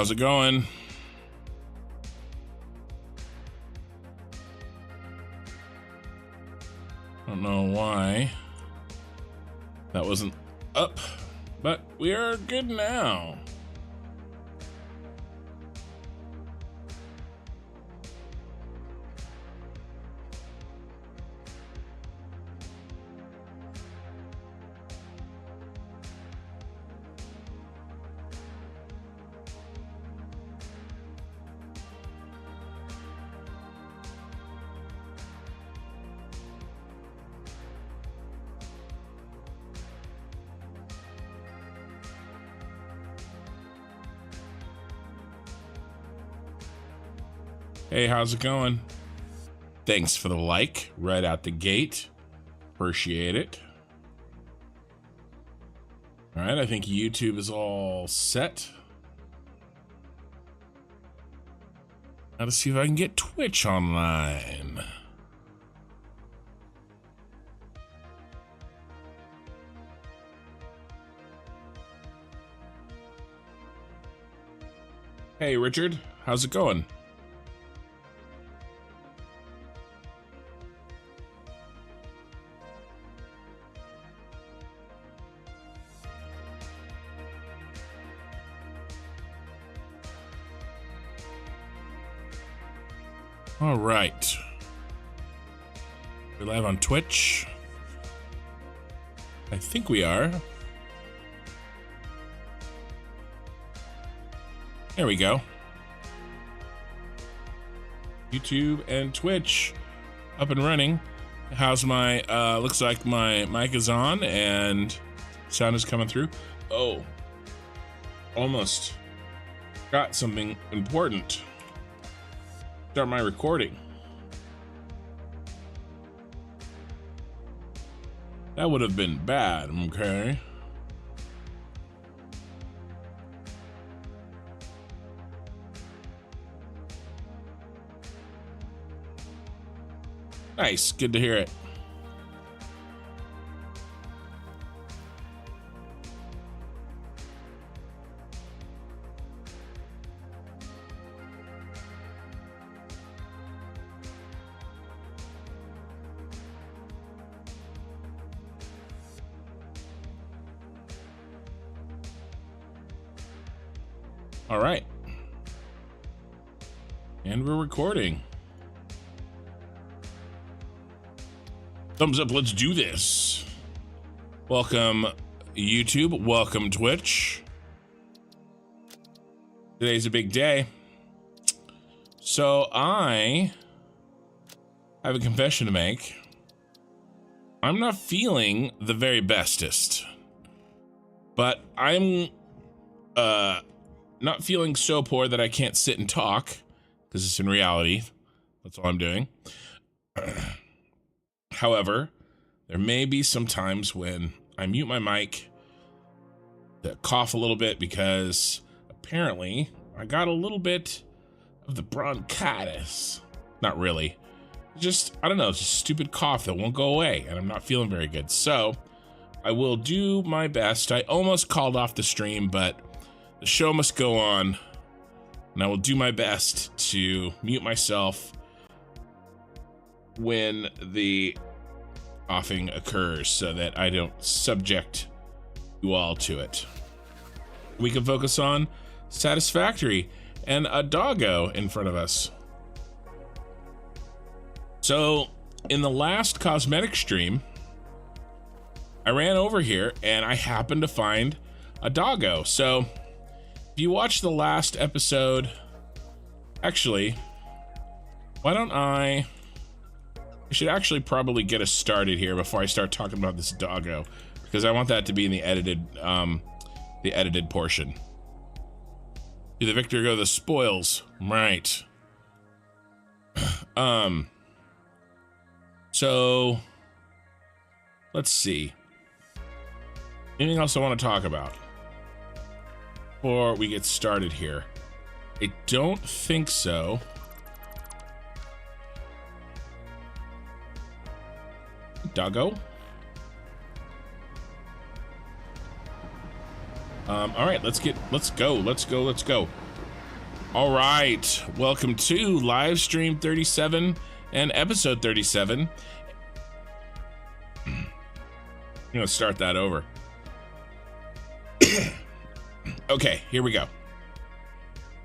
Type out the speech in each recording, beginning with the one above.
How's it going? Don't know why that wasn't up, but we are good now. Hey, how's it going? Thanks for the like right out the gate. Appreciate it. All right, I think YouTube is all set. Gotta see if I can get Twitch online. Hey, Richard, how's it going? All right. We're live on Twitch. I think we are. There we go. YouTube and Twitch up and running. How's my, looks like my mic is on and sound is coming through. Oh, almost got something important. Start my recording. That would have been bad, okay? Nice, good to hear it. All right. And we're recording. Thumbs up, let's do this. Welcome, YouTube. Welcome, Twitch. Today's a big day. So I have a confession to make. I'm not feeling the very bestest, but I'm not feeling so poor that I can't sit and talk, because it's in reality. That's all I'm doing. However, there may be some times when I mute my mic to cough a little bit because apparently I got a little bit of the bronchitis. Not really. Just, I don't know, it's a stupid cough that won't go away and I'm not feeling very good. So I will do my best. I almost called off the stream, but the show must go on, and I will do my best to mute myself when the coughing occurs so that I don't subject you all to it. We can focus on Satisfactory and a Doggo in front of us. So in the last cosmetic stream, I ran over here and I happened to find a Doggo. So if you watch the last episode, actually, why don't I should actually probably get us started here before I start talking about this Doggo, because I want that to be in the edited portion. Do the victor go the spoils? Right. So let's see. Anything else I want to talk about before we get started here? I don't think so. Doggo. All right, let's go. All right, welcome to live stream 37 and episode 37. I'm gonna start that over. Okay, here we go.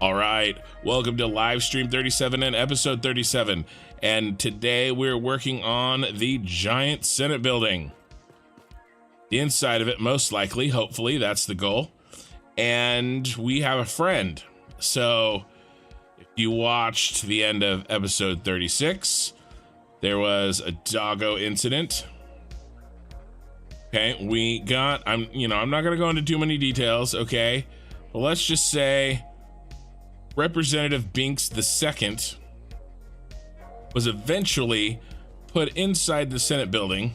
All right, welcome to live stream 37 and episode 37. And today we're working on the giant Senate building. The inside of it, most likely, hopefully, that's the goal. And we have a friend. So if you watched the end of episode 36, there was a Doggo incident. Okay, we got, I'm not gonna go into too many details, okay? But let's just say Representative Binks II was eventually put inside the Senate building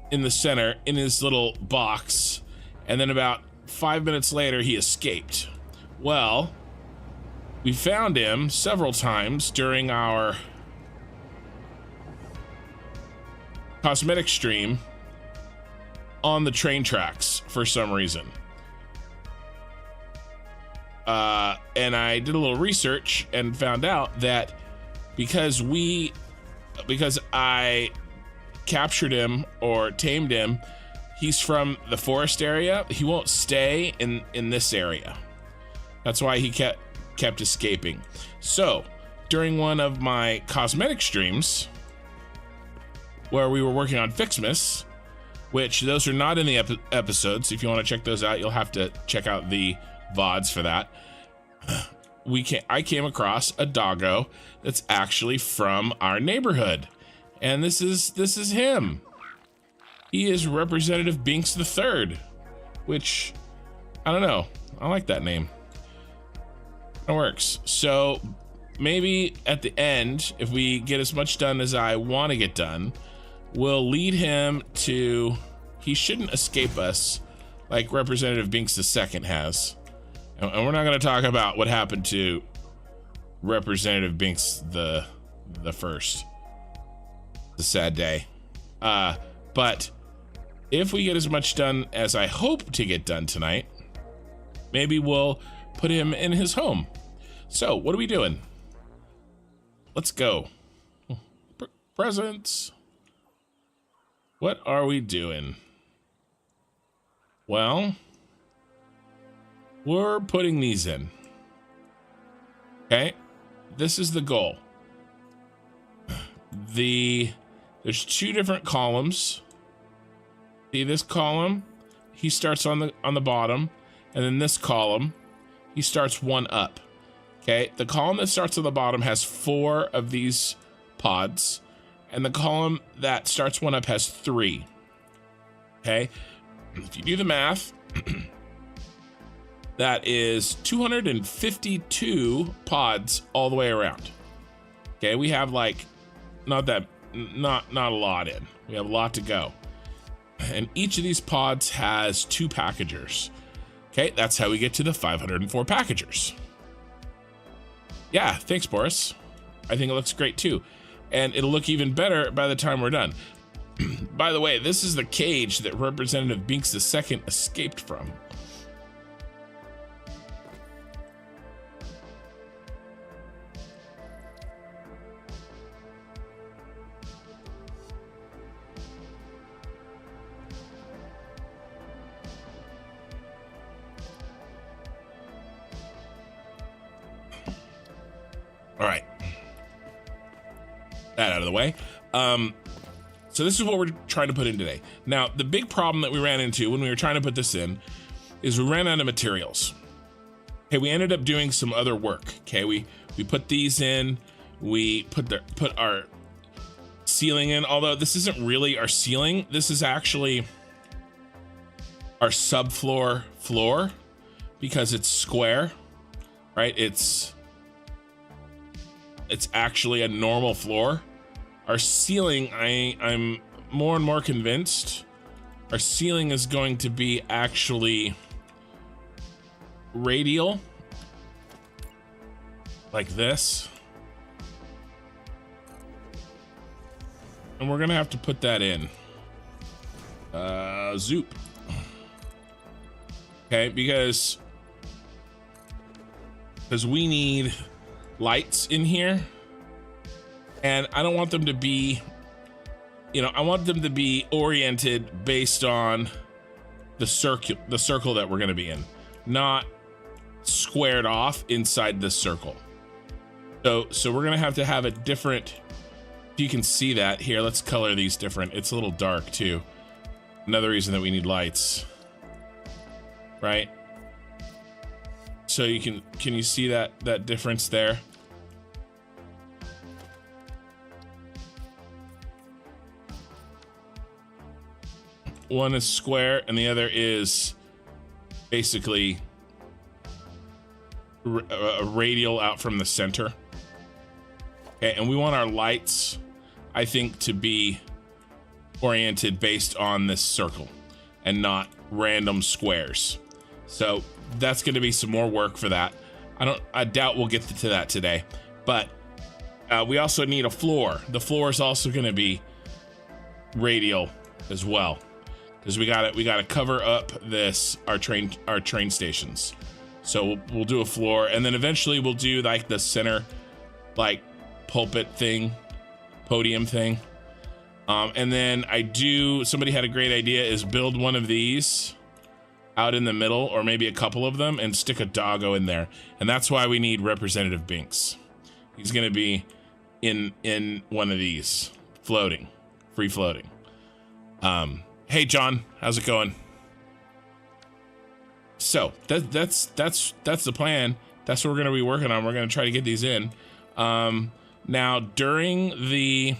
in the center in his little box, and then about 5 minutes later he escaped. Well, we found him several times during our cosmetic stream on the train tracks for some reason. And I did a little research and found out that because I captured him or tamed him, he's from the forest area. He won't stay in this area. That's why he kept escaping. So during one of my cosmetic streams where we were working on Fixmas, which those are not in the episodes. If you want to check those out, you'll have to check out the VODs for that. I came across a Doggo that's actually from our neighborhood. And this is him. He is Representative Binks III, which, I don't know. I like that name. It works. So maybe at the end, if we get as much done as I want to get done, we'll lead him to, he shouldn't escape us like Representative Binks II has. And we're not going to talk about what happened to Representative Binks the first. It's a sad day. But if we get as much done as I hope to get done tonight, maybe we'll put him in his home. So what are we doing? Let's go. Presents. What are we doing? Well, we're putting these in. Okay, this is the goal. There's two different columns. See this column? He starts on the bottom, and then this column, he starts one up. Okay, the column that starts on the bottom has 4 of these pods, and the column that starts one up has 3. Okay, if you do the math, that is 252 pods all the way around. Okay, we have like not a lot in. We have a lot to go. And each of these pods has 2 packagers. Okay, that's how we get to the 504 packagers. Yeah, thanks, Boris. I think it looks great too. And it'll look even better by the time we're done. By the way, this is the cage that Representative Binks II escaped from. All right, that out of the way. So this is what we're trying to put in today. Now, the big problem that we ran into when we were trying to put this in is we ran out of materials. Okay, we ended up doing some other work. Okay, we put these in, we put our ceiling in, although this isn't really our ceiling. This is actually our subfloor floor because it's square, right? It's actually a normal floor. Our ceiling, I'm more and more convinced our ceiling is going to be actually radial, like this. And we're gonna have to put that in. Zoop. Okay, because because we need lights in here, and I don't want them to be, you know, I want them to be oriented based on the circle that we're going to be in, not squared off inside this circle. So we're going to have it different. If you can see that here, let's color these different. It's a little dark too. Another reason that we need lights, right? So you can you see that difference there? One is square and the other is basically a radial out from the center. Okay, and we want our lights, I think, to be oriented based on this circle and not random squares. So that's going to be some more work for that. I doubt we'll get to that today, but we also need a floor. The floor is also going to be radial as well, because we got to cover up our train stations. So we'll do a floor, and then eventually we'll do like the center, like pulpit thing, podium thing. And then somebody had a great idea, is build one of these out in the middle, or maybe a couple of them, and stick a Doggo in there. And that's why we need Representative Binks. He's going to be in one of these, floating, free floating. Hey John, how's it going? So that's the plan. That's what we're going to be working on. We're going to try to get these in. Now during the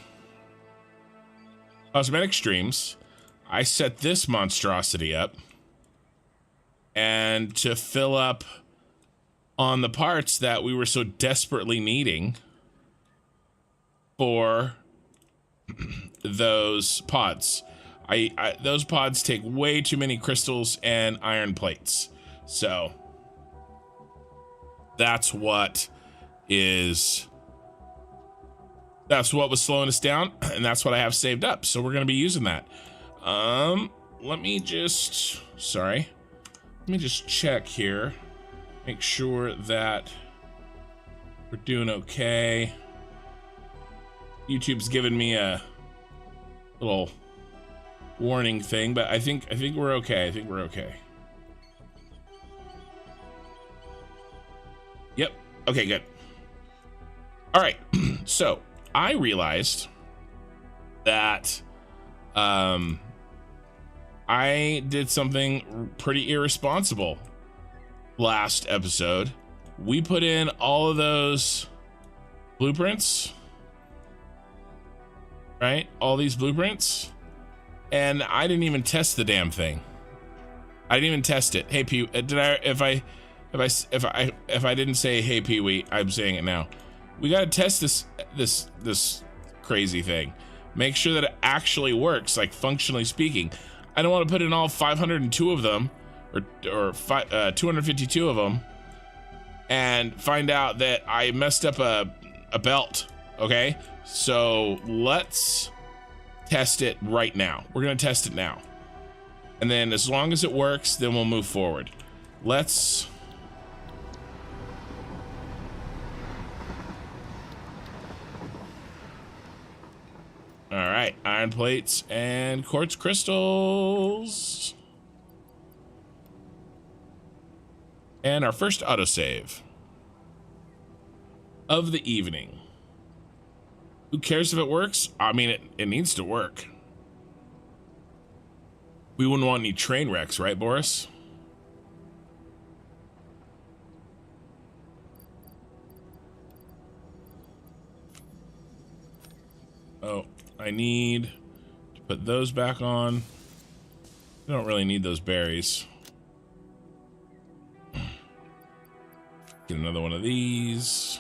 cosmetic streams, I set this monstrosity up, and to fill up on the parts that we were so desperately needing for those pods. Those pods take way too many crystals and iron plates. So that's what was slowing us down, and that's what I have saved up. So we're going to be using that. Let me just check here. Make sure that we're doing okay. YouTube's giving me a little warning thing, but I think we're okay. I think we're okay. Yep. Okay, good. All right. So I realized that I did something pretty irresponsible last episode. We put in all of those blueprints, right? All these blueprints, and I didn't even test the damn thing. I didn't even test it. Hey Pee, did I? If I didn't say hey Pee Wee, I'm saying it now. We gotta test this crazy thing. Make sure that it actually works, like functionally speaking. I don't want to put in all 502 of them, or 252 of them, and find out that I messed up a belt. Okay, so let's test it right now. We're gonna test it now, and then as long as it works, then we'll move forward. Let's. All right, iron plates and quartz crystals. And our first autosave of the evening. Who cares if it works? I mean, it needs to work. We wouldn't want any train wrecks, right, Boris? Oh, I need to put those back on. I don't really need those berries. Get another one of these.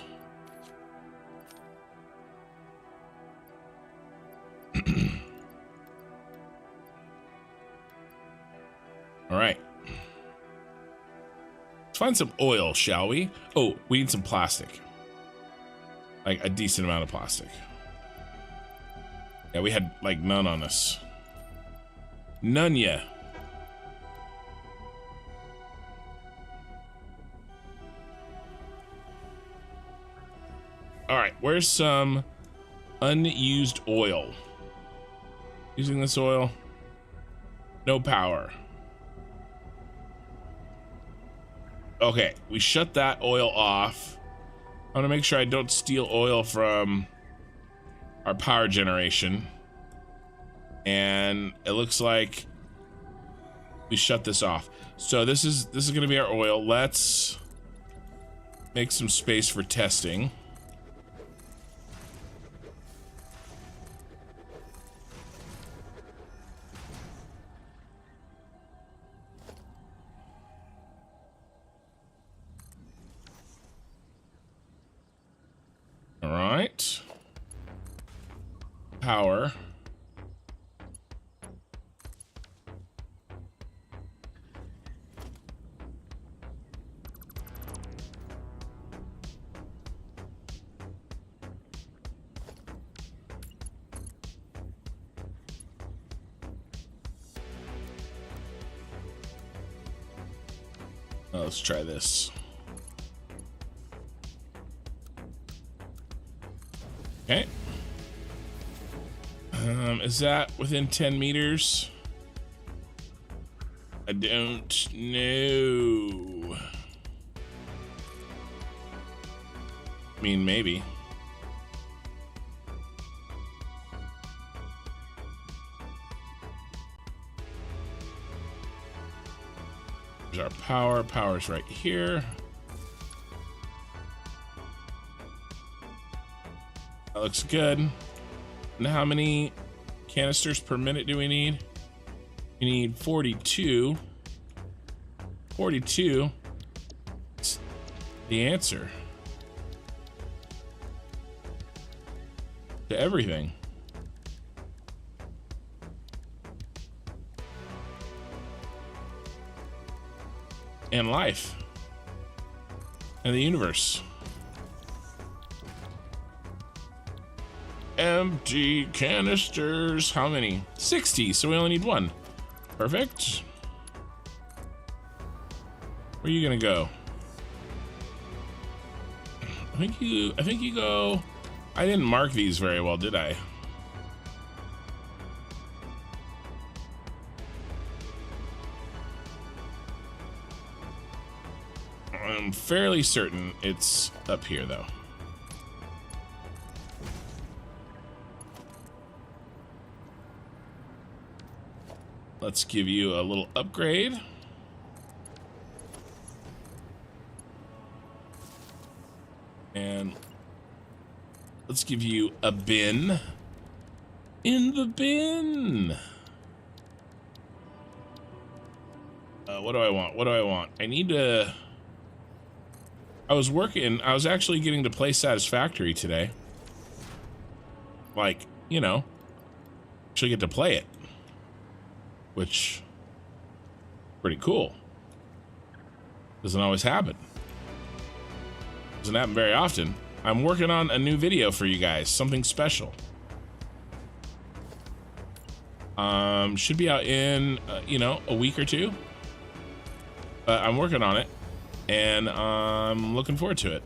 All right. Let's find some oil, shall we? Oh, we need some plastic. Like a decent amount of plastic. Yeah, we had like none on us. None yet. All right, where's some unused oil? Using this oil, no power. Okay, we shut that oil off. I want to make sure I don't steal oil from our power generation. And it looks like we shut this off. So this is going to be our oil. Let's make some space for testing. All right. Power. Let's try this. Okay. Is that within 10 meters? I don't know. I mean, maybe. There's our power. Power's right here. That looks good. And how many canisters per minute do we need? We need 42. 42. It's the answer to everything. And life. And the universe. Empty canisters. How many? 60, so we only need one. Perfect. Where are you gonna go? I think you go. I didn't mark these very well, did I? I'm fairly certain it's up here though. Let's give you a little upgrade. And let's give you a bin. In the bin. What do I want? What do I want? I need to... I was actually getting to play Satisfactory today. Like, you know, actually get to play it. Which, pretty cool. Doesn't always happen. Doesn't happen very often. I'm working on a new video for you guys, something special. Should be out in, you know, a week or two. But I'm working on it, and I'm looking forward to it.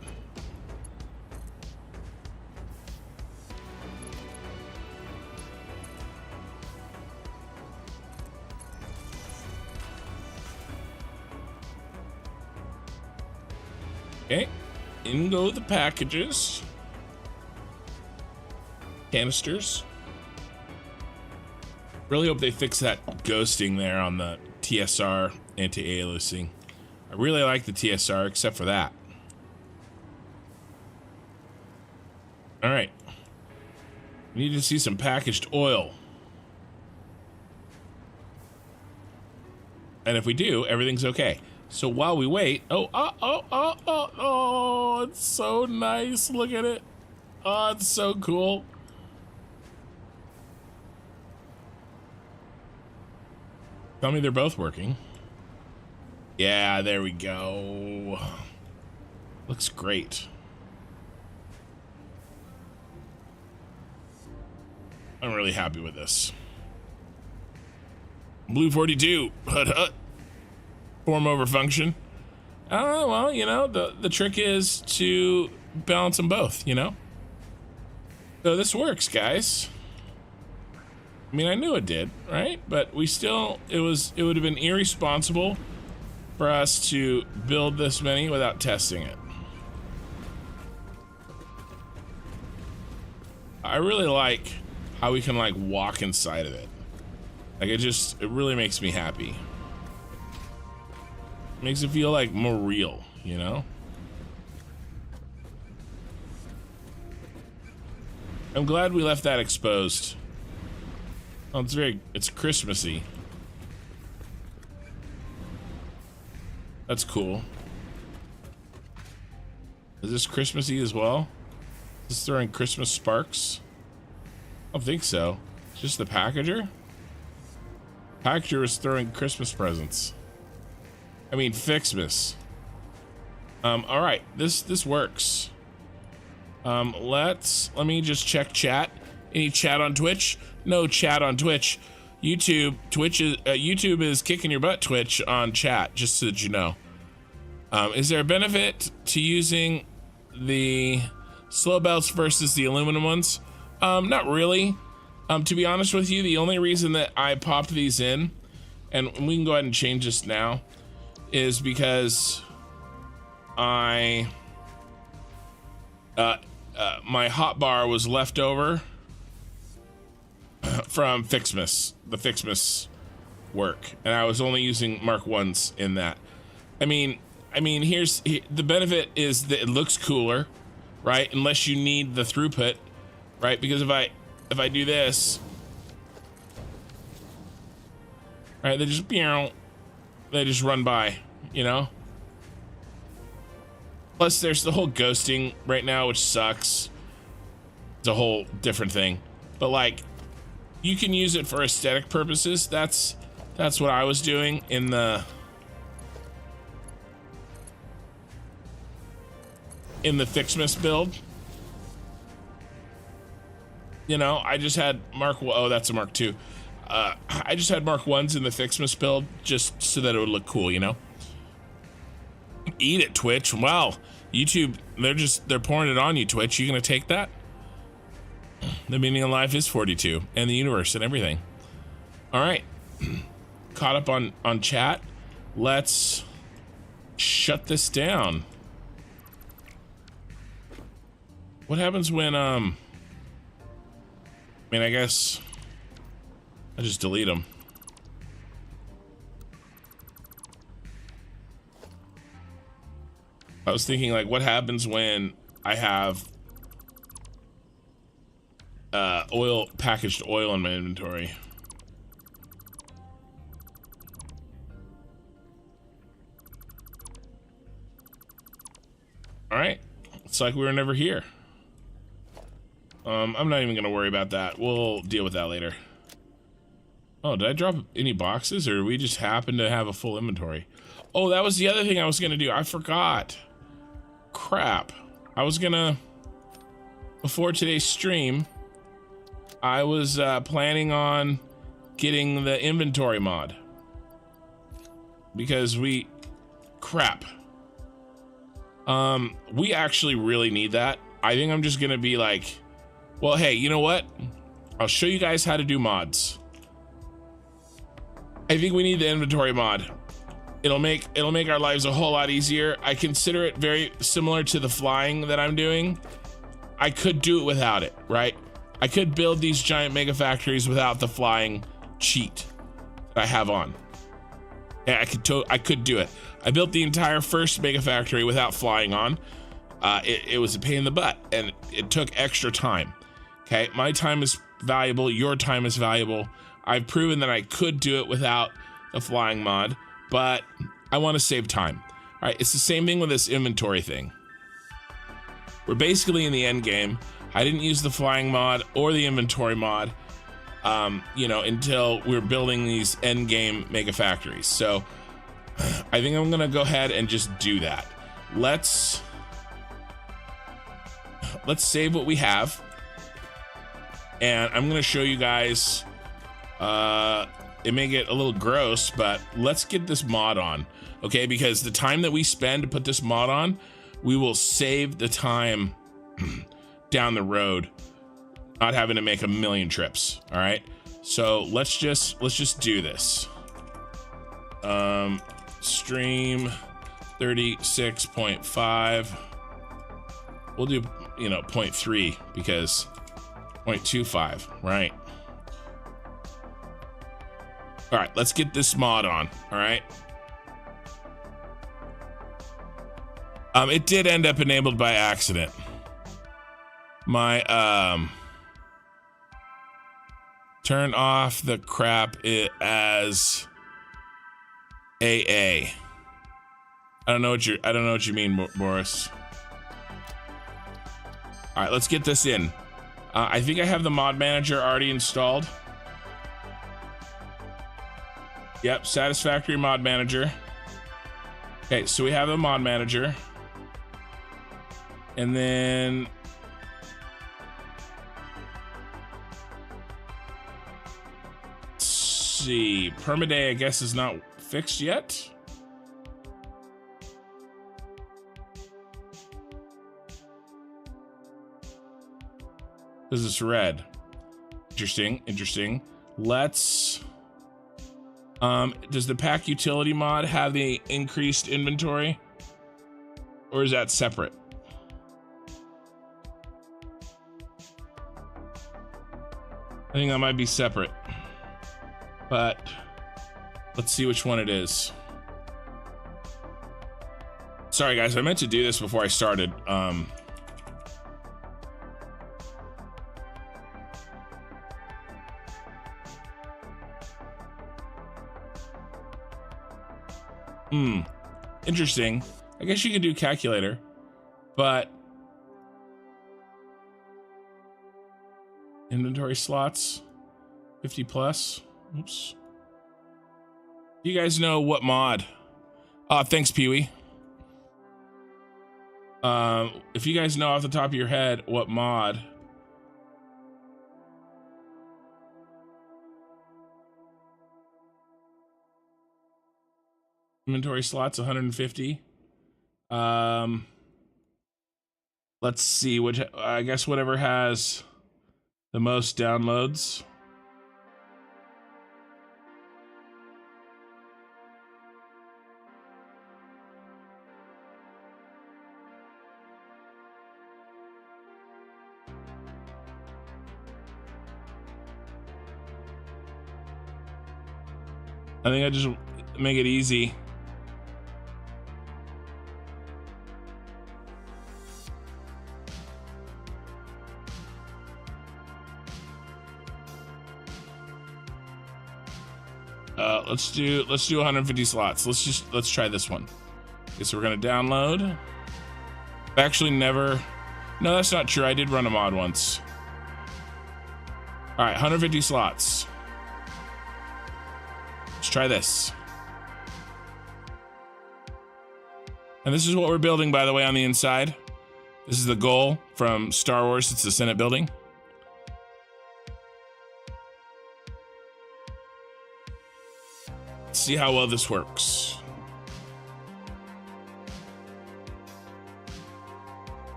Okay, in go the packages. Canisters. Really hope they fix that ghosting there on the TSR anti-aliasing. I really like the TSR except for that. All right. We need to see some packaged oil. And if we do, everything's okay. So while we wait, oh, it's so nice. Look at it. Oh, it's so cool. Tell me they're both working. Yeah, there we go. Looks great. I'm really happy with this. Blue 42. Form over function. Oh, well, you know, the trick is to balance them both, you know? So this works, guys. I mean, I knew it did, right? But we still, it would have been irresponsible for us to build this many without testing it. I really like how we can like walk inside of it. Like it really makes me happy. Makes it feel like more real, you know? I'm glad we left that exposed. Oh, it's Christmassy. That's cool. Is this Christmassy as well? Is this throwing Christmas sparks? I don't think so. It's just the packager? Packager is throwing Christmas presents. I mean, Fixmas. All right, this works. Let me just check chat. Any chat on Twitch? No chat on Twitch. YouTube is kicking your butt, Twitch, on chat, just so that you know. Is there a benefit to using the slow belts versus the aluminum ones? Not really. To be honest with you, the only reason that I popped these in, and we can go ahead and change this now, is because my hotbar was left over from Fixmas, the Fixmas work, and I was only using Mark 1s in that. I mean, the benefit is that it looks cooler, right? Unless you need the throughput, right? Because if I do this, right, they just run by, you know? Plus there's the whole ghosting right now, which sucks. It's a whole different thing. But like, you can use it for aesthetic purposes. That's what I was doing in the Fixmas build. You know, I just had that's a Mark 2. I just had Mark 1s in the Fixmas build just so that it would look cool, you know? Eat it, Twitch. Wow, YouTube, they're pouring it on you, Twitch. You gonna take that? The meaning of life is 42, and the universe and everything. All right, caught up on chat. Let's shut this down. What happens when I mean, I guess I just delete them. I was thinking, like, what happens when I have packaged oil in my inventory? All right, it's like we were never here. I'm not even gonna worry about that. We'll deal with that later. Oh, did I drop any boxes, or we just happen to have a full inventory? Oh, that was the other thing I was gonna do. I forgot. Crap. I was gonna, before today's stream, I was planning on getting the inventory mod. Because we actually really need that. I think I'm just gonna be like, well, hey, you know what? I'll show you guys how to do mods. I think we need the inventory mod. It'll make our lives a whole lot easier. I consider it very similar to the flying that I'm doing. I could do it without it, right? I could build these giant mega factories without the flying cheat that I have on. Yeah, I could do it. I built the entire first mega factory without flying on. It was a pain in the butt, and it took extra time. Okay, my time is valuable. Your time is valuable. I've proven that I could do it without the flying mod, but I want to save time. All right, it's the same thing with this inventory thing. We're basically in the end game. I didn't use the flying mod or the inventory mod, you know, until we're building these end game mega factories. So I think I'm gonna go ahead and just do that. Let's save what we have, and I'm gonna show you guys. It may get a little gross, but let's get this mod on, okay? Because the time that we spend to put this mod on, we will save the time down the road not having to make a million trips. All right, so let's just do this. Stream 36.5. We'll do, you know, 0.3 because 0.25, right? All right, let's get this mod on. All right. It did end up enabled by accident. My turn off the crap as AA. I don't know what you mean, Boris. All right, let's get this in. I think I have the mod manager already installed. Yep, Satisfactory mod manager. Okay, so we have the mod manager. And then let's see, permaday I guess is not fixed yet. Because it's red. Interesting. Let's does the pack utility mod have the increased inventory? Or is that separate? I think that might be separate. But let's see which one it is. Sorry guys, I meant to do this before I started. Interesting. I guess you could do calculator, but inventory slots 50 plus. Oops. Do you guys know what mod? Thanks, Pee-wee. If you guys know off the top of your head what mod, inventory slots 150. Let's see, which I guess whatever has the most downloads. I think I just make it easy. Let's do 150 slots. Let's try this one. Okay, so we're gonna download. I actually never. No, that's not true. I did run a mod once. All right, 150 slots. Let's try this. And this is what we're building, by the way, on the inside. This is the goal from Star Wars. It's the Senate Building. Let's see how well this works.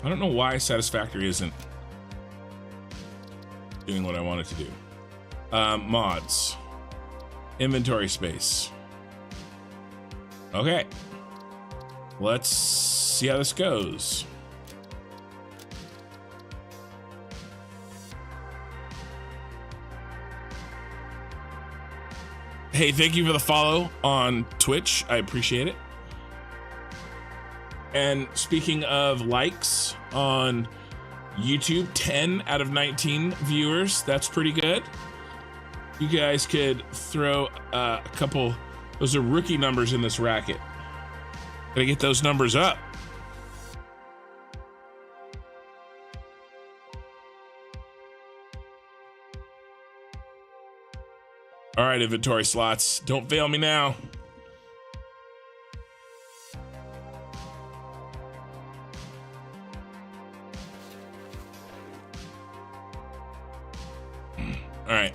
I don't know why Satisfactory isn't doing what I want it to do. Mods. Inventory space. Okay. Let's see how this goes. Hey, thank you for the follow on Twitch. I appreciate it. And speaking of likes on YouTube, 10 out of 19 viewers. That's pretty good. You guys could throw a couple. Those are rookie numbers in this racket. Gotta get those numbers up. All right, inventory slots. Don't fail me now. All right.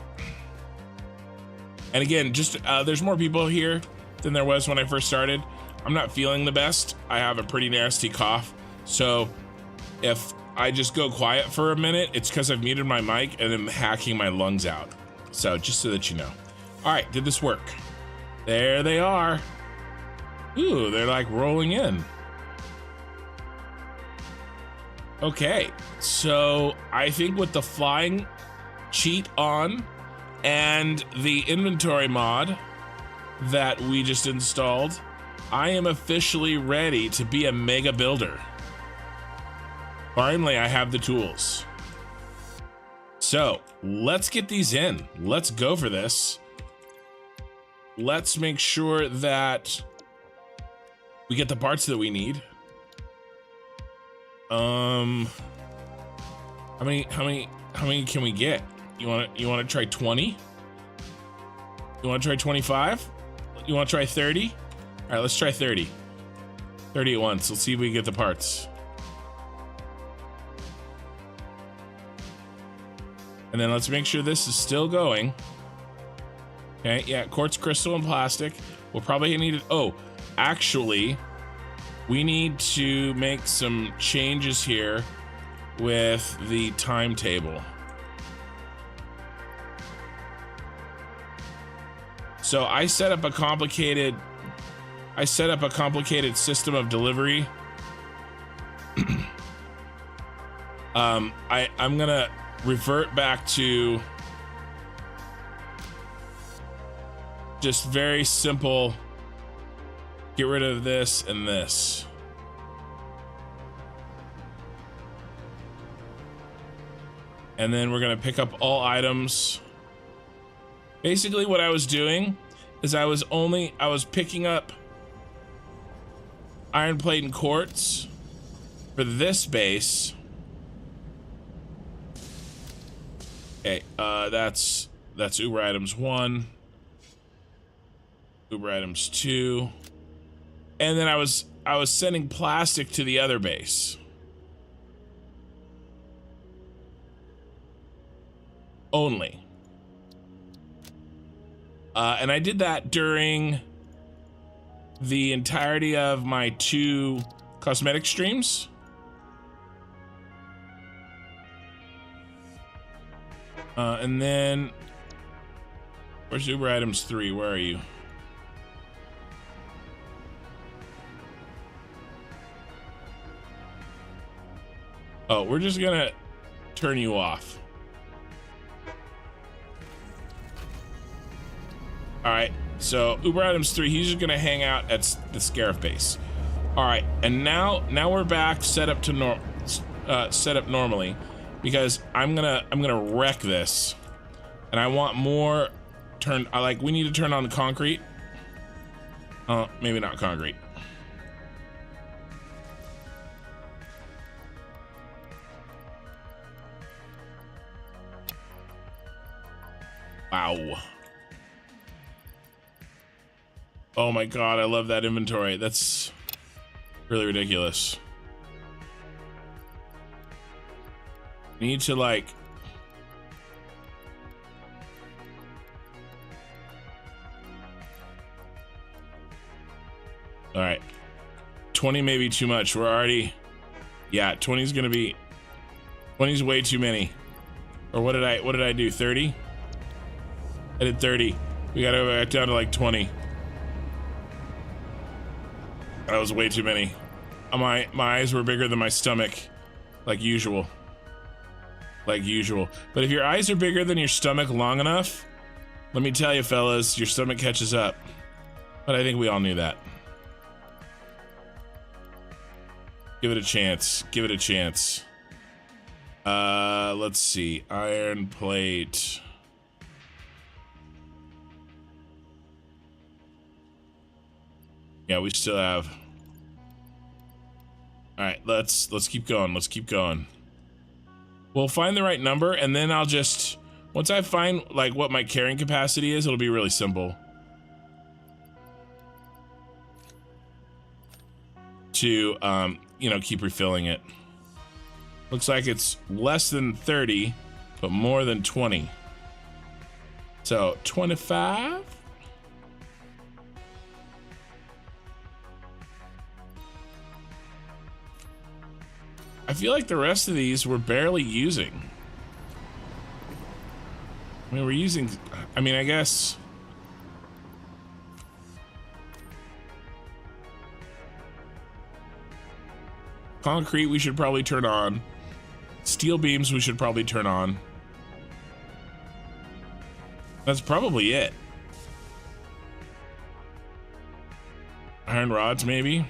And again, just there's more people here than there was when I first started. I'm not feeling the best. I have a pretty nasty cough. So if I just go quiet for a minute, it's because I've muted my mic and I'm hacking my lungs out. So just so that you know. All right, did this work? There they are. Ooh, they're like rolling in. Okay, so I think with the flying cheat on and the inventory mod that we just installed, I am officially ready to be a mega builder. Finally, I have the tools. So let's get these in. Let's go for this. Let's make sure that we get the parts that we need. How many can we get? You want to try 20? You want to try 25? You want to try 30? All right, let's try 30. 30 at once. Let's see if we can get the parts. And then let's make sure this is still going. Okay, yeah, quartz crystal and plastic. We'll probably need it. Oh, actually, we need to make some changes here with the timetable. So I set up a complicated system of delivery. I'm gonna revert back to just very simple, get rid of this and this. And then we're gonna pick up all items. Basically what I was doing is I was picking up iron plate and quartz for this base. Okay, that's Uber items 1, Uber items 2, and then I was sending plastic to the other base. Only. And I did that during the entirety of my 2 cosmetic streams. And then, where's Uber items 3? Where are you? Oh, we're just gonna turn you off. All right, so Uber items 3, he's just gonna hang out at the Scarif base. All right, and now we're back set up to set up normally, because I'm gonna wreck this, and I want more we need to turn on the concrete. Maybe not concrete. Wow. Oh my god, I love that inventory. That's really ridiculous. Need to like... Alright. 20 may be too much. We're already... Yeah, 20's gonna be... 20's way too many. Or what did I do? 30? I did 30. We gotta go back down to like 20. That was way too many. My eyes were bigger than my stomach, like usual. Like usual. But if your eyes are bigger than your stomach long enough, let me tell you, fellas, your stomach catches up. But I think we all knew that. Give it a chance. Give it a chance. Let's see. Iron plate. Yeah, we still have. All right, let's keep going. Let's keep going. We'll find the right number, and then I'll just, once I find like what my carrying capacity is, it'll be really simple to you know, keep refilling it. Looks like it's less than 30, but more than 20. So 25. I I feel like the rest of these we're barely using. I mean, we're using, I mean, I guess. Concrete we should probably turn on. Steel beams we should probably turn on. That's probably it. Iron rods, maybe?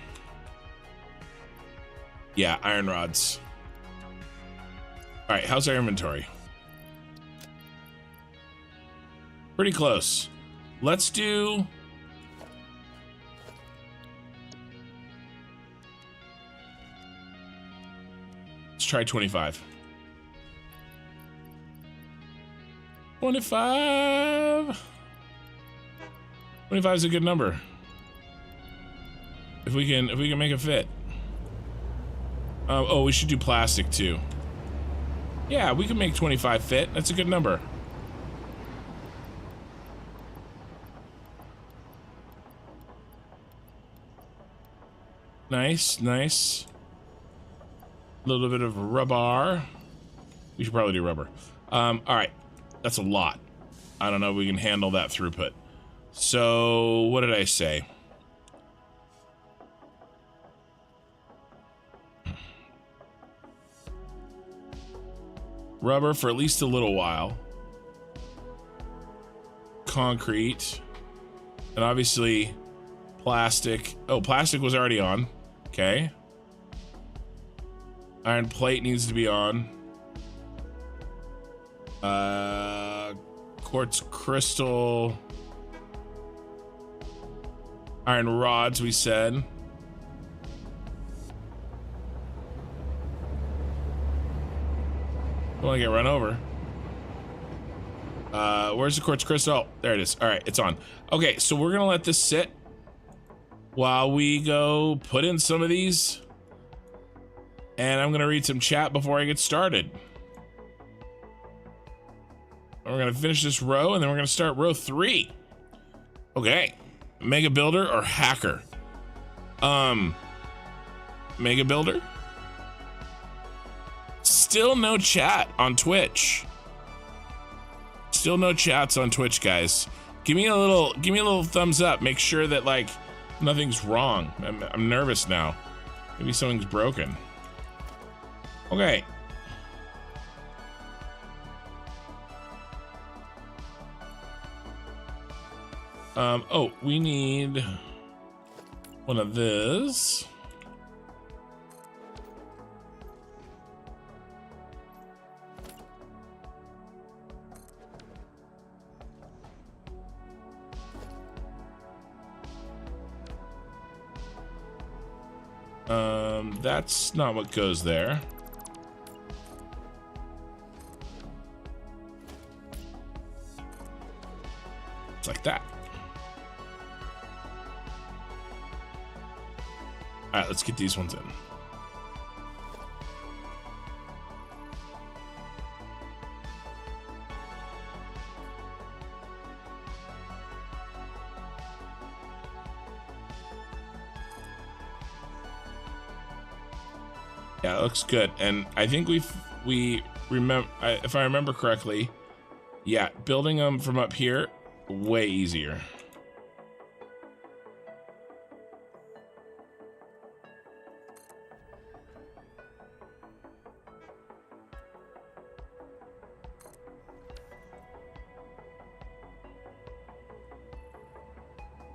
Yeah, iron rods. All right, how's our inventory? Pretty close. Let's do... Let's try 25. 25. 25 is a good number. If we can make it fit. Oh, we should do plastic too. Yeah, we can make 25 fit. That's a good number. Nice, nice. A little bit of rubber. We should probably do rubber. All right, that's a lot. I don't know if we can handle that throughput. So, what did I say? Rubber for at least a little while. Concrete. And obviously plastic. Oh, plastic was already on. Okay. Iron plate needs to be on. Quartz crystal. Iron rods, we said. Don't want to get run over. Where's the quartz crystal? Oh, there it is. All right, it's on. Okay, so we're gonna let this sit while we go put in some of these. And I'm gonna read some chat before I get started. We're gonna finish this row and then we're gonna start row 3. Okay, mega builder or hacker? Mega builder? Still no chat on Twitch. Still no chats on Twitch, guys. Give me a little thumbs up. Make sure that like nothing's wrong. I'm nervous now. Maybe something's broken. Okay. Oh, we need one of this. That's not what goes there. It's like that. All right, let's get these ones in. Yeah, it looks good. And I think we remember, if I remember correctly, yeah, building them from up here, way easier.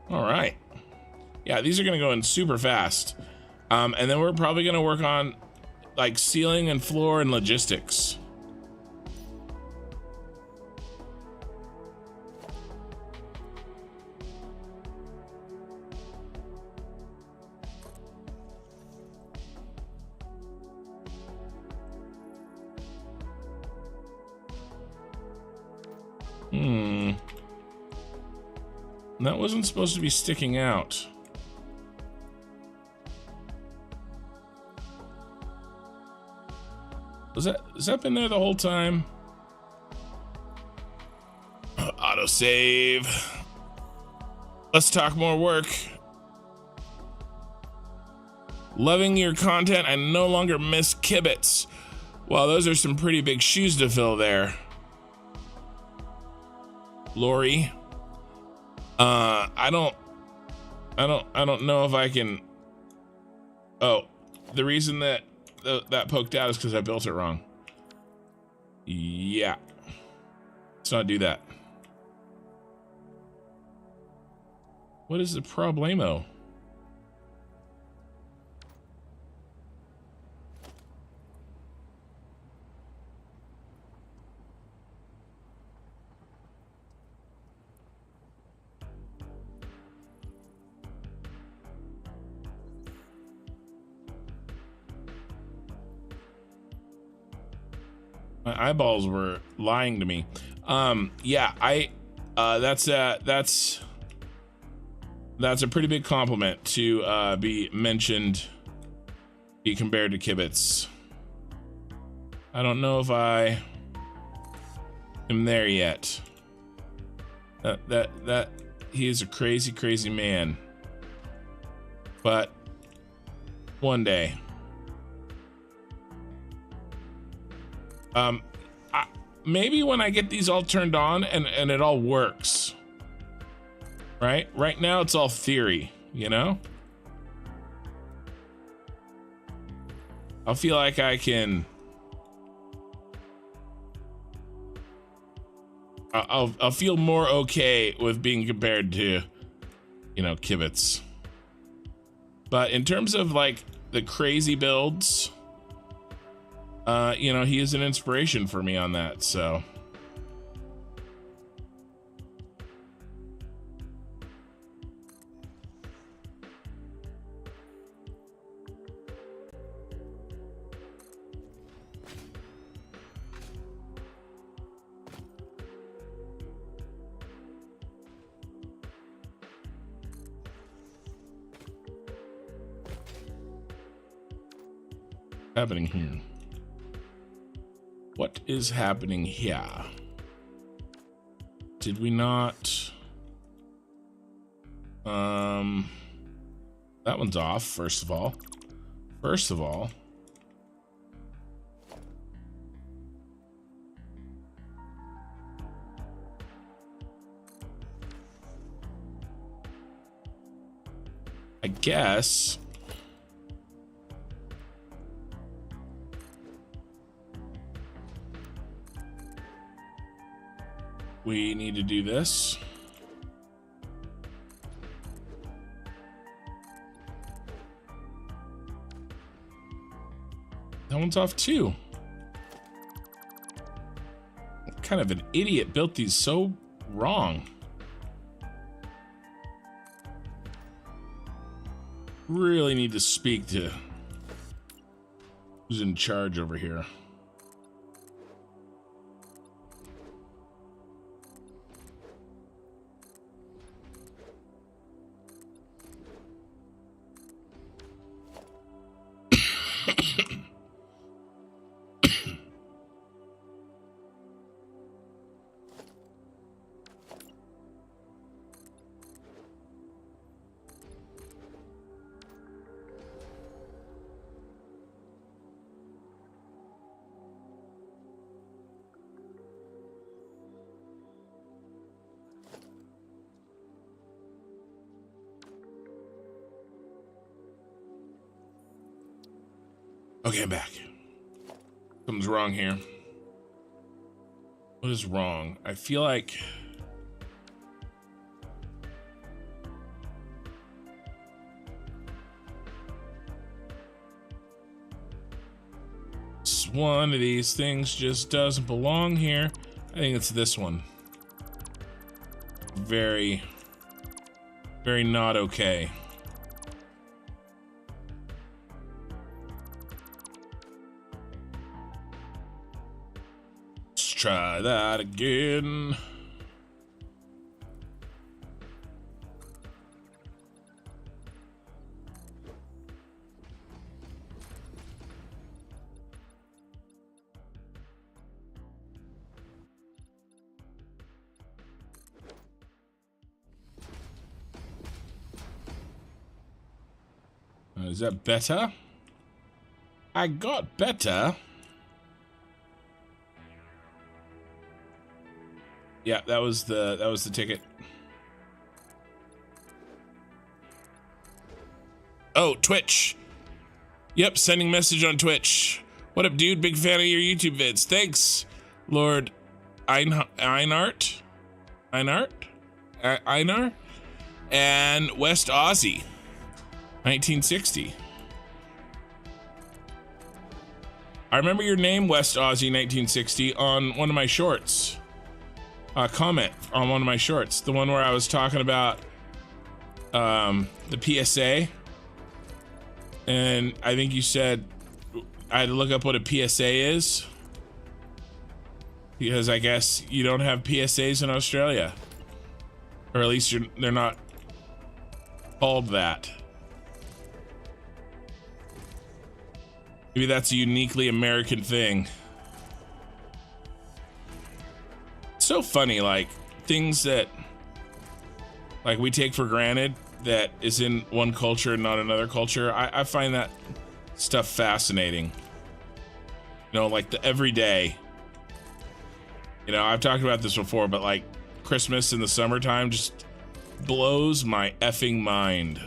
All right. Yeah, these are gonna go in super fast. And then we're probably gonna work on like ceiling and floor and logistics. That wasn't supposed to be sticking out. Has that been there the whole time? Autosave. Let's talk more work. Loving your content. I no longer miss kibitz. Well, those are some pretty big shoes to fill there. Lori. I don't know if I can. Oh, the reason that that poked out is because I built it wrong. Yeah. Let's not do that. What is the problemo? My eyeballs were lying to me. Yeah, that's a pretty big compliment to be mentioned, be compared to kibitz. I don't know if I am there yet. That he is a crazy man. But one day. Maybe when I get these all turned on and it all works. Right now it's all theory, you know? I'll feel like I can. I'll feel more okay with being compared to, you know, kibitz. But in terms of like the crazy builds, you know, he is an inspiration for me on that, so. Happening here? What is happening here? Did we not? That one's off, first of all. I guess. We need to do this. That one's off too. What kind of an idiot built these so wrong? Really need to speak to who's in charge over here. Okay, I'm back. Something's wrong here. What is wrong? I feel like one of these things just doesn't belong here. I think it's this one. Very, very not okay. Try that again. Is that better? I got better. Yeah, that was the ticket. Oh, Twitch. Yep, sending message on Twitch. What up, dude? Big fan of your YouTube vids. Thanks, Lord Einart, and West Aussie, 1960. I remember your name, West Aussie 1960, on one of my shorts. Comment on one of my shorts, the one where I was talking about the PSA, and I think you said I had to look up what a PSA is, because I guess you don't have PSAs in Australia, or at least they're not called that. Maybe that's a uniquely American thing. It's so funny, like things that like we take for granted that is in one culture and not another culture. I find that stuff fascinating. You know, like the everyday. You know, I've talked about this before, but like Christmas in the summertime just blows my effing mind.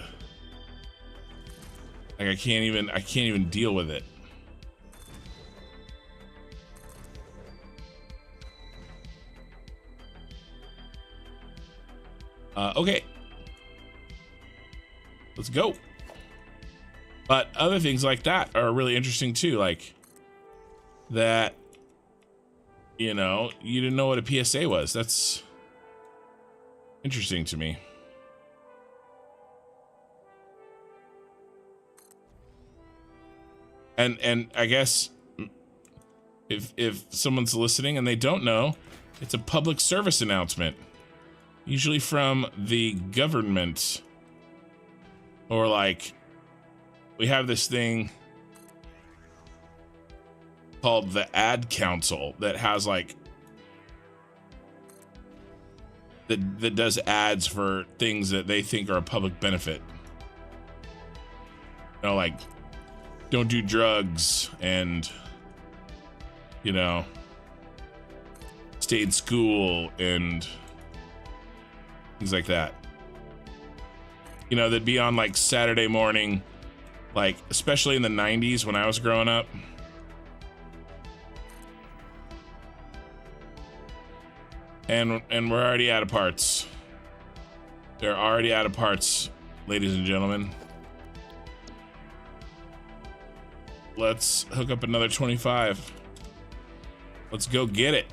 Like I can't even deal with it. Okay, let's go. But other things like that are really interesting too, like that, you know, you didn't know what a PSA was. That's interesting to me. And I guess if someone's listening and they don't know, it's a public service announcement. Usually from the government, or like we have this thing called the Ad Council that has like that does ads for things that they think are a public benefit. You know, like don't do drugs and, you know, stay in school and things like that. You know, that'd be on like Saturday morning, like especially in the 90s when I was growing up. And we're already out of parts. They're already out of parts, ladies and gentlemen. Let's hook up another 25. Let's go get it.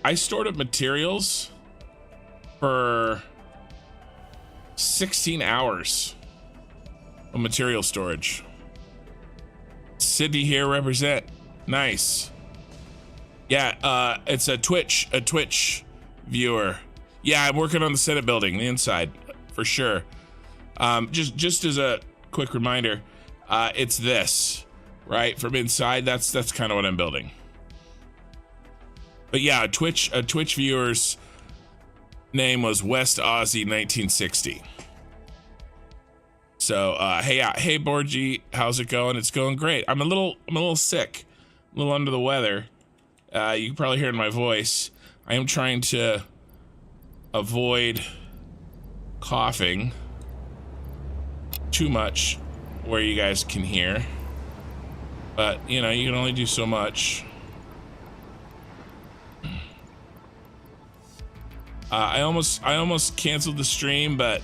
I stored up materials for 16 hours of material storage. Sydney here, represent. Nice. Yeah, it's a Twitch viewer. Yeah, I'm working on the Senate Building, the inside, for sure. Just as a quick reminder, it's this, right? From inside, that's kind of what I'm building. But yeah, a Twitch viewer's name was West Aussie 1960. So hey Borgie, how's it going? It's going great. I'm a little sick, a little under the weather. You can probably hear in my voice. I am trying to avoid coughing too much where you guys can hear. But you know, you can only do so much. I almost canceled the stream, but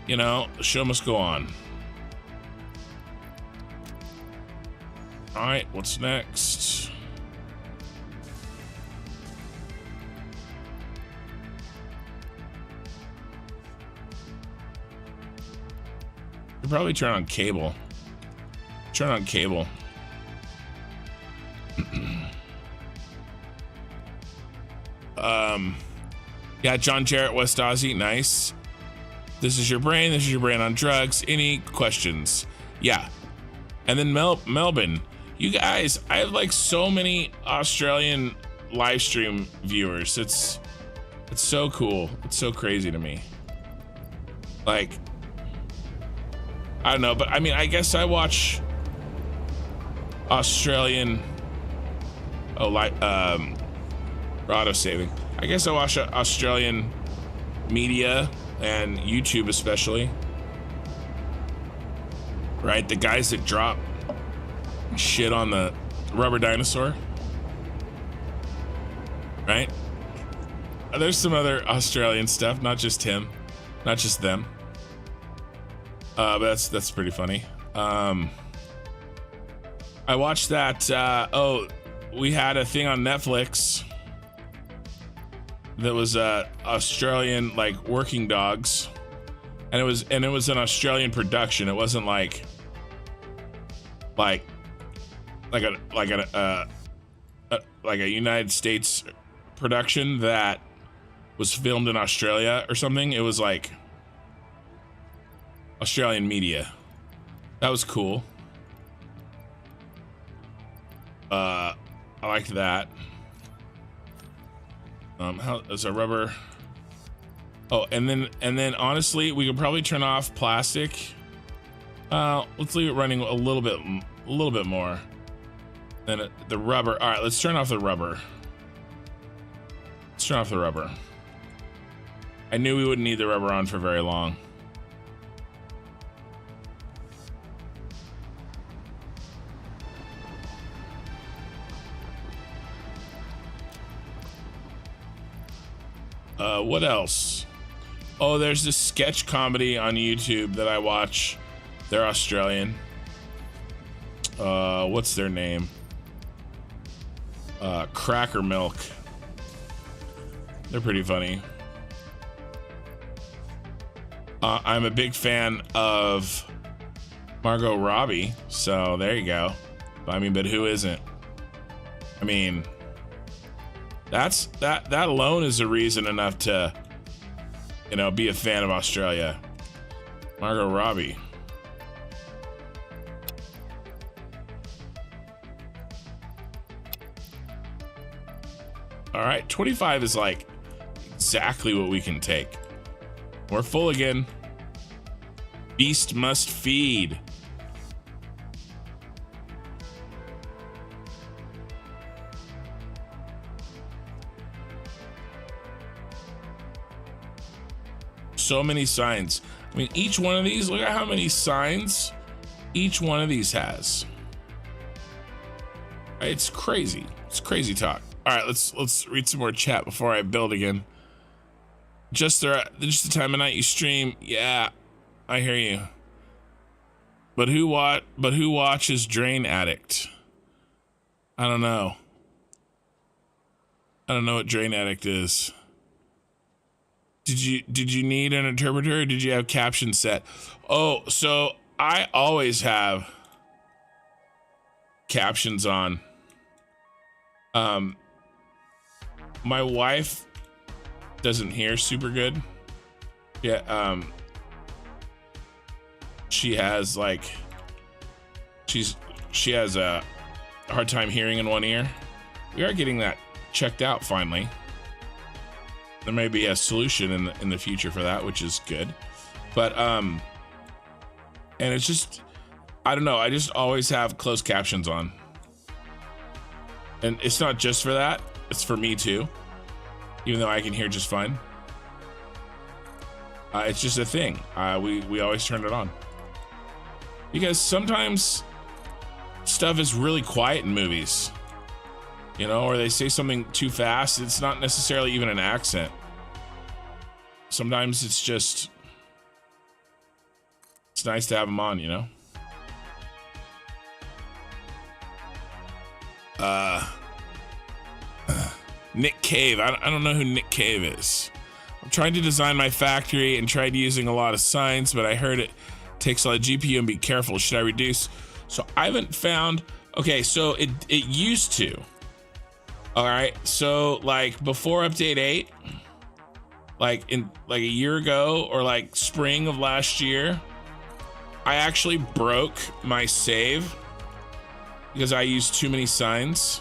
you know, the show must go on. All right, what's next? You probably turn on cable. Turn on cable. Yeah, John Jarrett, West Aussie, nice. This is your brain on drugs. Any questions? Yeah. And then Melbourne, you guys, I have like so many Australian live stream viewers. It's It's so cool. It's so crazy to me. Like, I don't know, but I mean, I guess I watch Australian. Oh, like auto saving. I guess I watch Australian media and YouTube especially. Right, the guys that drop shit on the rubber dinosaur. Right? There's some other Australian stuff, not just him, not just them. But that's pretty funny. I watched that. Oh, we had a thing on Netflix that was Australian, like, working dogs, and it was an Australian production. It wasn't like a United States production that was filmed in Australia or something. It was like Australian media. That was cool. I liked that. How is a rubber? Oh, and then honestly, we could probably turn off plastic. Let's leave it running a little bit more. Then the rubber. All right, let's turn off the rubber. Let's turn off the rubber. I knew we wouldn't need the rubber on for very long. What else? Oh, there's this sketch comedy on YouTube that I watch. They're Australian. What's their name? Cracker Milk. They're pretty funny. I'm a big fan of Margot Robbie, so there you go. I mean, but who isn't? I mean, that alone is a reason enough to, you know, be a fan of Australia. Margot Robbie. All right, 25 is like exactly what we can take. We're full again. Beast must feed. So many signs. I mean, each one of these, look at how many signs each one of these has. It's crazy. It's crazy talk. All right, let's read some more chat before I build again. Just the time of night you stream. Yeah, I hear you. But who watches Drain Addict? I don't know. I don't know what Drain Addict is. Did you need an interpreter, or did you have captions set? Oh, so I always have captions on. My wife doesn't hear super good. Yeah, she has she has a hard time hearing in one ear. We are getting that checked out finally. There may be a solution in the future for that, which is good. But and it's just, I don't know, I just always have closed captions on. And it's not just for that, it's for me too. Even though I can hear just fine. It's just a thing. We always turn it on. Because sometimes stuff is really quiet in movies. You know, or they say something too fast. It's not necessarily even an accent. Sometimes it's just, it's nice to have them on, you know? Nick Cave. I don't know who Nick Cave is. I'm trying to design my factory and tried using a lot of signs, but I heard it takes a lot of GPU and be careful. Should I reduce? So I haven't found, okay, so it used to. All right, so like before update 8, like a year ago or like spring of last year, I actually broke my save because I used too many signs.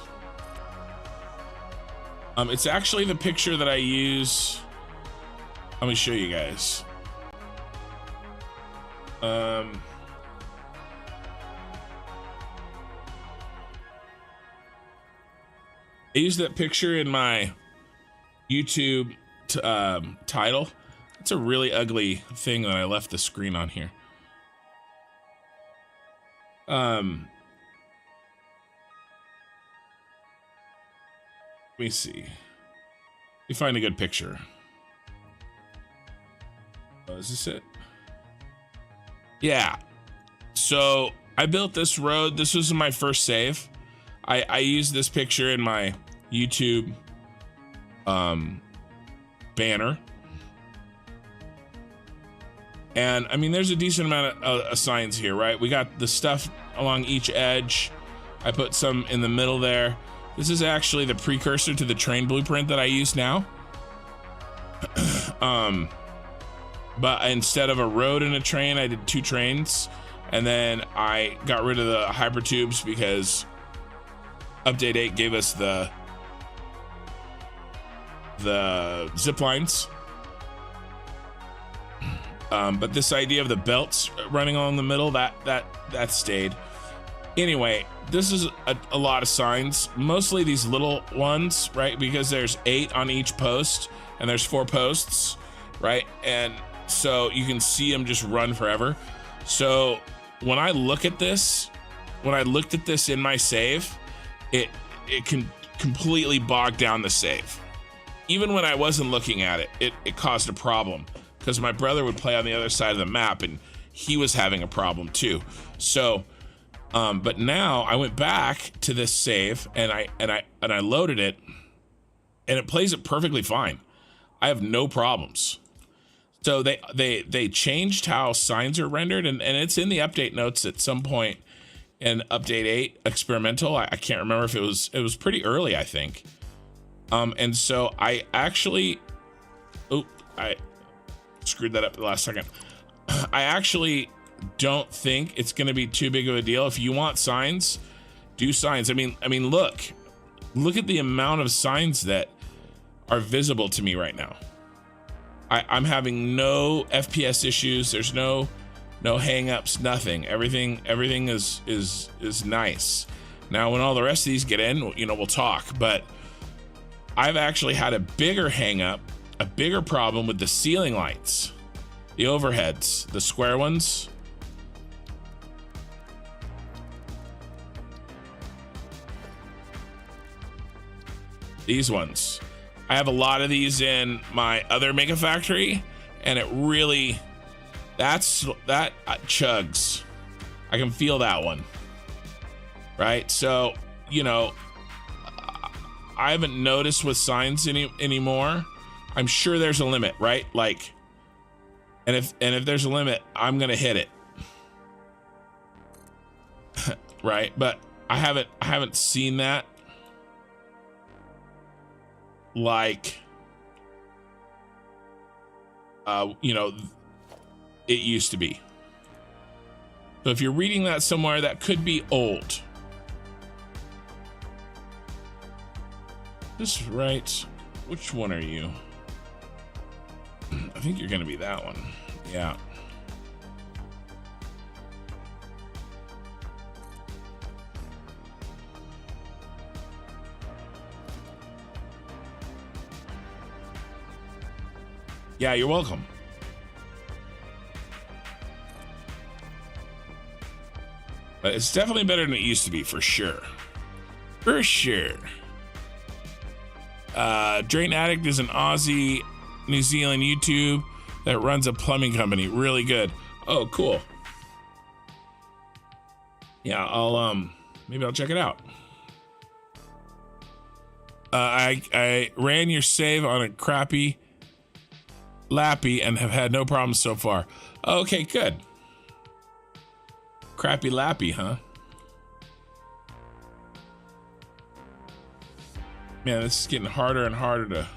It's actually the picture that I use. Let me show you guys. I used that picture in my YouTube title. It's a really ugly thing that I left the screen on here. Let me see. Let me find a good picture. Oh, is this it? Yeah. So I built this road. This was my first save. I used this picture in my YouTube banner. And I mean, there's a decent amount of signs here, right? We got the stuff along each edge. I put some in the middle there. This is actually the precursor to the train blueprint that I use now. But instead of a road and a train, I did 2 trains. And then I got rid of the hypertubes because Update 8 gave us the zip lines. But this idea of the belts running along the middle, that stayed. Anyway, this is a lot of signs, mostly these little ones, right? Because there's 8 on each post and there's 4 posts, right? And so you can see them just run forever. So when I look at this, when I looked at this in my save, it can completely bog down the save. Even when I wasn't looking at it, it caused a problem because my brother would play on the other side of the map and he was having a problem too. So, but now I went back to this save and I loaded it and it plays it perfectly fine. I have no problems. So they changed how signs are rendered and it's in the update notes at some point in Update 8 experimental. I can't remember if it was pretty early, I think. And so I actually, I screwed that up at the last second. I actually don't think it's going to be too big of a deal. If you want signs, do signs. I mean, look at the amount of signs that are visible to me right now. I'm having no FPS issues. There's no hang-ups, nothing. Everything is nice. Now, when all the rest of these get in, you know, we'll talk, but I've actually had a bigger hang-up, a bigger problem with the ceiling lights, the overheads, the square ones. These ones. I have a lot of these in my other Mega Factory, and it really, that chugs. I can feel that one, right? So, you know, I haven't noticed with signs anymore. I'm sure there's a limit, right? Like, and if there's a limit, I'm gonna hit it, right? But I haven't seen that. Like, you know, it used to be. So if you're reading that somewhere, that could be old. Just right. Which one are you? I think you're gonna be that one. Yeah. Yeah, you're welcome. But it's definitely better than it used to be, for sure. For sure. Drain Addict is an Aussie, New Zealand YouTube that runs a plumbing company. Really good. Oh, cool. Yeah, maybe I'll check it out. I ran your save on a crappy Lappy and have had no problems so far. Okay, good. Crappy Lappy, huh? Man, this is getting harder and harder to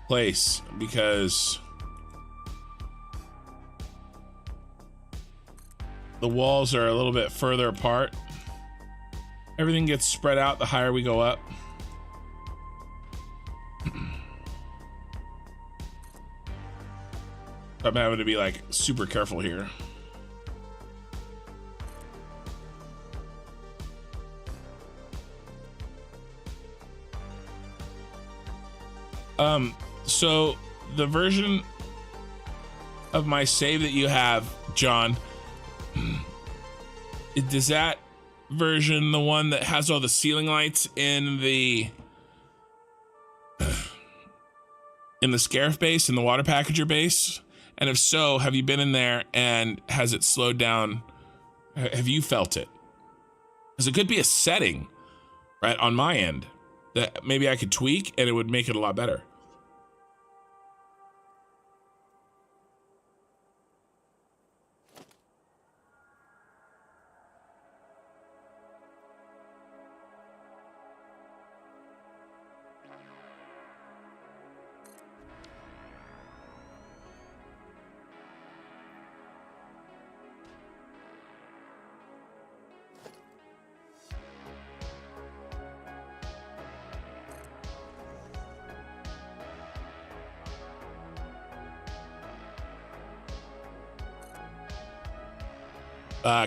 place because the walls are a little bit further apart. Everything gets spread out the higher we go up. I'm having to be like super careful here. So the version of my save that you have, John, is that version the one that has all the ceiling lights in the Scarif base, in the water packager base? And if so, have you been in there and has it slowed down? Have you felt it? Because it could be a setting, right, on my end that maybe I could tweak and it would make it a lot better.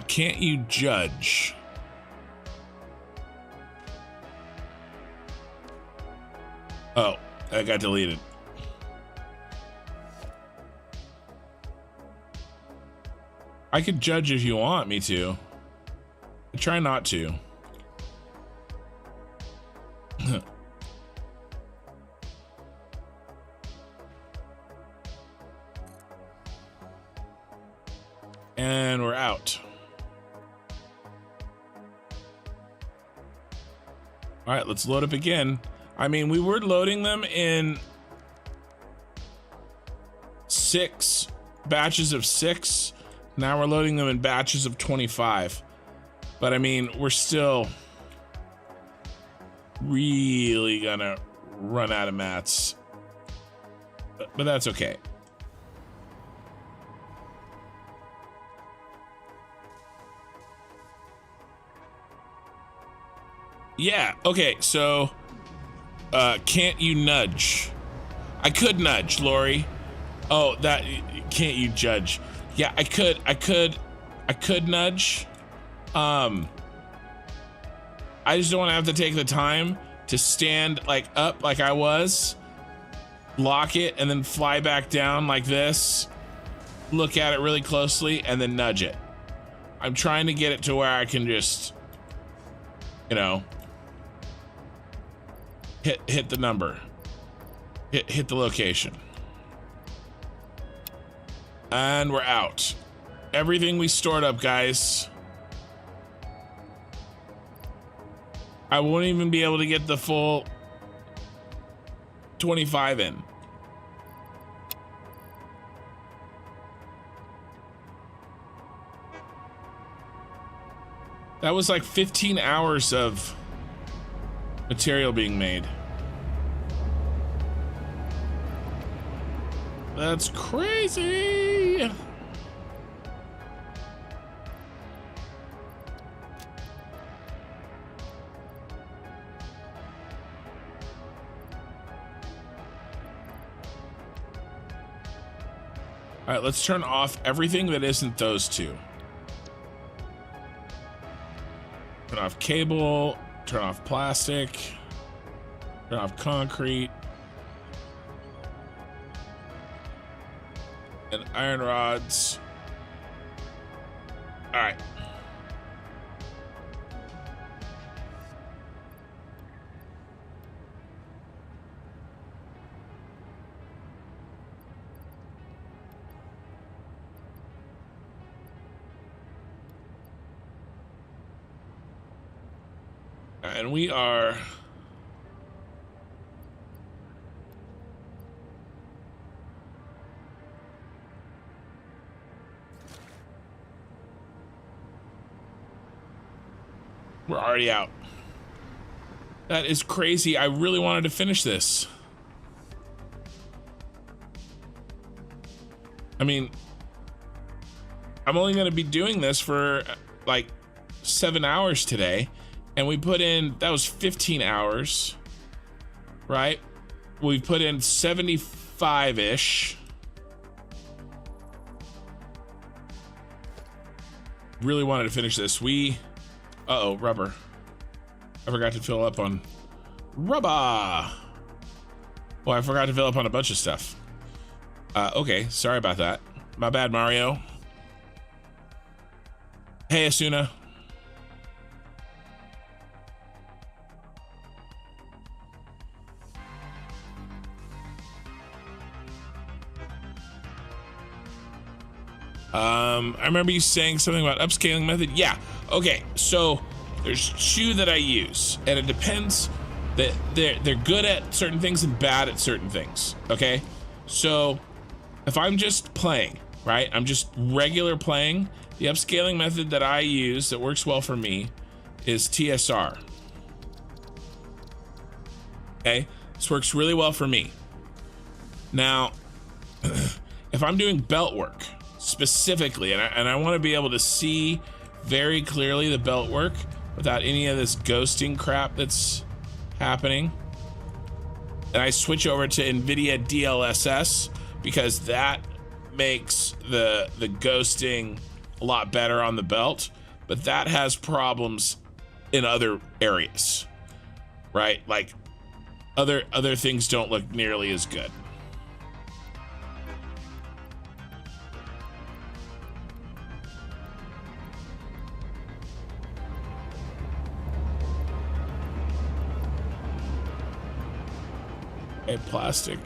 Can't you judge? Oh, that got deleted. I could judge if you want me to. I try not to. And we're out. All right, let's load up again. I mean, we were loading them in 6 batches of 6. Now we're loading them in batches of 25. But I mean, we're still really gonna run out of mats. But that's okay. Yeah, okay, so can't you nudge? I could nudge, Lori. Oh, that can't you judge? Yeah, I could nudge. I just don't want to have to take the time to stand like up like I was, lock it, and then fly back down like this, look at it really closely, and then nudge it. I'm trying to get it to where I can just, you know, hit the number, hit the location, and we're out. Everything we stored up, guys. I won't even be able to get the full 25 in. That was like 15 hours of material being made. That's crazy. All right, let's turn off everything that isn't those two. Turn off cable, turn off plastic, turn off concrete, and iron rods. All right. And we are already out. That is crazy. I really wanted to finish this. I mean, I'm only going to be doing this for like 7 hours today. And we put in, that was 15 hours, right? We put in 75-ish. really wanted to finish this. Uh-oh, rubber. I forgot to fill up on rubber. Well, I forgot to fill up on a bunch of stuff. Okay, sorry about that. My bad, Mario. Hey, Asuna. I remember you saying something about upscaling method. Yeah. Okay. So there's two that I use, and it depends. That they're good at certain things and bad at certain things. Okay. So if I'm just playing, right? I'm just regular playing. The upscaling method that I use that works well for me is TSR. Okay. This works really well for me. Now, if I'm doing belt work specifically, and I want to be able to see very clearly the belt work without any of this ghosting crap that's happening, and I switch over to NVIDIA DLSS because that makes the ghosting a lot better on the belt, but that has problems in other areas, right? Like other things don't look nearly as good. A plastic.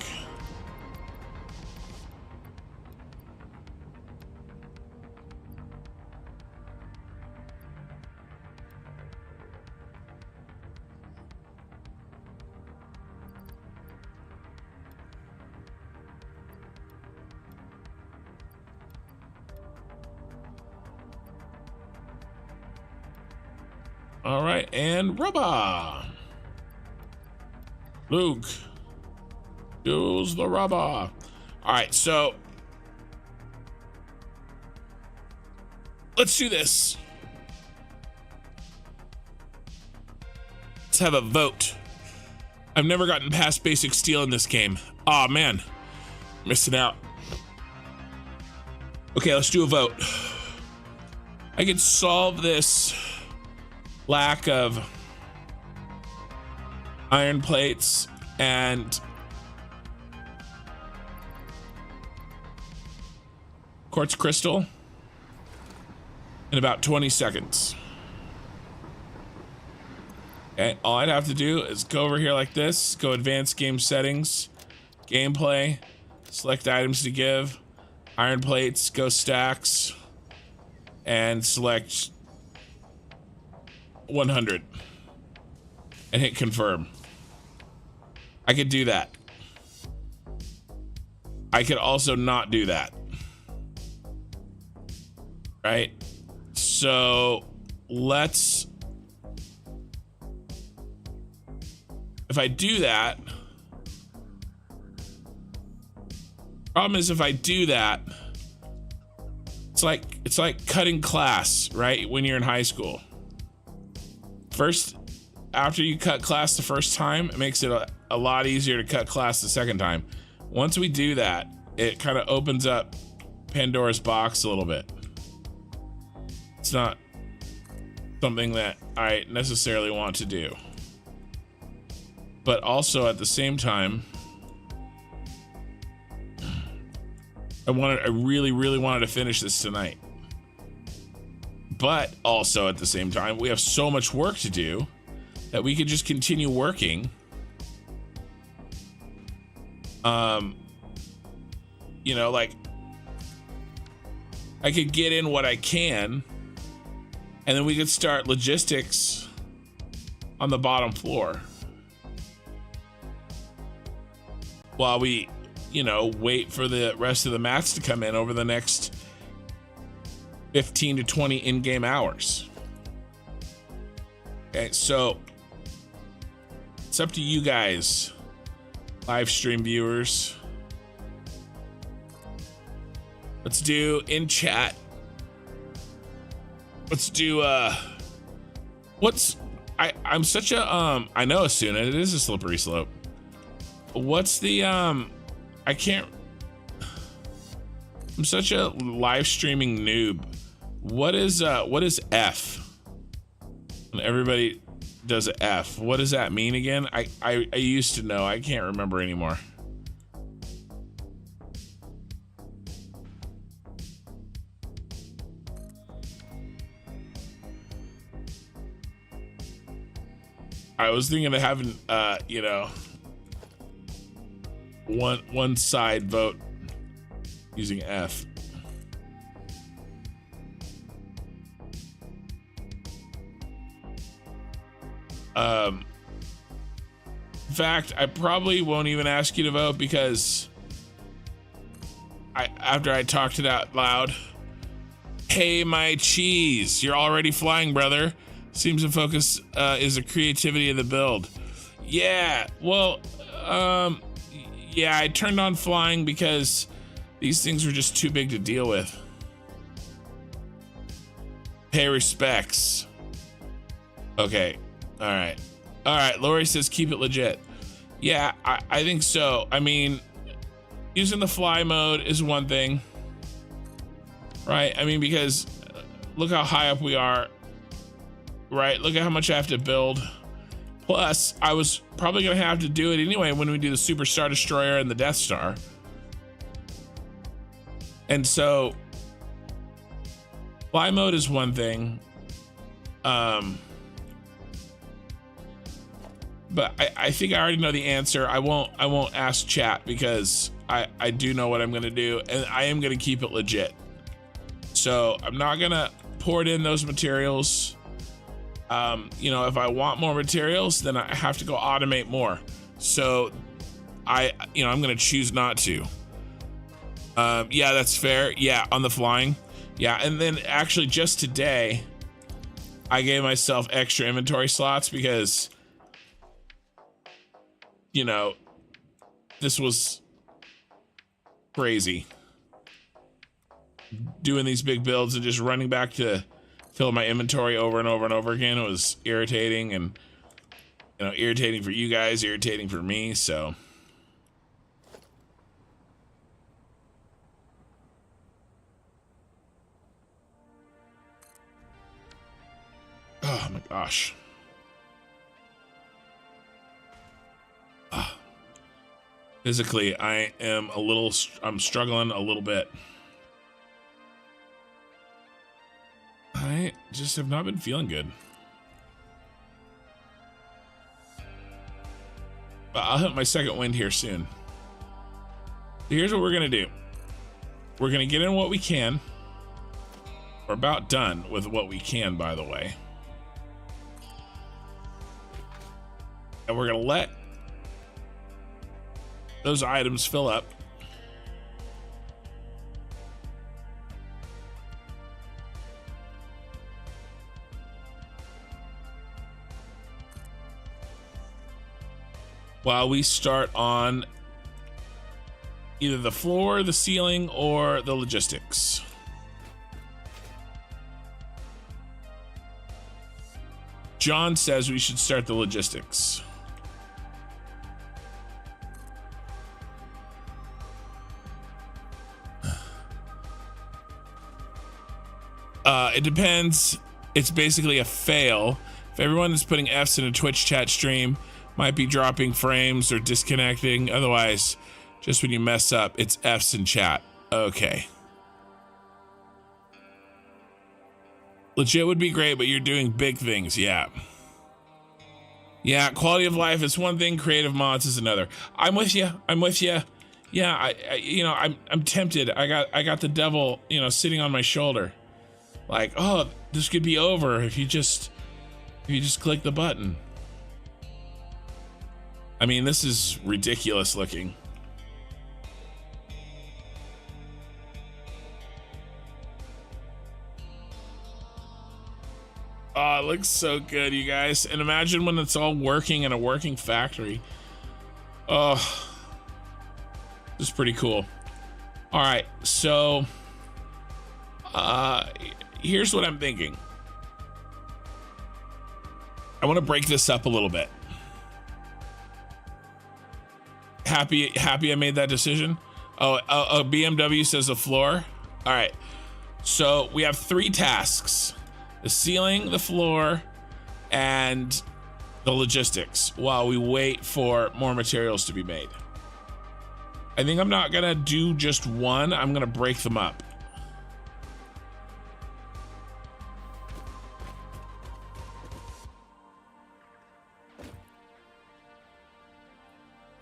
All right, and rubber. Luke. Use the rubber. All right, so let's do this. Let's have a vote. I've never gotten past basic steel in this game. Oh man, missing out. Okay, let's do a vote. I can solve this lack of iron plates and quartz crystal in about 20 seconds. Okay, all I'd have to do is go over here like this, go advanced game settings, gameplay, select items to give, iron plates, go stacks, and select 100 and hit confirm. I could do that. I could also not do that. Right? So let's, if I do that, problem is if I do that, it's like cutting class, right? When you're in high school. First, after you cut class the first time, it makes it a lot easier to cut class the second time. Once we do that, it kind of opens up Pandora's box a little bit. It's not something that I necessarily want to do. But also at the same time, I really wanted to finish this tonight. But also at the same time, we have so much work to do that we could just continue working. You know, like I could get in what I can, and then we could start logistics on the bottom floor while we, you know, wait for the rest of the mats to come in over the next 15 to 20 in-game hours. Okay, so it's up to you guys, live stream viewers. Let's do in chat. Let's do I'm such a I know Asuna, it is a slippery slope. What's the I'm such a live streaming noob. What is F? When everybody does a F, what does that mean again? I used to know. I can't remember anymore. I was thinking of having, you know, one side vote using F. In fact, I probably won't even ask you to vote because after I talked it out loud, hey, my cheese, you're already flying, brother. Seems the focus is the creativity of the build. Yeah, well, yeah, I turned on flying because these things were just too big to deal with. Pay respects. Okay, all right. All right, Lori says keep it legit. Yeah, I think so. I mean, using the fly mode is one thing, right? I mean, because look how high up we are, right? Look at how much I have to build. Plus, I was probably gonna have to do it anyway when we do the Super Star Destroyer and the Death Star. And so, fly mode is one thing. But I think I already know the answer. I won't ask chat because I do know what I'm gonna do, and I am gonna keep it legit. So I'm not gonna port in those materials. You know, if I want more materials, then I have to go automate more. So I'm gonna choose not to. Yeah, that's fair. Yeah, on the flying. Yeah, and then actually just today, I gave myself extra inventory slots because, you know, this was crazy. Doing these big builds and just running back to fill my inventory over and over and over again. It was irritating, and, you know, irritating for you guys, irritating for me, so. Oh my gosh. Physically, I'm struggling a little bit. I just have not been feeling good. But I'll hit my second wind here soon. So here's what we're gonna do. We're gonna get in what we can. We're about done with what we can, by the way. And we're gonna let those items fill up. While we start on either the floor, the ceiling, or the logistics. John says we should start the logistics. It depends. It's basically a fail. If everyone is putting Fs in a Twitch chat stream, might be dropping frames or disconnecting. Otherwise, just when you mess up, it's Fs in chat. Okay. Legit would be great, but you're doing big things. Yeah. Yeah, quality of life is one thing, creative mods is another. I'm with you. I'm with you. Yeah, I'm tempted. I got the devil, sitting on my shoulder. Like, oh, this could be over if you just click the button. I mean, this is ridiculous looking. Oh, it looks so good, you guys. And imagine when it's all working in a working factory. Oh, this is pretty cool. All right, so here's what I'm thinking. I want to break this up a little bit. Happy I made that decision. Oh, BMW says the floor. All right. So we have 3 tasks: the ceiling, the floor, and the logistics, while we wait for more materials to be made. I think I'm not gonna do just one, I'm gonna break them up.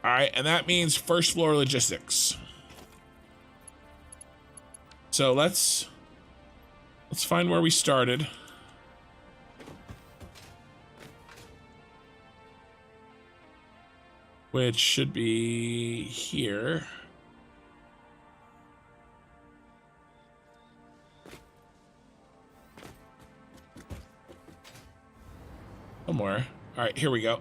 All right, and that means first floor logistics. So let's find where we started. Which should be here. Somewhere. All right, here we go.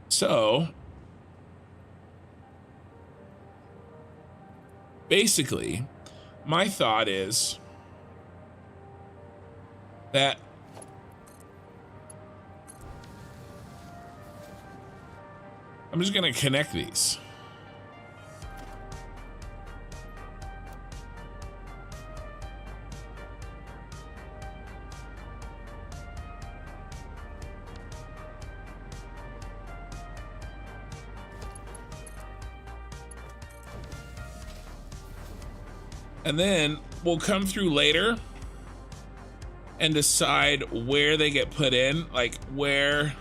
So, basically, my thought is that I'm just gonna connect these. And then we'll come through later and decide where they get put in, like where,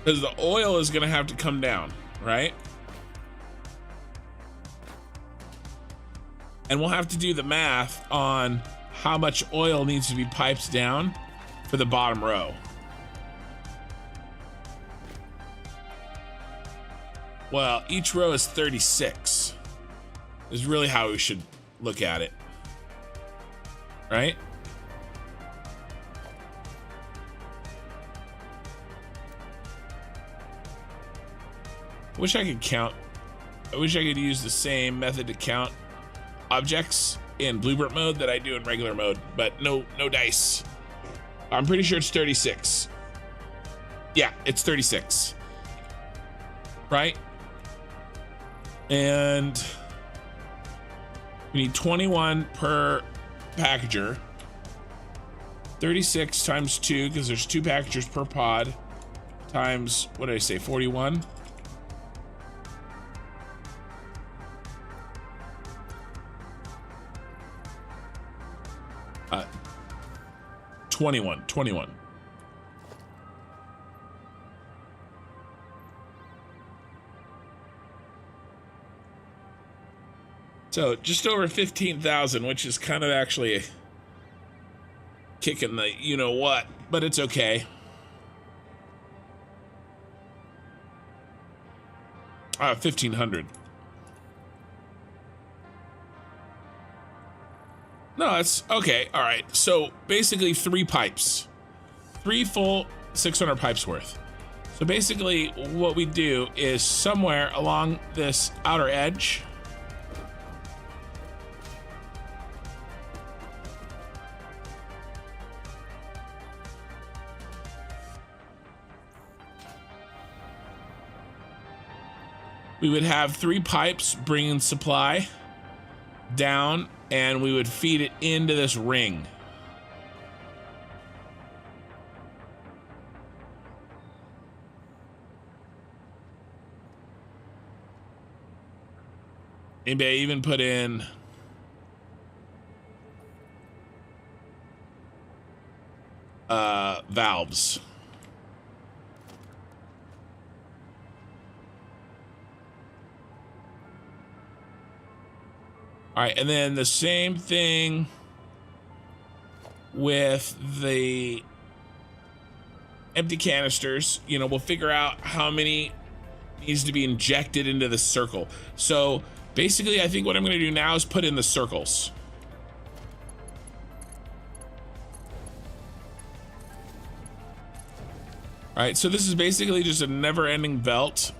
because the oil is gonna have to come down, right? And we'll have to do the math on how much oil needs to be piped down for the bottom row. Well, each row is 36 is really how we should look at it, right? I wish I could count. I wish I could use the same method to count objects in Blueprint mode that I do in regular mode, but no dice. I'm pretty sure it's 36. Yeah, it's 36. Right? And we need 21 per packager. 36 times 2, because there's 2 packagers per pod, times, what did I say, 41? Uh, 21. So just over 15,000, which is kind of actually a kick in the you know what, but it's okay. 1,500. No, that's okay. All right. So basically 3 pipes, 3 full 600 pipes worth. So basically what we do is somewhere along this outer edge, we would have 3 pipes bringing supply down, and we would feed it into this ring. Maybe I even put in valves. All right, and then the same thing with the empty canisters. You know, we'll figure out how many needs to be injected into the circle. So basically, I think what I'm going to do now is put in the circles. All right, so this is basically just a never-ending belt.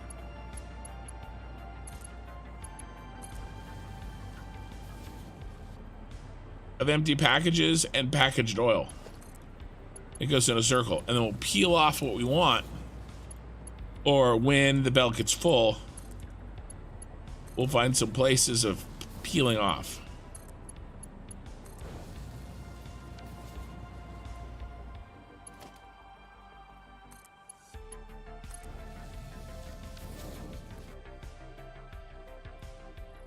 Of empty packages and packaged oil. It goes in a circle, and then we'll peel off what we want or when the belt gets full, we'll find some places of peeling off.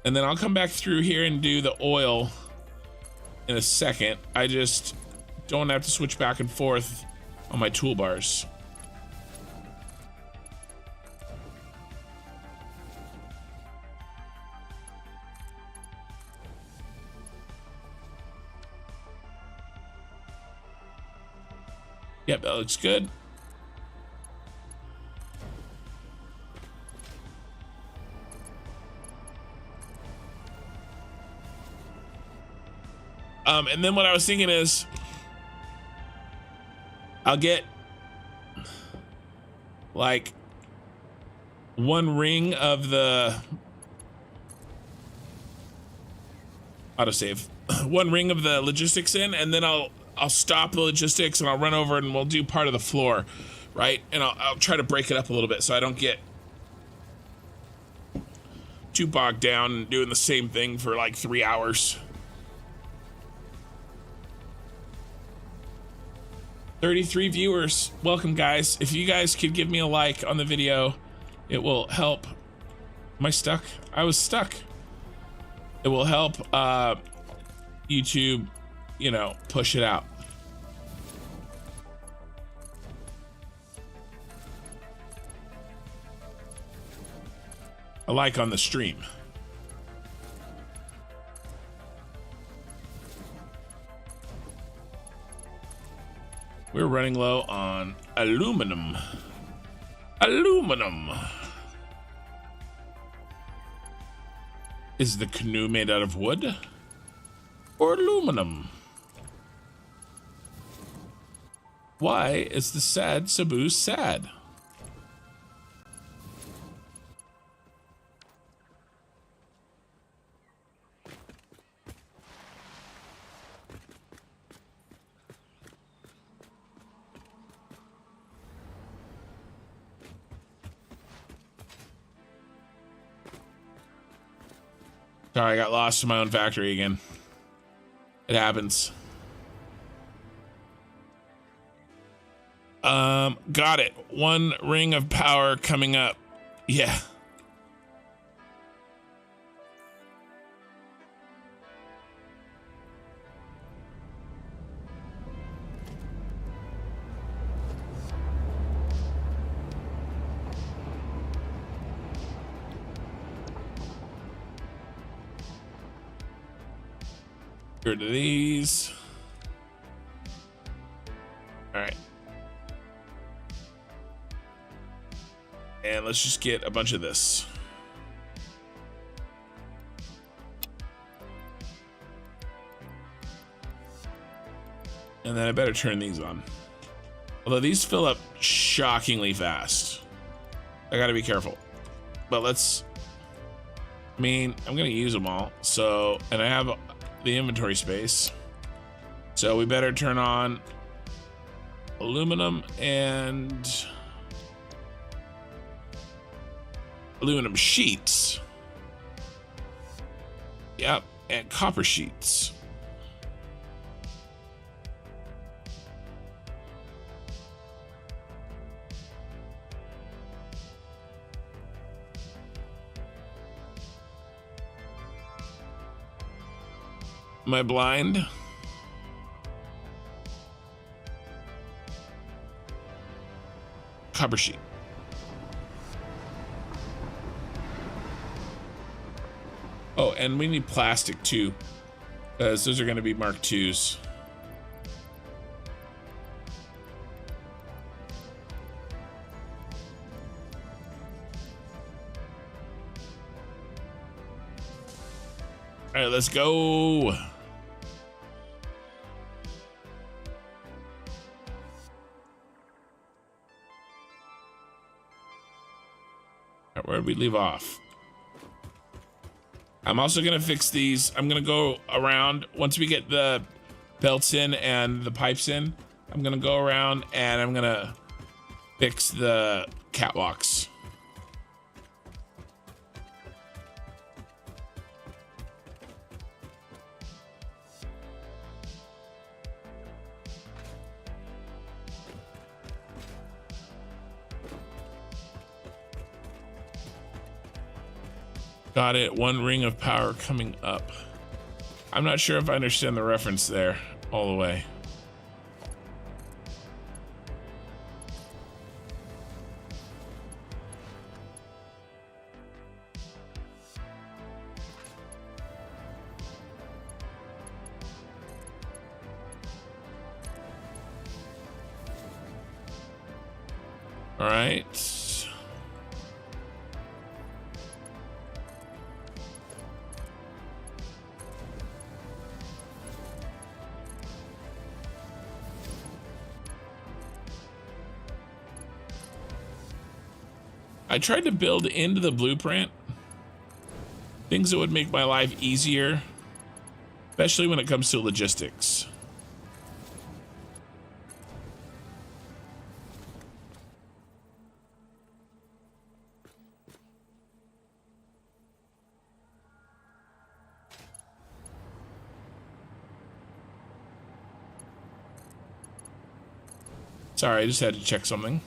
And then I'll come back through here and do the oil in a second. I just don't have to switch back and forth on my toolbars. Yep, that looks good. And then what I was thinking is I'll get like one ring of the autosave, one ring of the logistics in, and then I'll stop the logistics and I'll run over and we'll do part of the floor, right? And I'll try to break it up a little bit so I don't get too bogged down and doing the same thing for like 3 hours. 33 viewers. Welcome, guys. If you guys could give me a like on the video, it will help. Am I stuck? I was stuck. It will help YouTube, you know, push it out. A like on the stream. We're running low on aluminum. Aluminum. Is the canoe made out of wood or aluminum? Why is the sad Sabu sad? Sorry, I got lost in my own factory again. It happens. Got it. One ring of power coming up. Yeah. Get rid of these. All right. And let's just get a bunch of this. And then I better turn these on. Although these fill up shockingly fast. I gotta be careful. But let's, I mean, I'm gonna use them all. So, and I have the inventory space. So we better turn on aluminum and aluminum sheets. Yep, and copper sheets. Am I blind? Copper sheet. Oh, and we need plastic too, because those are going to be Mark IIs. All right, let's go. Where did we leave off? I'm also gonna fix these. I'm gonna go around once we get the belts in and the pipes in. I'm gonna go around and I'm gonna fix the catwalks. Got it. 1 ring of power coming up. I'm not sure if I understand the reference there all the way. All right. I tried to build into the blueprint things that would make my life easier, especially when it comes to logistics. Sorry, I just had to check something.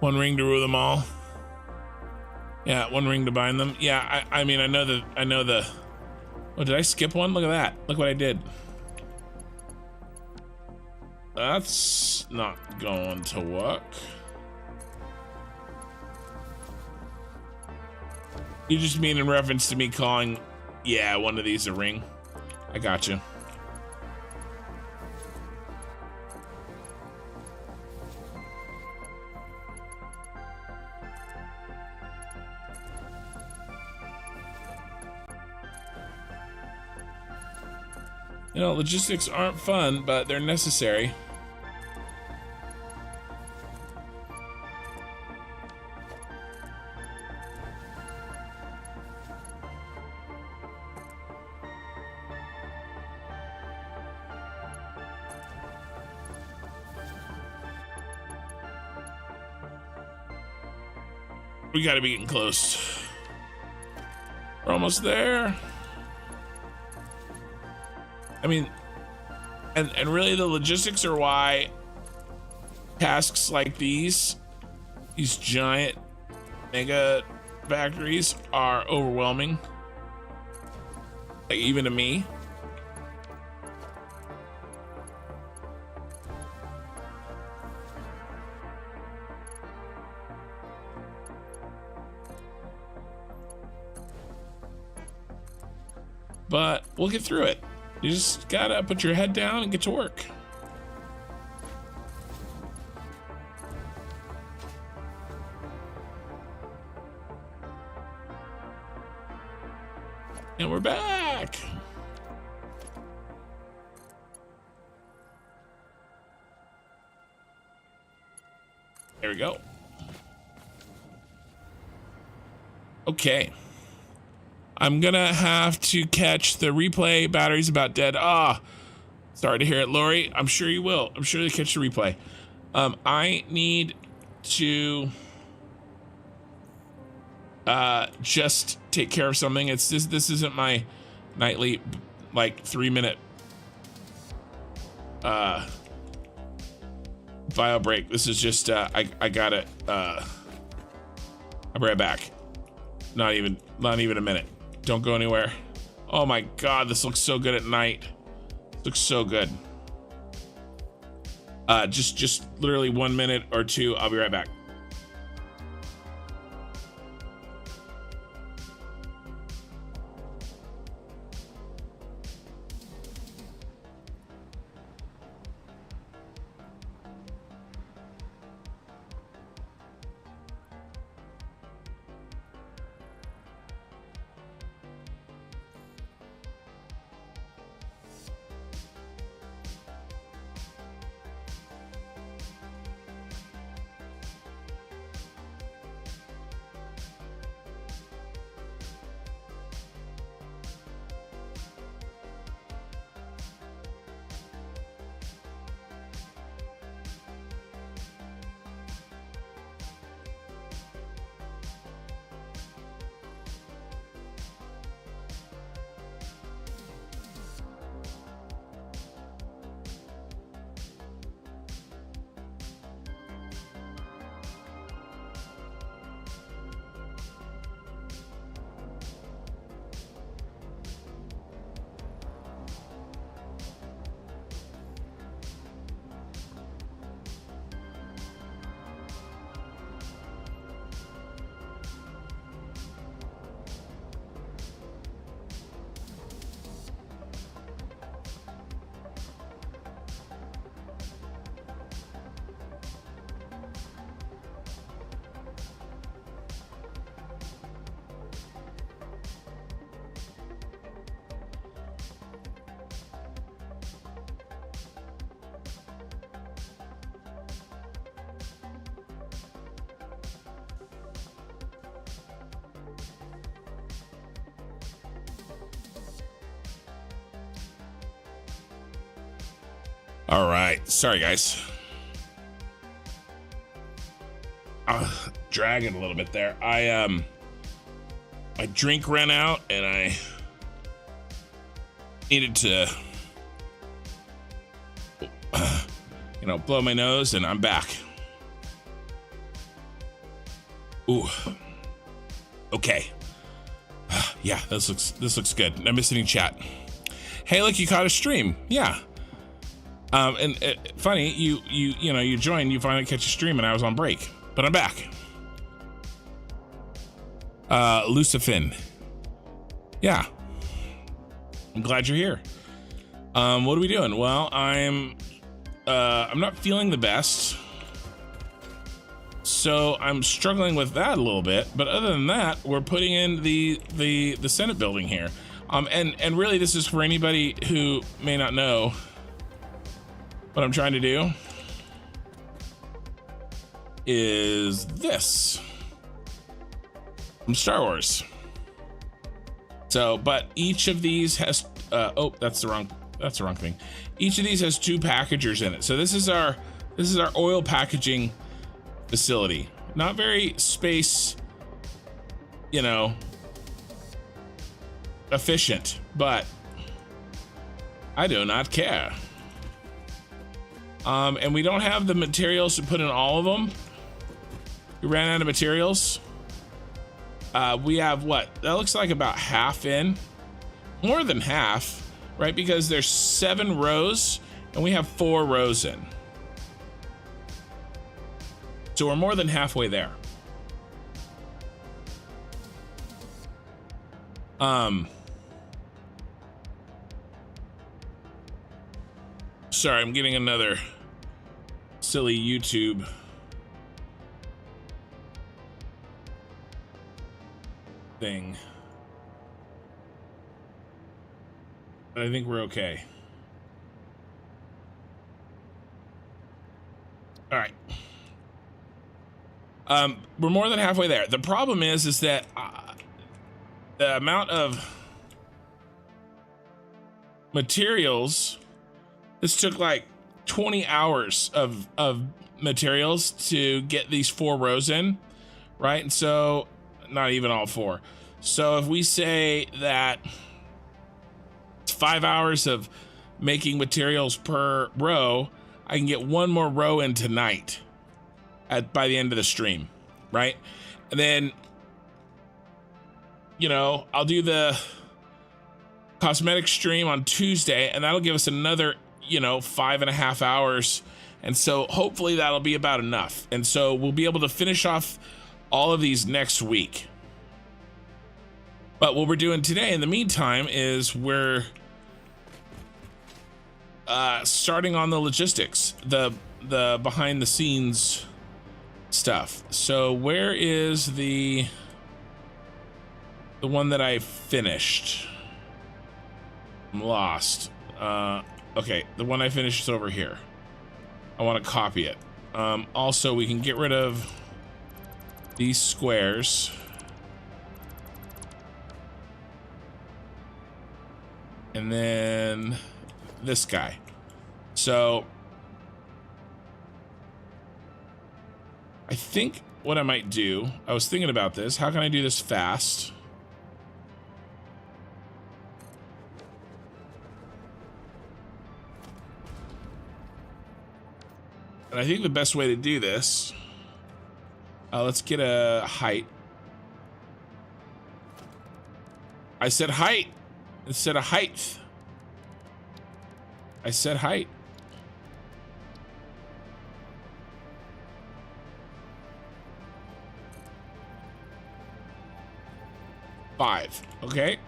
One ring to rule them all. Yeah, 1 ring to bind them. Yeah, I mean, I know the. Oh, did I skip one? Look at that. Look what I did. That's not going to work. You just mean in reference to me calling, yeah, one of these a ring. I got you. You know, logistics aren't fun, but they're necessary. We gotta be getting close. We're almost there. I mean, and really the logistics are why tasks like these giant mega factories are overwhelming. Like, even to me. But we'll get through it. You just gotta put your head down and get to work. And we're back. There we go. Okay. I'm gonna have to catch the replay. Battery's about dead. Sorry to hear it, Lori. I'm sure you will. I'm sure you'll catch the replay. I need to just take care of something. It's this isn't my nightly, like, 3-minute bio break. This is just I gotta I'll be right back. Not even a minute. Don't go anywhere. Oh my God, this looks so good at night. Looks so good. Just literally 1 minute or two. I'll be right back. All right, sorry guys. Dragging a little bit there. My drink ran out and I needed to, blow my nose, and I'm back. Ooh. Okay. Yeah, this looks good. I'm missing chat. Hey, look, you caught a stream. Yeah. Funny, you joined, you finally catch a stream, and I was on break, but I'm back. Lucifin. Yeah. I'm glad you're here. What are we doing? Well, I'm not feeling the best, so I'm struggling with that a little bit, but other than that, we're putting in the Senate building here. And really, this is for anybody who may not know what I'm trying to do is this from Star Wars. So, but each of these has, that's the wrong thing. Each of these has 2 packagers in it. So this is our oil packaging facility. Not very space, efficient, but I do not care. And we don't have the materials to put in all of them. We ran out of materials. We have what? That looks like about half in. More than half, right? Because there's 7 rows and we have 4 rows in. So we're more than halfway there. Sorry, I'm getting another silly YouTube thing. But I think we're okay. All right. We're more than halfway there. The problem is that the amount of materials, this took like 20 hours of materials to get these 4 rows in, right? And so not even all 4. So if we say that it's 5 hours of making materials per row, I can get 1 more row in tonight by the end of the stream, right? And then, I'll do the cosmetic stream on Tuesday, and that'll give us another, 5.5 hours And so hopefully that'll be about enough. And so we'll be able to finish off all of these next week. But what we're doing today in the meantime is we're starting on the logistics, the behind the scenes stuff. So where is the one that I finished? I'm lost. Okay, the one I finished is over here. I want to copy it. Also, we can get rid of these squares. And then this guy. So I think what I might do, I was thinking about this. How can I do this fast? And I think the best way to do this, let's get a height. I said height instead of height. I said height. Five, okay.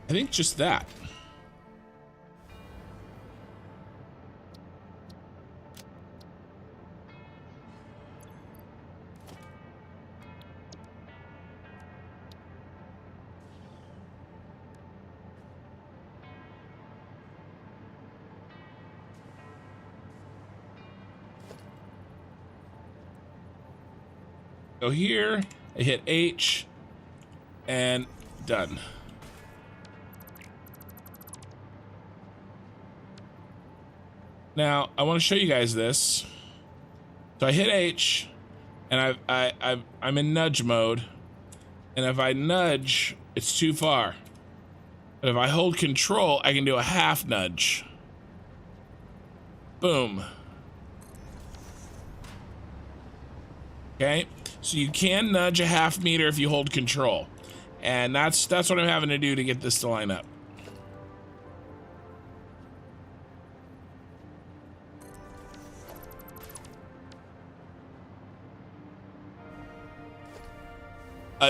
I think just that. Go here, I hit H, and done. Now, I want to show you guys this. So I hit H, and I'm in nudge mode. And if I nudge, it's too far. But if I hold control, I can do a half nudge. Boom. Okay, so you can nudge a half meter if you hold control. And that's what I'm having to do to get this to line up.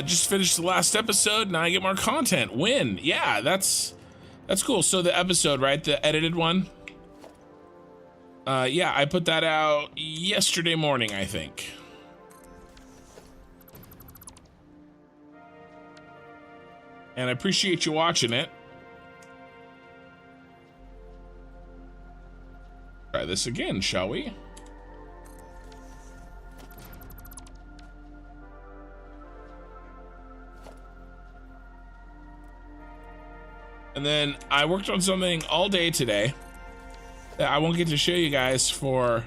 Just finished the last episode. Now I get more content. Win. Yeah, that's cool. So the episode, right? The edited one. Yeah, I put that out yesterday morning, I think. And I appreciate you watching it. Try this again, shall we? And then I worked on something all day today that I won't get to show you guys for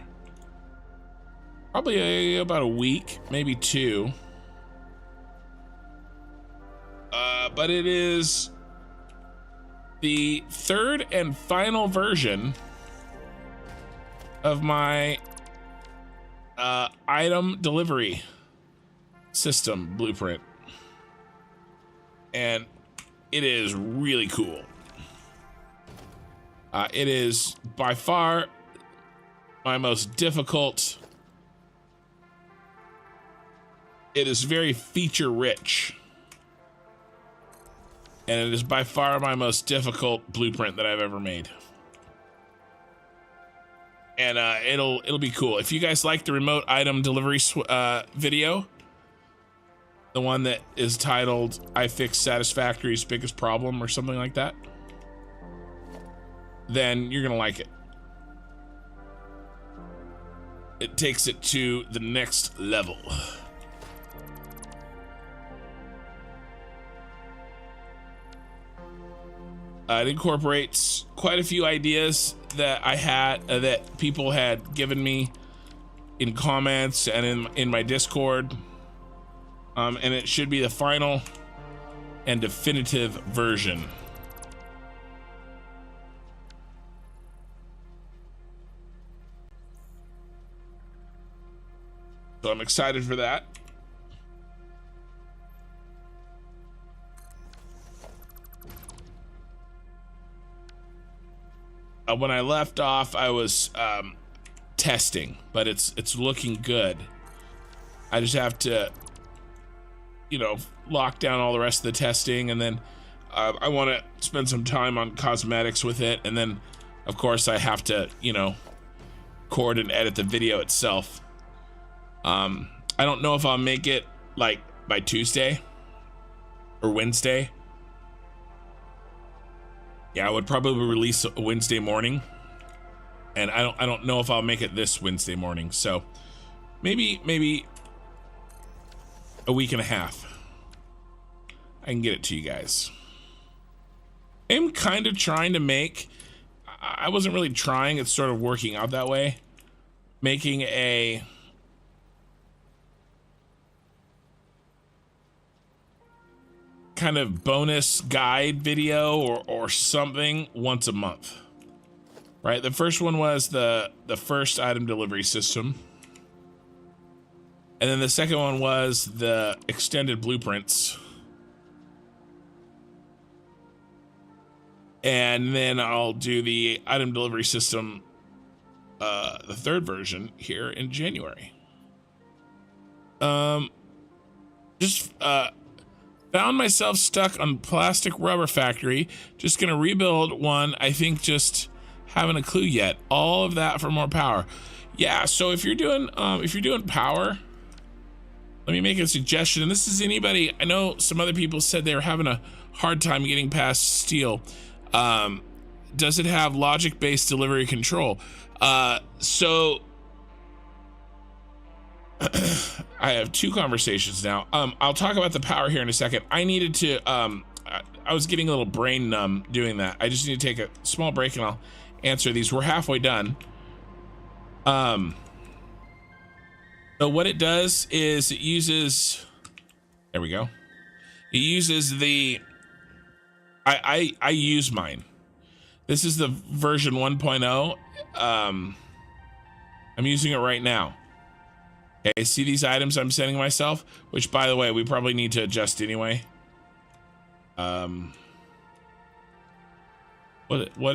probably about a week, maybe two. But it is the third and final version of my item delivery system blueprint. And it is really cool. It is by far my most difficult. It is very feature rich. And it is by far my most difficult blueprint that I've ever made. And it'll be cool. If you guys like the remote item delivery video, the one that is titled "I Fixed Satisfactory's Biggest Problem" or something like that, then you're gonna like it. It takes it to the next level. It incorporates quite a few ideas that I had, that people had given me in comments and in my Discord. And it should be the final and definitive version. So I'm excited for that. When I left off, I was testing, but it's looking good. I just have to, you know, lock down all the rest of the testing, and then I want to spend some time on cosmetics with it, and then of course I have to, you know, record and edit the video itself. I don't know if I'll make it like by Tuesday or Wednesday. Yeah, I would probably release a Wednesday morning, and I don't know if I'll make it this Wednesday morning. So maybe a week and a half. I can get it to you guys. I'm kind of trying to make, I wasn't really trying, it's sort of working out that way, making a kind of bonus guide video or something once a month, right? The first one was the first item delivery system, and then the second one was the extended blueprints, and then I'll do the item delivery system, the third version here in January. Found myself stuck on plastic rubber factory. Just gonna rebuild one. I think just haven't a clue yet. All of that for more power. Yeah, so if you're doing power, let me make a suggestion. And this is anybody, I know some other people said they were having a hard time getting past steel. Does it have logic-based delivery control? So I have two conversations now. I'll talk about the power here in a second. I needed to, I was getting a little brain numb doing that. I just need to take a small break and I'll answer these. We're halfway done. So what it does is it uses, there we go. It uses the, I use mine. This is the version 1.0. I'm using it right now. Okay, see these items I'm sending myself? Which, by the way, we probably need to adjust anyway. What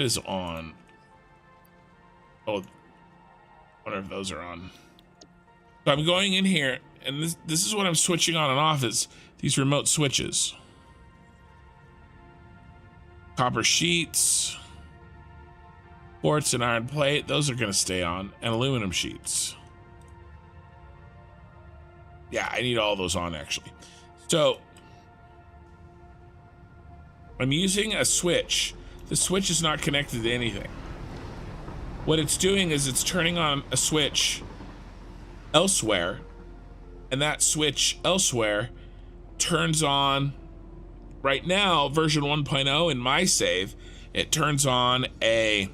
is on? Oh, I wonder if those are on. So I'm going in here, and this is what I'm switching on and off, is these remote switches. Copper sheets, quartz and iron plate, those are gonna stay on, and aluminum sheets. Yeah, I need all those on actually. So I'm using a switch. The switch is not connected to anything. What it's doing is it's turning on a switch elsewhere, and that switch elsewhere turns on, right now, version 1.0 in my save, it turns on an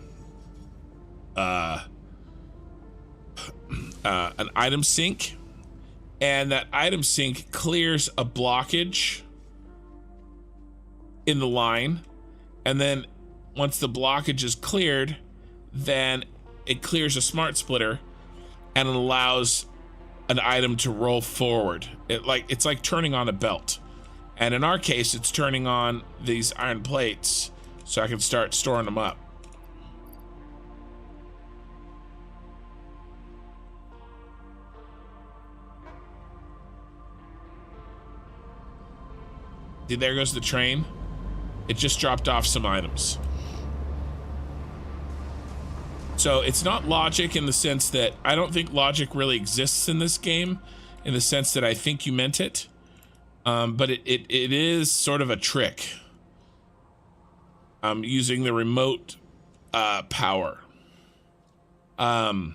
item sync. And that item sync clears a blockage in the line. And then once the blockage is cleared, then it clears a smart splitter and it allows an item to roll forward. It's like turning on a belt. And in our case, it's turning on these iron plates so I can start storing them up. See, there goes the train. It just dropped off some items. So it's not logic in the sense that I don't think logic really exists in this game, in the sense that I think you meant it. But it is sort of a trick. Using the remote power. Power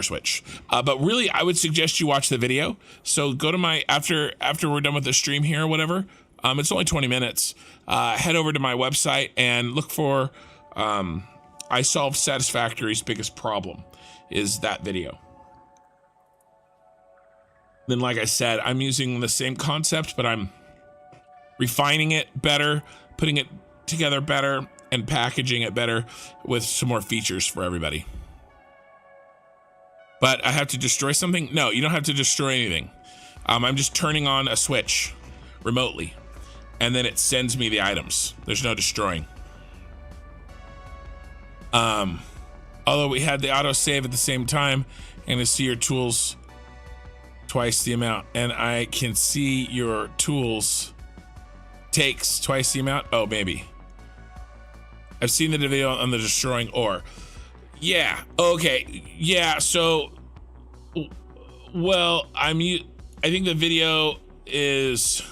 switch. But really, I would suggest you watch the video. So go to my, after we're done with the stream here or whatever, it's only 20 minutes. Head over to my website and look for, I solved Satisfactory's biggest problem, is that video. Then, like I said, I'm using the same concept, but I'm refining it better, putting it together better, and packaging it better with some more features for everybody. But I have to destroy something? No, you don't have to destroy anything. I'm just turning on a switch remotely, and then it sends me the items. There's no destroying. Although we had the autosave at the same time, and to see your tools twice the amount, and I can see your tools takes twice the amount. Oh, maybe. I've seen the video on the destroying ore. Yeah, okay, yeah, so, well, I think the video is,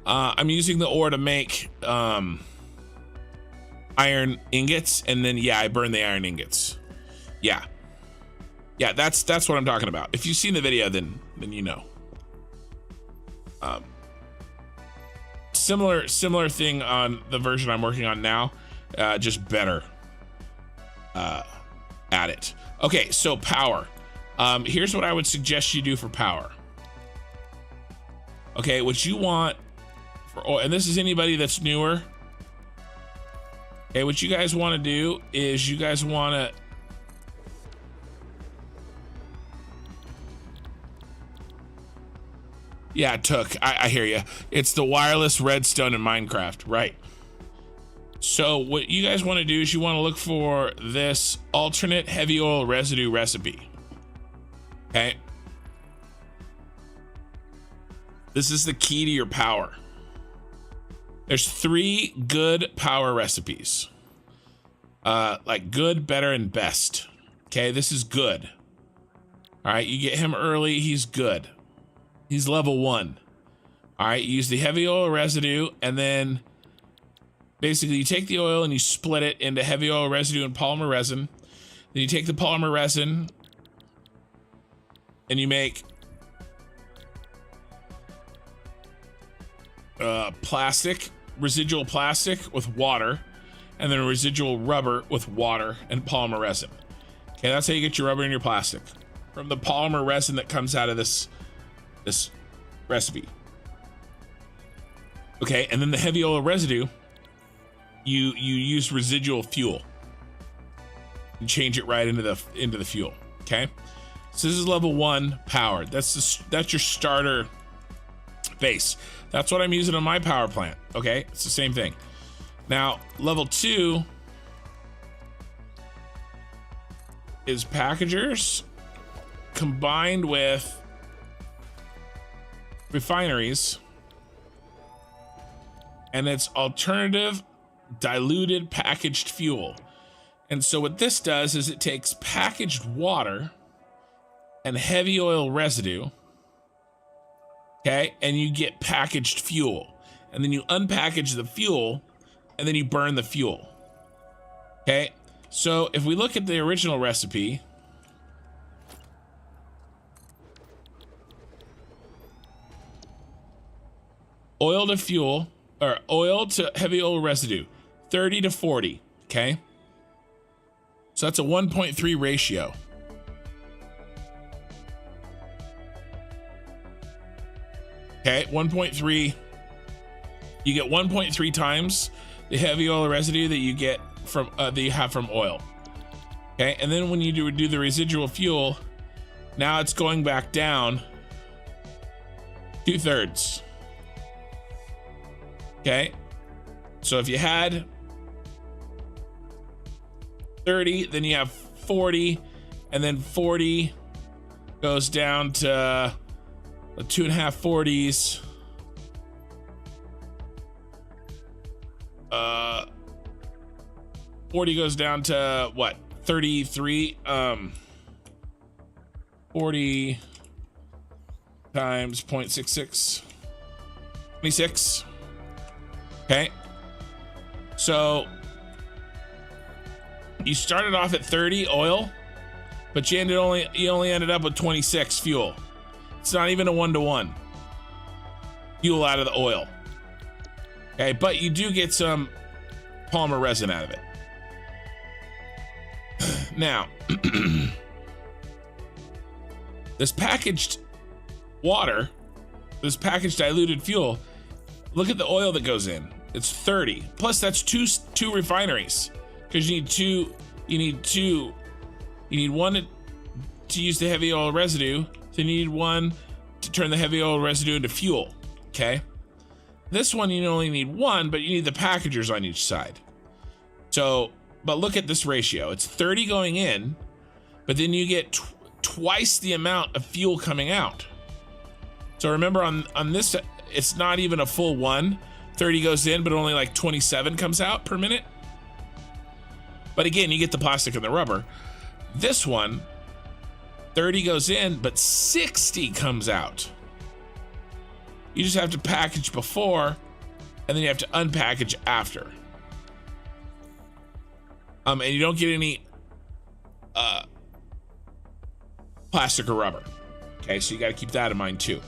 I'm using the ore to make, iron ingots, and then, yeah, I burn the iron ingots. Yeah, that's what I'm talking about. If you've seen the video, then you know. Similar thing on the version I'm working on now, just better at it. Okay, so power. Here's what I would suggest you do for power. Okay, what you want for oil, and this is anybody that's newer. Okay, what you guys want to do is you guys want to yeah, I hear you. It's the wireless redstone in Minecraft, right? So what you guys want to do is you want to look for this alternate heavy oil residue recipe. Okay. This is the key to your power. There's 3 good power recipes. Like good, better, and best. Okay, this is good. All right, you get him early, he's good. He's level 1. All right, you use the heavy oil residue, and then basically you take the oil and you split it into heavy oil residue and polymer resin. Then you take the polymer resin and you make plastic, residual plastic with water, and then a residual rubber with water and polymer resin. Okay, that's how you get your rubber and your plastic from the polymer resin that comes out of this recipe. Okay, and then the heavy oil residue, you use residual fuel and change it right into the fuel. Okay, so this is level 1 powered. That's your starter base. That's what I'm using on my power plant. Okay, it's the same thing. Now level 2 is packagers combined with refineries, and it's alternative diluted packaged fuel. And so what this does is it takes packaged water and heavy oil residue, okay, and you get packaged fuel, and then you unpackage the fuel and then you burn the fuel. Okay, so if we look at the original recipe, oil to fuel, or oil to heavy oil residue, 30 to 40, okay? So that's a 1.3 ratio. Okay, 1.3, you get 1.3 times the heavy oil residue that you get from, that you have from oil. Okay, and then when you do the residual fuel, now it's going back down 2/3. Okay, so if you had 30, then you have 40, and then 40 goes down to 2.5 40s. 40 goes down to what? 33. 40 times 0.66. 26. Okay. So you started off at 30 oil, but you only ended up with 26 fuel. It's not even a 1-to-1 fuel out of the oil. Okay, but you do get some polymer resin out of it. Now, This packaged water, this packaged diluted fuel, look at the oil that goes in. It's 30. Plus that's two refineries, because you need one to use the heavy oil residue, then you need one to turn the heavy oil residue into fuel, okay? This one you only need one, but you need the packagers on each side. So, but look at this ratio. It's 30 going in, but then you get twice the amount of fuel coming out. So remember on this, it's not even a full one. 30 goes in, but only like 27 comes out per minute. But again, you get the plastic and the rubber. This one, 30 goes in, but 60 comes out. You just have to package before, and then you have to unpackage after. And you don't get any plastic or rubber. Okay, so you got to keep that in mind too.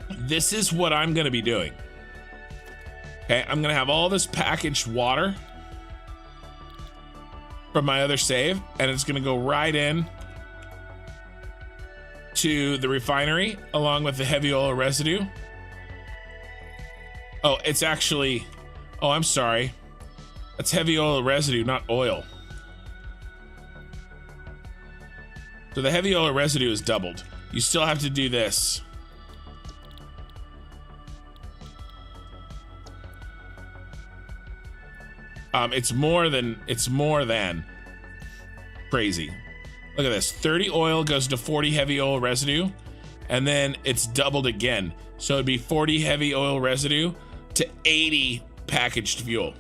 This is what I'm going to be doing. Okay, I'm going to have all this packaged water from my other save, and it's going to go right in to the refinery along with the heavy oil residue. Oh, it's actually, oh, I'm sorry. That's heavy oil residue, not oil. So the heavy oil residue is doubled. You still have to do this. It's more than crazy. Look at this. 30 oil goes to 40 heavy oil residue, and then it's doubled again. So it'd be 40 heavy oil residue to 80 packaged fuel.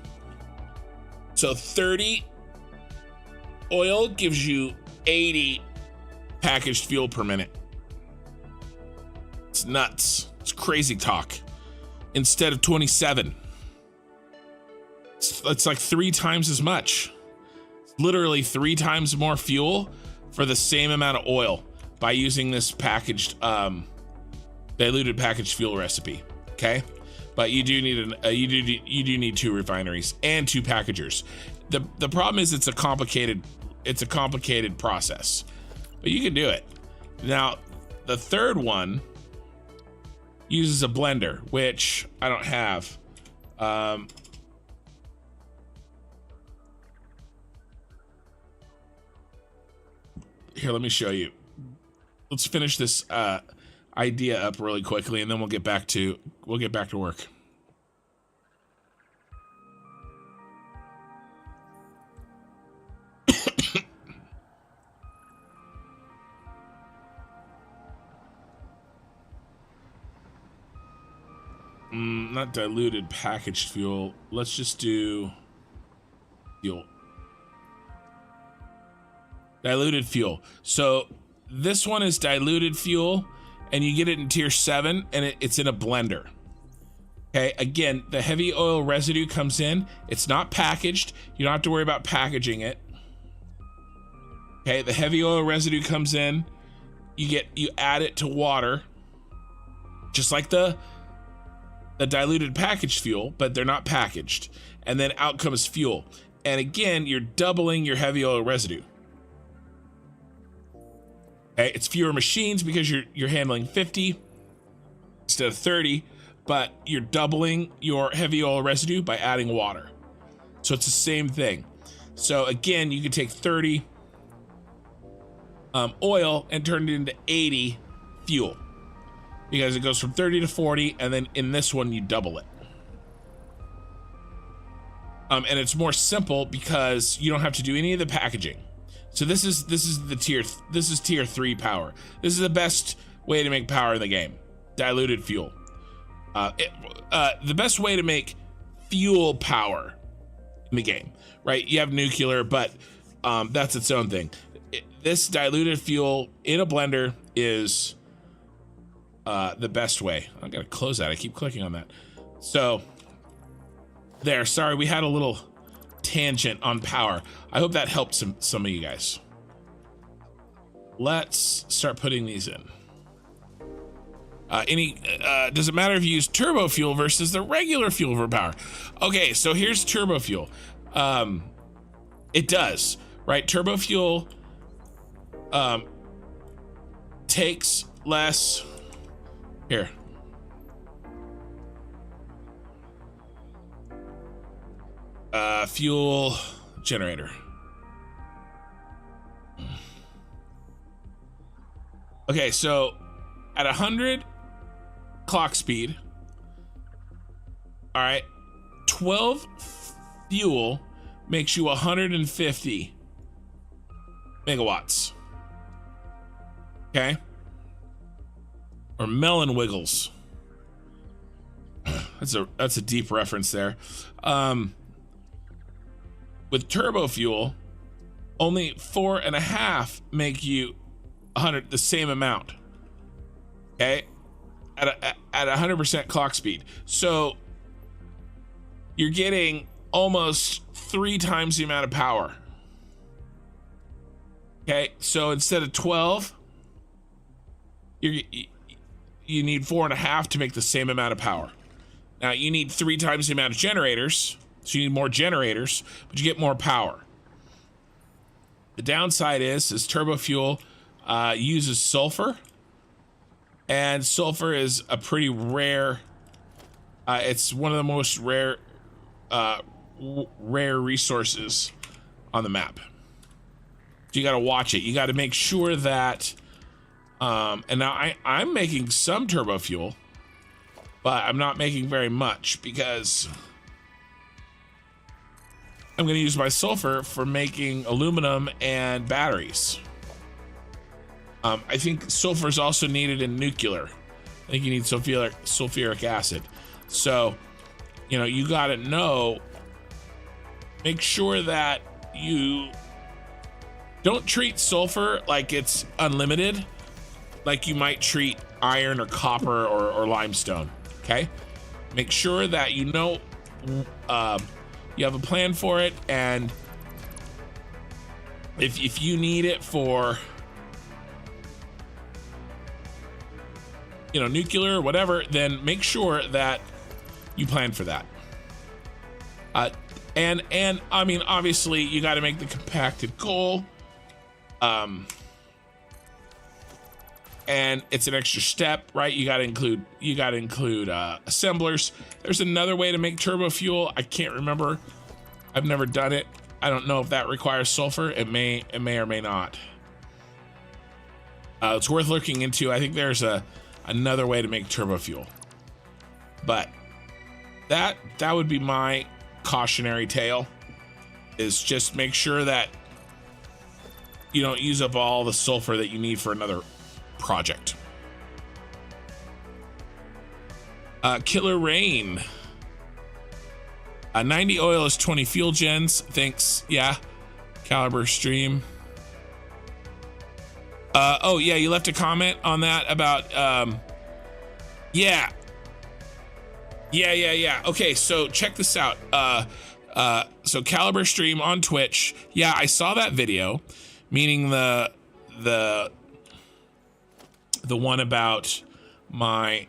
So 30 oil gives you 80 packaged fuel per minute. It's nuts. It's crazy talk. Instead of 27. It's like 3 times as much. It's literally 3 times more fuel for the same amount of oil by using this packaged, diluted packaged fuel recipe. Okay, but you do need you do need 2 refineries and 2 packagers. The problem is it's a complicated process, but you can do it. Now, the third one uses a blender, which I don't have. Here, let me show you. Let's finish this idea up really quickly, and then we'll get back to work. Not diluted packaged fuel. Let's just do fuel. Diluted fuel. So this one is diluted fuel, and you get it in tier 7, and it's in a blender. Okay, again, the heavy oil residue comes in. It's not packaged. You don't have to worry about packaging it. Okay, the heavy oil residue comes in. You add it to water, just like the diluted packaged fuel, but they're not packaged. And then out comes fuel. And again, you're doubling your heavy oil residue. Okay, it's fewer machines because you're handling 50 instead of 30, but you're doubling your heavy oil residue by adding water. So it's the same thing. So again, you can take 30 oil and turn it into 80 fuel, because it goes from 30 to 40, and then in this one you double it. And it's more simple because you don't have to do any of the packaging. So this is tier 3 power. This is the best way to make power in the game. Diluted fuel. The best way to make fuel power in the game, right? You have nuclear, but that's its own thing. This diluted fuel in a blender is the best way. I gotta close that. I keep clicking on that. So there. Sorry, we had a little tangent on power. I hope that helped some of you guys. Let's start putting these in. Does it matter if you use turbo fuel versus the regular fuel for power? Okay, so here's turbo fuel. It does, right? Turbo fuel takes less. Here. Fuel generator. Okay, so at 100 clock speed, all right, 12 fuel makes you 150 megawatts. Okay? Or melon wiggles. That's a deep reference there. With Turbofuel, only 4.5 make you 100, the same amount. Okay? At 100% clock speed. So you're getting almost 3 times the amount of power. Okay, so instead of 12, you need 4.5 to make the same amount of power. Now you need 3 times the amount of generators, so you need more generators, but you get more power. The downside is Turbofuel uses sulfur, and sulfur is a pretty rare. It's one of the most rare resources on the map. So you got to watch it. You got to make sure that. And now I'm making some Turbofuel, but I'm not making very much because I'm going to use my sulfur for making aluminum and batteries. I think sulfur is also needed in nuclear. I think you need sulfuric acid. So, you know, you got to make sure that you don't treat sulfur like it's unlimited, like you might treat iron or copper or limestone. Okay, make sure that you have a plan for it, and if you need it for, you know, nuclear or whatever, then make sure that you plan for that. And I mean, obviously you got to make the compacted coal. And it's an extra step, right? You got to include assemblers. There's another way to make Turbofuel. I can't remember. I've never done it. I don't know if that requires sulfur. It may or may not. It's worth looking into. I think there's another way to make Turbofuel. But that would be my cautionary tale, is just make sure that you don't use up all the sulfur that you need for another project. Killer Rain. 90 oil is 20 fuel gens. Thanks. Yeah. Caliber stream. Oh yeah, you left a comment on that about yeah. Okay, so check this out. So Caliber stream on Twitch. Yeah, I saw that video, meaning the one about my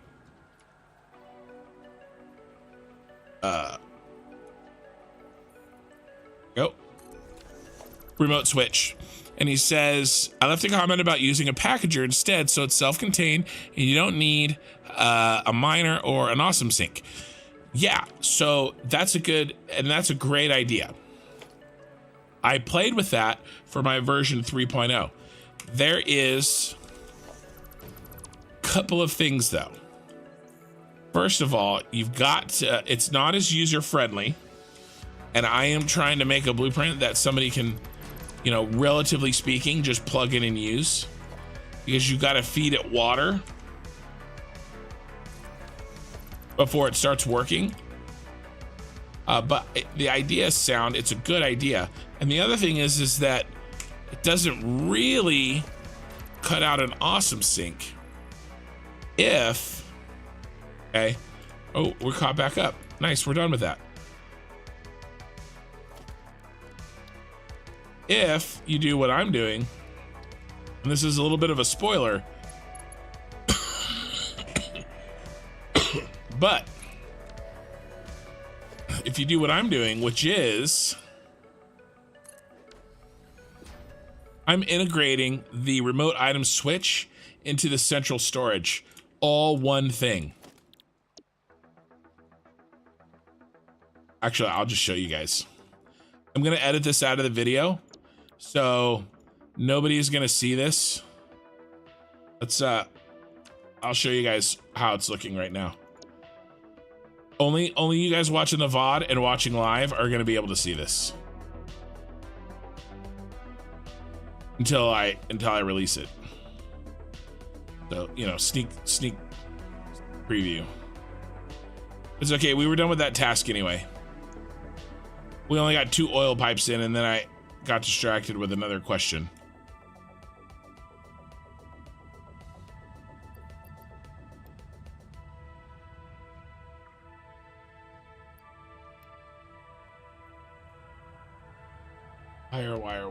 remote switch. And he says, I left a comment about using a packager instead, so it's self-contained and you don't need a miner or an awesome sink. Yeah, so that's a great idea. I played with that for my version 3.0. There is a couple of things though. First of all, you've got to, it's not as user-friendly, and I am trying to make a blueprint that somebody can, you know, relatively speaking, just plug in and use, because you got to feed it water before it starts working. But the idea is sound. It's a good idea. And the other thing is that it doesn't really cut out an awesome sink if, okay. Oh, we're caught back up. Nice. We're done with that. If you do what I'm doing, and this is a little bit of a spoiler, but if you do what I'm doing, which is I'm integrating the remote item switch into the central storage, all one thing. Actually, I'll just show you guys. I'm gonna edit this out of the video, so nobody's gonna see this. Let's I'll show you guys how it's looking right now. Only you guys watching the VOD and watching live are gonna be able to see this. Until I release it. So, you know, sneak preview. It's okay, we were done with that task anyway. We only got 2 oil pipes in, and then I got distracted with another question.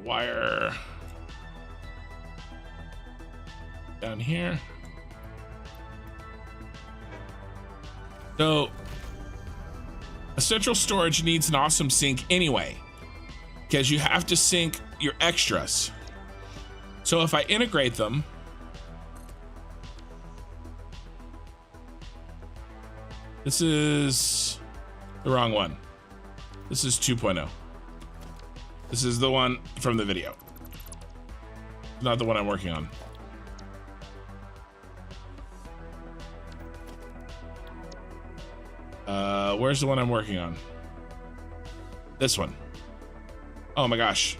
Wire. Down here. So, a central storage needs an awesome sync anyway, because you have to sync your extras. So if I integrate them, this is the wrong one. This is 2.0. This is the one from the video, not the one I'm working on. Where's the one I'm working on? This one. Oh my gosh.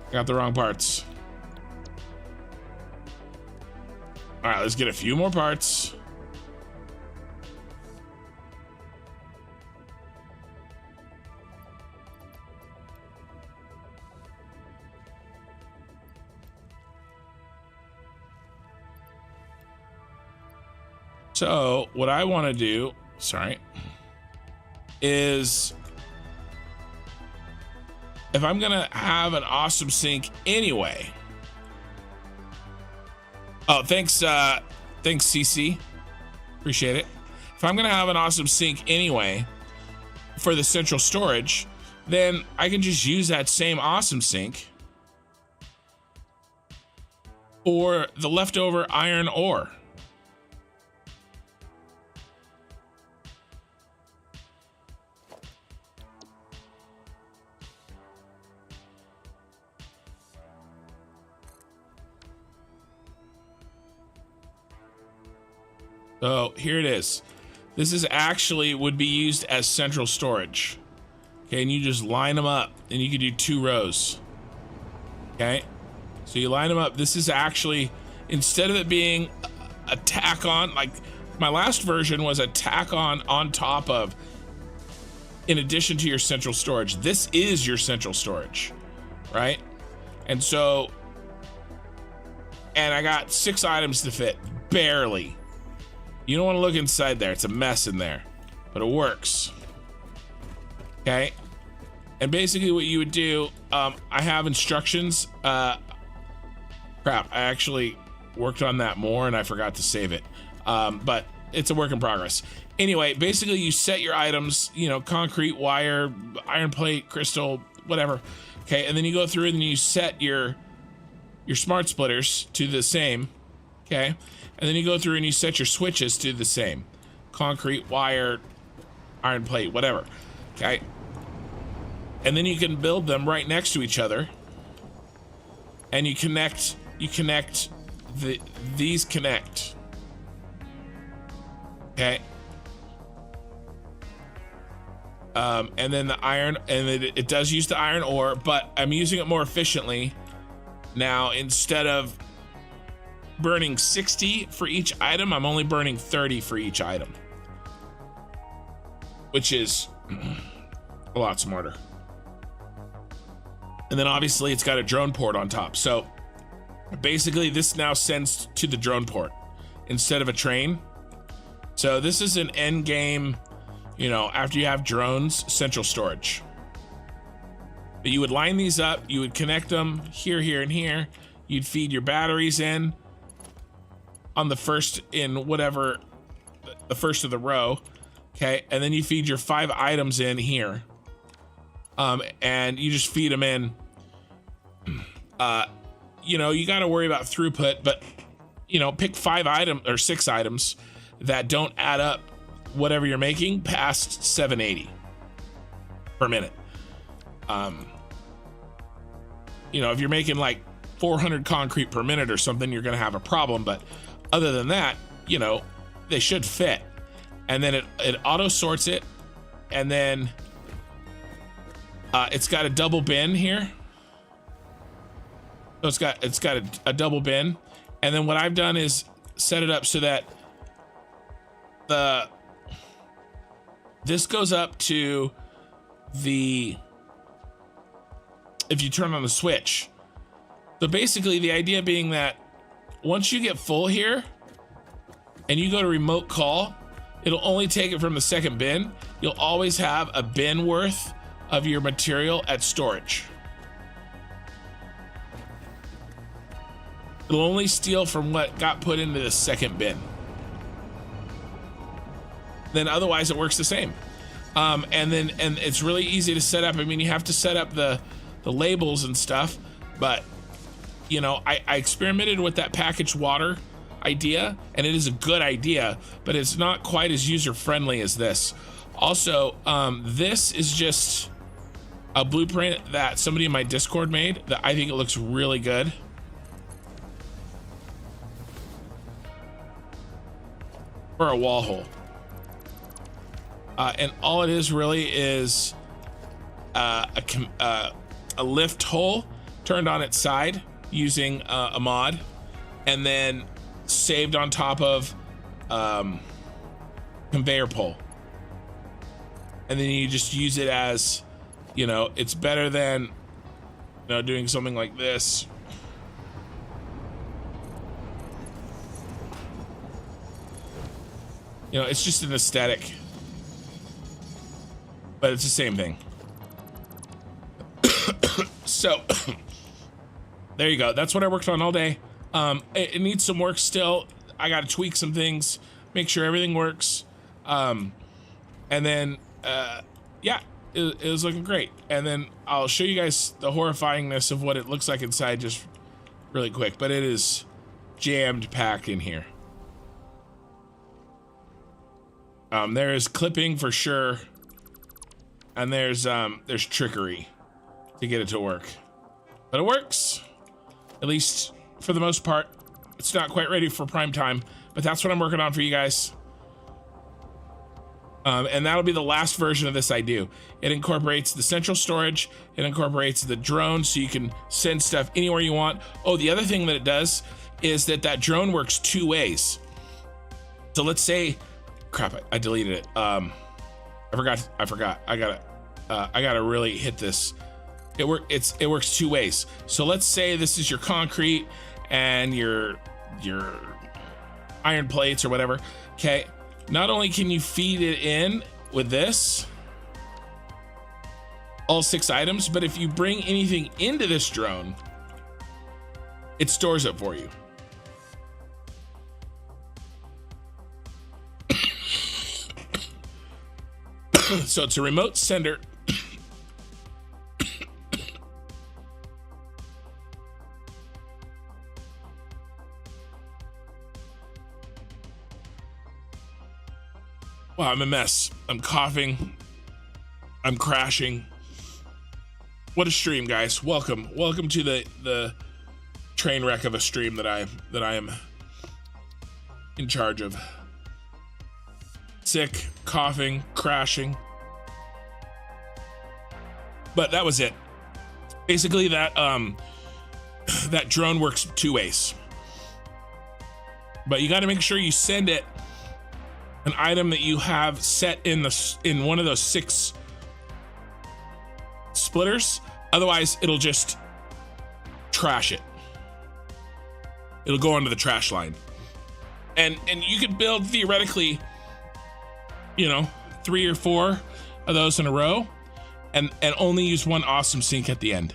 I got the wrong parts. All right, let's get a few more parts. So what I want to do, is if I'm gonna have an awesome sync anyway. Oh, thanks CC, appreciate it. If I'm gonna have an awesome sync anyway for the central storage, then I can just use that same awesome sync for the leftover iron ore. So here it is. This is actually would be used as central storage. Okay, and you just line them up, and you can do 2 rows. Okay, so you line them up. This is actually, instead of it being a tack on, like my last version was a tack on top of, in addition to your central storage. This is your central storage, right? And so, and I got 6 items to fit, barely. You don't want to look inside there. It's a mess in there, but it works. Okay. And basically what you would do, I have instructions. Crap, I actually worked on that more and I forgot to save it. But it's a work in progress. Anyway, basically you set your items, you know, concrete, wire, iron plate, crystal, whatever. Okay. And then you go through and you set your smart splitters to the same. Okay. And then you go through and you set your switches to the same. Concrete, wire, iron plate, whatever. Okay. And then you can build them right next to each other. And you connect, these connect. Okay. And then the iron, and it does use the iron ore, but I'm using it more efficiently now. Instead of burning 60 for each item, I'm only burning 30 for each item, which is a lot smarter. And then obviously it's got a drone port on top. So basically this now sends to the drone port instead of a train. So this is an end game, you know, after you have drones, central storage. But you would line these up, you would connect them here, here, and here. You'd feed your batteries in on the first, in whatever, the first of the row. Okay, and then you feed your 5 items in here. And you just feed them in you know, you got to worry about throughput, but you know, pick 5 items or 6 items that don't add up whatever you're making past 780 per minute. You know, if you're making like 400 concrete per minute or something, you're going to have a problem. But other than that, you know, they should fit. And then it auto sorts it. And then it's got a double bin here. So it's got a double bin. And then what I've done is set it up so that this goes up to if you turn on the switch. So basically the idea being that once you get full here and you go to remote call, it'll only take it from the second bin. You'll always have a bin worth of your material at storage. It'll only steal from what got put into the second bin. Then otherwise it works the same. And it's really easy to set up. I mean, you have to set up the labels and stuff, but you know, I experimented with that packaged water idea, and it is a good idea, but it's not quite as user-friendly as this. Also, this is just a blueprint that somebody in my Discord made that I think it looks really good. For a wall hole. And all it is really is a lift hole turned on its side using a mod, and then saved on top of conveyor pole. And then you just use it as, you know, it's better than, you know, doing something like this. You know, it's just an aesthetic, but it's the same thing. So there you go. That's what I worked on all day. It needs some work still. I got to tweak some things, make sure everything works. And then, yeah, it was looking great. And then I'll show you guys the horrifyingness of what it looks like inside just really quick, but it is jammed packed in here. There is clipping for sure, and there's trickery to get it to work, but it works, at least for the most part. It's not quite ready for prime time, but that's what I'm working on for you guys. And that'll be the last version of this I do. It incorporates the central storage, it incorporates the drone so you can send stuff anywhere you want. Oh, the other thing that it does is that drone works 2 ways. So let's say, crap, I deleted it. I forgot. I gotta really hit this. It works 2 ways. So let's say this is your concrete and your iron plates or whatever. Okay. Not only can you feed it in with this, all 6 items, but if you bring anything into this drone, it stores it for you. So it's a remote sender. Wow, I'm a mess. I'm coughing. I'm crashing. What a stream, guys. Welcome to the train wreck of a stream that I am in charge of. Sick, coughing, crashing. But that was it. Basically that drone works 2 ways. But you got to make sure you send it an item that you have set in one of those 6 splitters. Otherwise, it'll just trash it. It'll go onto the trash line. And you could build theoretically, you know, 3 or 4 of those in a row and only use 1 awesome sink at the end.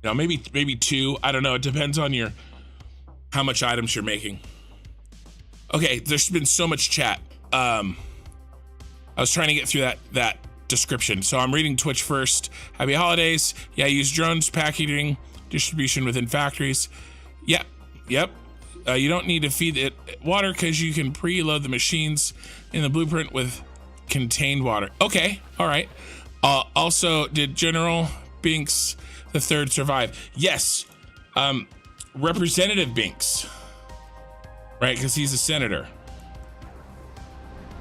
You know, maybe 2. I don't know. It depends on how much items you're making. Okay, there's been so much chat. I was trying to get through that description. So I'm reading Twitch first. Happy holidays. Yeah, use drones packaging distribution within factories. Yep. You don't need to feed it water because you can preload the machines in the blueprint with contained water. Okay, all right. Also, did General Binks III survive? Yes. Representative Binks, right? Because he's a senator.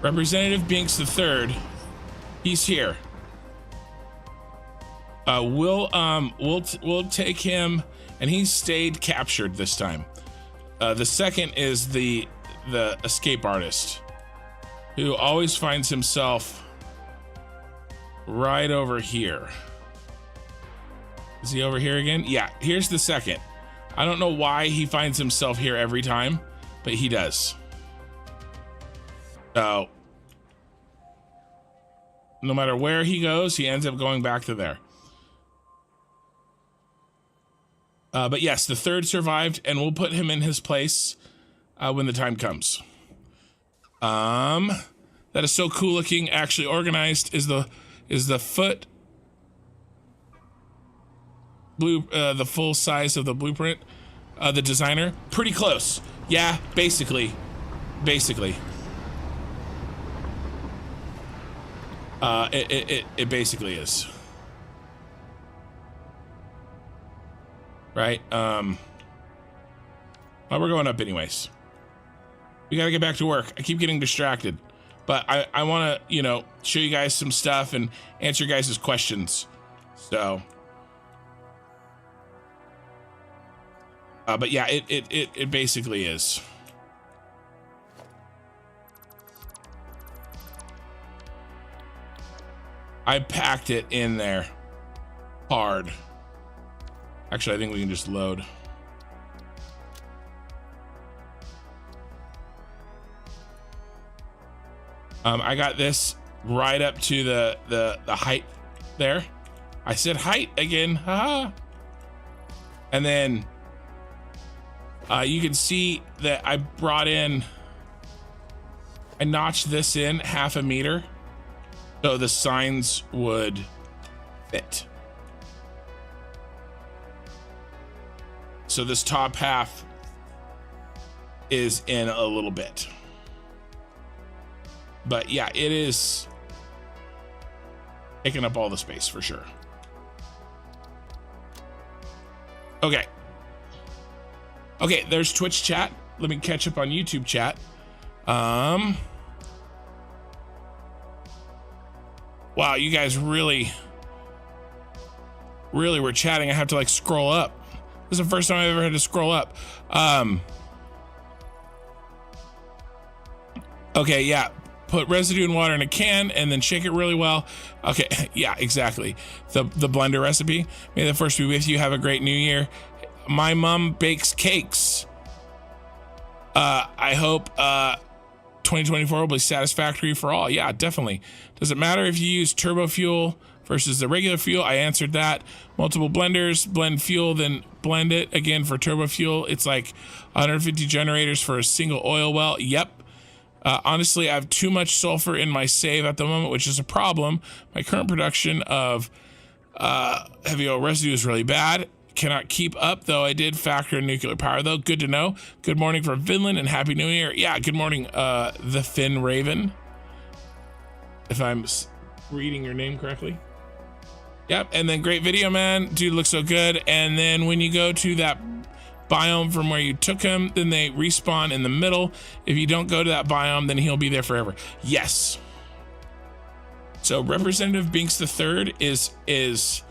Representative Binks III, he's here. We'll take him, and he stayed captured this time. The second is the escape artist, who always finds himself right over here. Is he over here again? Yeah, here's the second. I don't know why he finds himself here every time, but he does. So no matter where he goes, he ends up going back to there. But yes, the third survived, and we'll put him in his place when the time comes. That is so cool looking. Actually organized is the foot blue, the full size of the blueprint, the designer. Pretty close. Yeah, basically. It basically is. Right? Well, we're going up anyways. We gotta get back to work. I keep getting distracted. But I wanna, show you guys some stuff and answer your guys' questions. So. But yeah, it basically is. I packed it in there hard. Actually, I think we can just load. I got this right up to the height there. I said height again, haha. And then you can see that I notched this in 0.5 meter so the signs would fit. So this top half is in a little bit. But yeah, it is taking up all the space for sure. Okay. Okay, there's Twitch chat. Let me catch up on YouTube chat. Wow, you guys really were chatting. I have to like scroll up. This is the first time I've ever had to scroll up. Okay, yeah. Put residue and water in a can and then shake it really well. Okay, yeah, exactly. The blender recipe. May the first be with you. Have a great new year. My mom bakes cakes. I hope 2024 will be satisfactory for all. Yeah, definitely. Does it matter if you use Turbofuel versus the regular fuel? I answered that. Multiple blenders, blend fuel, then blend it again for Turbofuel. It's like 150 generators for a single oil well. Yep. Honestly, I have too much sulfur in my save at the moment, which is a problem. My current production of heavy oil residue is really bad. Cannot keep up, though. I did factor in nuclear power, though. Good to know. Good morning from Finland and Happy New Year. Yeah, good morning, the Finn Raven. If I'm reading your name correctly. Yep, and then great video, man. Dude looks so good. And then when you go to that biome from where you took him, then they respawn in the middle. If you don't go to that biome, then he'll be there forever. Yes. So Representative Binks III is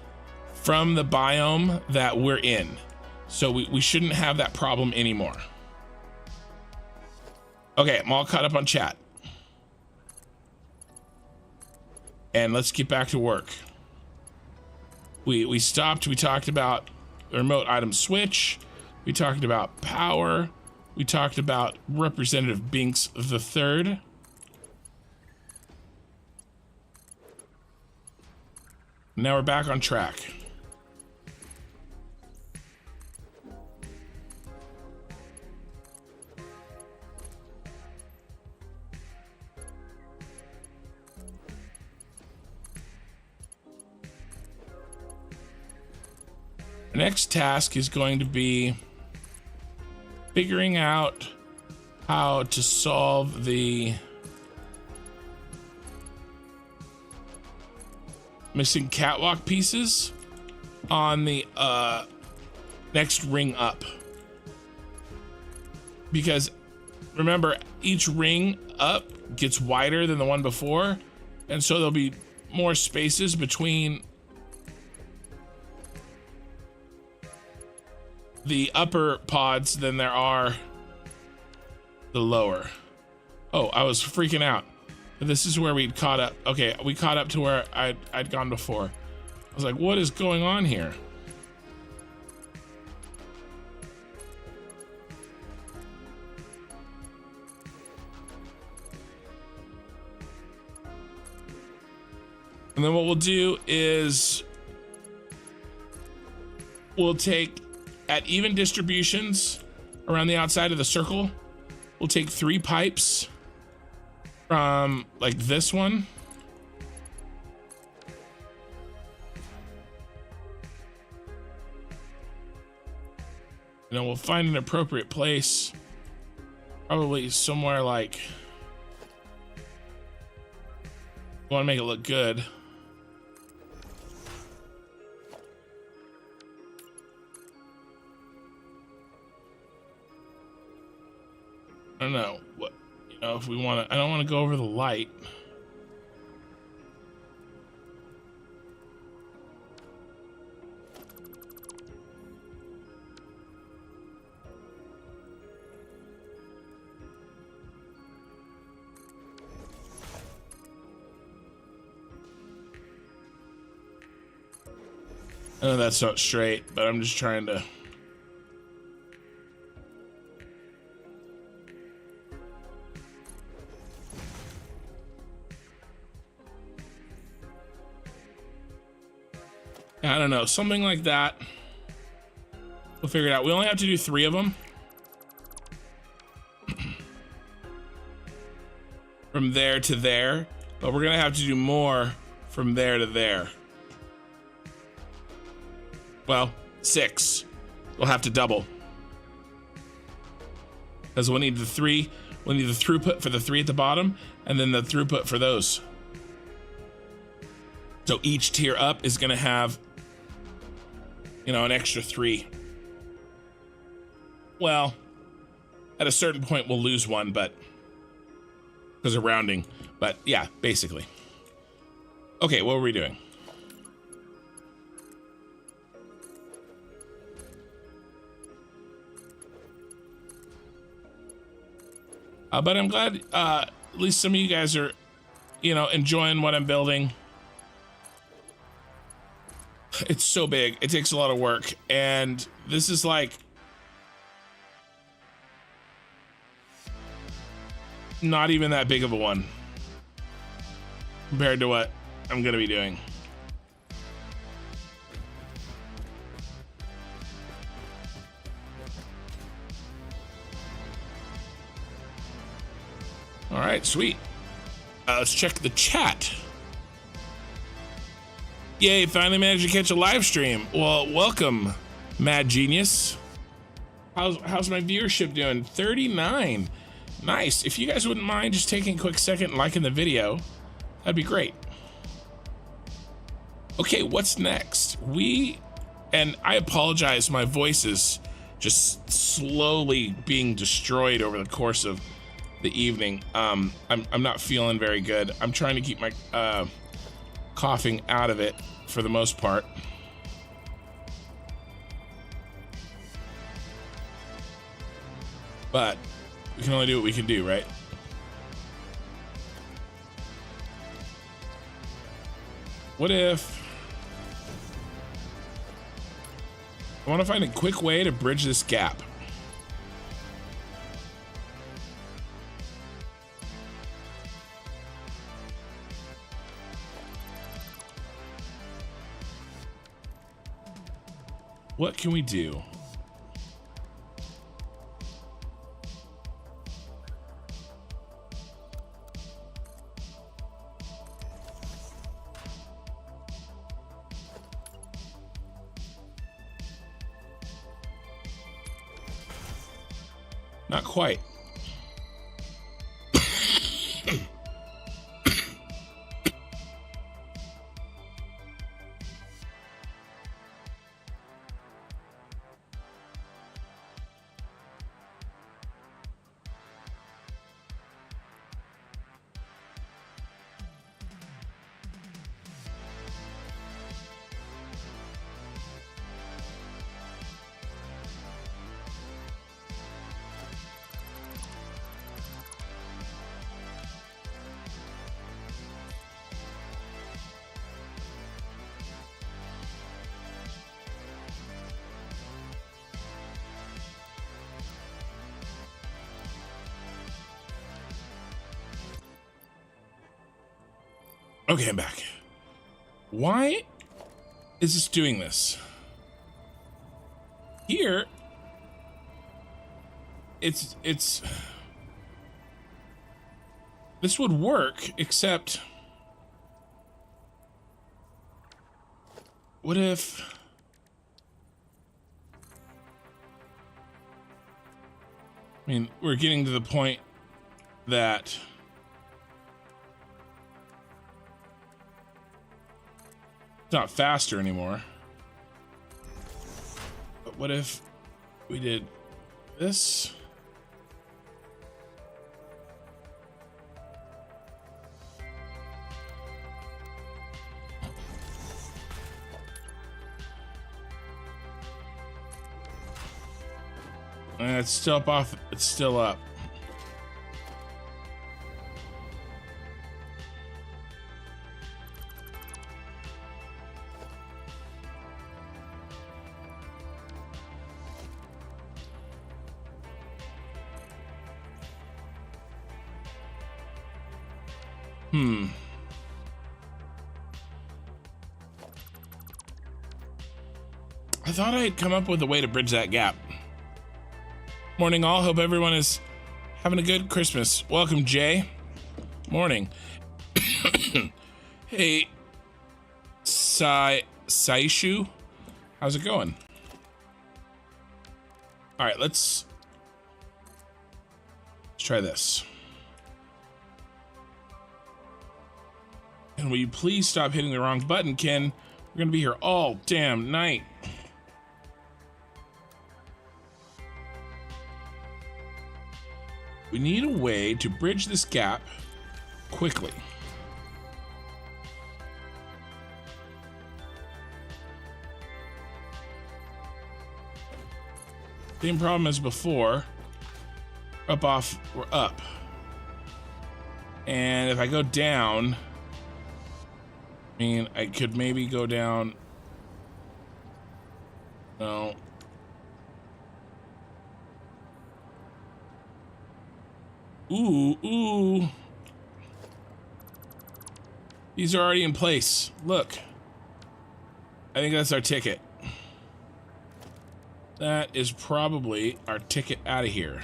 from the biome that we're in. So we shouldn't have that problem anymore. Okay, I'm all caught up on chat. And let's get back to work. We stopped, we talked about the remote item switch. We talked about power. We talked about Representative Binks III. Now we're back on track. The next task is going to be figuring out how to solve the missing catwalk pieces on the next ring up. Because remember, each ring up gets wider than the one before, and so there'll be more spaces between the upper pods than there are the lower. Oh, I was freaking out. This is where we'd caught up. Okay, we caught up to where I'd gone before. I was like, what is going on here? And then what we'll do is we'll take, at even distributions around the outside of the circle, we'll take 3 pipes from like this one. And then we'll find an appropriate place, probably somewhere like, we want to make it look good. I don't know what, you know, if we want to, I don't want to go over the light. I know that's not straight, but I'm just trying to. I don't know, something like that. We'll figure it out. We only have to do 3 of them. From there to there, but we're gonna have to do more from there to there. Well, 6. We'll have to double. Because we'll need the 3, we'll need the throughput for the 3 at the bottom, and then the throughput for those. So each tier up is gonna have, you know, an extra 3. Well, at a certain point we'll lose 1, but because of rounding. But yeah, basically. Okay, what were we doing? But I'm glad at least some of you guys are, you know, enjoying what I'm building. It's so big. It takes a lot of work. And this is like not even that big of a one compared to what I'm going to be doing. All right, sweet. Let's check the chat. Yay, finally managed to catch a live stream. Well, welcome, Mad Genius. How's my viewership doing? 39. Nice. If you guys wouldn't mind just taking a quick second and liking the video, that'd be great. Okay, what's next? And I apologize, my voice is just slowly being destroyed over the course of the evening. I'm not feeling very good. I'm trying to keep my coughing out of it for the most part. But we can only do what we can do, right? What if I want to find a quick way to bridge this gap? What can we do? Not quite. Okay, I'm back. Why is this doing this? Here, it's this would work, except what if I mean, we're getting to the point that it's not faster anymore. But what if we did this? And it's still up off, it's still up. I thought I had come up with a way to bridge that gap. Morning all, hope everyone is having a good Christmas. Welcome, Jay. Morning. Hey, Saishu, how's it going? All right, let's try this. And will you please stop hitting the wrong button, Ken? We're gonna be here all damn night. We need a way to bridge this gap quickly. Same problem as before. Up, off, we're up. And if I go down, I mean, I could maybe go down. No. Ooh. These are already in place. Look. I think that's our ticket. That is probably our ticket out of here.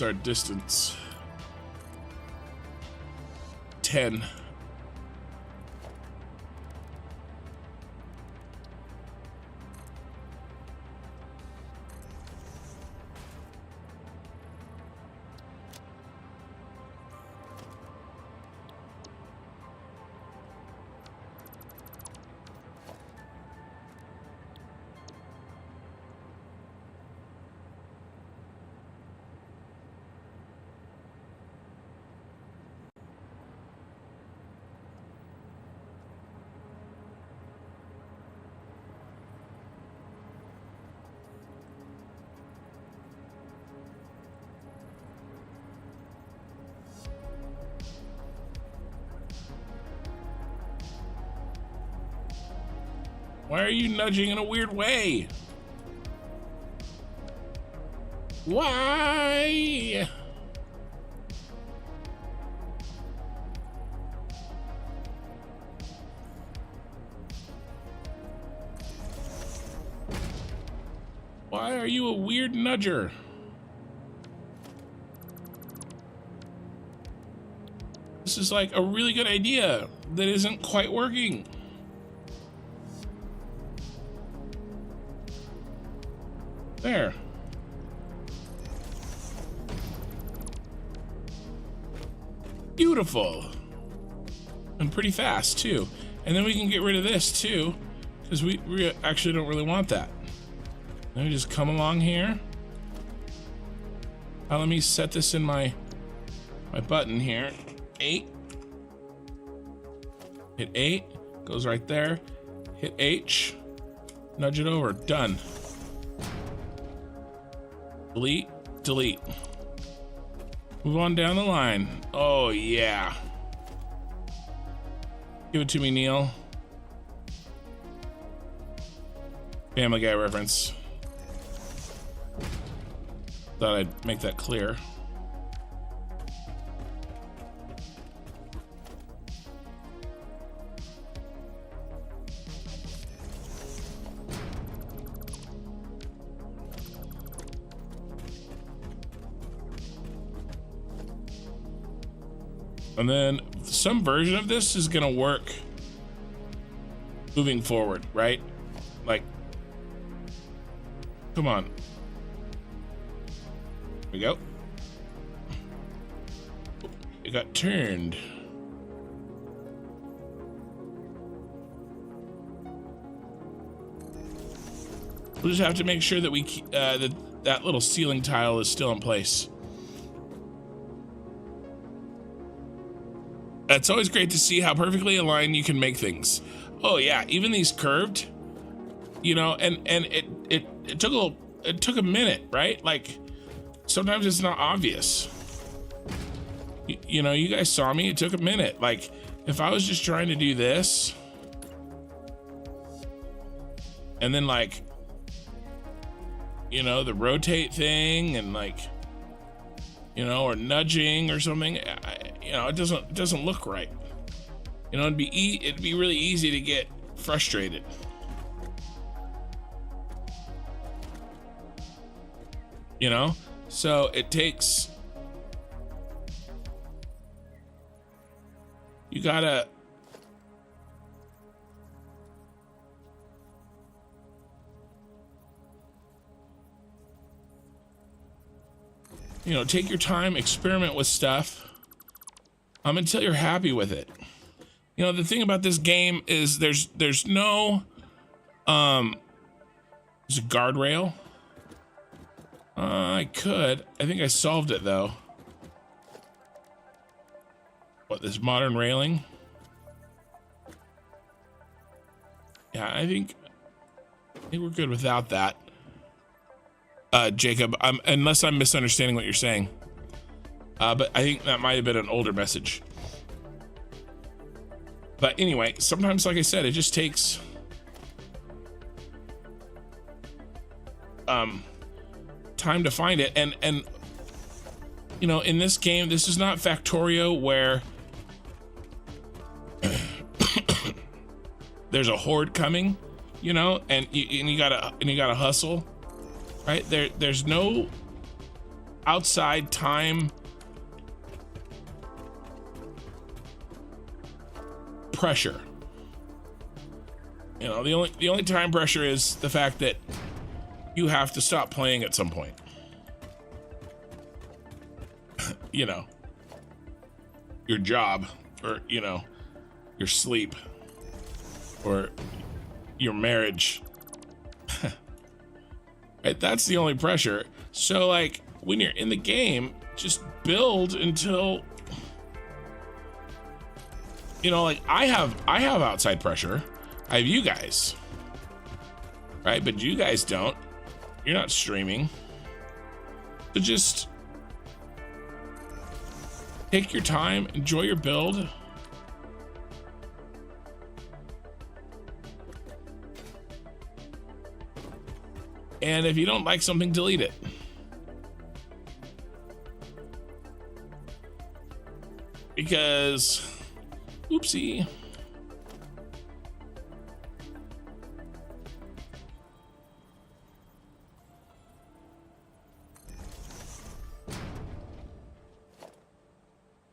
Our distance 10. Why are you nudging in a weird way? Why? Why are you a weird nudger? This is like a really good idea that isn't quite working. There. Beautiful. And pretty fast too. And then we can get rid of this too, because we actually don't really want that. Let me just come along here. Let me set this in my button here. 8. Hit 8. Goes right there. Hit H. Nudge it over. Done. Delete. Delete. Move on down the line. Oh, yeah. Give it to me, Neil. Family Guy reference. Thought I'd make that clear. And then some version of this is gonna work moving forward, right? Like, come on. Here we go. It got turned. We'll just have to make sure that we that little ceiling tile is still in place. It's always great to see how perfectly aligned you can make things. Oh yeah, even these curved, you know, and it took a minute, right? Like sometimes it's not obvious. You know, you guys saw me, it took a minute. Like if I was just trying to do this and then like, you know, the rotate thing and like, you know, or nudging or something, you know, it doesn't look right. You know, it'd be really easy to get frustrated. You know, so it takes, you gotta, you know, take your time, experiment with stuff until you're happy with it. You know, the thing about this game is there's no there's a guardrail. I think I solved it though. What, this modern railing? Yeah, I think we're good without that. Jacob, unless I'm misunderstanding what you're saying. But I think that might have been an older message. But anyway, sometimes, like I said, it just takes time to find it. And you know, in this game, this is not Factorio where there's a horde coming, you know, and you gotta hustle, right? There's no outside time pressure. You know, the only time pressure is the fact that you have to stop playing at some point. You know, your job, or you know, your sleep, or your marriage. Right, that's the only pressure. So like when you're in the game, just build until, you know, like I have outside pressure. I have you guys, right? But you guys don't. You're not streaming. So just take your time, enjoy your build. And if you don't like something, delete it. Because, oopsie.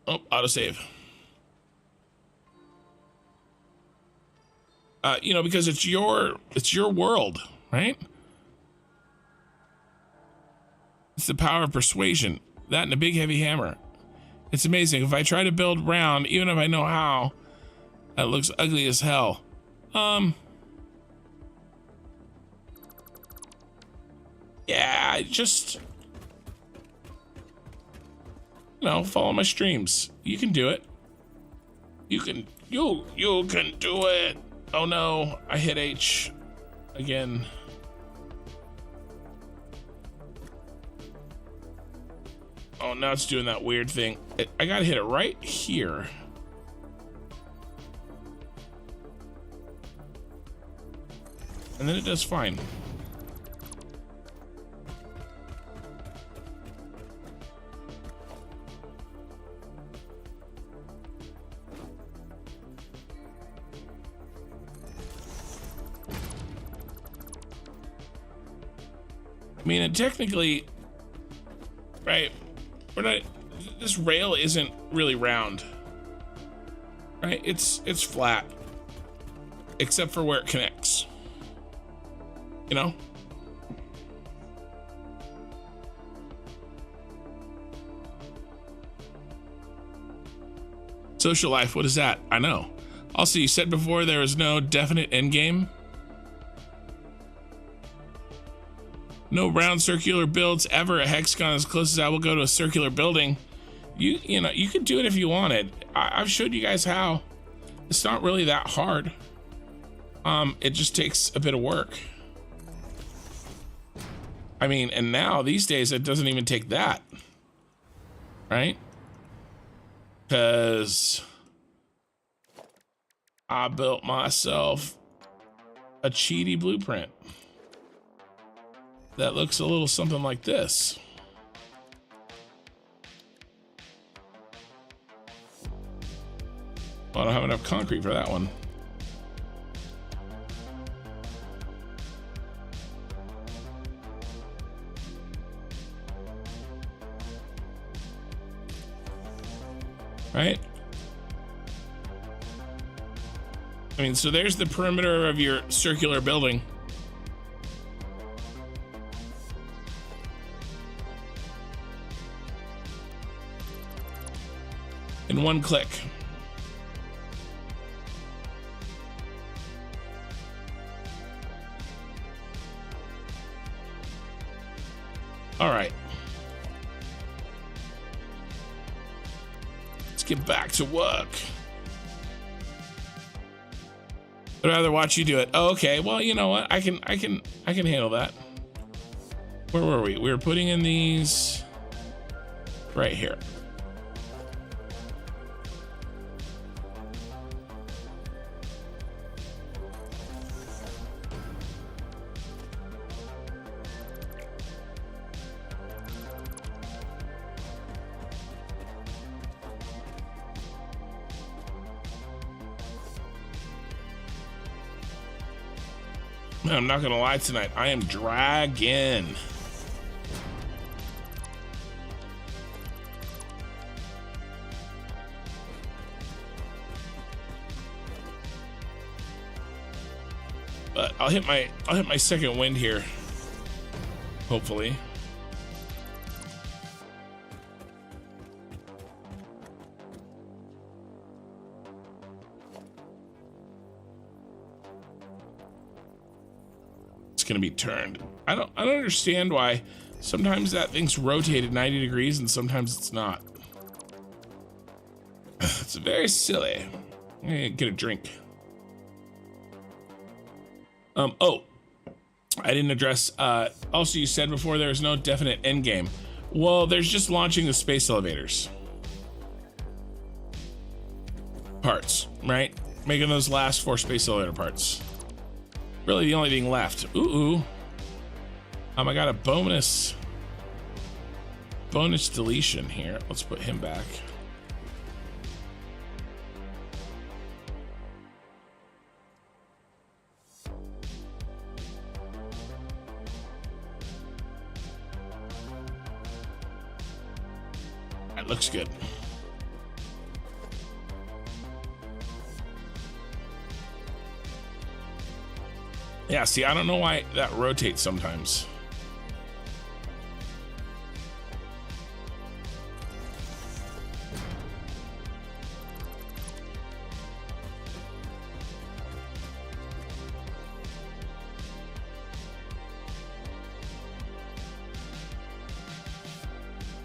Oh, autosave. You know, because it's your world, right? It's the power of persuasion. That and a big heavy hammer. It's amazing. If I try to build round, even if I know how, that looks ugly as hell. Yeah, just, you know, follow my streams. You can do it. You can do it. Oh no, I hit H again. Oh, now it's doing that weird thing. I gotta hit it right here. And then it does fine. I mean, and technically, right, we're not, this rail isn't really round, right? It's flat, except for where it connects, you know? Social life, what is that? I know. Also, you said before there was no definite end game. No round circular builds ever. A hexagon as close as I will go to a circular building. You know, you could do it if you wanted. I've showed you guys how. It's not really that hard. It just takes a bit of work. I mean, and now these days it doesn't even take that, right? Because I built myself a cheaty blueprint that looks a little something like this. Well, I don't have enough concrete for that one. Right? I mean, so there's the perimeter of your circular building. In one click. All right. Let's get back to work. I'd rather watch you do it. Oh, okay. Well, you know what? I can handle that. Where were we? We were putting in these right here. I'm not gonna lie tonight. I am dragging. But I'll hit my second wind here. Hopefully. Gonna be turned. I don't understand why sometimes that thing's rotated 90 degrees and sometimes it's not. It's very silly. Get a drink. Oh, I didn't address, also you said before there's no definite end game. Well, there's just launching the space elevators. Parts, right? Making those last 4 space elevator parts. Really the only thing left. Ooh. I got a bonus deletion here. Let's put him back. That looks good. Yeah, see, I don't know why that rotates sometimes.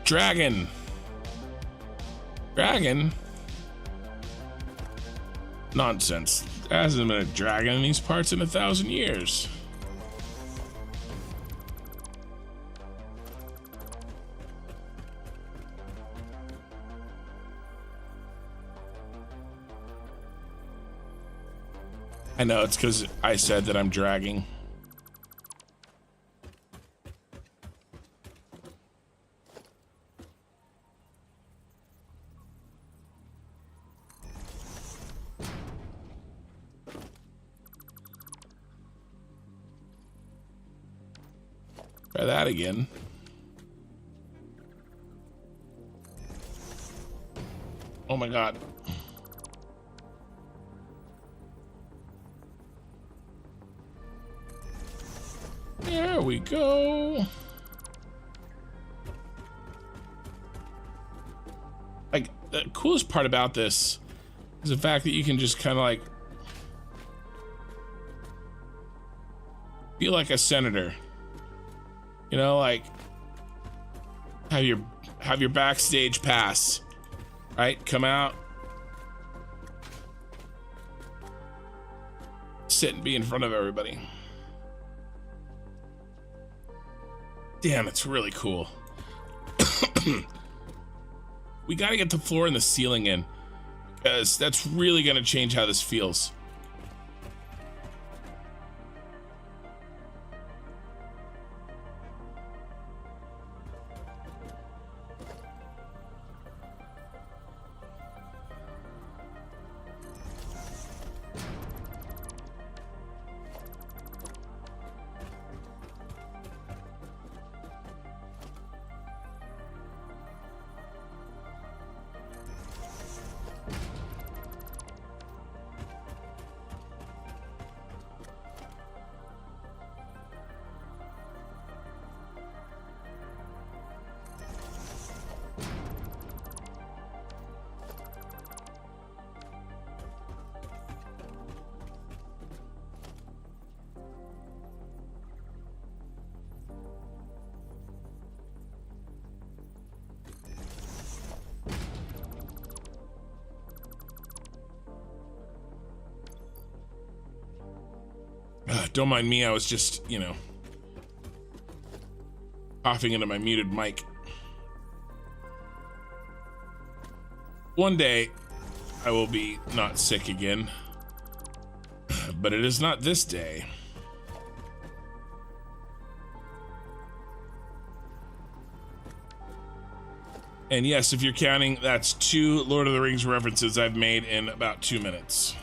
Dragon. Nonsense. There hasn't been a dragon in these parts in 1,000 years. I know, it's because I said that I'm dragging. Try that again. Oh my God. There we go. Like, the coolest part about this is the fact that you can just kind of like feel like a senator. You know, like have your backstage pass, right? Come out, sit and be in front of everybody. Damn, it's really cool. We got to get the floor and the ceiling in, because that's really going to change how this feels. Don't mind me, I was just, you know, coughing into my muted mic. One day, I will be not sick again, but it is not this day. And yes, if you're counting, that's 2 Lord of the Rings references I've made in about 2 minutes.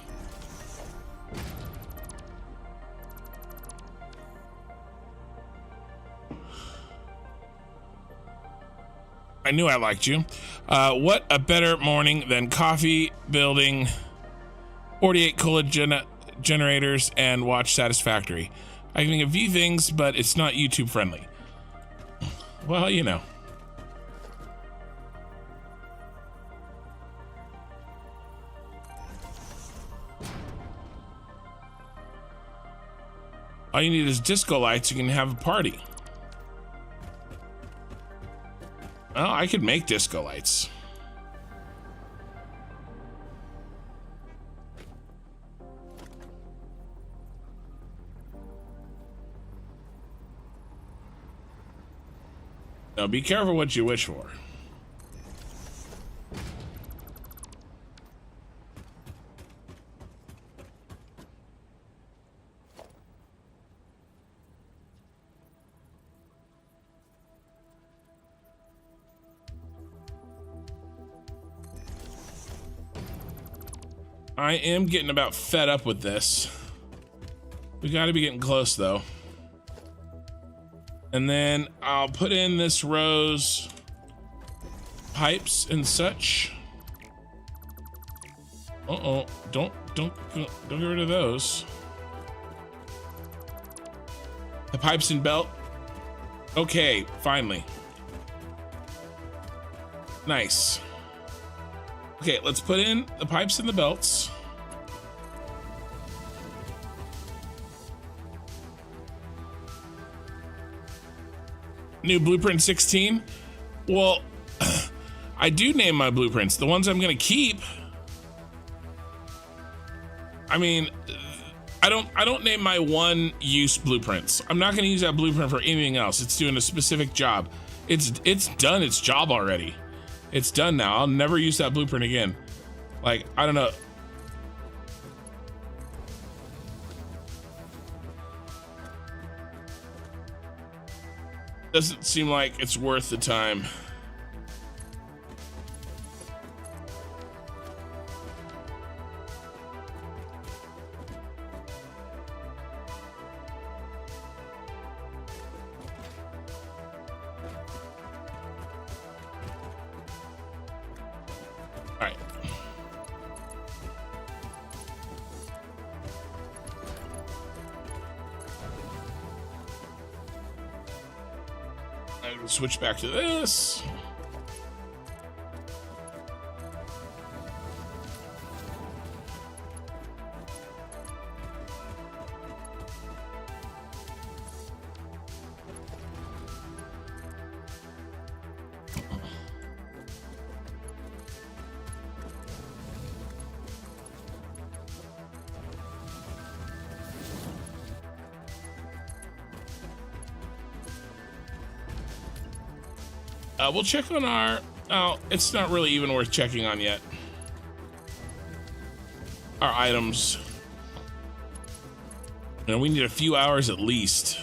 I knew I liked you. What a better morning than coffee, building 48 cola generators, and watch Satisfactory. I can view things, but it's not YouTube friendly. Well, you know. All you need is disco lights. You can have a party. Well, I could make disco lights. Now be careful what you wish for. I am getting about fed up with this. We got to be getting close though. And then I'll put in this row's pipes and such. Uh-oh, don't get rid of those. The pipes and belt. Okay, finally. Nice. Okay, let's put in the pipes and the belts. New blueprint 16. Well, I do name my blueprints. The ones I'm gonna keep. I mean, I don't name my one use blueprints. I'm not gonna use that blueprint for anything else. It's doing a specific job. It's done its job already. It's done now. I'll never use that blueprint again. Like, I don't know. Doesn't seem like it's worth the time. Switch back to this. We'll check on our, oh, it's not really even worth checking on yet. Our items. You know, we need a few hours at least.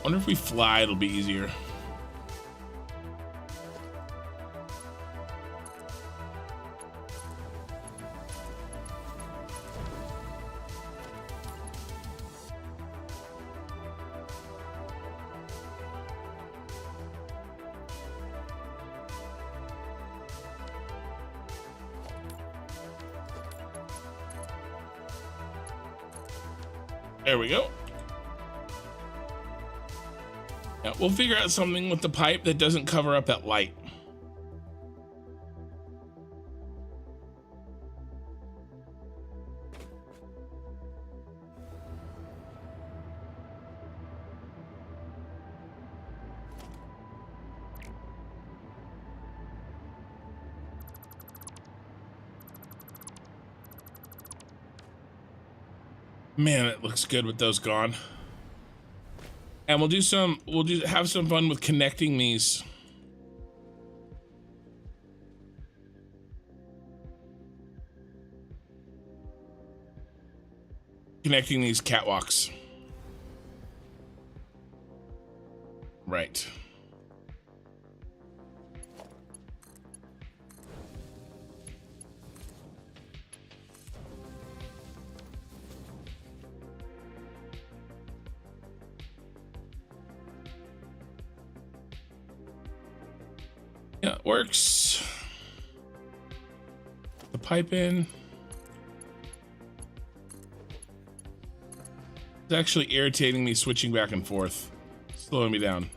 Wonder if we fly, it'll be easier. There we go. Yeah, we'll figure out something with the pipe that doesn't cover up that light. Man, it looks good with those gone. And have some fun with connecting these. Connecting these catwalks. Right. Yeah, it works. The pipe in. It's actually irritating me switching back and forth, slowing me down.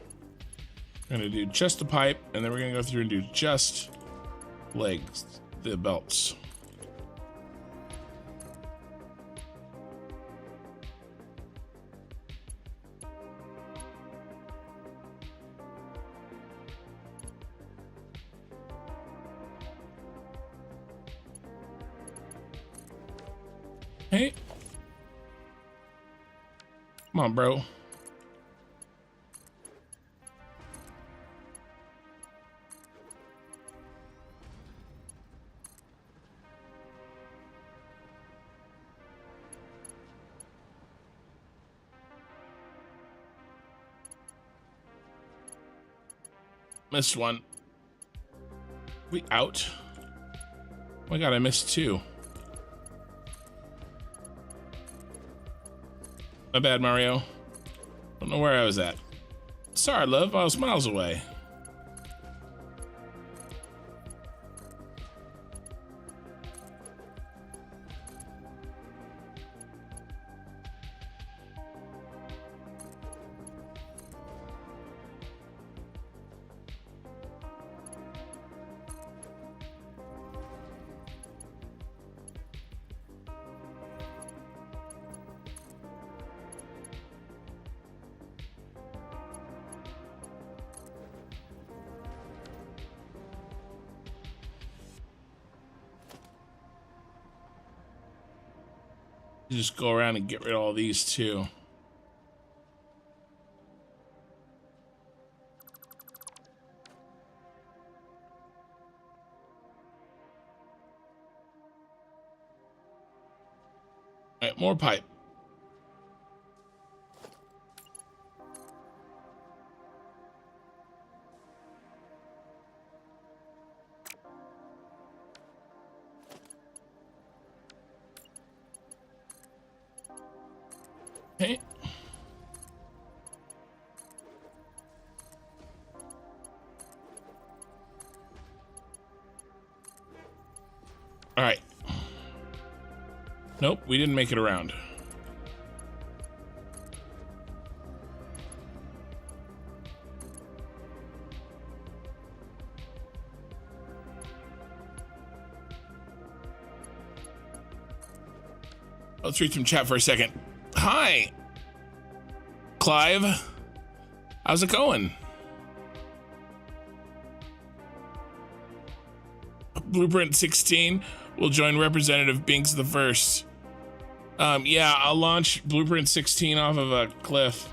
We're gonna do just the pipe, and then we're gonna go through and do just legs, the belts. Hey. Come on, bro. Missed one. We out? Oh my god, I missed two. My bad, Mario. Don't know where I was at. Sorry, love. I was miles away. You just go around and get rid of all these too. All right, more pipe. Okay. All right. Nope, we didn't make it around. Let's read some chat for a second. Hi, Clive. How's it going? Blueprint 16 will join Representative Binks the First. Yeah, I'll launch Blueprint 16 off of a cliff.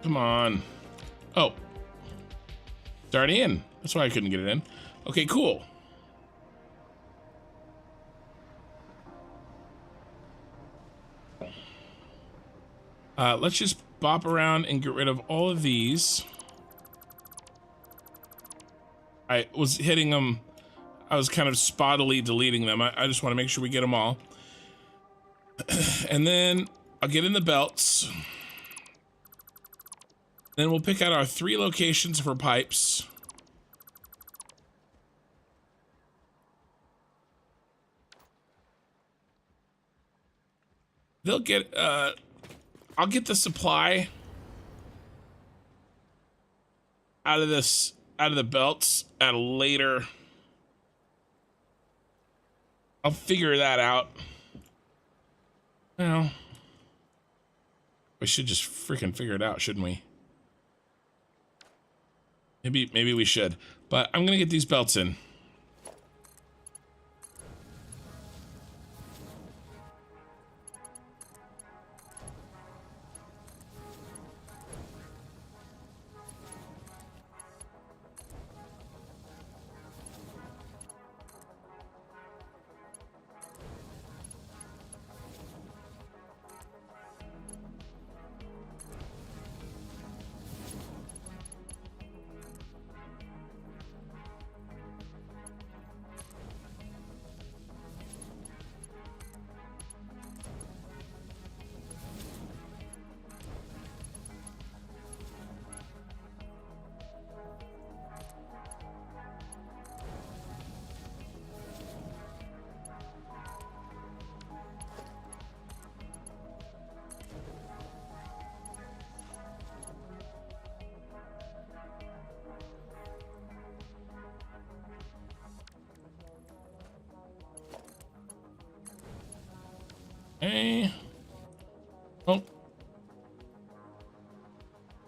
Come on. Oh. It's already in. That's why I couldn't get it in. Okay, cool. Let's just bop around and get rid of all of these. I was hitting them. I was kind of spottily deleting them. I just want to make sure we get them all. And then I'll get in the belts. Then we'll pick out our 3 locations for pipes. They'll get, I'll get the supply out of the belts at a later. I'll figure that out. Well, we should just freaking figure it out, shouldn't we? Maybe we should, but I'm gonna get these belts in.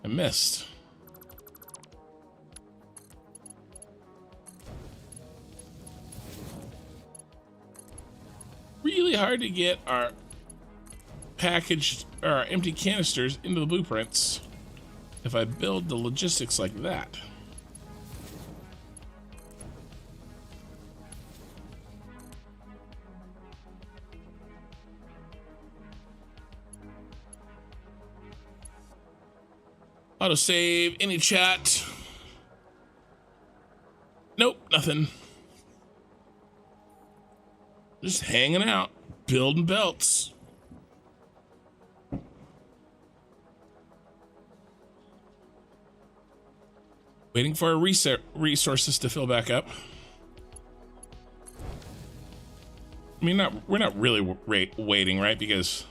I missed. Really hard to get our packaged or our empty canisters into the blueprints if I build the logistics like that. Autosave, any chat? Nope, nothing. Just hanging out, building belts. Waiting for our resources to fill back up. I mean, we're not really waiting, right? Because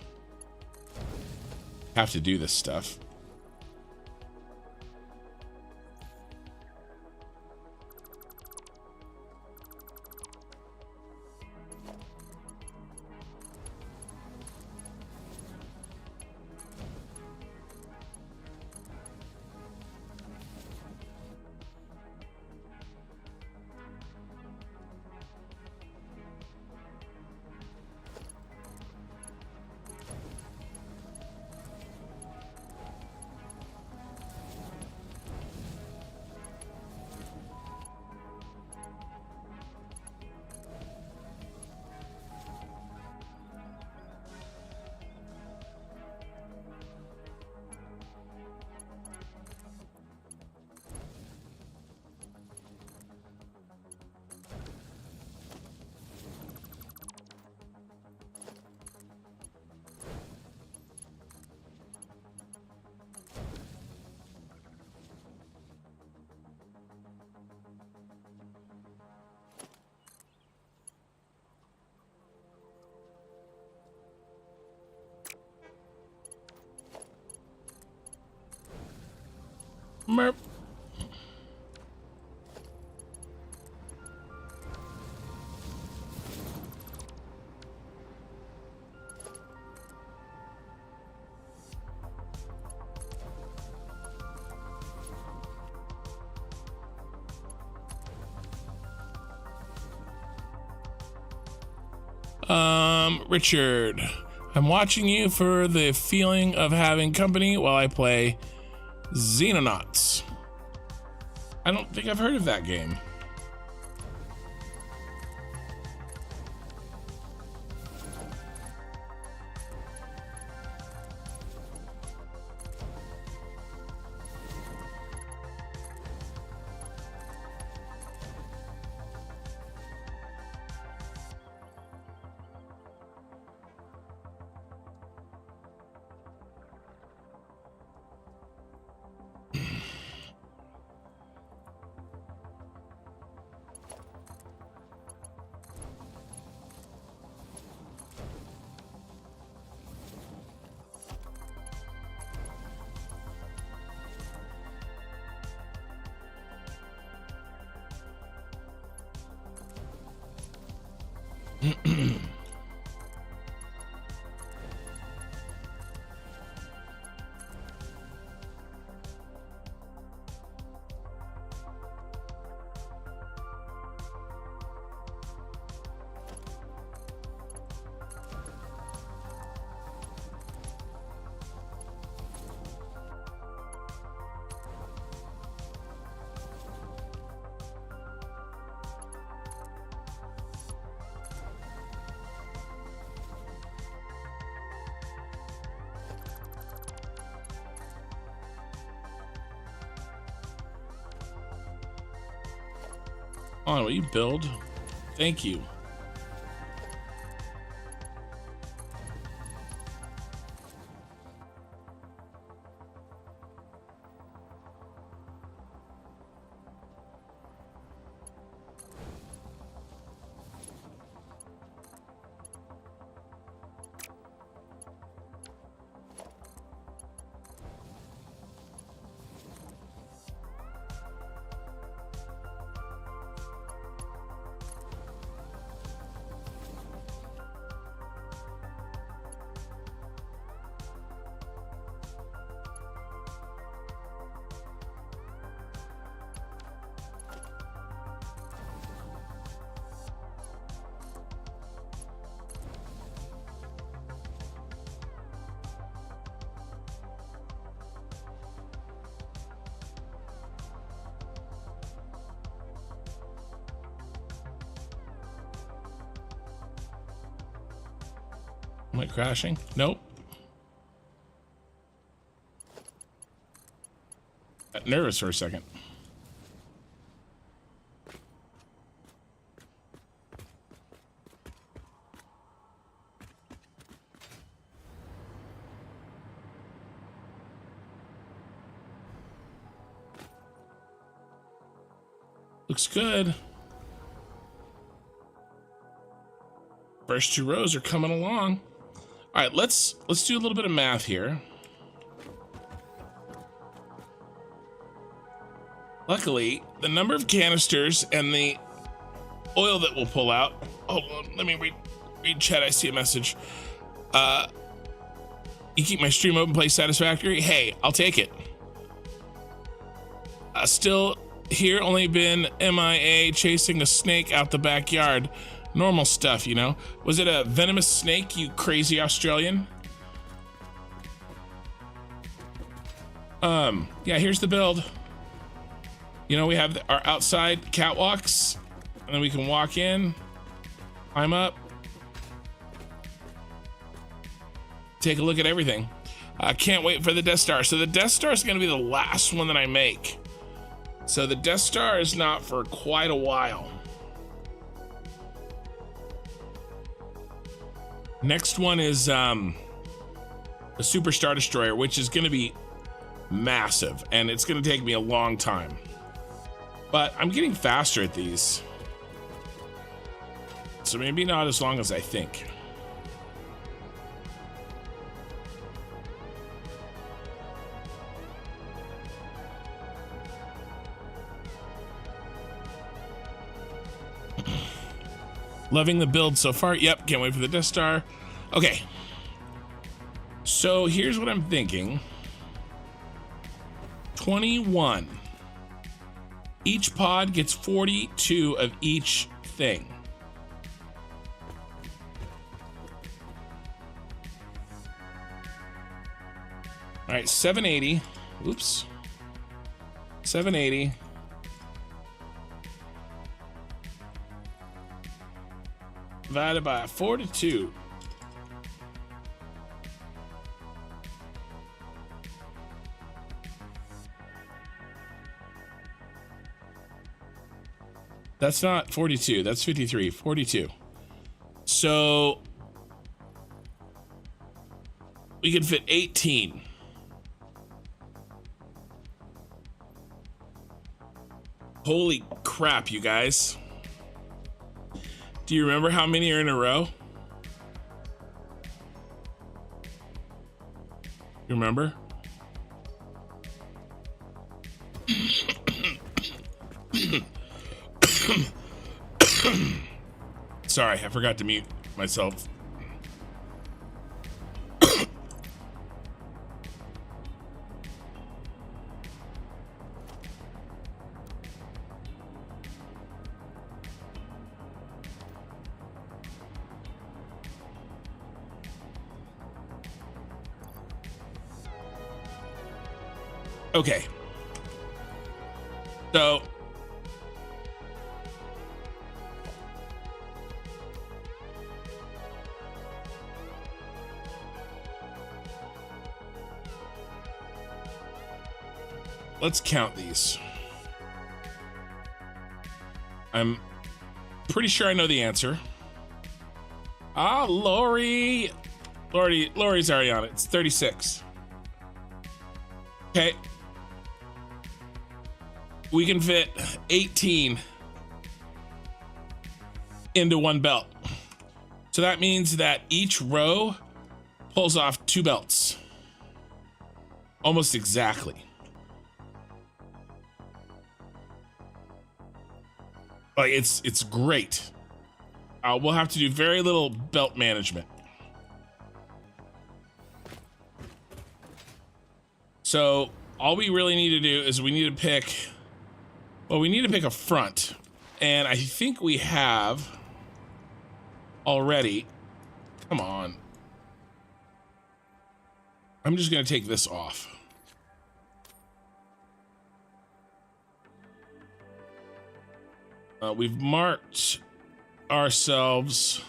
we have to do this stuff. Merp. Richard, I'm watching you for the feeling of having company while I play Xenonauts. I don't think I've heard of that game. On, will you build? Thank you. Am I crashing? Nope. Got nervous for a second. Looks good. First 2 rows are coming along. All right, let's do a little bit of math here. Luckily, the number of canisters and the oil that we'll pull out. Hold on, let me read chat. I see a message. You keep my stream open, play Satisfactory? Hey, I'll take it. Still here, only been MIA chasing a snake out the backyard. Normal stuff, you know. Was it a venomous snake, you crazy Australian? Yeah, here's the build. You know, we have our outside catwalks, and then we can walk in, climb up, take a look at everything. I can't wait for the Death Star. So the Death Star is going to be the last one that I make. So the Death Star is not for quite a while. Next one is a Super Star Destroyer, which is going to be massive, and it's going to take me a long time. But I'm getting faster at these. So maybe not as long as I think. Loving the build so far. Yep, can't wait for the Death Star. Okay. So here's what I'm thinking. 21. Each pod gets 42 of each thing. All right, 780. Oops. 780. Divided by 42. That's not 42, that's 53, 42. So we can fit 18. Holy crap, you guys. Do you remember how many are in a row? You remember? Sorry, I forgot to mute myself. Okay. So let's count these. I'm pretty sure I know the answer. Ah, Lori's already on it. It's 36. Okay. We can fit 18 into one belt. So that means that each row pulls off 2 belts. Almost exactly. Like it's great. We'll have to do very little belt management. So all we really need to do is we need to pick a front, and I think we have already. Come on. I'm just gonna take this off. We've marked ourselves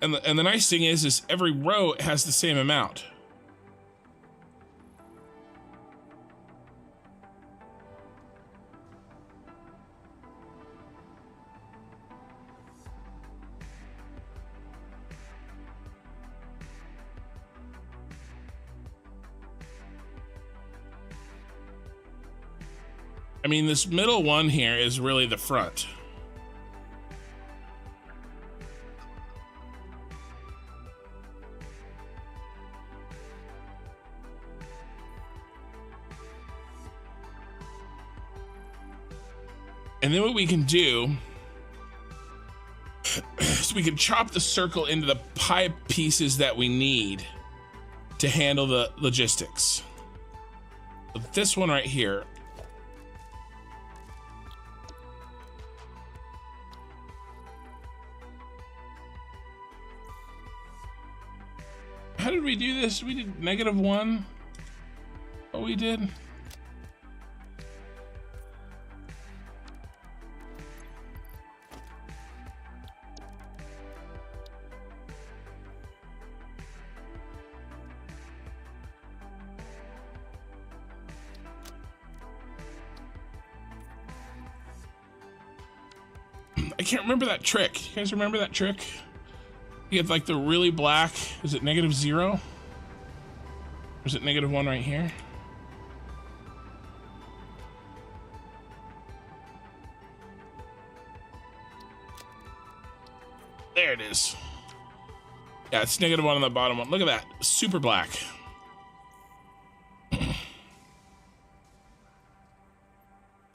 And the nice thing is every row has the same amount. I mean, this middle one here is really the front. And then what we can do is we can chop the circle into the pipe pieces that we need to handle the logistics. But this one right here, how did we do this? We did -1. Oh, we did. I can't remember that trick. You guys remember that trick? You get like the really black, is it -0? Or is it -1 right here? There it is. Yeah, it's -1 on the bottom one. Look at that, super black.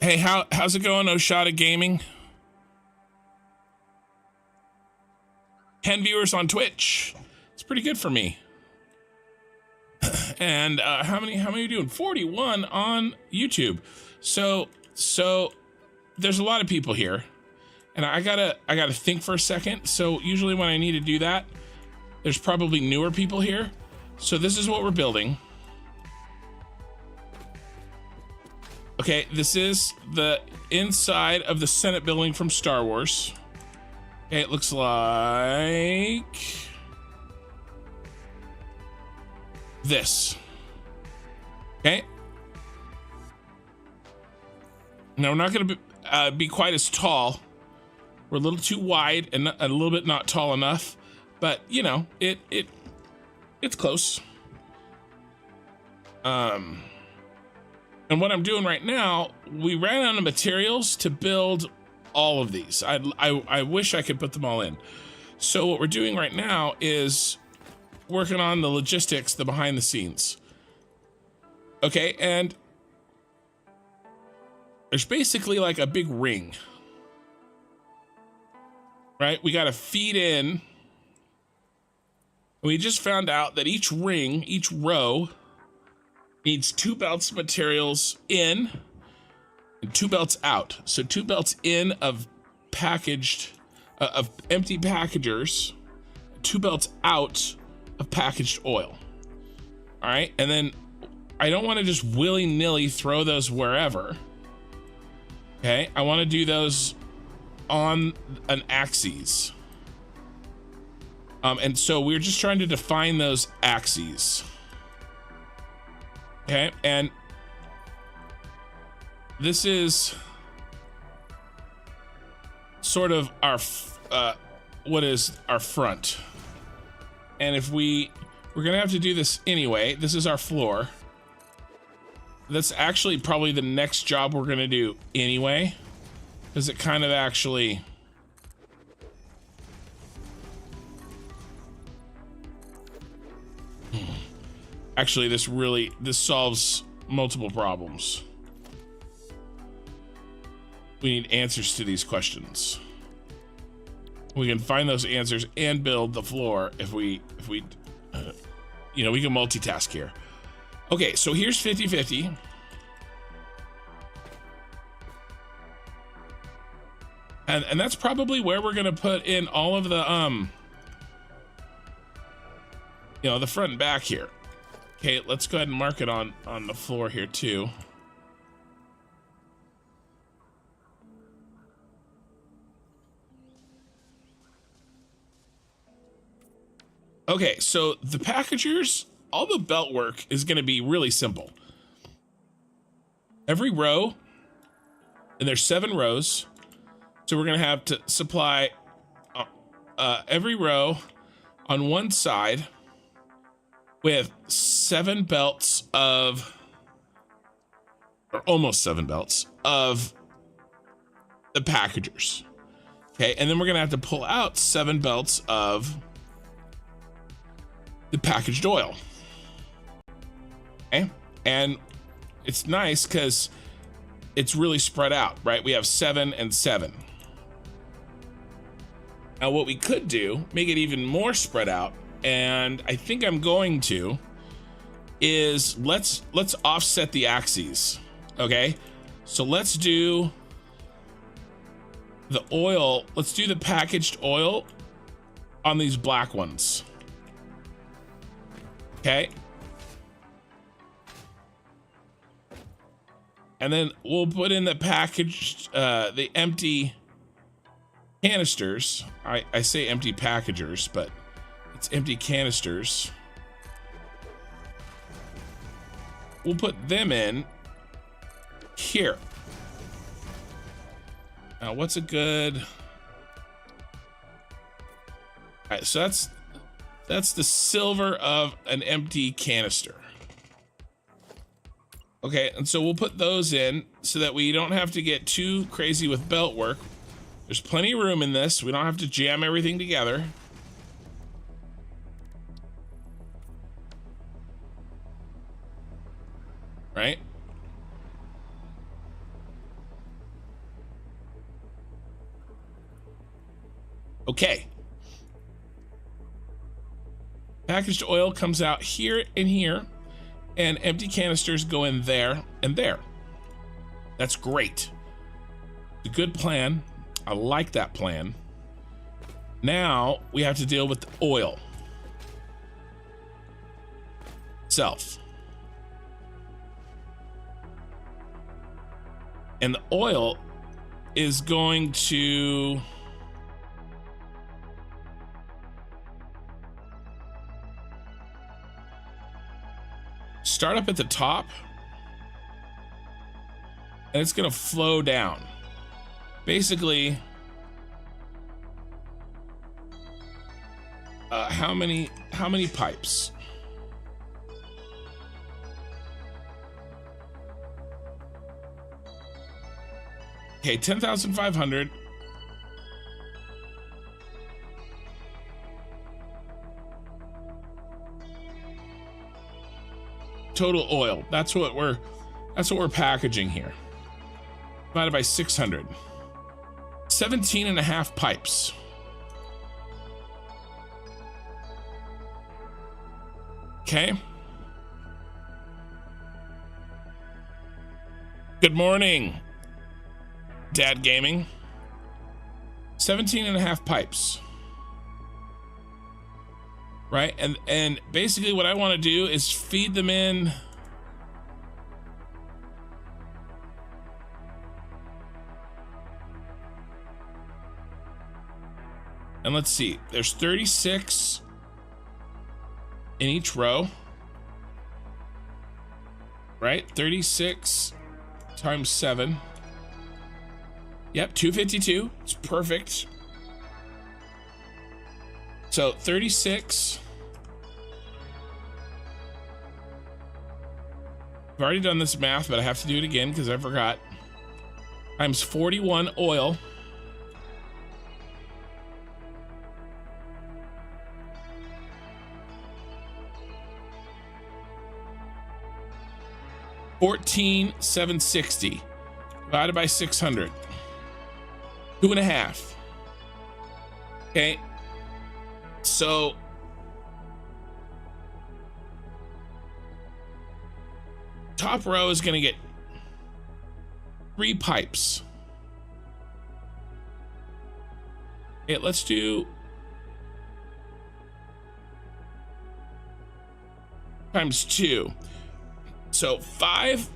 Hey, how's it going, Oshada Gaming? 10 viewers on Twitch. It's pretty good for me. And how many are you doing? 41 on YouTube. So there's a lot of people here, and I gotta think for a second. So usually when I need to do that, there's probably newer people here. So this is what we're building. Okay, this is the inside of the Senate building from Star Wars. Okay, it looks like this. Okay. Now we're not going to be quite as tall. We're a little too wide and a little bit not tall enough, but you know, it's close. And what I'm doing right now, we ran out of materials to build all of these. I wish I could put them all in. So what we're doing right now is working on the logistics, the behind the scenes. Okay, and there's basically like a big ring, right? We got to feed in. We just found out that each ring, each row needs 2 belts of materials in and 2 belts out. So 2 belts in of packaged, of empty packagers, 2 belts out of packaged oil. All right, and then I don't want to just willy-nilly throw those wherever. Okay, I want to do those on an axis. And so we're just trying to define those axes. Okay, and this is sort of our what is our front. And if we're gonna have to do this anyway. This is our floor. That's actually probably the next job we're gonna do anyway, because it kind of actually this solves multiple problems. We need answers to these questions. We can find those answers and build the floor if we you know, we can multitask here. Okay, so here's 50-50. And that's probably where we're gonna put in all of the you know, the front and back here. Okay, let's go ahead and mark it on the floor here too. Okay, so the packagers, all the belt work is going to be really simple. Every row, and there's 7 rows, so we're going to have to supply every row on one side with 7 belts of, or almost 7 belts of the packagers. Okay, and then we're going to have to pull out 7 belts of the packaged oil. Okay, and it's nice because it's really spread out, right? We have 7 and 7. Now what we could do, make it even more spread out, and I think I'm going to, is let's offset the axes. Okay, so let's do the oil, let's do the packaged oil on these black ones. Okay. And then we'll put in the packaged, the empty canisters. I say empty packagers, but it's empty canisters. We'll put them in here. Now, what's a good... All right, so that's the silver of an empty canister. Okay, and so we'll put those in so that we don't have to get too crazy with belt work. There's plenty of room in this. We don't have to jam everything together. Right? Okay. Packaged oil comes out here and here, and empty canisters go in there and there. That's great. It's a good plan. I like that plan. Now we have to deal with the oil itself. And the oil is going to start up at the top, and it's going to flow down. Basically, how many pipes? Okay, 10,500. Total oil. That's what we're packaging here. Divided by 600. 17.5 pipes. Okay. Good morning, Dad Gaming. 17.5 pipes. Right? And basically what I want to do is feed them in and let's see, there's 36 in each row, right? 36 times 7. Yep, 252. It's perfect. So 36. I've already done this math, but I have to do it again because I forgot. Times 41 oil. $14,760 divided by 600. 2.5. Okay. So top row is going to get 3 pipes. Okay, let's do times 2. So 5,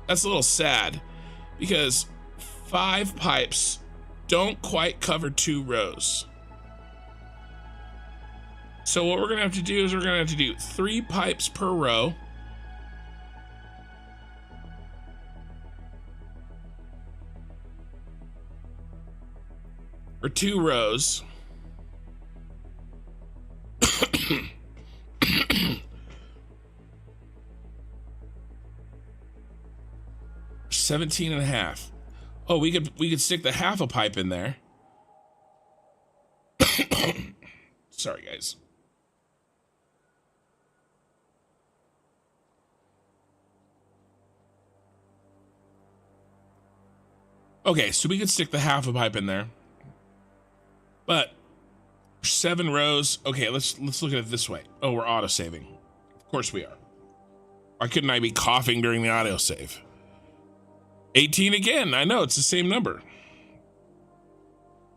that's a little sad because 5 pipes don't quite cover 2 rows. So what we're gonna have to do is we're gonna have to do 3 pipes per row. For 2 rows. 17.5. Oh, we could stick the half a pipe in there. Sorry, guys. Okay, so we could stick the half a pipe in there. But 7 rows. Okay, let's look at it this way. Oh, we're auto saving. Of course we are. Why couldn't I be coughing during the auto save? 18 again. I know it's the same number.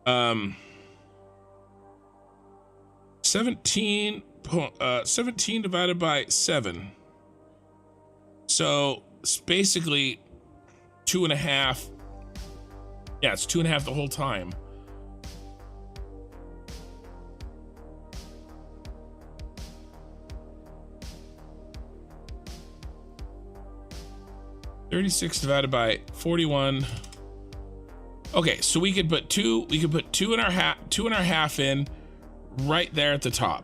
17 divided by 7. So it's basically 2.5. Yeah, it's 2.5 the whole time. $36 divided by 41. Okay, so we could put 2. We could put 2.5 in right there at the top.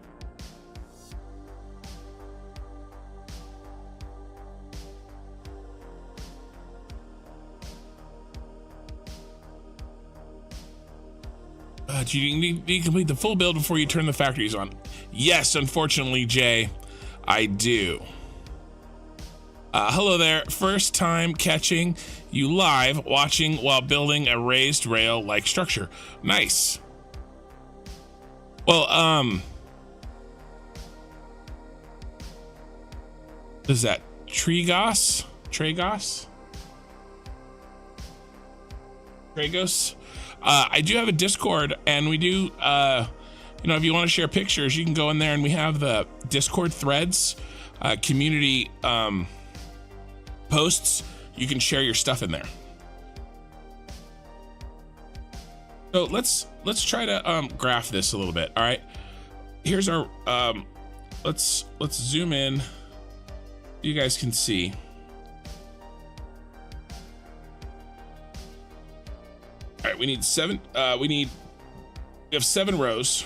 Do you need to complete the full build before you turn the factories on? Yes, unfortunately, Jay, I do. Hello there. First time catching you live, watching while building a raised rail-like structure. Nice. Well, is that Tragos? I do have a Discord, and we do, you know, if you want to share pictures, you can go in there, and we have the Discord threads, community, posts. You can share your stuff in there. So let's try to graph this a little bit. All right, here's our let's zoom in. You guys can see. All right, we need 7. We have 7 rows.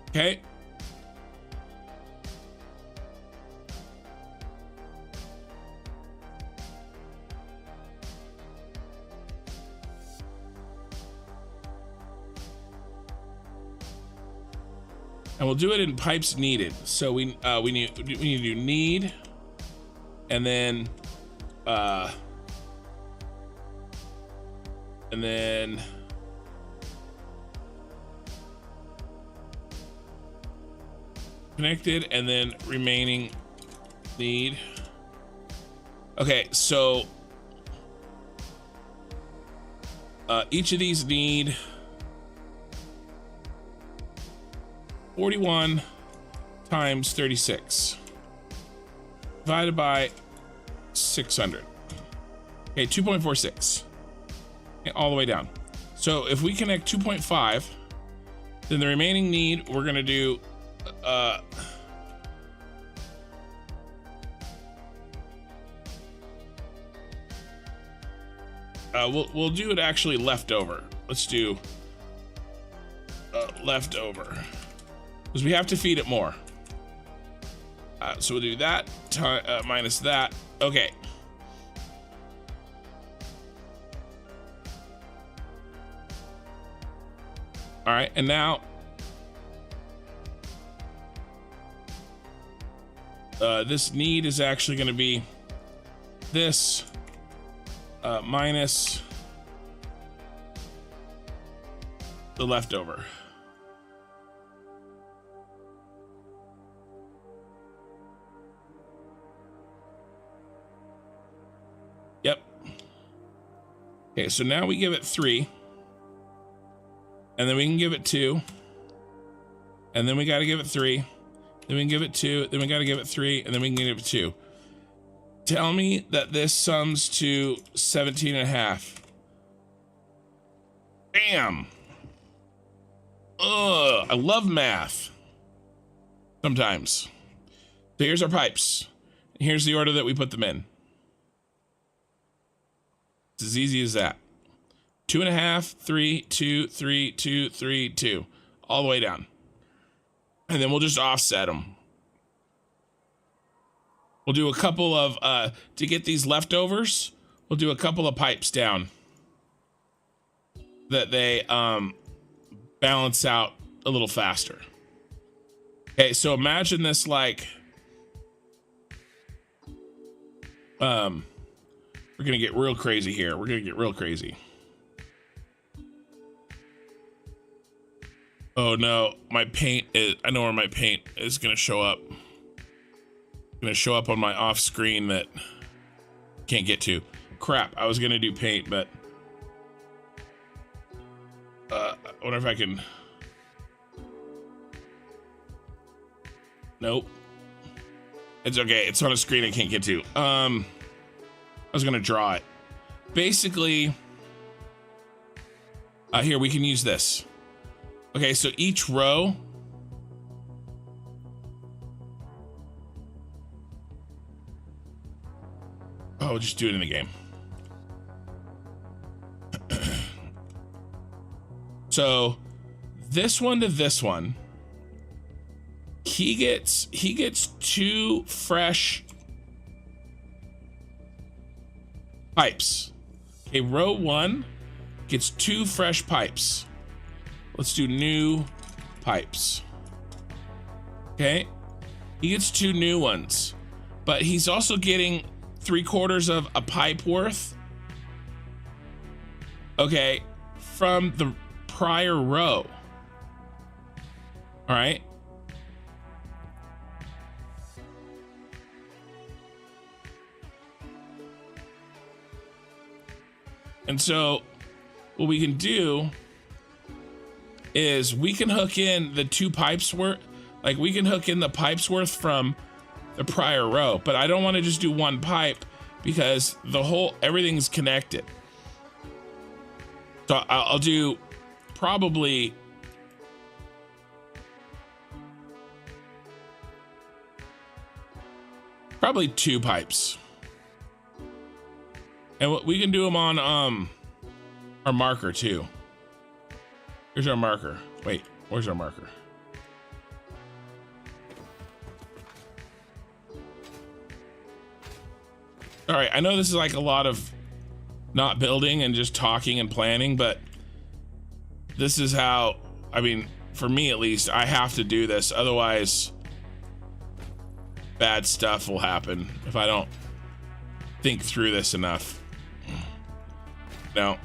Okay. And we'll do it in pipes needed. So we need to do need, and then connected, and then remaining need. Okay, so each of these need 41 times 36 divided by 600. Okay, 2.46. Okay, all the way down. So if we connect 2.5, then the remaining need, we're gonna do we'll do it actually leftover. Let's do leftover, because we have to feed it more. So we'll do that minus that. Okay. All right, and now this need is actually going to be this minus the leftover. Yep. Okay, so now we give it 3, and then we can give it 2, and then we got to give it 3, then we can give it 2, then we got to give it 3, and then we can give it 2. Tell me that this sums to 17 and a half. Damn. Ugh, I love math. Sometimes. So here's our pipes. Here's the order that we put them in. It's as easy as that. 2.5, 3, 2, 3, 2, 3, 2. All the way down. And then we'll just offset them. We'll do a couple of, to get these leftovers, we'll do a couple of pipes down. That they balance out a little faster. Okay, so imagine this like, we're gonna get real crazy here. We're gonna get real crazy. Oh no, my paint is, I know where my paint is gonna show up. Gonna show up on my off screen that can't get to. Crap, I was gonna do paint, but I wonder if I can. Nope. It's okay. It's on a screen I can't get to. I was gonna draw it. Basically, here we can use this. Okay, so each row. Oh, we'll just do it in the game. So this one to this one, he gets 2 fresh pipes. Okay, row 1 gets 2 fresh pipes. Let's do new pipes. Okay, he gets 2 new ones, but he's also getting 3/4 of a pipe worth. Okay, from the prior row. All right. And so what we can do is we can hook in the 2 pipes worth, like we can hook in the pipes worth from the prior row, but I don't want to just do 1 pipe because everything's connected. So I'll do probably Probably 2 pipes. And we can do them on our marker too. Here's our marker. Wait, where's our marker? All right, I know this is like a lot of not building and just talking and planning, but this is how, I mean, for me at least, I have to do this. Otherwise, bad stuff will happen if I don't think through this enough. Now,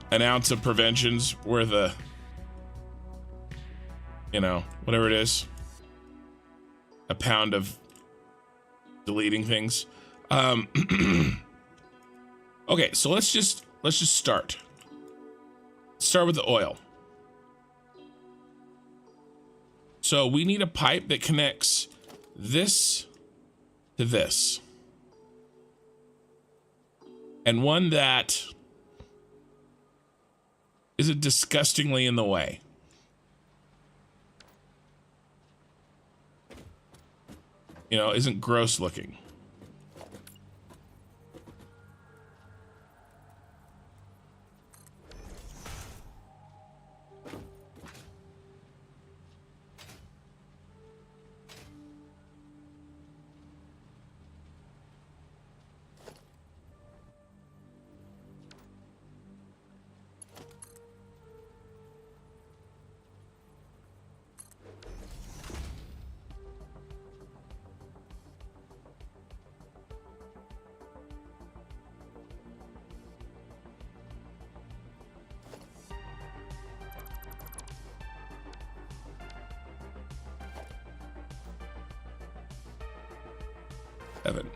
an ounce of prevention's worth a, you know, whatever it is, a pound of deleting things. Okay, so let's just start. Start with the oil. So we need a pipe that connects this to this, and one that isn't disgustingly in the way. You know, isn't gross looking. Evan.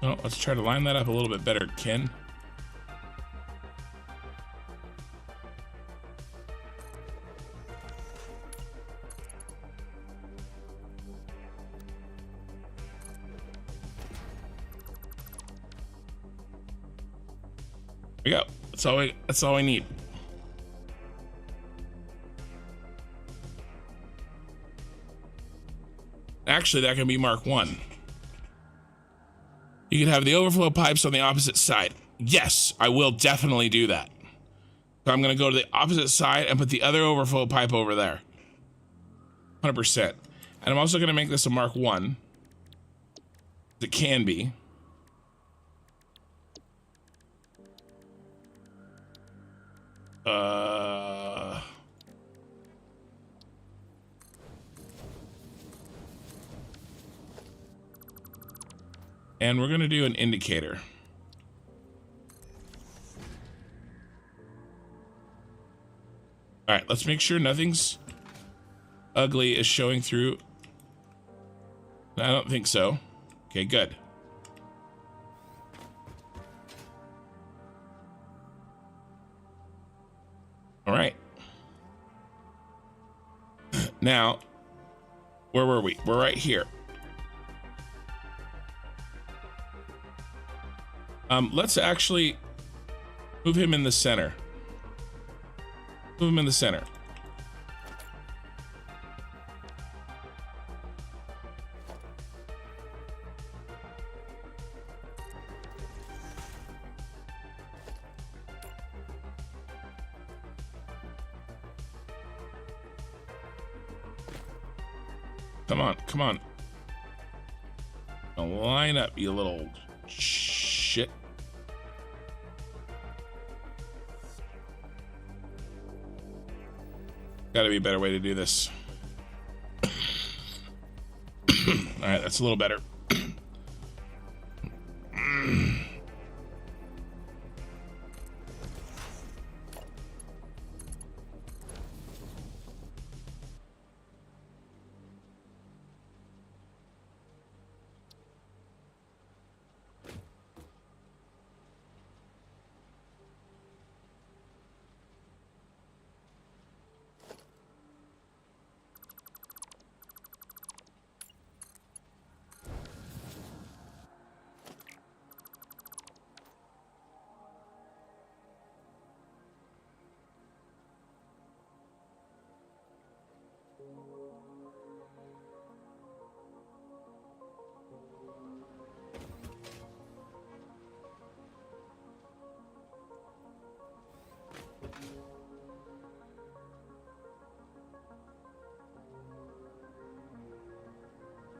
Oh, let's try to line that up a little bit better, Ken. There we go. That's all I need. Actually, that can be Mark 1. You can have the overflow pipes on the opposite side. Yes, I will definitely do that. So I'm going to go to the opposite side and put the other overflow pipe over there. 100%. And I'm also going to make this a Mark 1. It can be. And we're going to do an indicator. All right, let's make sure nothing's ugly is showing through. I don't think so. Okay, good. All right. Now, where were we? We're right here. Let's actually move him in the center. Move him in the center. Come on, come on. Now line up, you little shit. Gotta be a better way to do this. All right, that's a little better.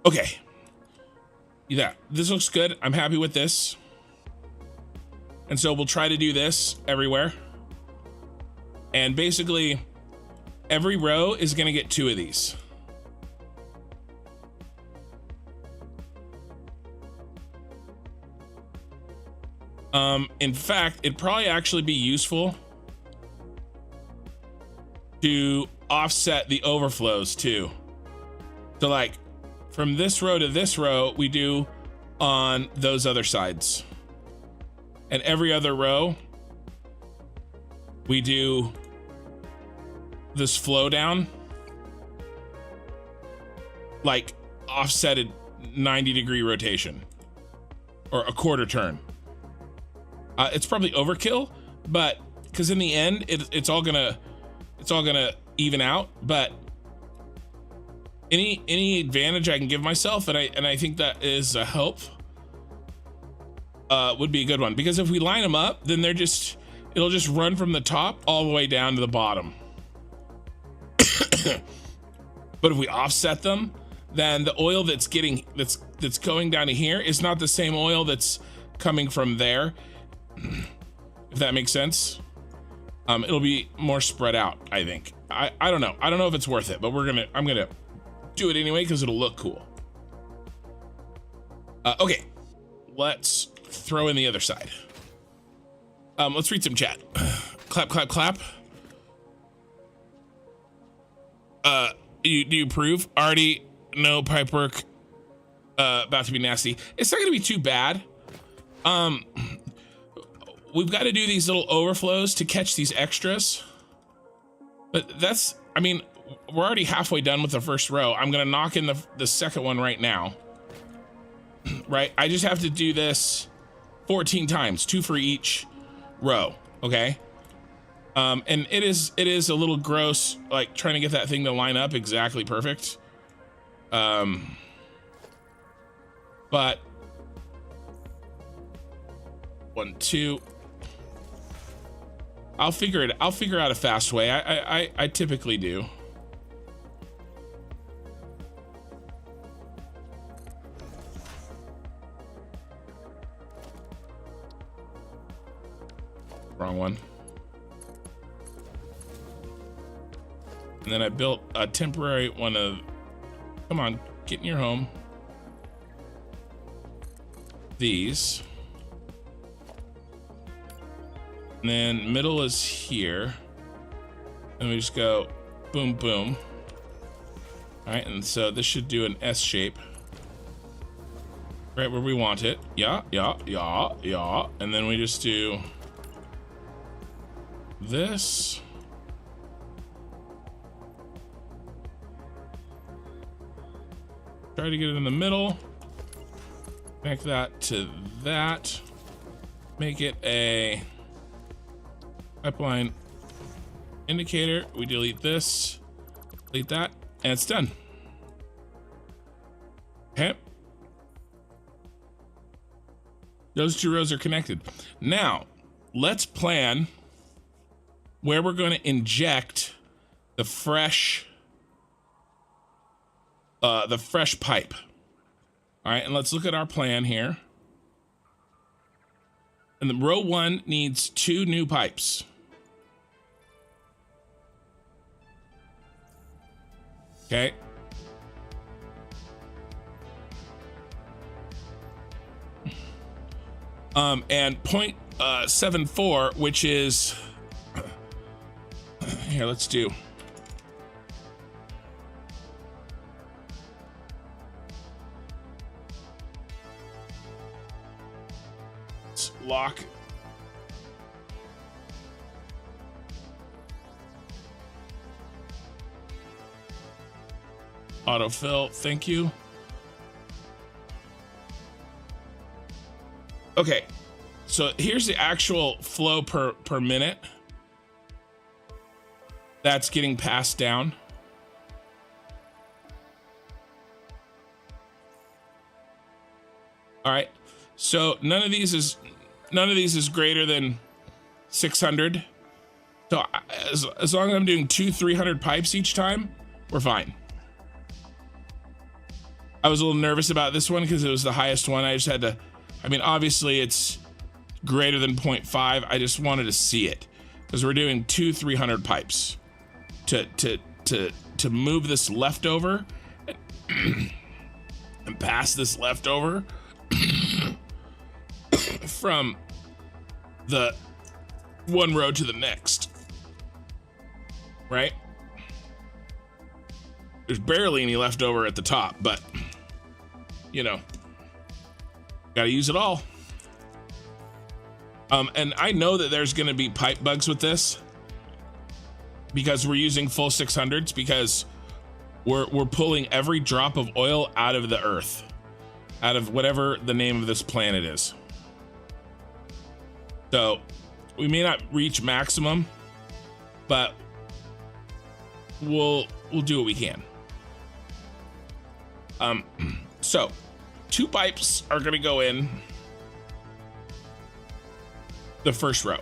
Okay. Yeah, this looks good. I'm happy with this. And so we'll try to do this everywhere. And basically, every row is going to get 2 of these. In fact, it'd probably actually be useful to offset the overflows too. So like from this row to this row, we do on those other sides. And every other row, we do this flow down, like offsetted 90-degree rotation or a quarter turn. It's probably overkill, but because in the end, it's all gonna even out. But any advantage I can give myself, and I think that is a help, would be a good one. Because if we line them up, then it'll just run from the top all the way down to the bottom. But if we offset them, then the oil that's going down to here is not the same oil that's coming from there. If that makes sense. It'll be more spread out, I think. I don't know. I don't know if it's worth it, but I'm gonna do it anyway because it'll look cool. Okay, let's throw in the other side. Let's read some chat. Clap, clap, clap. Do you approve? Already no pipe work. About to be nasty. It's not gonna be too bad. We've got to do these little overflows to catch these extras. But that's, I mean, we're already halfway done with the first row. I'm gonna knock in the second one right now. Right, I just have to do this 14 times, 2 for each row, okay? And it is a little gross, like trying to get that thing to line up exactly perfect. But 1, 2. I'll figure out a fast way. I typically do. Wrong one. And then I built a temporary one of, come on, get in your home. These. And then middle is here. And we just go boom, boom. All right, and so this should do an S shape. Right where we want it. Yeah. And then we just do this. Try to get it in the middle. Connect that to that. Make it a pipeline indicator. We delete this, delete that, and it's done. Okay. Those 2 rows are connected. Now, let's plan where we're going to inject the fresh pipe. All right, and let's look at our plan here. And the row 1 needs 2 new pipes. Okay. And 0.74, which is here, let's do lock. Autofill, thank you. Okay, so here's the actual flow per minute that's getting passed down. All right, so none of these is greater than 600. So as long as I'm doing 300 pipes each time, we're fine. I was a little nervous about this one because it was the highest one. I just had to, I mean, obviously it's greater than 0.5. I just wanted to see it because we're doing 300 pipes to move this leftover and pass this leftover from the one row to the next, right? There's barely any left over at the top, but you know, gotta use it all. And I know that there's gonna be pipe bugs with this because we're using full 600s because we're pulling every drop of oil out of the earth, out of whatever the name of this planet is. So we may not reach maximum, but we'll do what we can. So 2 pipes are gonna go in the first row.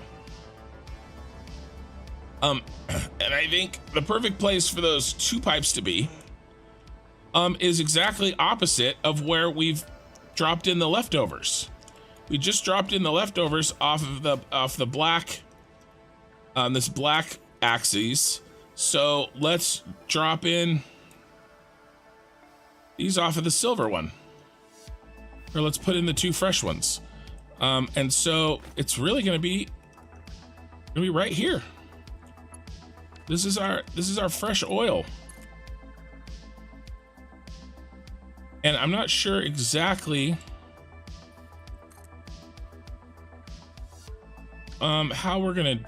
And I think the perfect place for those 2 pipes to be is exactly opposite of where we've dropped in the leftovers. We just dropped in the leftovers off the black, this black axis. So let's drop in these off of the silver one, or let's put in the 2 fresh ones. And so it's really gonna be right here. This is our fresh oil. And I'm not sure exactly how we're gonna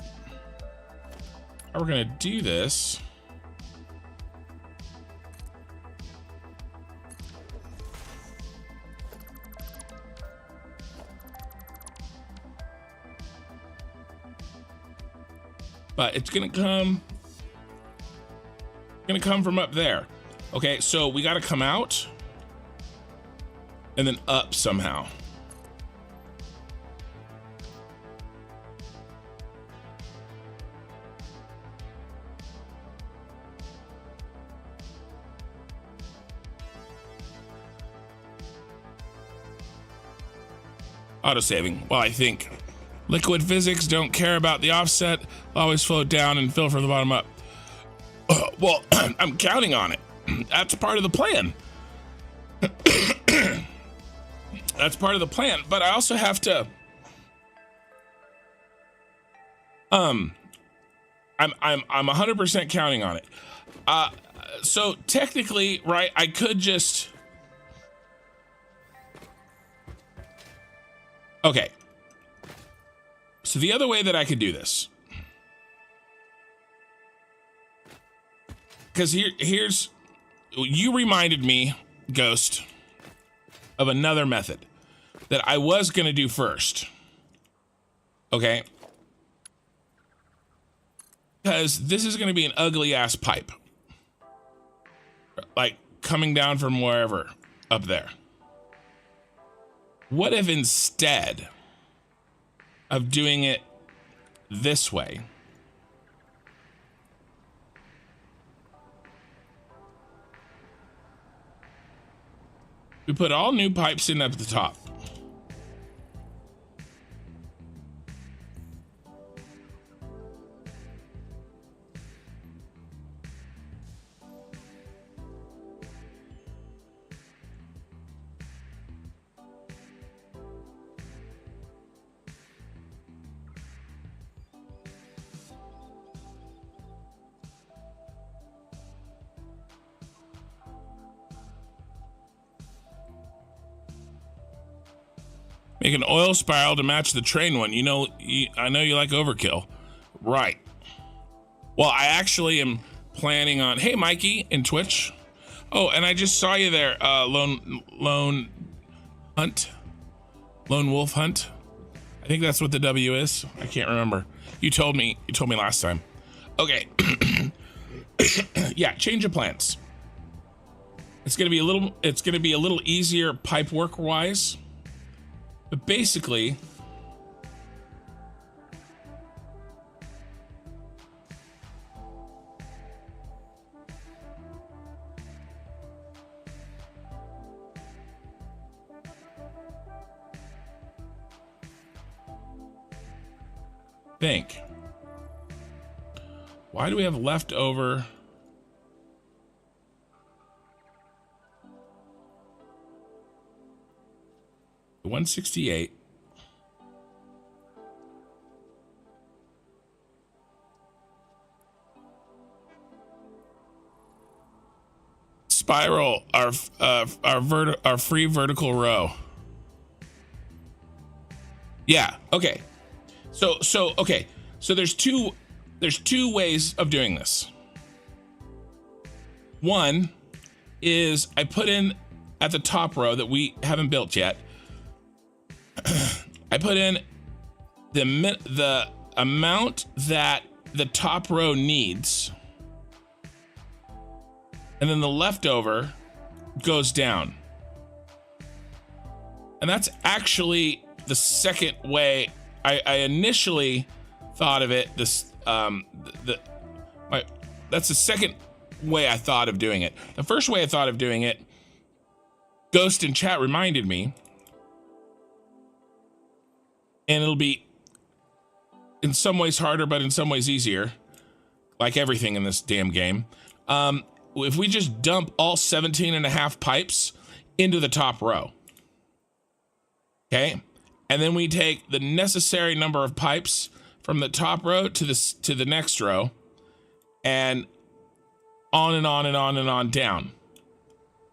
do this. But it's gonna come from up there. Okay, so we got to come out and then up somehow. Autosaving. Well, I think liquid physics don't care about the offset. Always float down and fill from the bottom up. Well, I'm counting on it. That's part of the plan. That's part of the plan. But I also have to. I'm 100% counting on it. So technically, right? I could just. Okay. So the other way that I could do this, because here's, you reminded me, Ghost, of another method that I was going to do first. Okay. Because this is going to be an ugly ass pipe. Like coming down from wherever up there. What if instead of doing it this way, we put all new pipes in up at the top? Make an oil spiral to match the train one. You know, I know you like overkill. Right. Well, I actually am planning on, hey, Mikey in Twitch. Oh, and I just saw you there, Lone Wolf Hunt. I think that's what the W is. I can't remember. You told me last time. Okay. Yeah, change of plans. It's gonna be a little easier pipe work wise. But basically, why do we have leftover? The 168. Spiral our free vertical row. Yeah, okay. So okay. So there's two ways of doing this. One is I put in at the top row that we haven't built yet. I put in the amount that the top row needs, and then the leftover goes down. And that's actually the second way. I initially thought of it. That's the second way I thought of doing it. The first way I thought of doing it, Ghost in chat reminded me. And it'll be in some ways harder, but in some ways easier, like everything in this damn game. If we just dump all 17 and a half pipes into the top row, okay? And then we take the necessary number of pipes from the top row to the next row, and on and on and on and on down.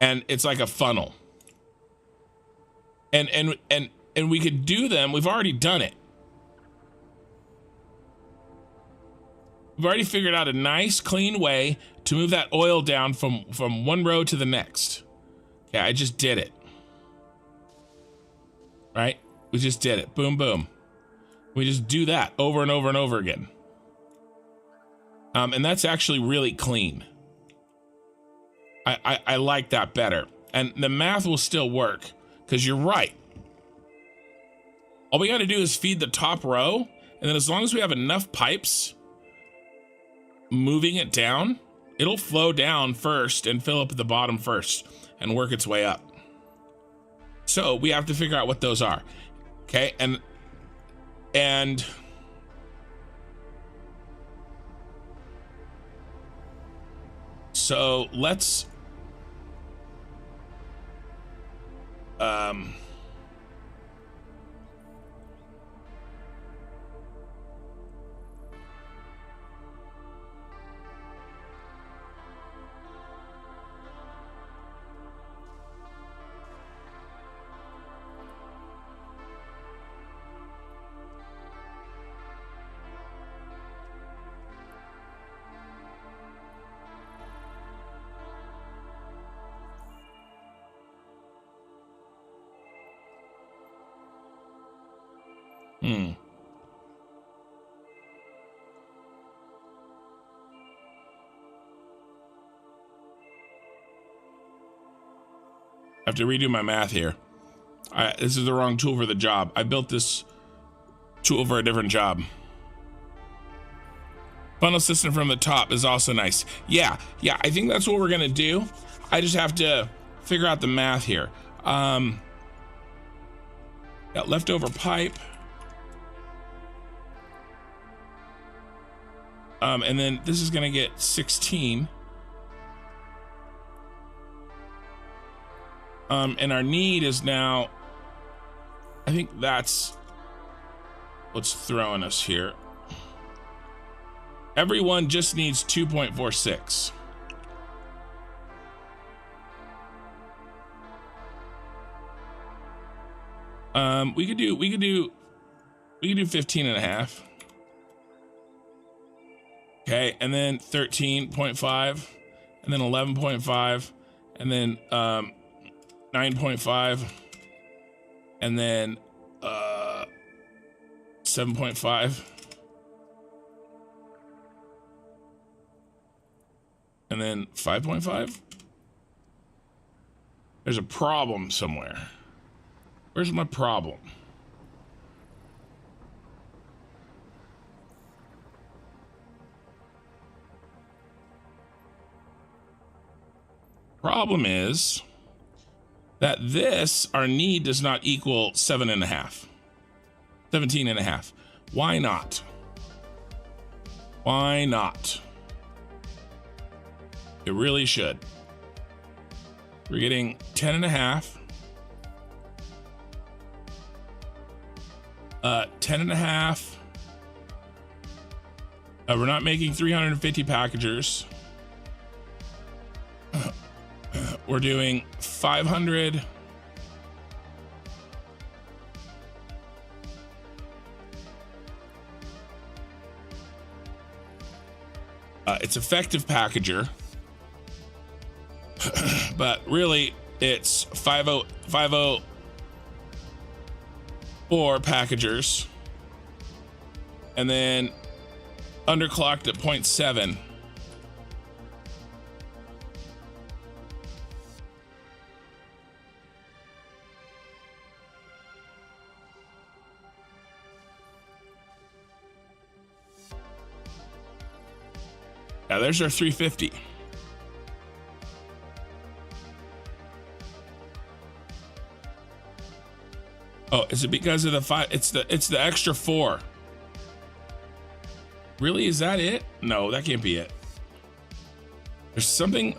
And it's like a funnel. And we could do them. We've already done it. We've already figured out a nice, clean way to move that oil down from one row to the next. Yeah, I just did it. Right? We just did it. Boom, boom. We just do that over and over and over again. And that's actually really clean. I like that better. And the math will still work, because you're right. All we got to do is feed the top row, and then as long as we have enough pipes moving it down, it'll flow down first and fill up at the bottom first and work its way up. So we have to figure out what those are. Okay, and so let's I have to redo my math here. This is the wrong tool for the job. I built this tool for a different job. Funnel system from the top is also nice. Yeah, I think that's what we're gonna do. I just have to figure out the math here. Got leftover pipe. And then this is gonna get 16. And our need is now, I think that's what's throwing us here. Everyone just needs 2.46. We could do 15 and a half. Okay, and then 13.5, and then 11.5, and then 9.5, and then 7.5, and then 5.5. There's a problem somewhere. Where's my problem? Problem is that this, our need, does not equal 7.5. 17.5. Why not? Why not? It really should. We're getting 10.5. 10.5. We're not making 350 packagers. We're doing 500. It's effective packager, but really it's 504 packagers, and then underclocked at 0.7. Now there's our 350. Oh, is it because of the 5? It's the extra 4. Really? Is that it? No, that can't be it. There's something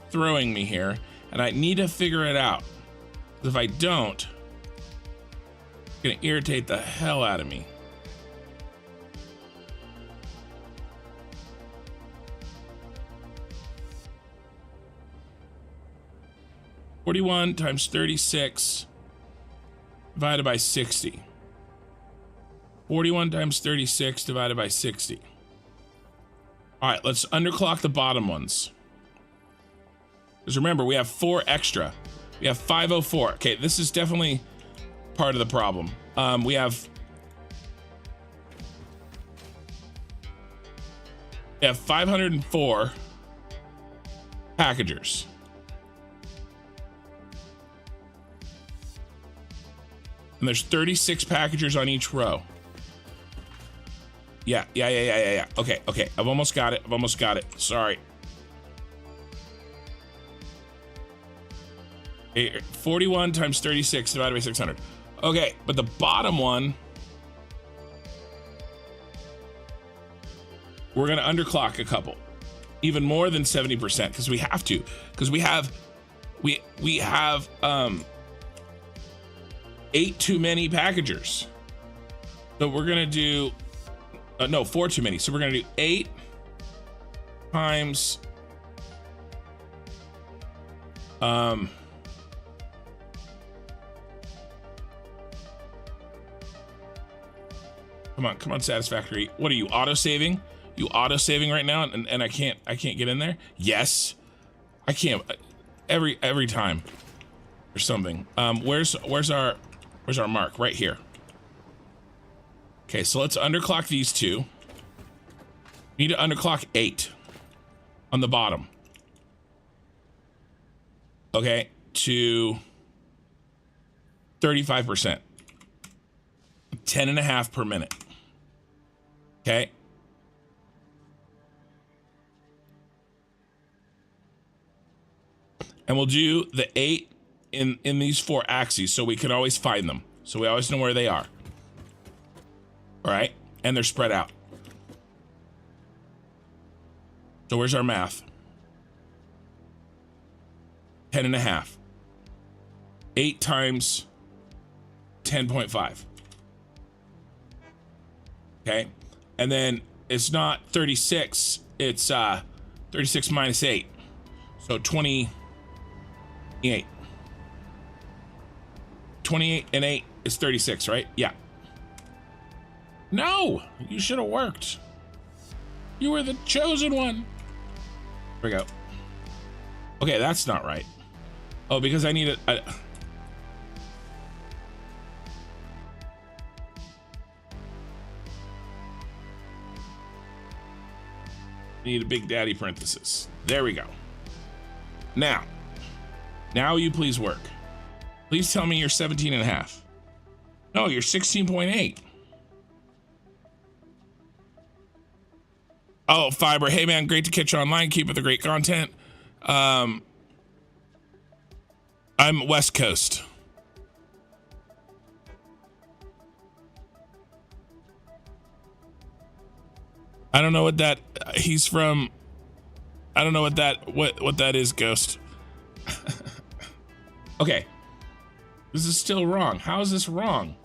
throwing me here, and I need to figure it out. If I don't, it's gonna irritate the hell out of me. $41 times 36 divided by 60. 41 times 36 divided by 60. All right, let's underclock the bottom ones. Because remember, we have 4 extra. We have 504. Okay, this is definitely part of the problem. We have 504 packagers. And there's 36 packagers on each row. Yeah. Okay. I've almost got it. Sorry. 41 times 36 divided by 600. Okay, but the bottom one, we're gonna underclock a couple, even more than 70%, because we have to, because we have 8 too many packagers. So we're gonna do, no, 4 too many. So we're gonna do 8 times, Come on, Satisfactory. What are you, auto-saving? You auto-saving right now, and I can't get in there? Yes. I can't. Every time or something. Where's our mark? Right here. Okay, so let's underclock these 2. We need to underclock 8 on the bottom. Okay, to 35%. 10.5 per minute. Okay. And we'll do the 8 in these 4 axes so we can always find them. So we always know where they are. All right. And they're spread out. So where's our math? 10.5. 8 times 10.5. Okay. And then it's not 36, it's 36 minus 8. So 28. 28 and 8 is 36, right? Yeah. No, you should have worked. You were the chosen one. There we go. Okay, that's not right. Oh, because I need I need a big daddy parenthesis. There we go. Now you please work. Please tell me you're 17.5. No, you're 16.8. Oh, Fiber. Hey man, great to catch you online. Keep up the great content. I'm West Coast. I don't know what that he's from. I don't know what that is, Ghost. Okay. This is still wrong. How is this wrong?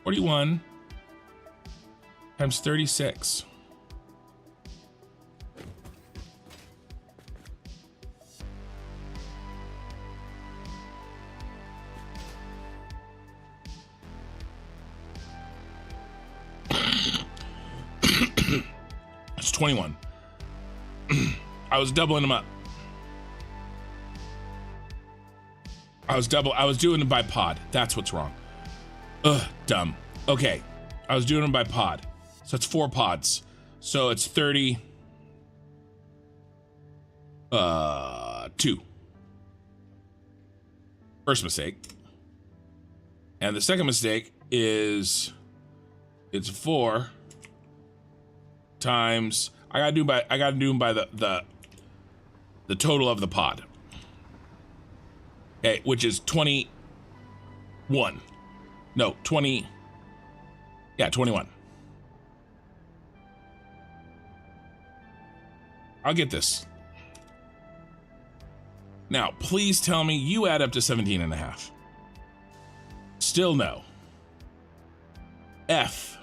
$41 times 36. It's 21. I was doubling them up. I was doing them by pod. That's what's wrong. Ugh, dumb. Okay. I was doing them by pod. So it's 4 pods. So it's 32. First mistake. And the second mistake is it's 4 times I gotta do them by the total of the pod. Okay, which is 21. No, 20. Yeah, 21. I'll get this. Now, please tell me you add up to 17.5. Still no. F,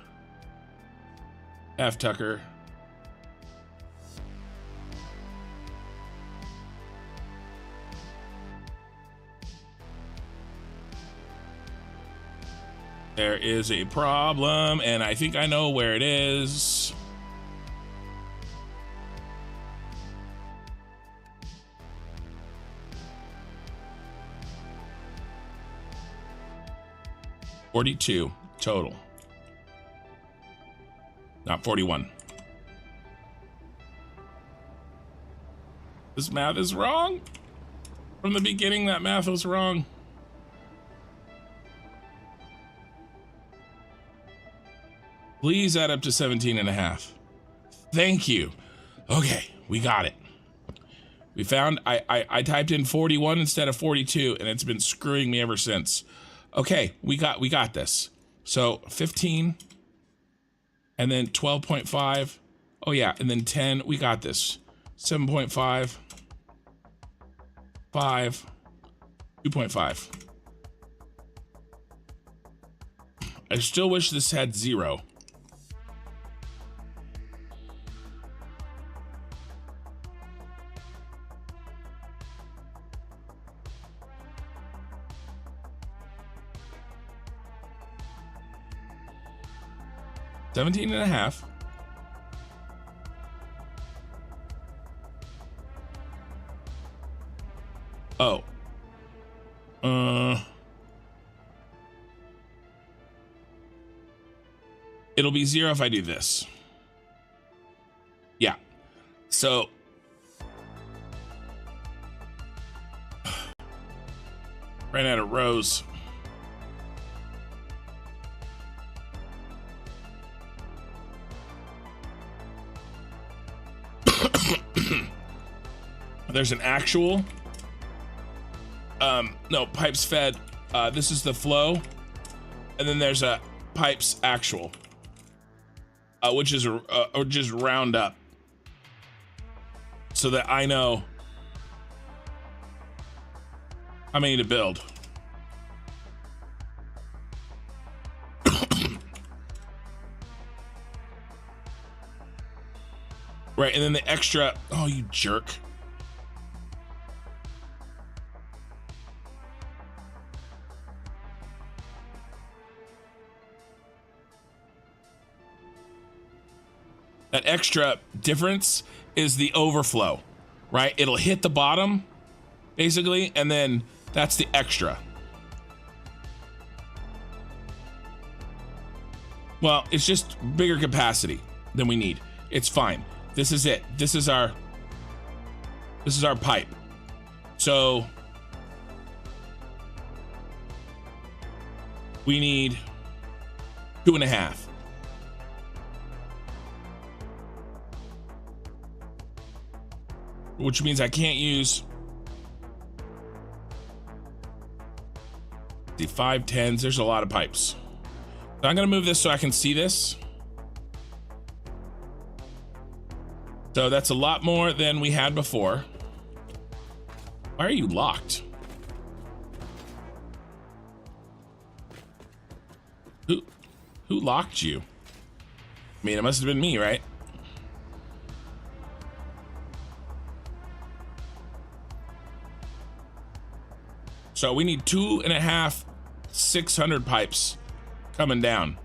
Tucker. There is a problem, and I think I know where it is. $42 total. Not 41. This math is wrong. From the beginning, that math was wrong. Please add up to 17.5. Thank you. Okay, we got it. We found, I typed in 41 instead of 42, and it's been screwing me ever since. Okay, we got this. So 15, and then 12.5. Oh yeah, and then 10, we got this. 7.5, 5, 2.5. I still wish this had 0. $17.5. Oh. It'll be 0 if I do this. Yeah. So ran out of rows. There's an actual. No, pipes fed. This is the flow. And then there's a pipes actual. Which is or just round up. So that I know how many to build. Right, and then the extra, oh, you jerk. That extra difference is the overflow, right? It'll hit the bottom, basically, and then that's the extra. Well, it's just bigger capacity than we need. It's fine. This is it. This is our pipe. So we need 2.5. Which means I can't use the 510s. There's a lot of pipes. So I'm gonna move this so I can see this. So that's a lot more than we had before. Why are you locked? Who locked you? I mean, it must have been me, right? So we need 2.5 600 pipes coming down.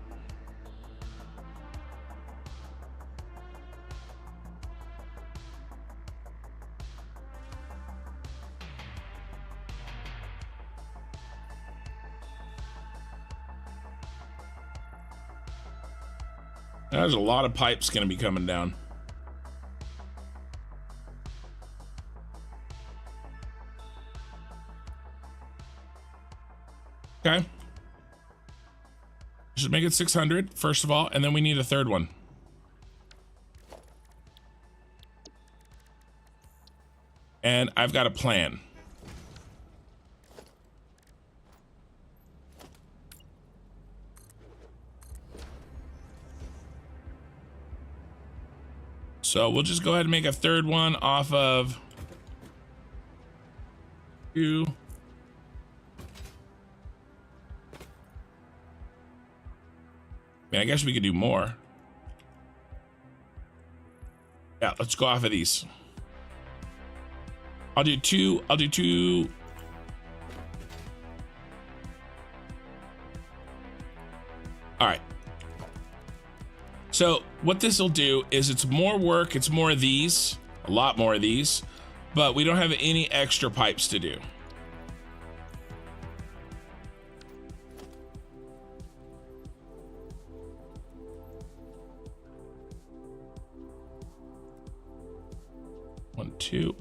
There's a lot of pipes going to be coming down. Okay. Should make it 600 first of all, and then we need a third one. And I've got a plan. So we'll just go ahead and make a third one off of 2. I guess we could do more. Yeah, let's go off of these. I'll do 2. I'll do 2. So what this will do is it's more work. It's more of these, a lot more of these, but we don't have any extra pipes to do. One, two.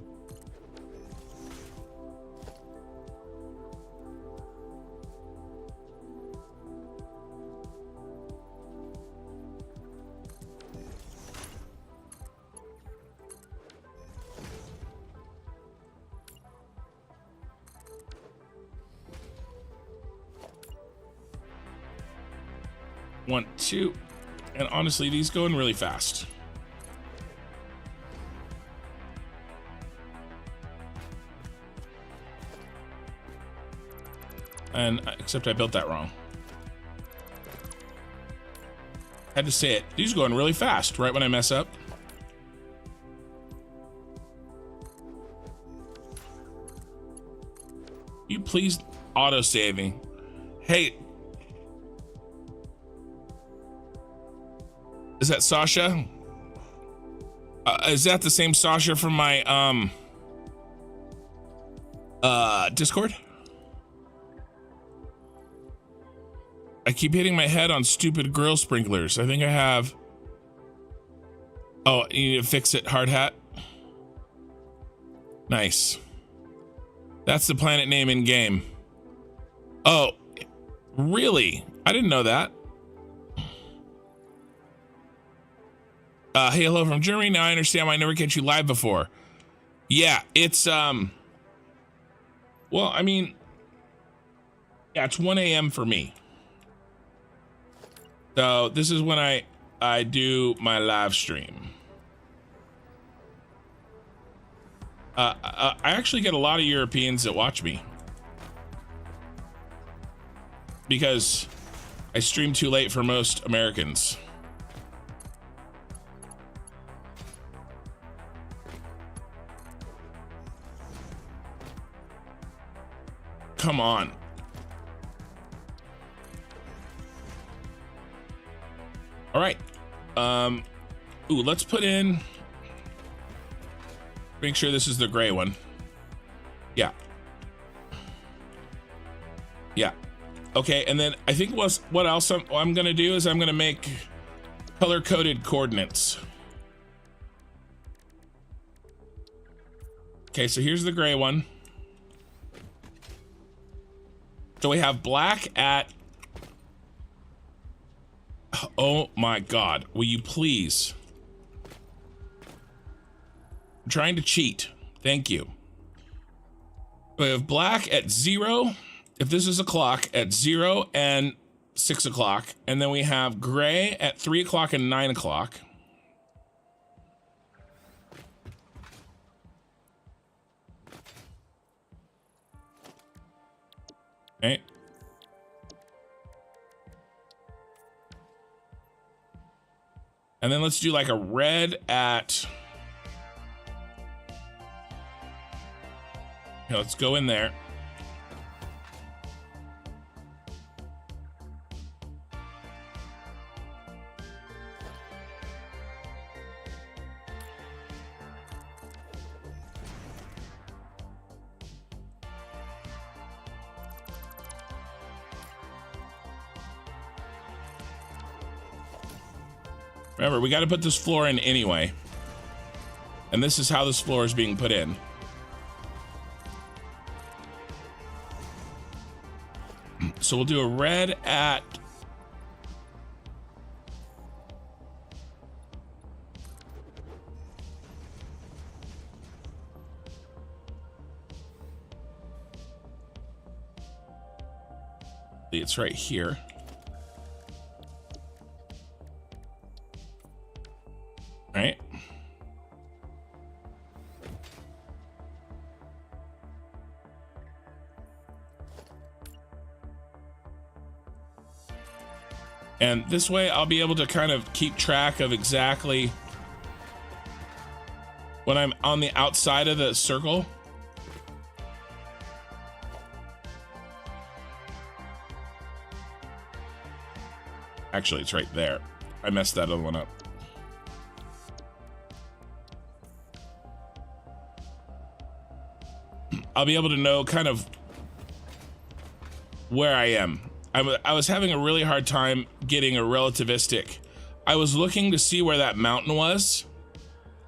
One, two. And honestly, these going really fast. And except I built that wrong. Had to say it. These are going really fast right when I mess up. You please auto saving. Hey, is that Sasha? Is that the same Sasha from my Discord? I keep hitting my head on stupid grill sprinklers. I think I have. Oh, you need to fix it, hard hat. Nice. That's the planet name in game. Oh, really? I didn't know that. Hey, hello from Germany. Now I understand why I never catch you live before. Yeah, it's well, I mean, yeah, it's 1 a.m. for me. So this is when I do my live stream. I actually get a lot of Europeans that watch me because I stream too late for most Americans. Come on. All right. Ooh, let's put in, make sure this is the gray one. Yeah. Yeah. Okay, and then I think what else I'm gonna do is I'm gonna make color-coded coordinates. Okay, so here's the gray one. So we have black at, oh my God, will you please? I'm trying to cheat, thank you. We have black at 0, if this is a clock, at 0 and 6 o'clock. And then we have gray at 3 o'clock and 9 o'clock. Okay. And then let's do like a red at, okay, let's go in there. Remember, we got to put this floor in anyway. And this is how this floor is being put in. So we'll do a red at, it's right here. Right. And this way I'll be able to kind of keep track of exactly when I'm on the outside of the circle. Actually, it's right there. I messed that other one up. I'll be able to know kind of where I am. I was having a really hard time getting a relativistic. I was looking to see where that mountain was,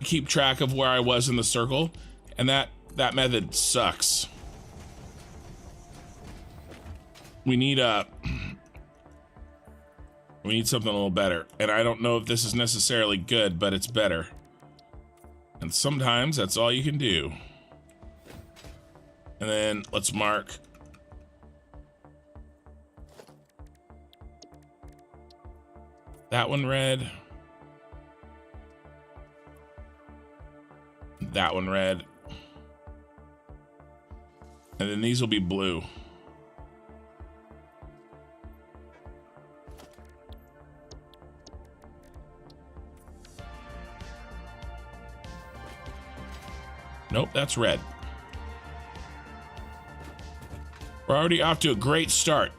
keep track of where I was in the circle, and that method sucks. We need something a little better, and I don't know if this is necessarily good, but it's better. And sometimes that's all you can do. And then let's mark. That one red. That one red. And then these will be blue. Nope, that's red. We're already off to a great start.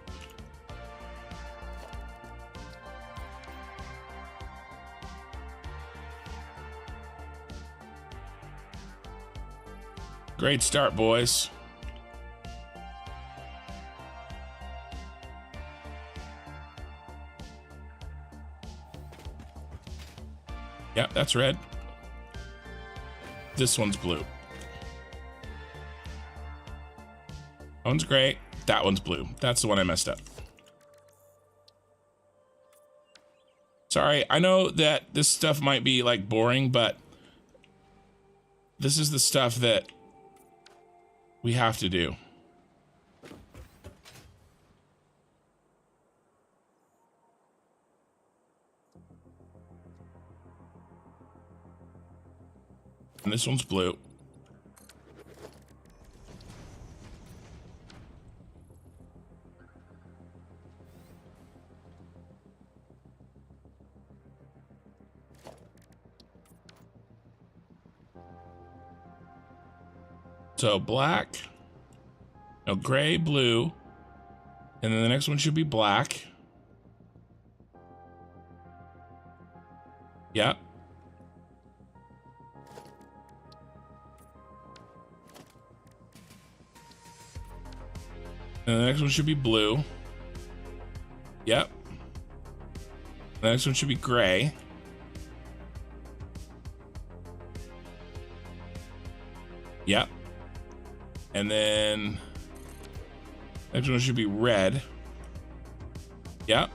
Great start, boys. Yep, that's red. This one's blue. That one's gray. That one's blue. That's the one I messed up. Sorry, I know that this stuff might be like boring, but this is the stuff that we have to do. And this one's blue. So black, no, gray, blue, and then the next one should be black. Yep. And the next one should be blue. Yep. The next one should be gray. Yep. And then next one should be red. Yep.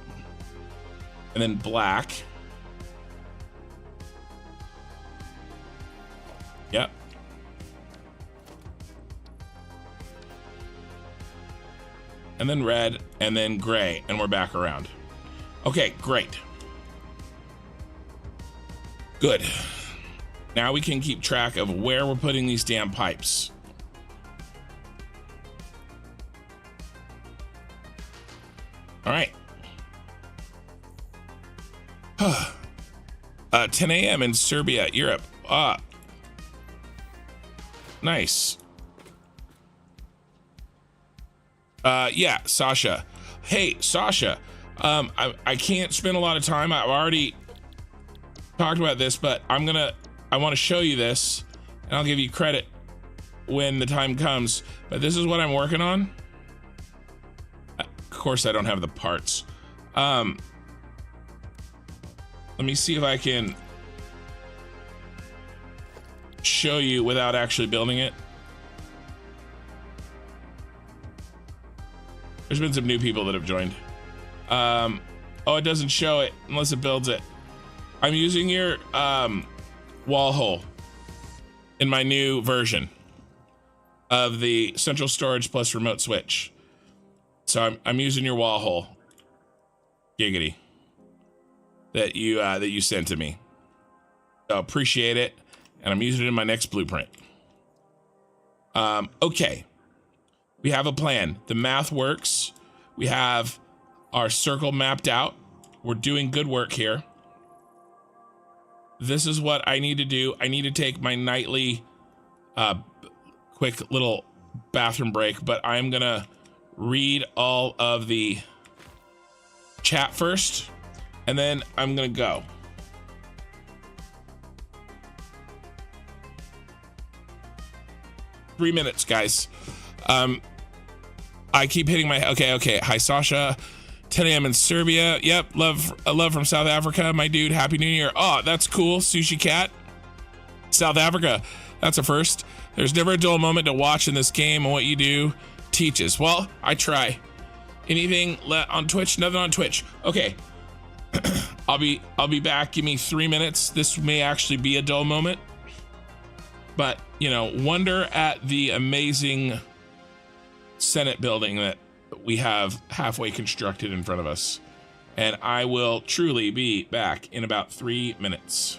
And then black. Yep. And then red, and then gray, and we're back around. Okay, great. Good. Now we can keep track of where we're putting these damn pipes. All right. 10 a.m. in Serbia, Europe. Nice. Yeah, Sasha. Hey, Sasha. I can't spend a lot of time. I've already talked about this, but I want to show you this, and I'll give you credit when the time comes. But this is what I'm working on. Of course, I don't have the parts. Let me see if I can show you without actually building it. There's been some new people that have joined. Oh, it doesn't show it unless it builds it. I'm using your wall hole in my new version of the central storage plus remote switch. So I'm using your wall hole, giggity, that you sent to me. So appreciate it, and I'm using it in my next blueprint. Okay, we have a plan. The math works. We have our circle mapped out. We're doing good work here. This is what I need to do. I need to take my nightly quick little bathroom break, but I'm gonna read all of the chat first, and then I'm gonna go. Three minutes, guys. I keep hitting my, okay. Hi, Sasha. 10 a.m. in Serbia. Yep, love from South Africa, my dude. Happy New Year. Oh, that's cool. Sushi Cat. South Africa. That's a first. There's never a dull moment to watch in this game, and what you do teaches. Well, I try. Anything on Twitch? Nothing on Twitch. Okay. I'll be back. Give me 3 minutes. This may actually be a dull moment, but you know, wonder at the amazing Senate building that we have halfway constructed in front of us. And I will truly be back in about 3 minutes.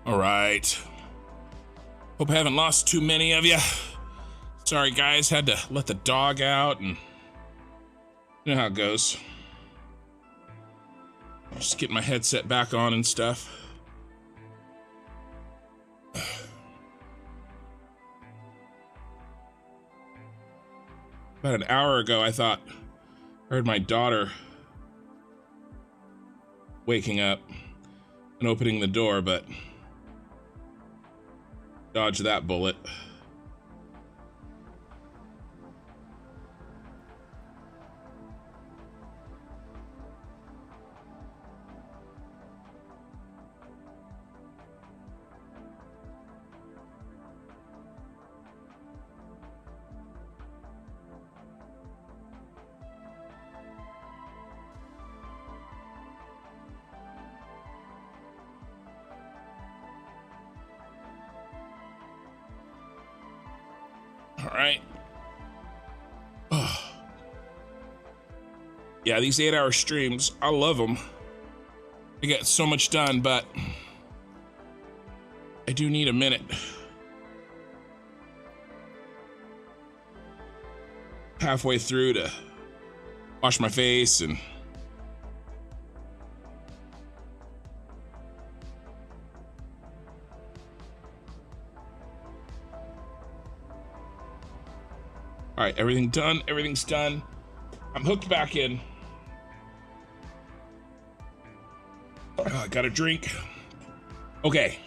All right. Hope I haven't lost too many of you. Sorry, guys. Had to let the dog out, and you know how it goes. Just getting my headset back on and stuff. About an hour ago, I thought I heard my daughter waking up and opening the door, but dodged that bullet. All right. Oh. Yeah, these 8-hour streams, I love them. I get so much done, but I do need a minute. Halfway through to wash my face and all right, everything done. Everything's done. I'm hooked back in. I got a drink. Okay.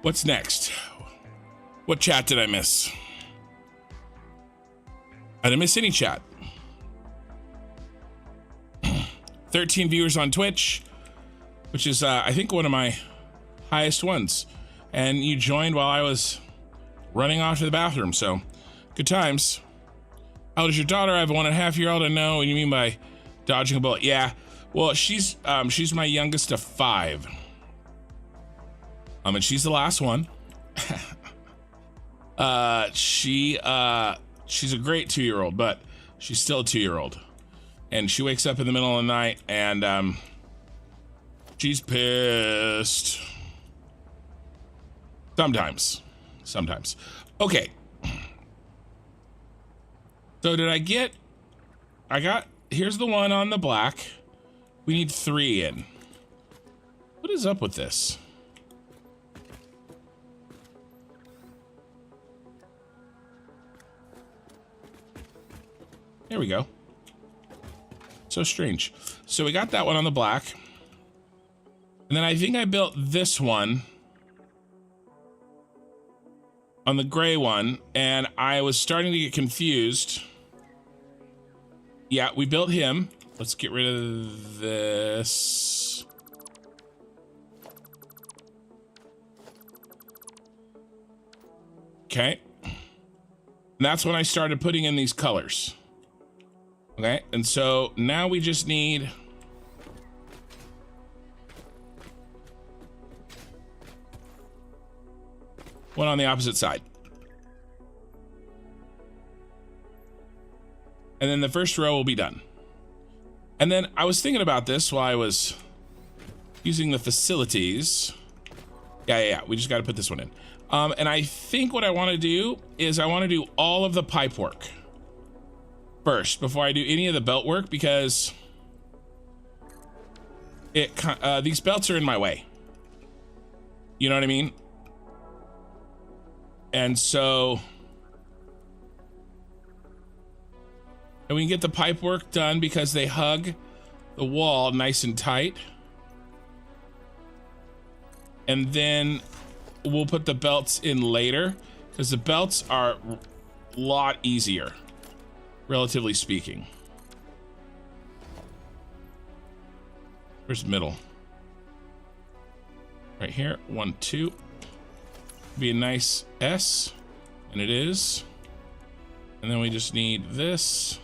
What's next? What chat did I miss? I didn't miss any chat. 13 viewers on Twitch, which is, I think, one of my highest ones. And you joined while I was running off to the bathroom, so good times. How old is your daughter? I have a 1.5-year-old. I know what you mean by dodging a bullet. Yeah, well, she's my youngest of 5. And she's the last one. She's a great 2-year-old, but she's still a 2-year-old, and she wakes up in the middle of the night and she's pissed. Sometimes. Okay. So did I got, here's the one on the black. We need 3 in. What is up with this? There we go. So strange. So we got that one on the black. And then I think I built this one on the gray one, and I was starting to get confused. Yeah, we built him. Let's get rid of this. Okay. And that's when I started putting in these colors. Okay, and so now we just need one on the opposite side. And then the first row will be done. And then I was thinking about this while I was using the facilities. Yeah. We just got to put this one in. And I think what I want to do is I want to do all of the pipe work first before I do any of the belt work, because these belts are in my way. You know what I mean? And so, and we can get the pipe work done because they hug the wall nice and tight. And then we'll put the belts in later, because the belts are a lot easier, relatively speaking. Where's the middle? Right here, 1, 2. Be a nice S, and it is. And then we just need this.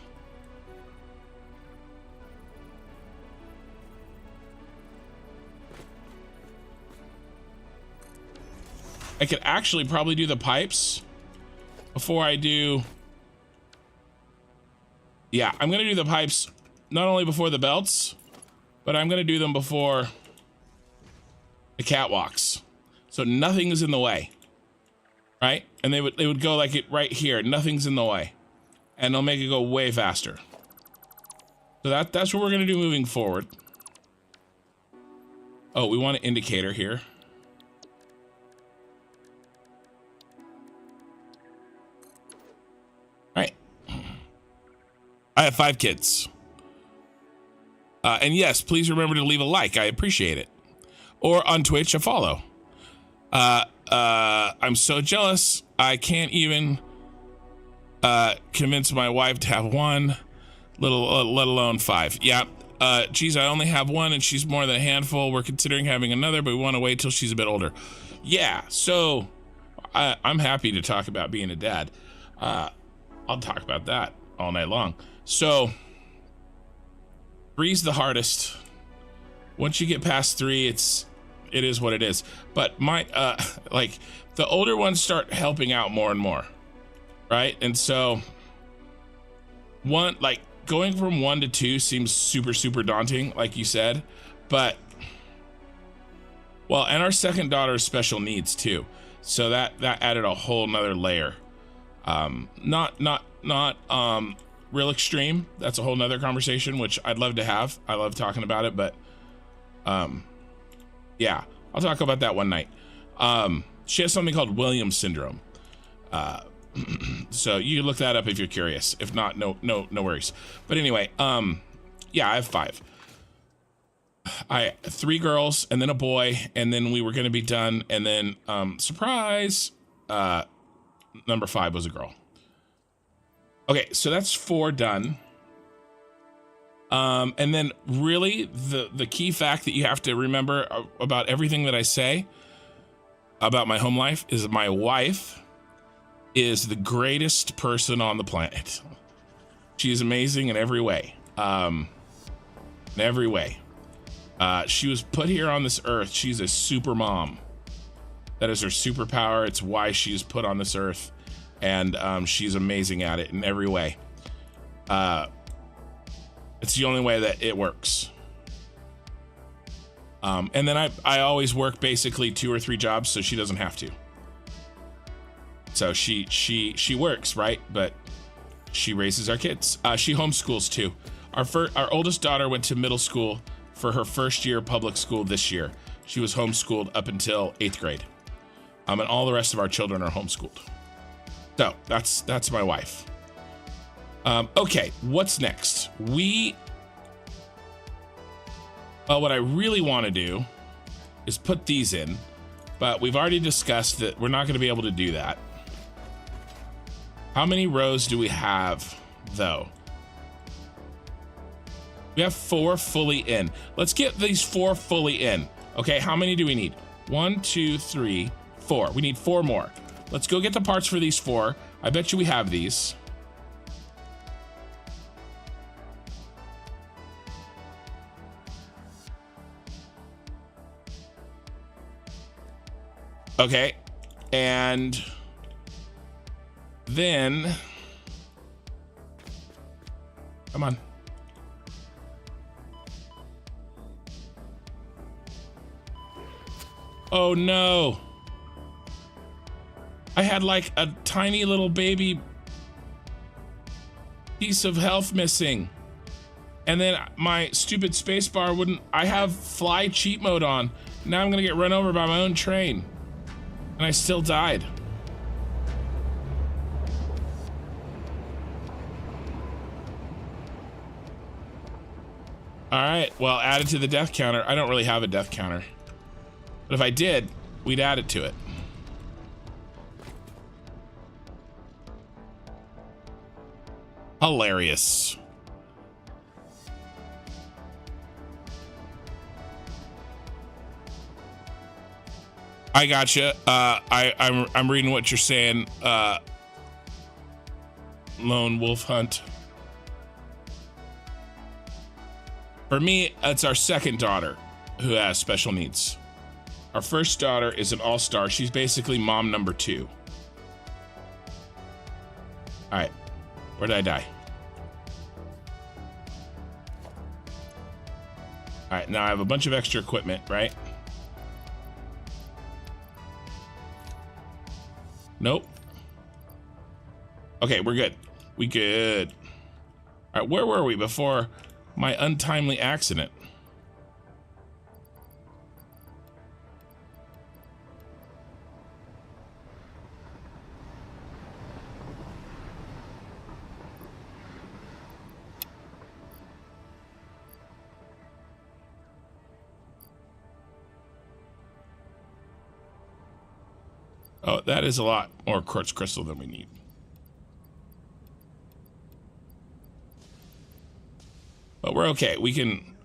I could actually probably do the pipes before I do. Yeah, I'm gonna do the pipes not only before the belts, but I'm gonna do them before the catwalks. So nothing is in the way, right? And they would go like it right here. Nothing's in the way. And they'll make it go way faster. So that's what we're going to do moving forward. Oh, we want an indicator here. Right. I have 5 kids. And yes, please remember to leave a like. I appreciate it. Or on Twitch, a follow. I'm so jealous. I can't even convince my wife to have one, let alone 5. Yeah. Geez, I only have one and she's more than a handful. We're considering having another, but we want to wait till she's a bit older. Yeah. So I'm happy to talk about being a dad. I'll talk about that all night long. So 3's the hardest. Once you get past 3, it is what it is. But my like the older ones start helping out more and more, right? And so going from 1 to 2 seems super daunting, like you said. But well, and our second daughter has special needs too, so that added a whole nother layer. Not real extreme. That's a whole nother conversation, which I'd love to have. I love talking about it, but yeah, I'll talk about that one night. She has something called Williams syndrome. So you can look that up if you're curious. If not, no worries. But anyway, yeah, I have 5. I 3 girls and then a boy, and then we were going to be done. And then, surprise, number 5 was a girl. Okay, so that's 4 done. And then really the key fact that you have to remember about everything that I say about my home life is my wife is the greatest person on the planet. She is amazing in every way. In every way. She was put here on this earth. She's a super mom. That is her superpower. It's why she's put on this earth. And she's amazing at it in every way. It's the only way that it works. And then I always work basically 2 or 3 jobs, so she doesn't have to. So she works, right? But she raises our kids. She homeschools too. Our oldest daughter went to middle school for her first year of public school this year. She was homeschooled up until 8th grade. And all the rest of our children are homeschooled. So that's my wife. Okay, what's next? What I really want to do is put these in, but we've already discussed that we're not going to be able to do that. How many rows do we have, though? We have 4 fully in. Let's get these 4 fully in. Okay, how many do we need? 1, 2, 3, 4. We need 4 more. Let's go get the parts for these 4. I bet you we have these. Okay, and then, come on. Oh no. I had like a tiny little baby piece of health missing. And then my stupid spacebar wouldn't, I have fly cheat mode on. Now I'm gonna get run over by my own train. And I still died. All right, well, added to the death counter. I don't really have a death counter. But if I did, we'd add it to it. Hilarious. I gotcha. I'm reading what you're saying. Lone wolf hunt. For me, it's our second daughter who has special needs. Our first daughter is an all-star. She's basically mom number 2. All right, where did I die? All right, now I have a bunch of extra equipment, right? Nope. Okay, we're good. We good. All right, where were we before my untimely accident? Oh, that is a lot more quartz crystal than we need. But we're okay. We can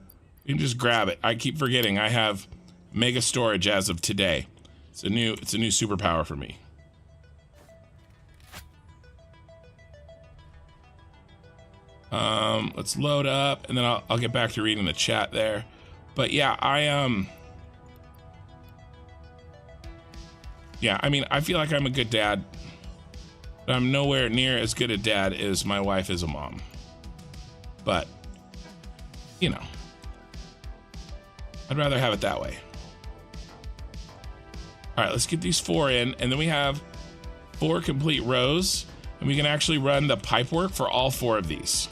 just grab it. I keep forgetting I have mega storage as of today. It's a new superpower for me. Let's load up, and then I'll get back to reading the chat there. But yeah, yeah, I mean, I feel like I'm a good dad, but I'm nowhere near as good a dad as my wife is a mom. But, you know, I'd rather have it that way. All right, let's get these 4 in, and then we have 4 complete rows, and we can actually run the pipe work for all 4 of these.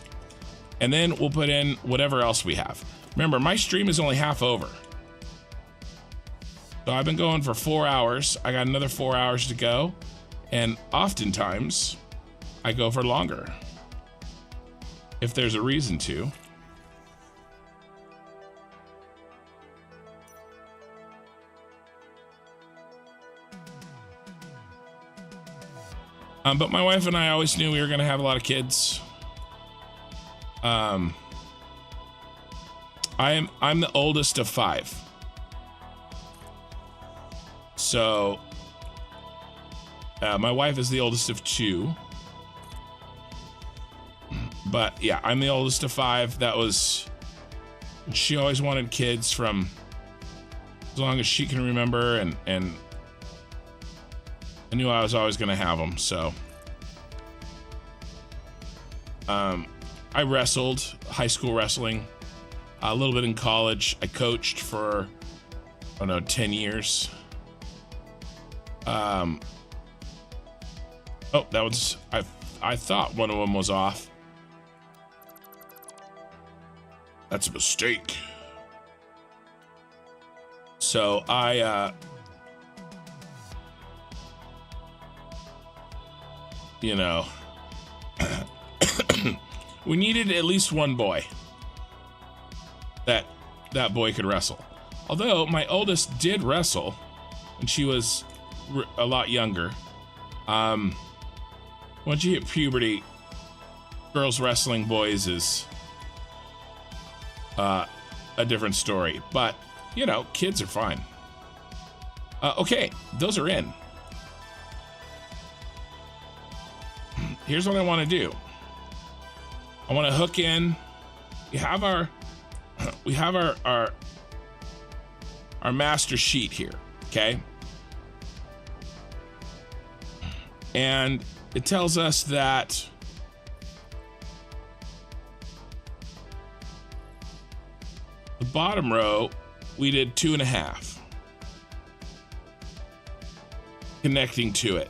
And then we'll put in whatever else we have. Remember, my stream is only half over. So I've been going for 4 hours. I got another 4 hours to go. And oftentimes, I go for longer. If there's a reason to. But my wife and I always knew we were going to have a lot of kids. I'm the oldest of 5. So, my wife is the oldest of 2. But yeah, I'm the oldest of 5. That was, she always wanted kids from as long as she can remember, and I knew I was always going to have them. So, I wrestled, high school wrestling, a little bit in college. I coached for, I don't know, 10 years. Oh, that was, I thought one of them was off. That's a mistake. So you know, we needed at least one boy that boy could wrestle. Although my oldest did wrestle, and she was a lot younger. Once you hit puberty, girls wrestling boys is a different story. But, you know, kids are fine. Okay, those are in. Here's what I want to do. I want to hook in. We have our master sheet here, okay? And it tells us that the bottom row, we did 2.5 connecting to it.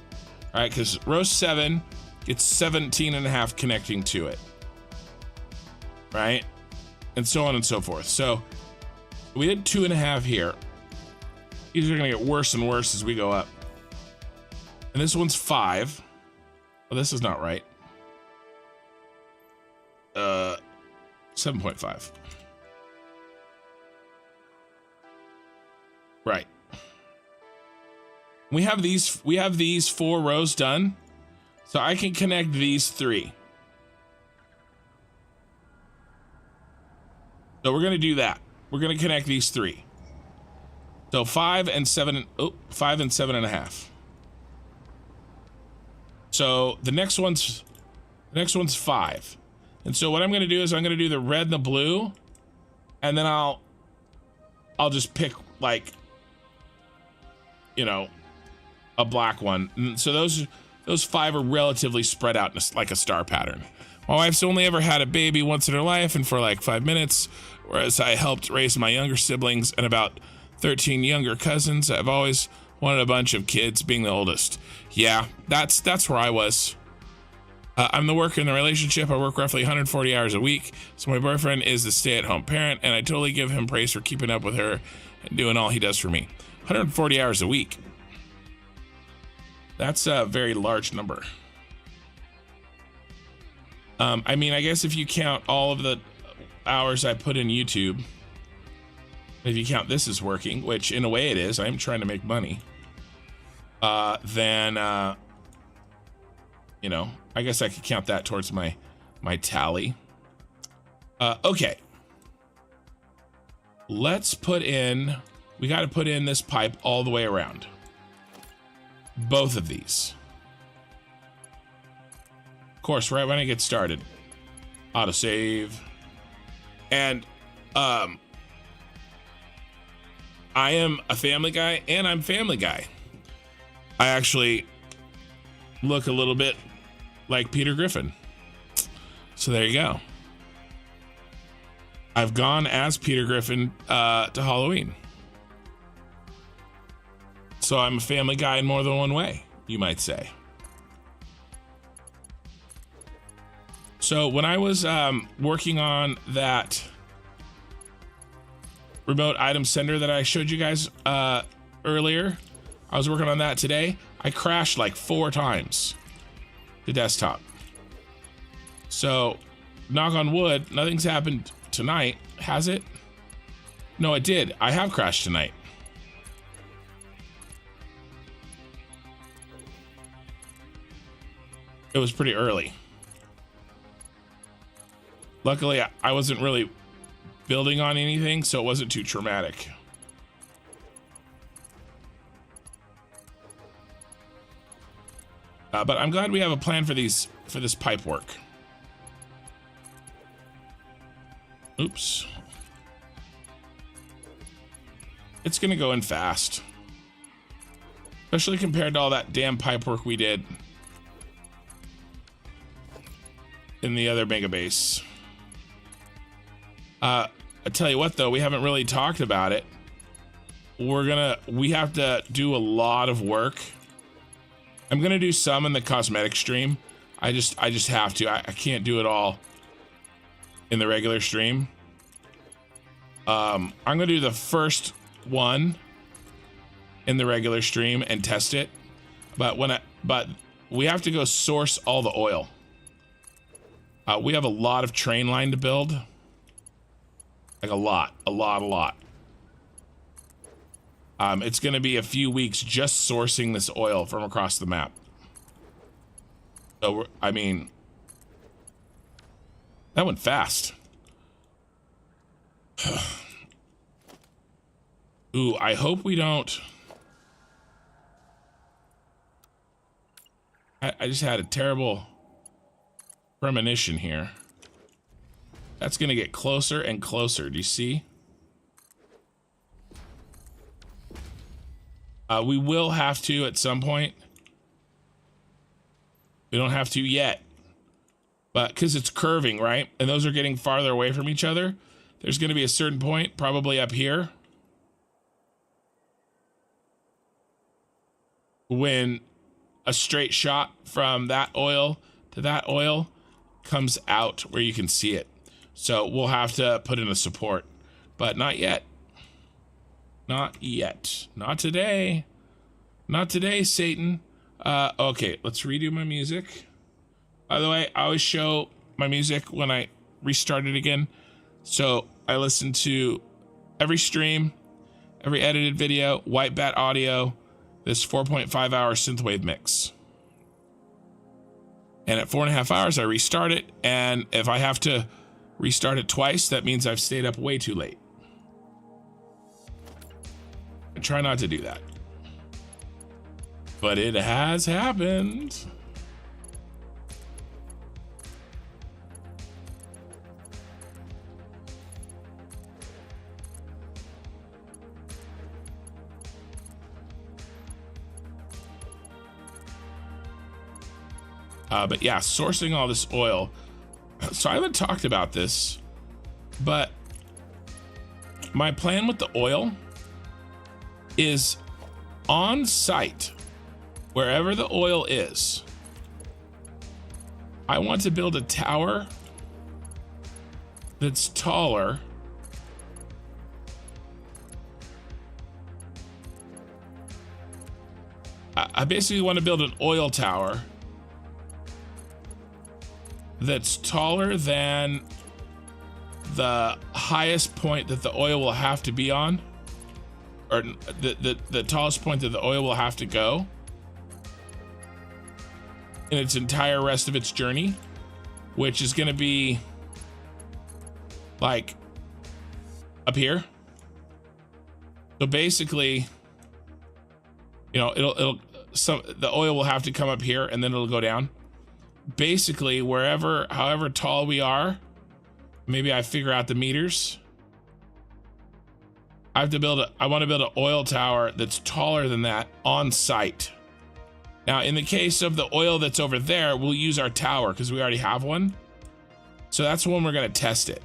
All right, because row 7 gets 17.5 connecting to it. Right? And so on and so forth. So we did 2.5 here. These are going to get worse and worse as we go up. And this one's 5. Oh, this is not right. 7.5. Right. We have these 4 rows done. So I can connect these 3. So we're going to do that. We're going to connect these 3. So 5 and 7, 5 and 7.5. So the next one's 5. And so what I'm going to do is I'm going to do the red and the blue, and then I'll just pick, like, you know, a black one. And so those 5 are relatively spread out in like a star pattern. My wife's only ever had a baby once in her life, and for like 5 minutes, whereas I helped raise my younger siblings and about 13 younger cousins. I've always Wanted a bunch of kids, being the oldest. Yeah, that's where I was. I'm the worker in the relationship. I work roughly 140 hours a week. So my boyfriend is the stay-at-home parent, and I totally give him praise for keeping up with her and doing all he does for me. 140 hours a week. That's a very large number. I mean, I guess if you count all of the hours I put in YouTube, if you count this as working, which in a way it is, I'm trying to make money, then, you know, I guess I could count that towards my tally. Okay. Let's put in, we got to put in this pipe all the way around. Both of these. Of course, right when I get started. Autosave. And, I am a family guy, and I'm Family Guy. I actually look a little bit like Peter Griffin. So there you go. I've gone as Peter Griffin to Halloween. So I'm a family guy in more than one way, you might say. So when I was working on that remote item sender that I showed you guys earlier, I was working on that today. I crashed like 4 times the desktop. So knock on wood, nothing's happened tonight, has it? No, it did. I have crashed tonight. It was pretty early. Luckily, I wasn't really building on anything, so it wasn't too traumatic. But I'm glad we have a plan for this pipe work. Oops. It's gonna go in fast. Especially compared to all that damn pipe work we did in the other mega base. I tell you what though, we haven't really talked about it. We have to do a lot of work. I'm gonna do some in the cosmetic stream. I just have to. I can't do it all in the regular stream. I'm gonna do the first one in the regular stream and test it. But we have to go source all the oil. We have a lot of train line to build. Like a lot. It's gonna be a few weeks just sourcing this oil from across the map. So I mean, that went fast. Ooh, I hope we don't. I just had a terrible premonition here. That's gonna get closer and closer. Do you see? We will have to at some point. We don't have to yet, but because it's curving, right? And those are getting farther away from each other. There's going to be a certain point, probably up here, when a straight shot from that oil to that oil comes out where you can see it. So we'll have to put in a support, but not yet. Not yet. Not today. Not today, Satan. Okay, let's redo my music. By the way, I always show my music when I restart it again. So I listen to every stream, every edited video, White Bat audio, this 4.5 hour synthwave mix. And at 4.5 hours, I restart it. And if I have to restart it twice, that means I've stayed up way too late. I try not to do that. But it has happened. But yeah, sourcing all this oil. So I haven't talked about this, but my plan with the oil is on site, wherever the oil is, I want to build a tower that's taller I basically want to build an oil tower that's taller than the highest point that the oil will have to be on, or the tallest point that the oil will have to go in its entire rest of its journey, which is going to be like up here. So basically, you know, the oil will have to come up here and then it'll go down. Basically, however tall we are, maybe I figure out the meters. I want to build an oil tower that's taller than that on site. Now, in the case of the oil that's over there, we'll use our tower because we already have one. So that's when we're going to test it.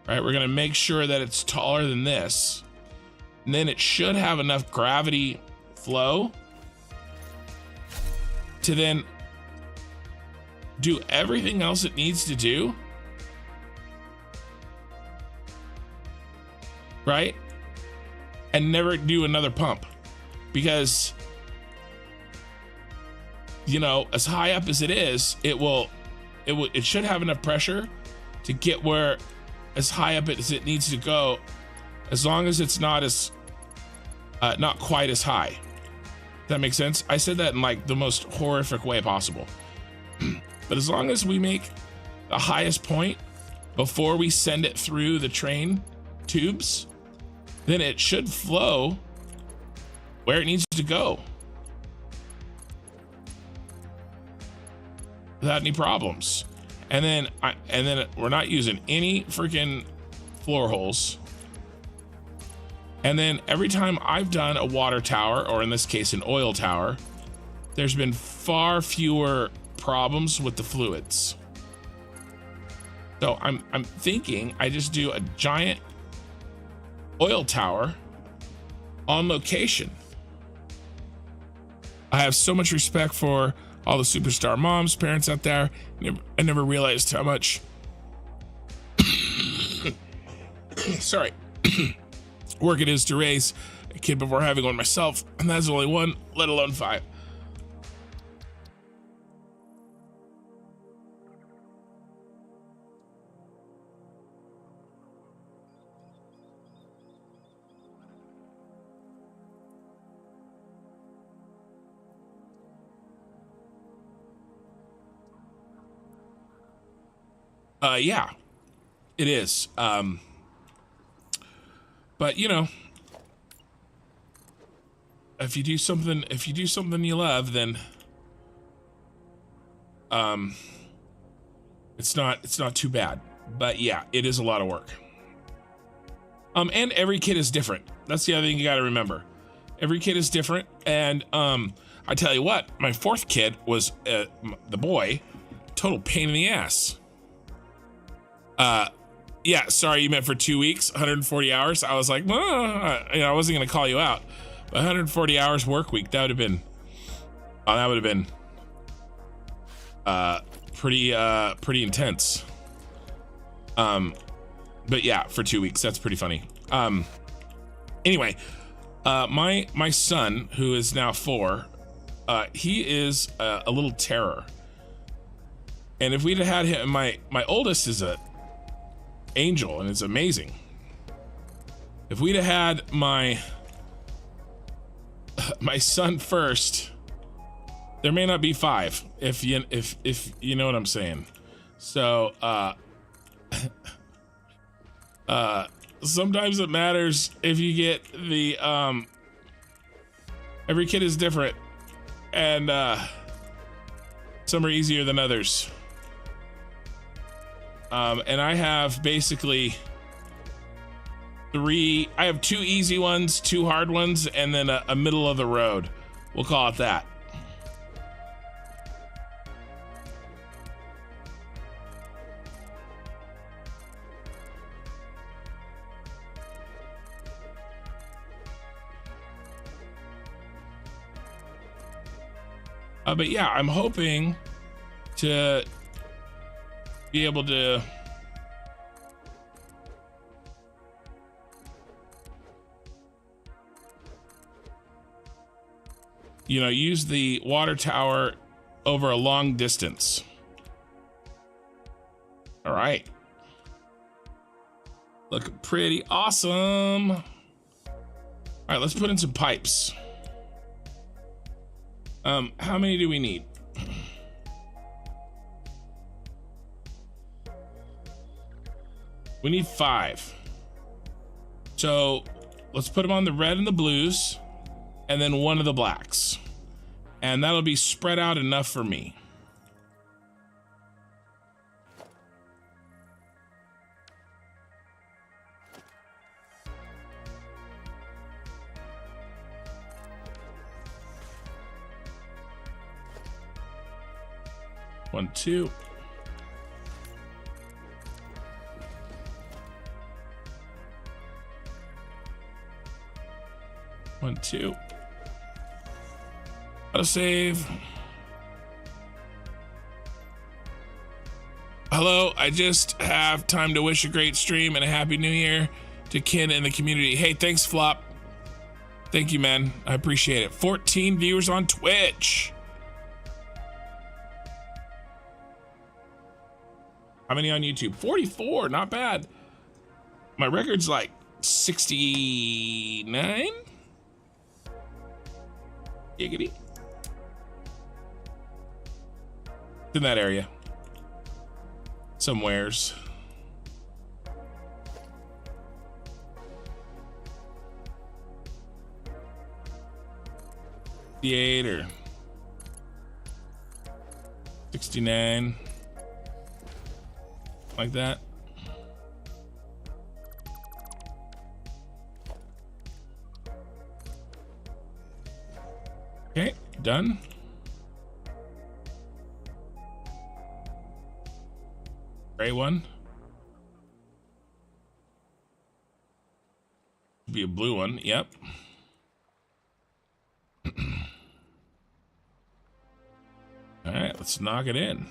Right? We're going to make sure that it's taller than this. And then it should have enough gravity flow to then do everything else it needs to do. Right? And never do another pump. Because, you know, as high up as it is, it should have enough pressure to get where as high up as it needs to go, as long as it's not quite as high. Does that make sense? I said that in like the most horrific way possible. But as long as we make the highest point before we send it through the train tubes, then it should flow where it needs to go without any problems. And then we're not using any freaking floor holes. And then every time I've done a water tower, or in this case an oil tower, there's been far fewer problems with the fluids. So I'm thinking I just do a giant oil tower on location. I have so much respect for all the superstar moms, parents out there. I never realized how much sorry work it is to raise a kid before having one myself, and that's only one, let alone 5. Yeah, it is. But you know, if you do something you love, then it's not too bad. But yeah, it is a lot of work. And every kid is different. That's the other thing you got to remember. Every kid is different, and I tell you what, my 4th kid was the boy, total pain in the ass. Yeah, sorry, you meant for 2 weeks, 140 hours. I was like, you know, I wasn't going to call you out, but 140 hours work week, that would have been pretty intense. But yeah, for 2 weeks, that's pretty funny. Anyway, my son, who is now 4, he is a little terror. And if we'd had him, my oldest is a angel and it's amazing. If we'd have had my son first, there may not be 5, if you know what I'm saying. So sometimes it matters if you get the every kid is different, and some are easier than others. And I have basically I have 2 easy ones, 2 hard ones, and then a middle of the road. We'll call it that. But yeah, I'm hoping to be able to use the water tower over a long distance. All right. Looking pretty awesome. All right, let's put in some pipes. How many do we need? We need 5. So let's put them on the red and the blues, and then 1 of the blacks. And that'll be spread out enough for me. One, 2. One, 2. Auto save. Hello, I just have time to wish a great stream and a happy new year to Ken and the community. Hey, thanks, Flop. Thank you, man. I appreciate it. 14 viewers on Twitch. How many on YouTube? 44, not bad. My record's like 69. Giggity. In that area. Somewheres. The 8 or 69. Like that. Okay, done. Gray one. Be a blue one, yep. All right, let's knock it in.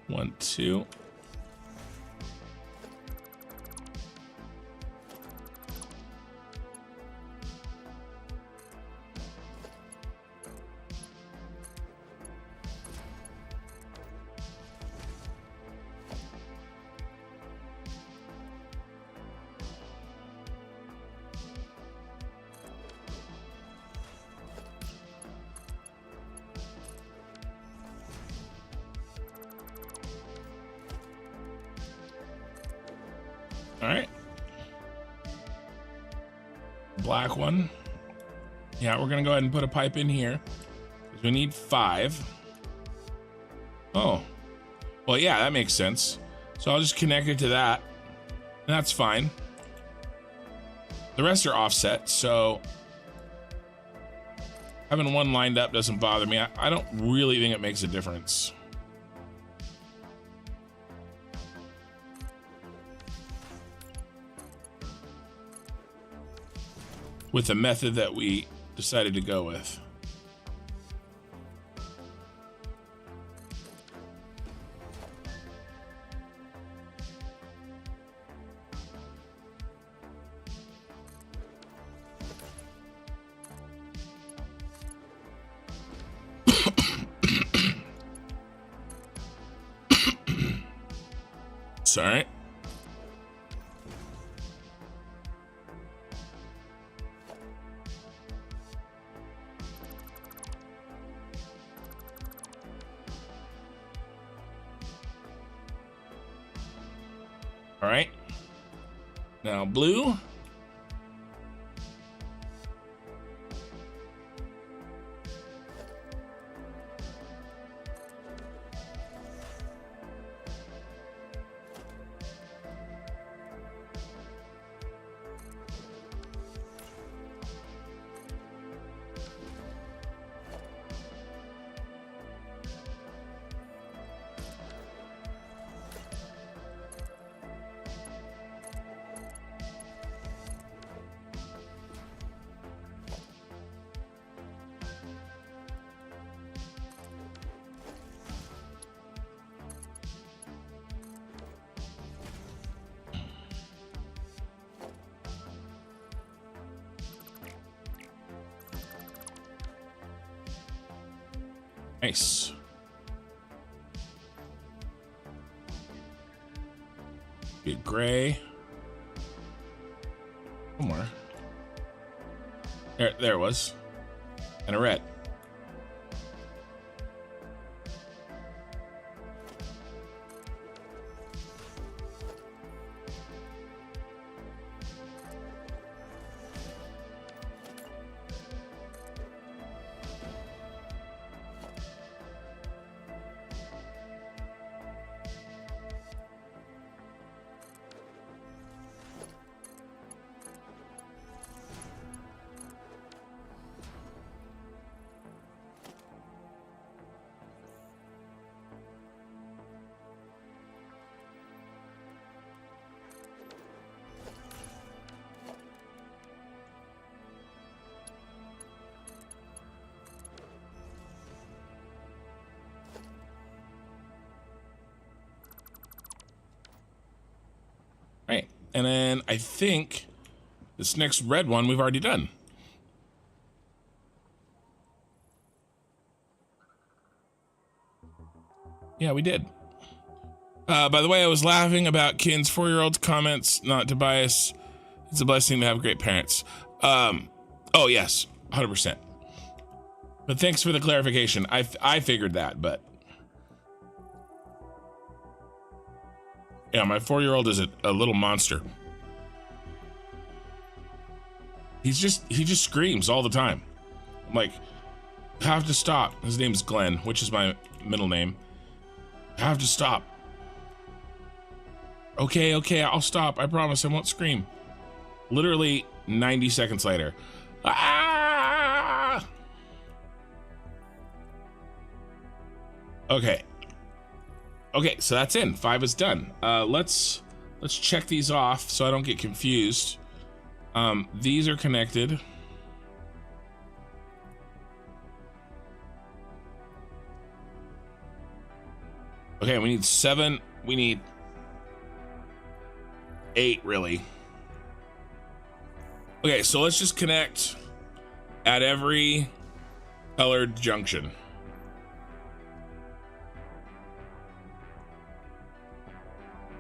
One, 2. All right. Black one. Yeah, we're gonna go ahead and put a pipe in here. We need 5. Oh, well, yeah, that makes sense. So I'll just connect it to that. And that's fine. The rest are offset, so having one lined up doesn't bother me. I don't really think it makes a difference. With the method that we decided to go with. Sorry. All right. Now blue. Nice. Get gray. Somewhere. There it was. And a red. Right, and then I think this next red one we've already done. Yeah, we did. By the way, I was laughing about Kin's 4-year-old's comments. Not to bias, it's a blessing to have great parents. Oh yes, 100%. But thanks for the clarification. I figured that, but yeah, my 4-year-old is a little monster. He just screams all the time. I'm like, have to stop. His name's Glenn, which is my middle name. Have to stop. Okay, I'll stop. I promise I won't scream. Literally 90 seconds later. Ah! Okay, so that's in. 5 is done. Let's check these off so I don't get confused. These are connected. Okay, we need 7. We need 8, really. Okay, so let's just connect at every colored junction.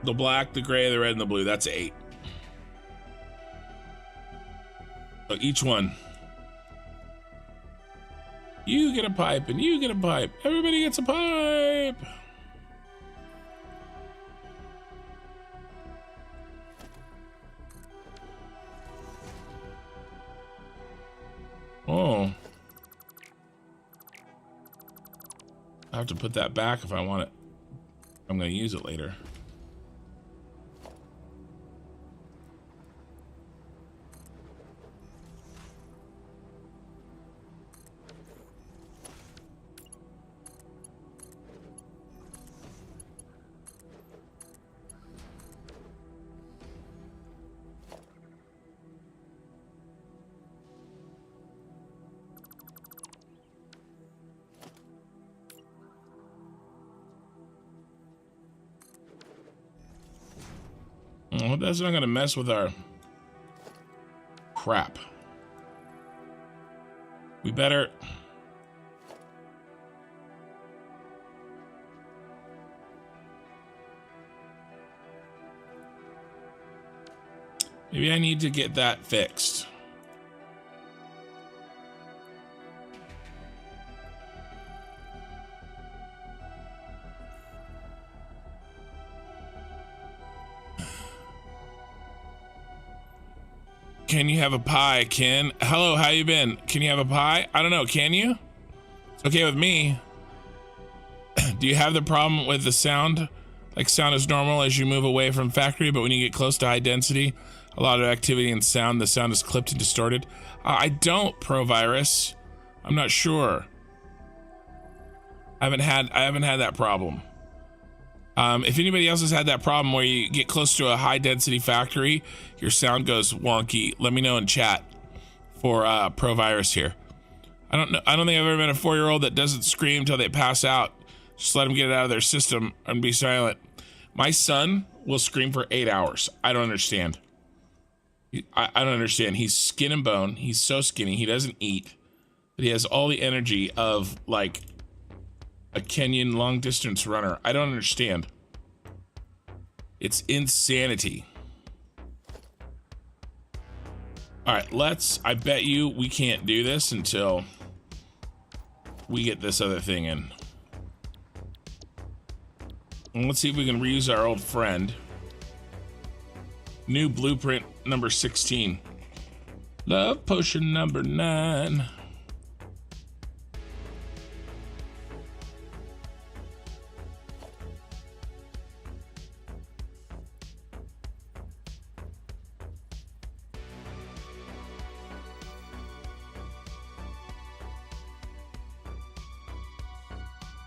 The black, the gray, the red, and the blue. That's 8. So each one. You get a pipe, and you get a pipe. Everybody gets a pipe. Oh. I have to put that back if I want it. I'm going to use it later. Well, that's not gonna mess with our crap. We better. Maybe I need to get that fixed. Can you have a pie, Ken? Hello, how you been? Can you have a pie? I don't know, can you? It's okay with me. Do you have the problem with the sound? Like sound is normal as you move away from factory, but when you get close to high density, a lot of activity and sound, the sound is clipped and distorted. I don't, ProVirus. I'm not sure. I haven't had that problem. If anybody else has had that problem where you get close to a high density factory, your sound goes wonky, let me know in chat for ProVirus here. I don't think I've ever met a 4-year-old that doesn't scream till they pass out. Just let them get it out of their system and be silent. My son will scream for 8 hours. I don't understand. I don't understand. He's skin and bone. He's so skinny. He doesn't eat, but he has all the energy of like a Kenyan long distance runner. I don't understand. It's insanity. All right, I bet you we can't do this until we get this other thing in. And let's see if we can reuse our old friend. New blueprint number 16. Love potion number 9.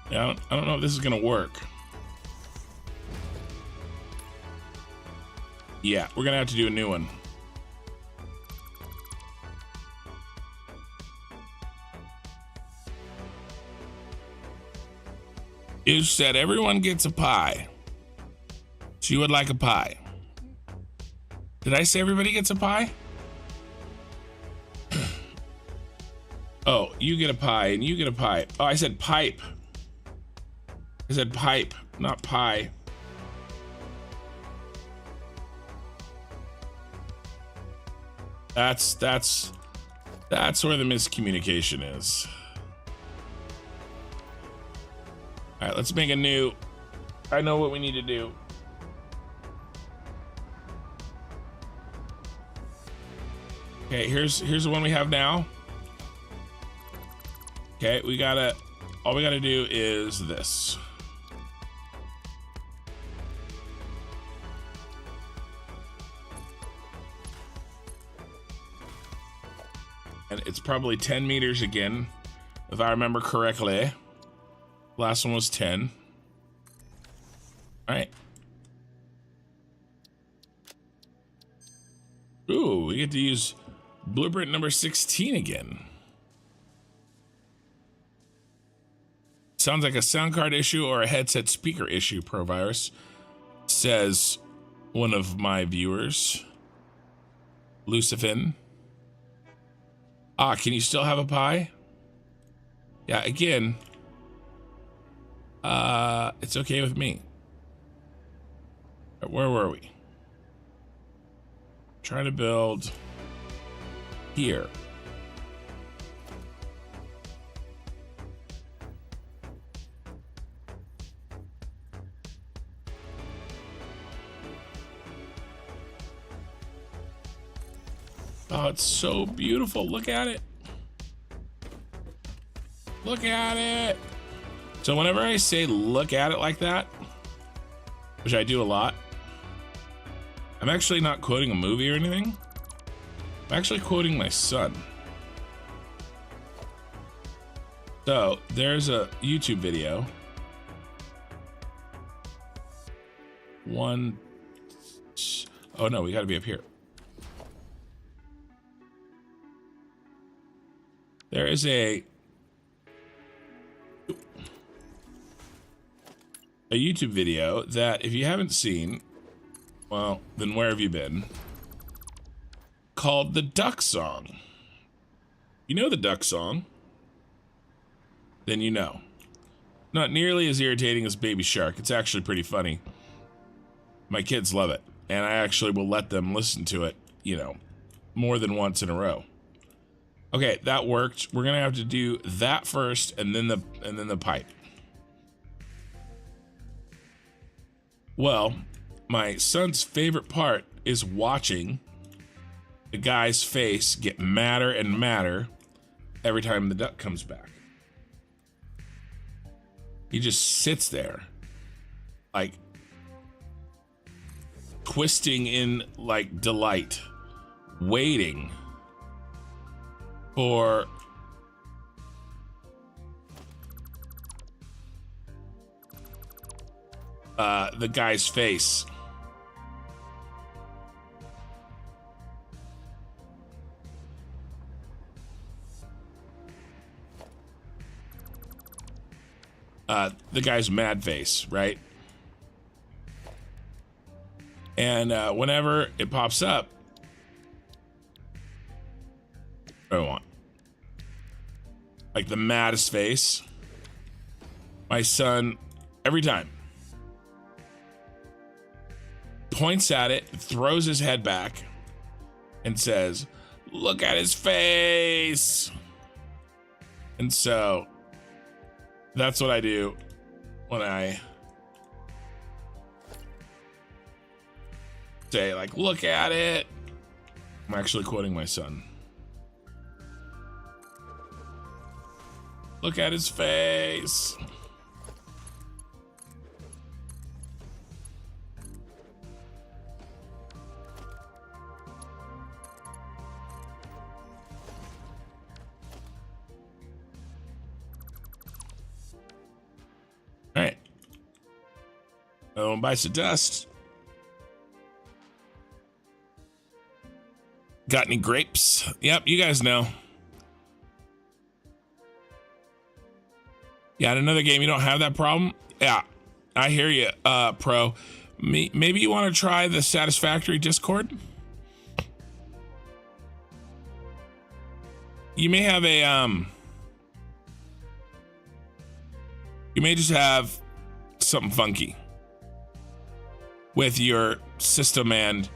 Yeah, I don't know if this is gonna work. Yeah, we're gonna have to do a new one. You said everyone gets a pie. So you would like a pie. Did I say everybody gets a pie? Oh, you get a pie and you get a pie. Oh, I said pipe. I said pipe, not pie. That's where the miscommunication is. All right, let's make a new. I know what we need to do. Okay, here's the one we have now. Okay, all we gotta do is this. And it's probably 10 meters again, if I remember correctly. Last one was 10. All right. Ooh, we get to use blueprint number 16 again. Sounds like a sound card issue or a headset speaker issue, ProVirus, says one of my viewers. Lucifin. Ah, can you still have a pie? Yeah, again, it's okay with me. Where were we? Trying to build here. Oh, it's so beautiful. Look at it. Look at it. So whenever I say look at it like that, which I do a lot, I'm actually not quoting a movie or anything. I'm actually quoting my son. So there's a YouTube video. Oh no, we gotta be up here. There is a YouTube video that if you haven't seen, well, then where have you been? Called the Duck Song. You know the Duck Song? Then you know. Not nearly as irritating as Baby Shark. It's actually pretty funny. My kids love it, and I actually will let them listen to it, you know, more than once in a row. Okay, that worked. We're gonna have to do that first, and then the pipe. Well, my son's favorite part is watching the guy's face get madder and madder every time the duck comes back. He just sits there, like twisting in like delight, waiting for the guy's face. The guy's mad face, right? And whenever it pops up, what do I want? Like the maddest face. My son, every time, points at it, throws his head back, and says, "Look at his face." And so that's what I do when I say, like, "Look at it." I'm actually quoting my son. Look at his face. All right. Another one bites the dust. Got any grapes? Yep, you guys know. Yeah, in another game, you don't have that problem? Yeah, I hear you, Pro. Maybe you want to try the Satisfactory Discord? You may have a, you may just have something funky with your system and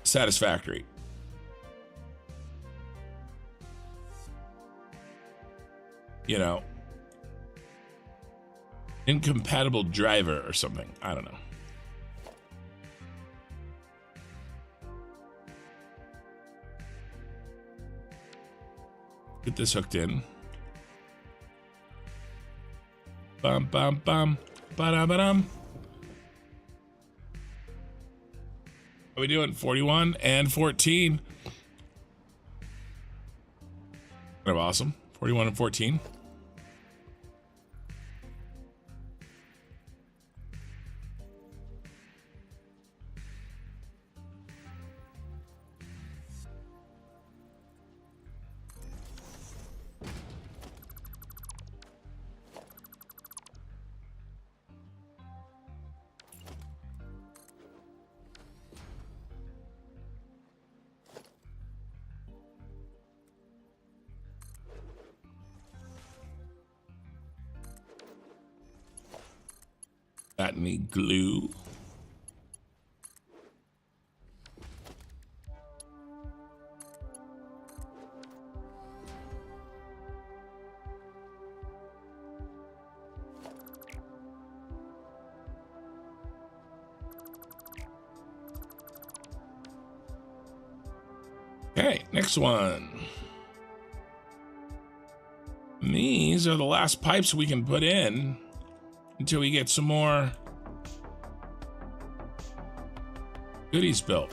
Satisfactory. You know, incompatible driver or something. I don't know. Get this hooked in. Bum bum bum. Ba-dum-ba-dum. Are we doing 41 and 14? Kind of awesome. 41 and 14. Got any glue? Okay, next one. And these are the last pipes we can put in until we get some more goodies built.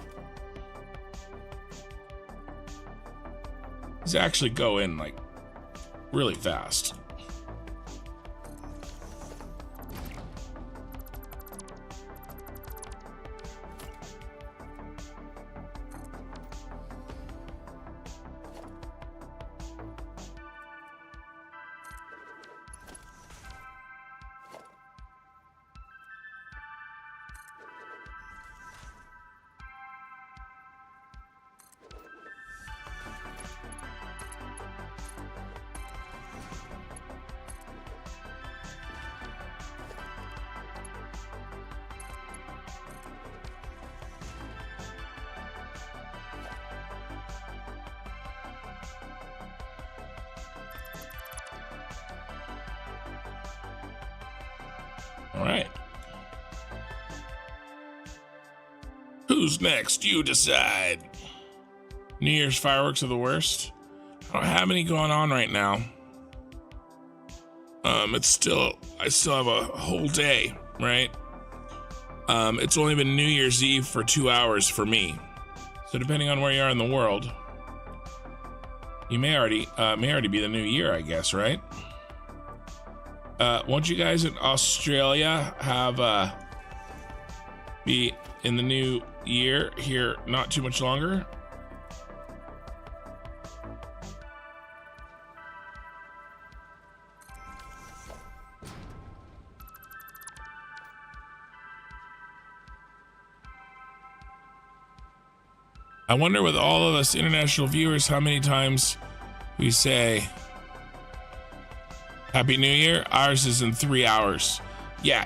These actually go in like really fast. All right. Who's next? You decide. New Year's fireworks are the worst. I don't have any going on right now. I still have a whole day, right? It's only been New Year's Eve for 2 hours for me. So depending on where you are in the world, you may already be the new year, I guess, right? Won't you guys in Australia have be in the new year here not too much longer? I wonder with all of us international viewers how many times we say Happy New Year. Ours is in 3 hours. Yeah.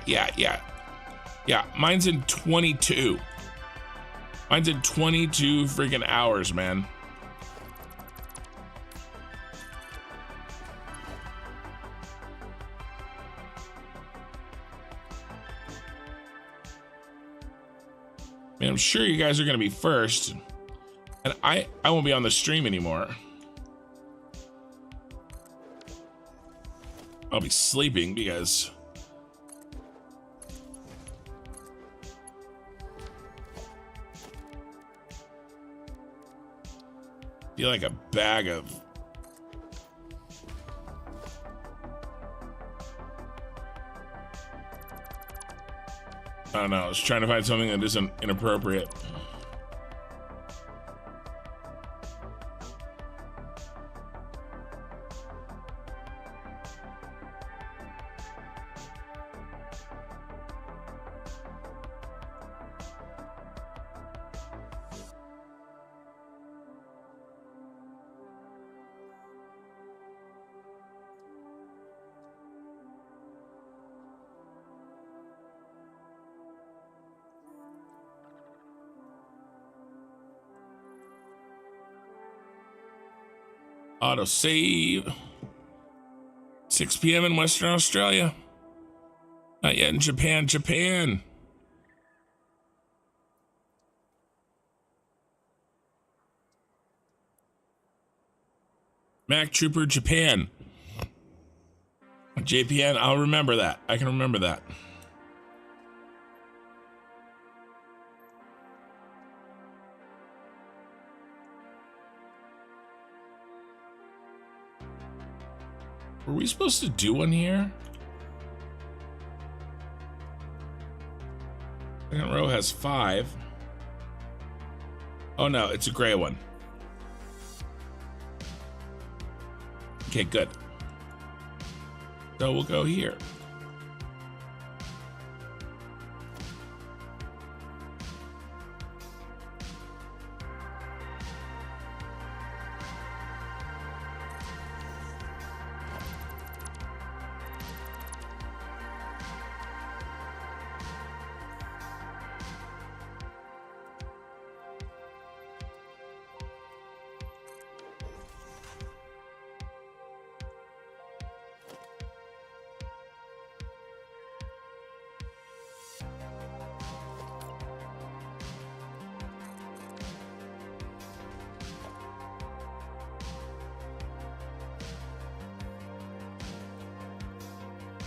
Mine's in 22. Mine's in 22 freaking hours, man. I mean, I'm sure you guys are going to be first. And I won't be on the stream anymore. I'll be sleeping because I feel like a bag of I don't know. I was trying to find something that isn't inappropriate. Auto save. 6 p.m. in Western Australia. Not yet in Japan. Mac Trooper Japan. JPN, I'll remember that. I can remember that. Were we supposed to do one here? Second row has 5. Oh no, it's a gray one. Okay, good. So we'll go here.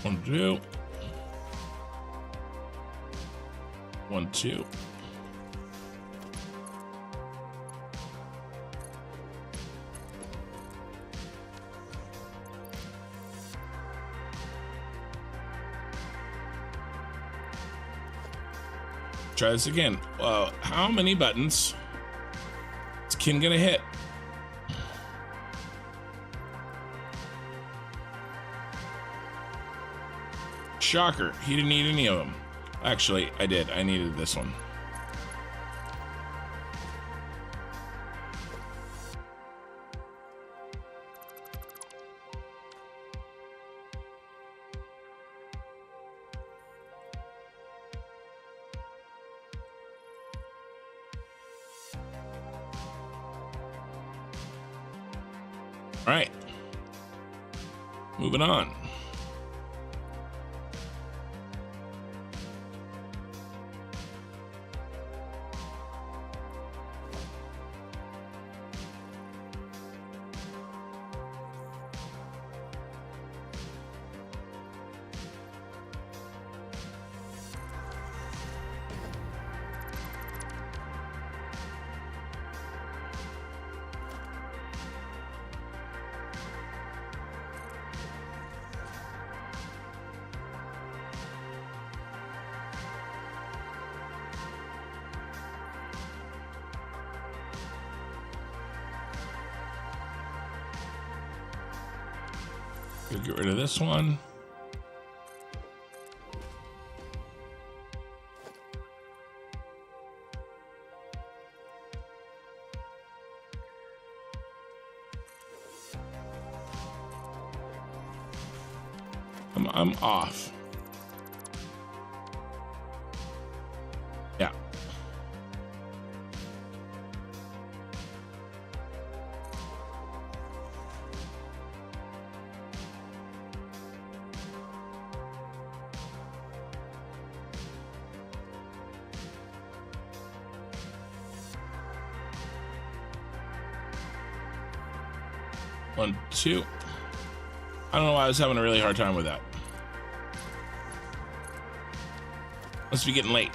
One, two. 1, 2. Try this again. How many buttons is Kin gonna hit? Shocker, he didn't need any of them. Actually, I did. I needed this one. All right. Moving on. We'll get rid of this one. I'm off. Yeah. One, two. I don't know why I was having a really hard time with that. Must be getting late.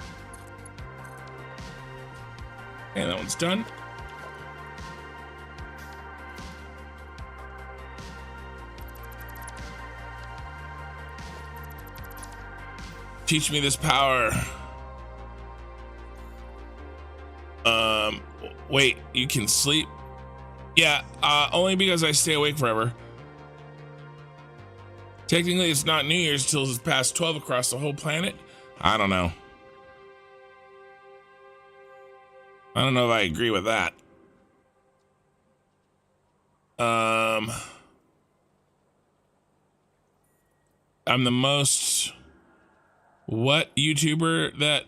Okay, that one's done. Teach me this power. Wait, you can sleep? Yeah, only because I stay awake forever. Technically, it's not New Year's till it's past 12 across the whole planet. I don't know. I don't know if I agree with that. I'm the most what YouTuber that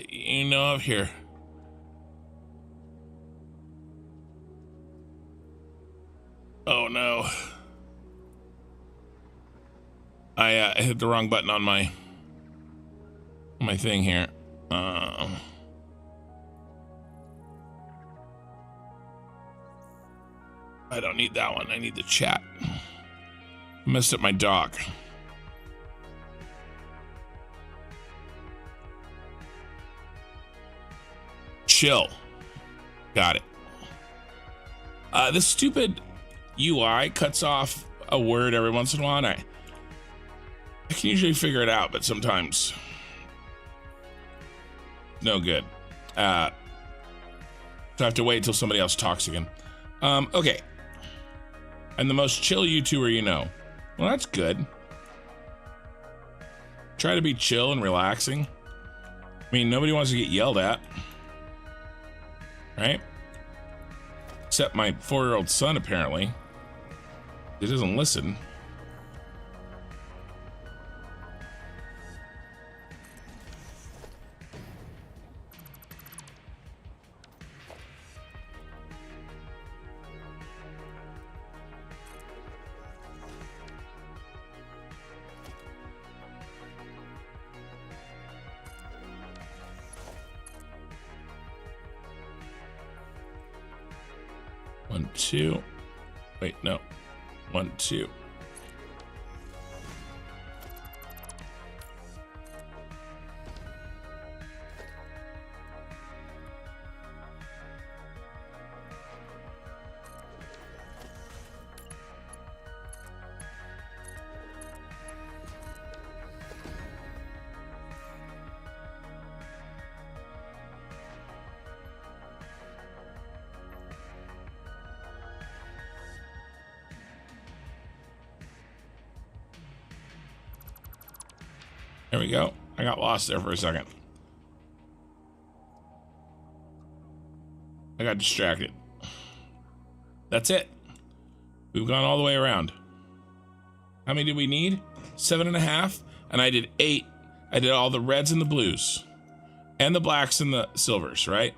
you know of here? Oh no. I hit the wrong button on my thing here. I don't need that one. I need the chat. Messed up my dock. Chill. Got it. This stupid UI cuts off a word every once in a while, and I can usually figure it out, but sometimes no good. So I have to wait till somebody else talks again. Okay. I'm the most chill YouTuber you know. Well, that's good. Try to be chill and relaxing. I mean, nobody wants to get yelled at. Right? Except my 4-year-old son, apparently. He doesn't listen. One, two. Wait, no. 1, 2. There we go. I got lost there for a second. I got distracted. That's it. We've gone all the way around. How many did we need? 7.5. And I did 8. I did all the reds and the blues. And the blacks and the silvers, right?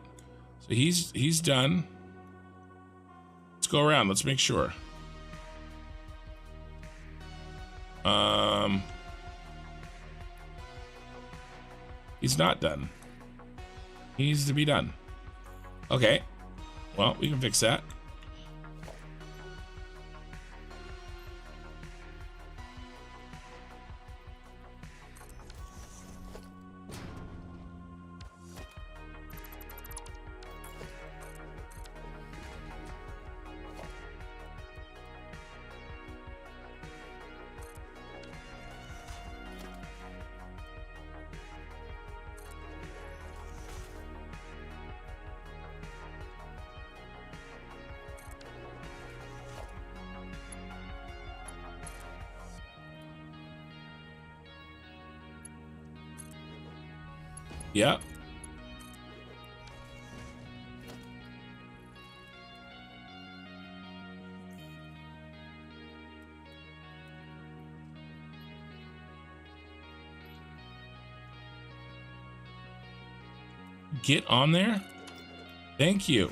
So he's done. Let's go around. Let's make sure. He's not done. He needs to be done. Okay. Well, we can fix that. Yeah. Get on there. Thank you.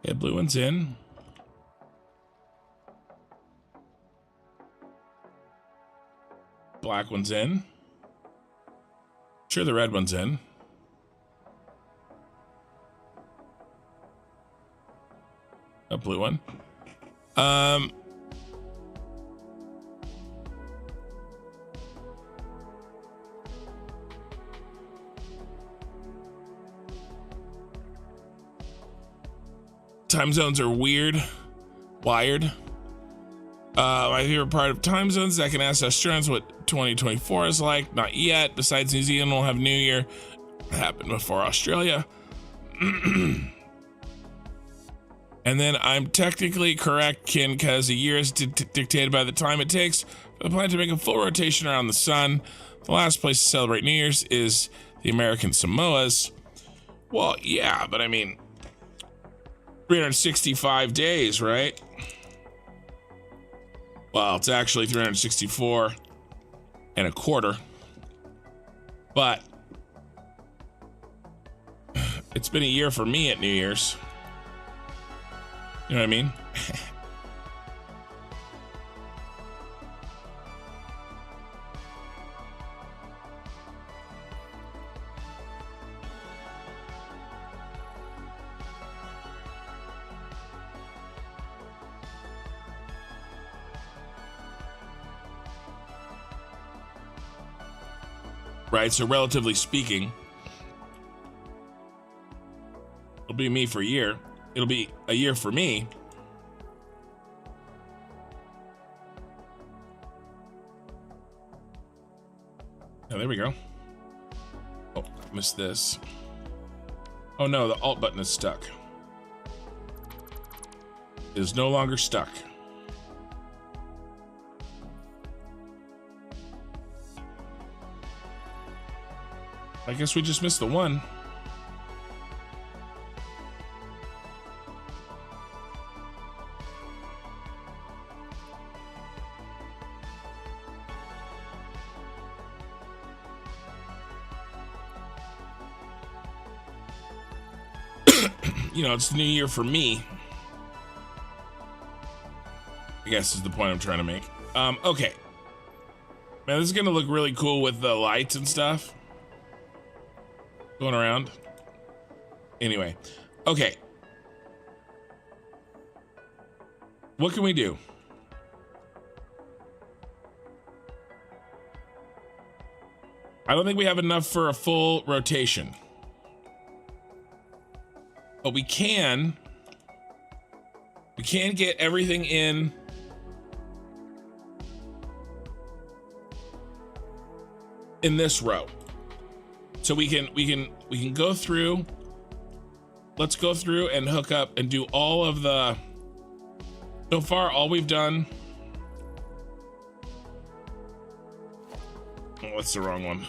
Yeah, blue one's in. Black one's in. Sure, the red one's in. A blue one. Time zones are weird. Wired. My favorite part of time zones is I can ask Australians what 2024 is like. Not yet. Besides, New Zealand will have New Year. Happened before Australia. And then I'm technically correct, Kin, because a year is dictated by the time it takes for the planet to make a full rotation around the sun. The last place to celebrate New Year's is the American Samoas. Well, yeah, but I mean, 365 days, right? Well, it's actually 364 and a quarter. But it's been a year for me at New Year's. You know what I mean? Right, so relatively speaking, it'll be me for a year. It'll be a year for me. Oh, there we go. Oh, I missed this. Oh no, the Alt button is stuck. It is no longer stuck. I guess we just missed the one. You know, it's the new year for me, I guess is the point I'm trying to make. Okay. Man, this is gonna look really cool with the lights and stuff going around. Anyway, okay. What can we do? I don't think we have enough for a full rotation. But we can get everything in this row. So we can go through. Let's go through and hook up and do all of the, so far all we've done. Oh, that's the wrong one.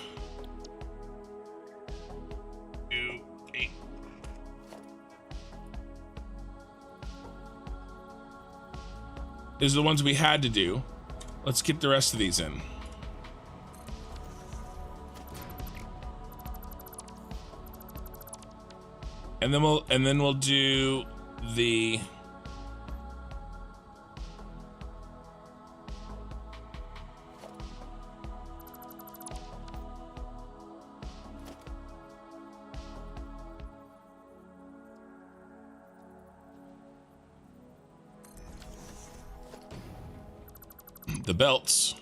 These are the ones we had to do. Let's get the rest of these in. And then we'll do the belts.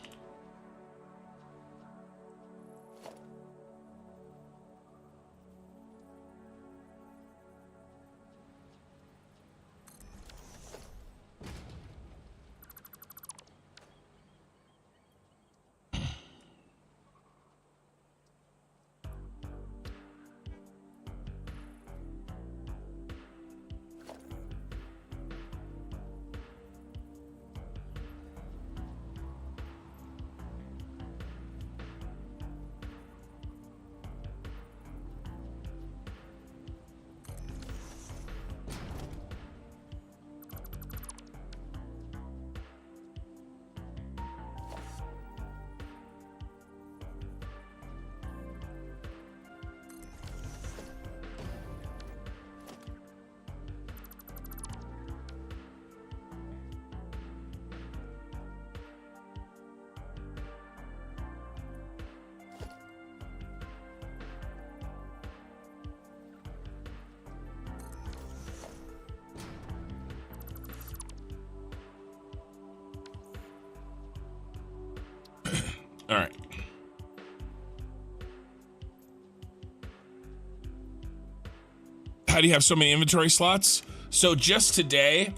How do you have so many inventory slots? So just today,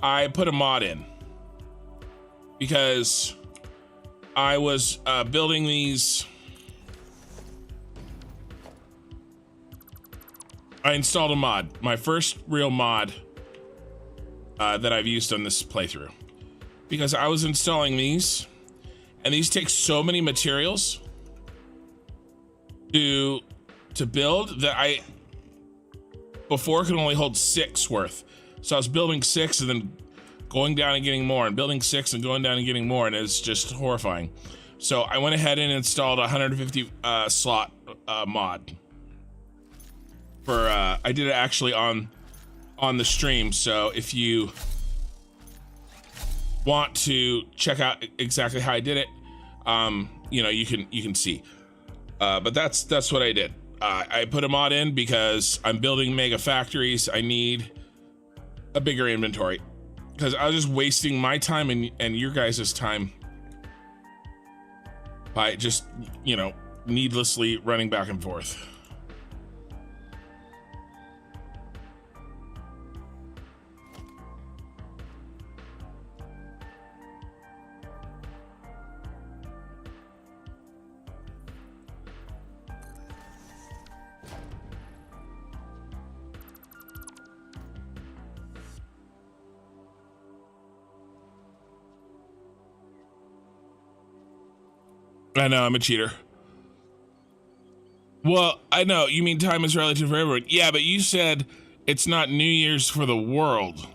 I put a mod in because I was building these. I installed a mod, my first real mod that I've used on this playthrough, because I was installing these, and these take so many materials to build that I before could only hold 6 worth. So I was building 6 and then going down and getting more, and building 6 and going down and getting more, and it's just horrifying. So I went ahead and installed a 150 slot mod. For I did it actually on the stream. So if you want to check out exactly how I did it, you know, you can see. But that's what I did. I put a mod in because I'm building mega factories. I need a bigger inventory because I was just wasting my time and your guys' time by just, you know, needlessly running back and forth. I know, I'm a cheater. Well, I know, you mean time is relative for everyone. Yeah, but you said it's not New Year's for the world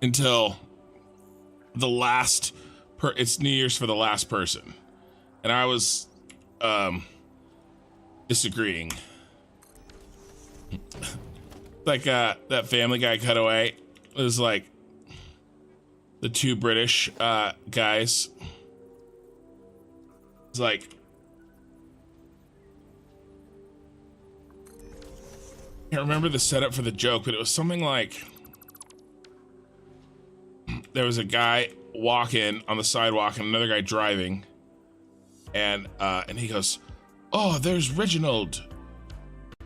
until the last it's New Year's for the last person. And I was disagreeing. Like that Family Guy cutaway. It was like the 2 British guys. It's like, I can't remember the setup for the joke, but it was something like there was a guy walking on the sidewalk and another guy driving, and he goes, "Oh, there's Reginald.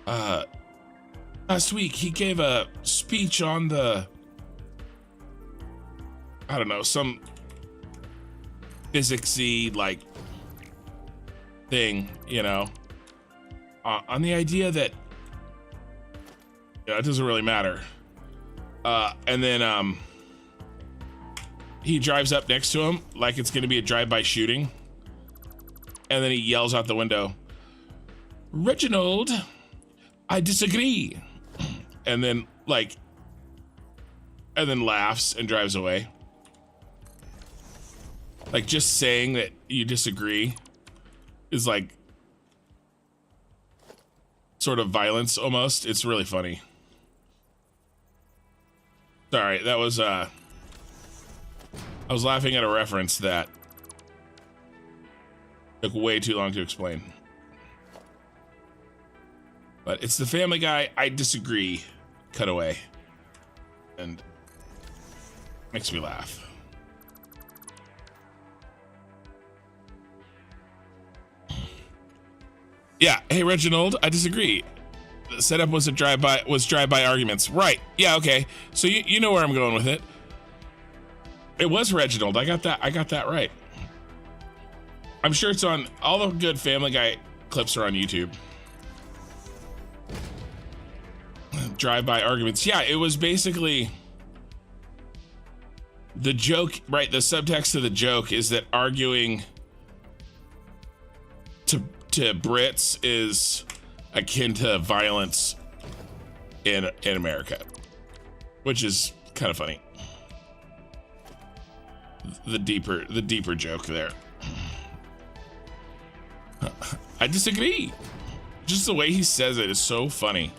Last week he gave a speech on the, I don't know, some physicsy like thing, you know, on the idea that, you know, it doesn't really matter." And then he drives up next to him like it's gonna be a drive-by shooting, and then he yells out the window, "Reginald, I disagree," and then laughs and drives away. Like, just saying that you disagree is like sort of violence almost. It's really funny. Sorry, that was I was laughing at a reference that took way too long to explain. But it's the Family Guy, I disagree cutaway, and makes me laugh. Yeah, hey Reginald, I disagree. The setup was drive-by arguments. Right. Yeah, okay. So you know where I'm going with it. It was Reginald. I got that right. I'm sure it's on all the good Family Guy clips are on YouTube. Drive-by arguments. Yeah, it was basically the joke, right? The subtext of the joke is that arguing to Brits is akin to violence in America, which is kind of funny. The deeper joke there. I disagree. Just the way he says it is so funny.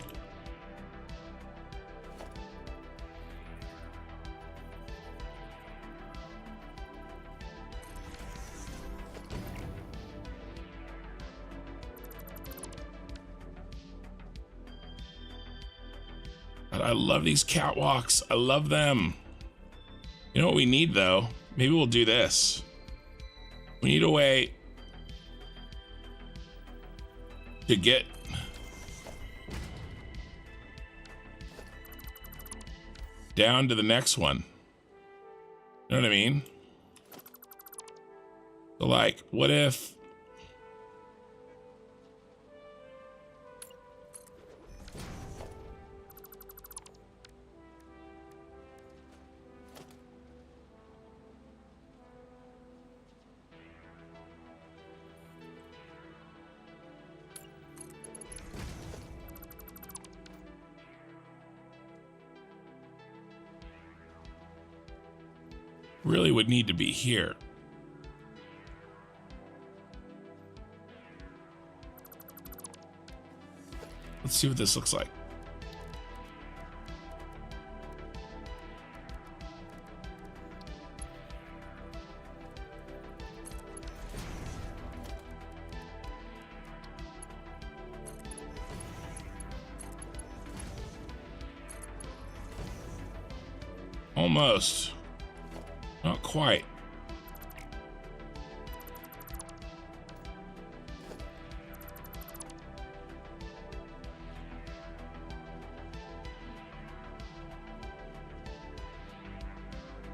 I love these catwalks. I love them. You know what we need though? Maybe we'll do this. We need a way to get down to the next one. You know what I mean? So like, what if... really would need to be here. Let's see what this looks like. Almost. Not quite.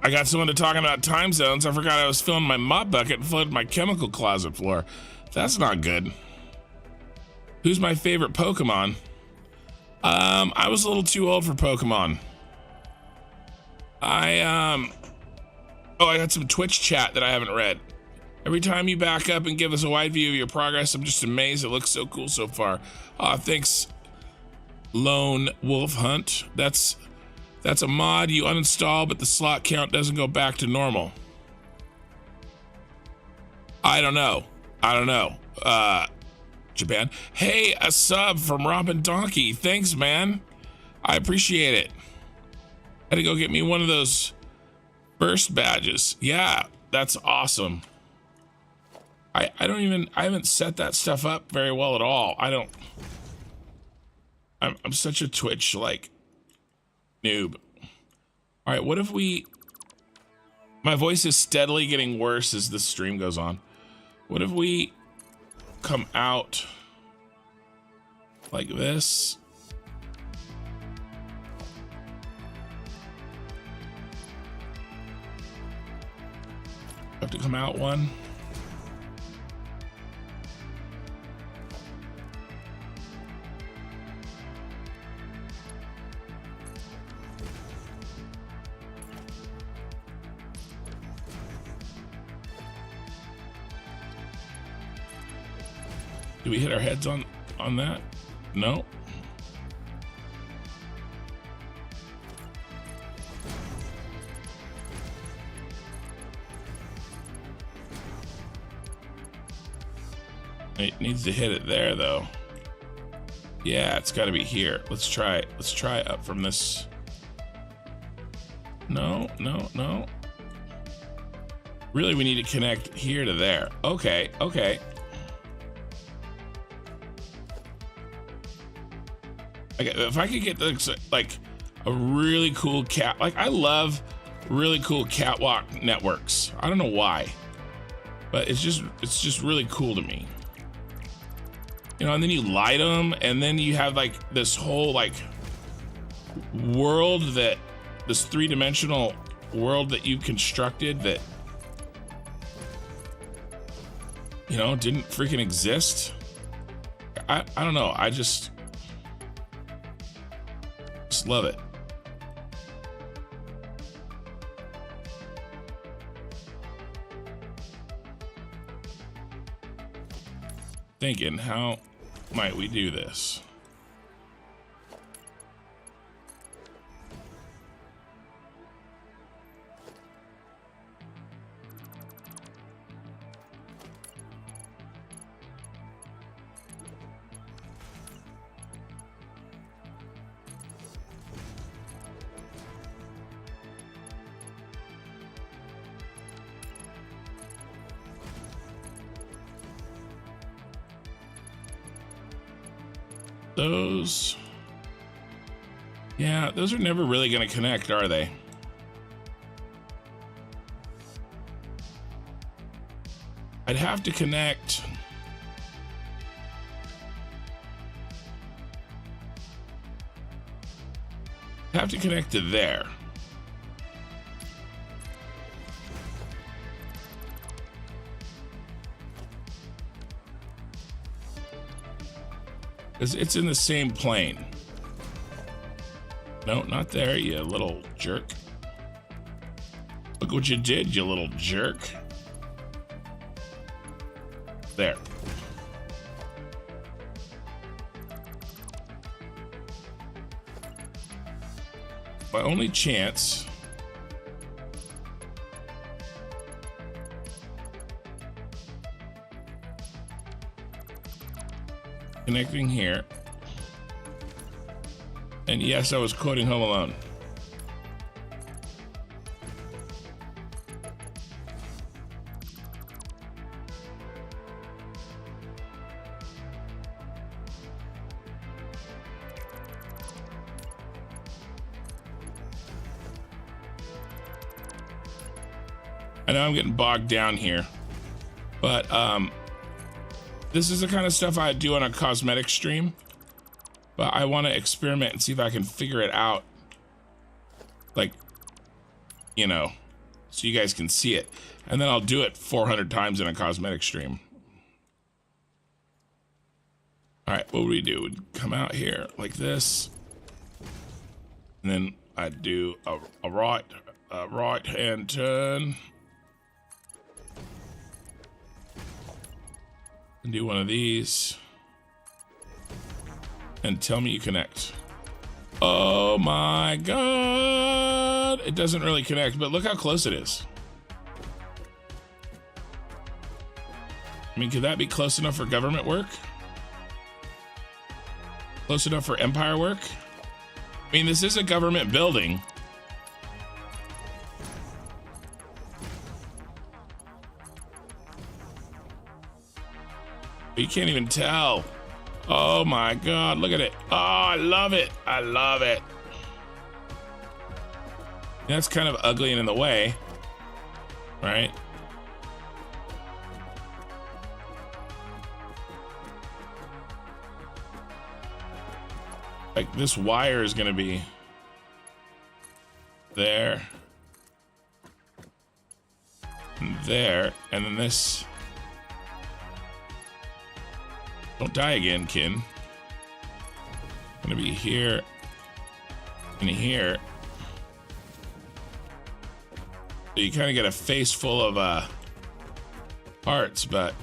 I got someone to talking about time zones. I forgot I was filling my mop bucket and flooded my chemical closet floor. That's not good. Who's my favorite Pokemon? I was a little too old for Pokemon. Oh, I got some Twitch chat that I haven't read. Every time you back up and give us a wide view of your progress, I'm just amazed. It looks so cool so far. Thanks, Lone Wolf Hunt. That's a mod you uninstall, but the slot count doesn't go back to normal. I don't know. Japan. Hey, a sub from Robin Donkey. Thanks, man. I appreciate it. Had to go get me one of those first badges. Yeah, that's awesome. I haven't set that stuff up very well at all. I'm such a Twitch like noob. All right, what if my voice is steadily getting worse as this stream goes on. What if we come out like this? Have to come out one. Do we hit our heads on that? No. It needs to hit it there though. Yeah, it's got to be here. Let's try it. Let's try up from this. No. Really, we need to connect here to there. Okay. If I could get like a really cool I love really cool catwalk networks. I don't know why, but it's just really cool to me. You know, and then you light them, and then you have like this whole like world this three-dimensional world that you constructed that, you know, didn't freaking exist. I don't know. I just love it. Thinking, how might we do this? Those, yeah, those are never really going to connect, are they? I'd have to connect. Have to connect to there. Because it's in the same plane. No, not there, you little jerk. Look what you did, you little jerk. There. My only chance connecting here. And yes, I was quoting Home Alone. I know I'm getting bogged down here, but this is the kind of stuff I do on a cosmetic stream, but I want to experiment and see if I can figure it out, like, you know, so you guys can see it, and then I'll do it 400 times in a cosmetic stream. All right, what would we do? We'd come out here like this, and then I'd do a right hand turn. And do one of these. And tell me you connect. Oh my God. It doesn't really connect, but look how close it is. I mean, could that be close enough for government work? Close enough for empire work? I mean, this is a government building. You can't even tell. Oh my God, look at it. Oh, I love it. I love it. That's kind of ugly and in the way, right? Like this wire is gonna be there, and there, and then this. Don't die again, kin. Gonna be here and here. So you kind of get a face full of parts, but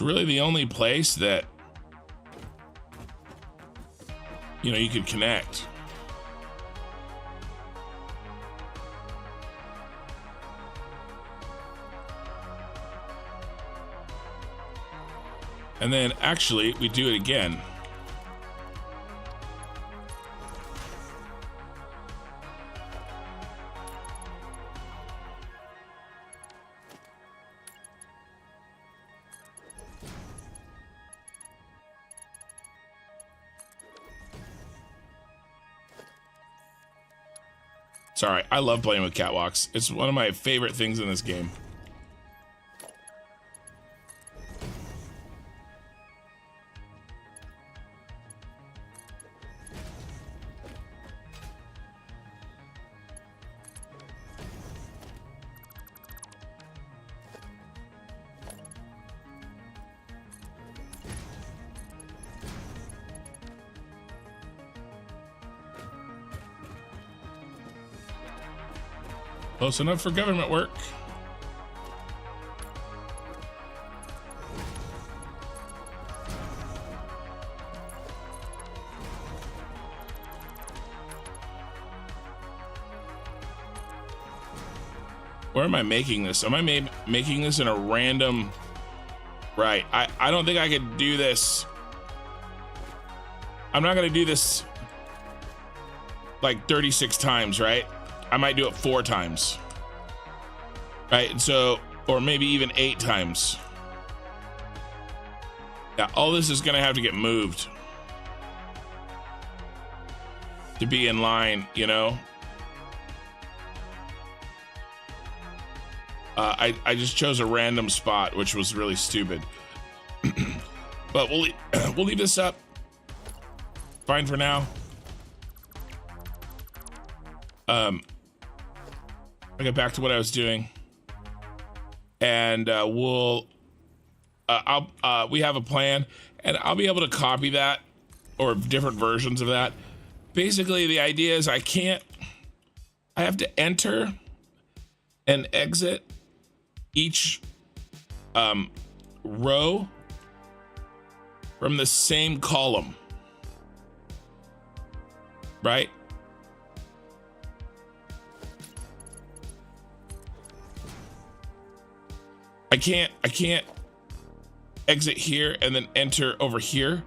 really the only place that, you know, you could connect. And then actually we do it again. Sorry, I love playing with catwalks. It's one of my favorite things in this game. Close enough for government work. Where am I making this? Am I making this in a random... Right, I don't think I could do this. I'm not gonna do this like 36 times, right? I might do it 4 times, right? And so, or maybe even 8 times. Yeah, all this is gonna have to get moved to be in line, you know? I just chose a random spot, which was really stupid. But we'll leave this up. Fine for now. I'll get back to what I was doing, and we'll we have a plan, and I'll be able to copy that or different versions of that. Basically, the idea is I have to enter and exit each row from the same column, right? I can't exit here and then enter over here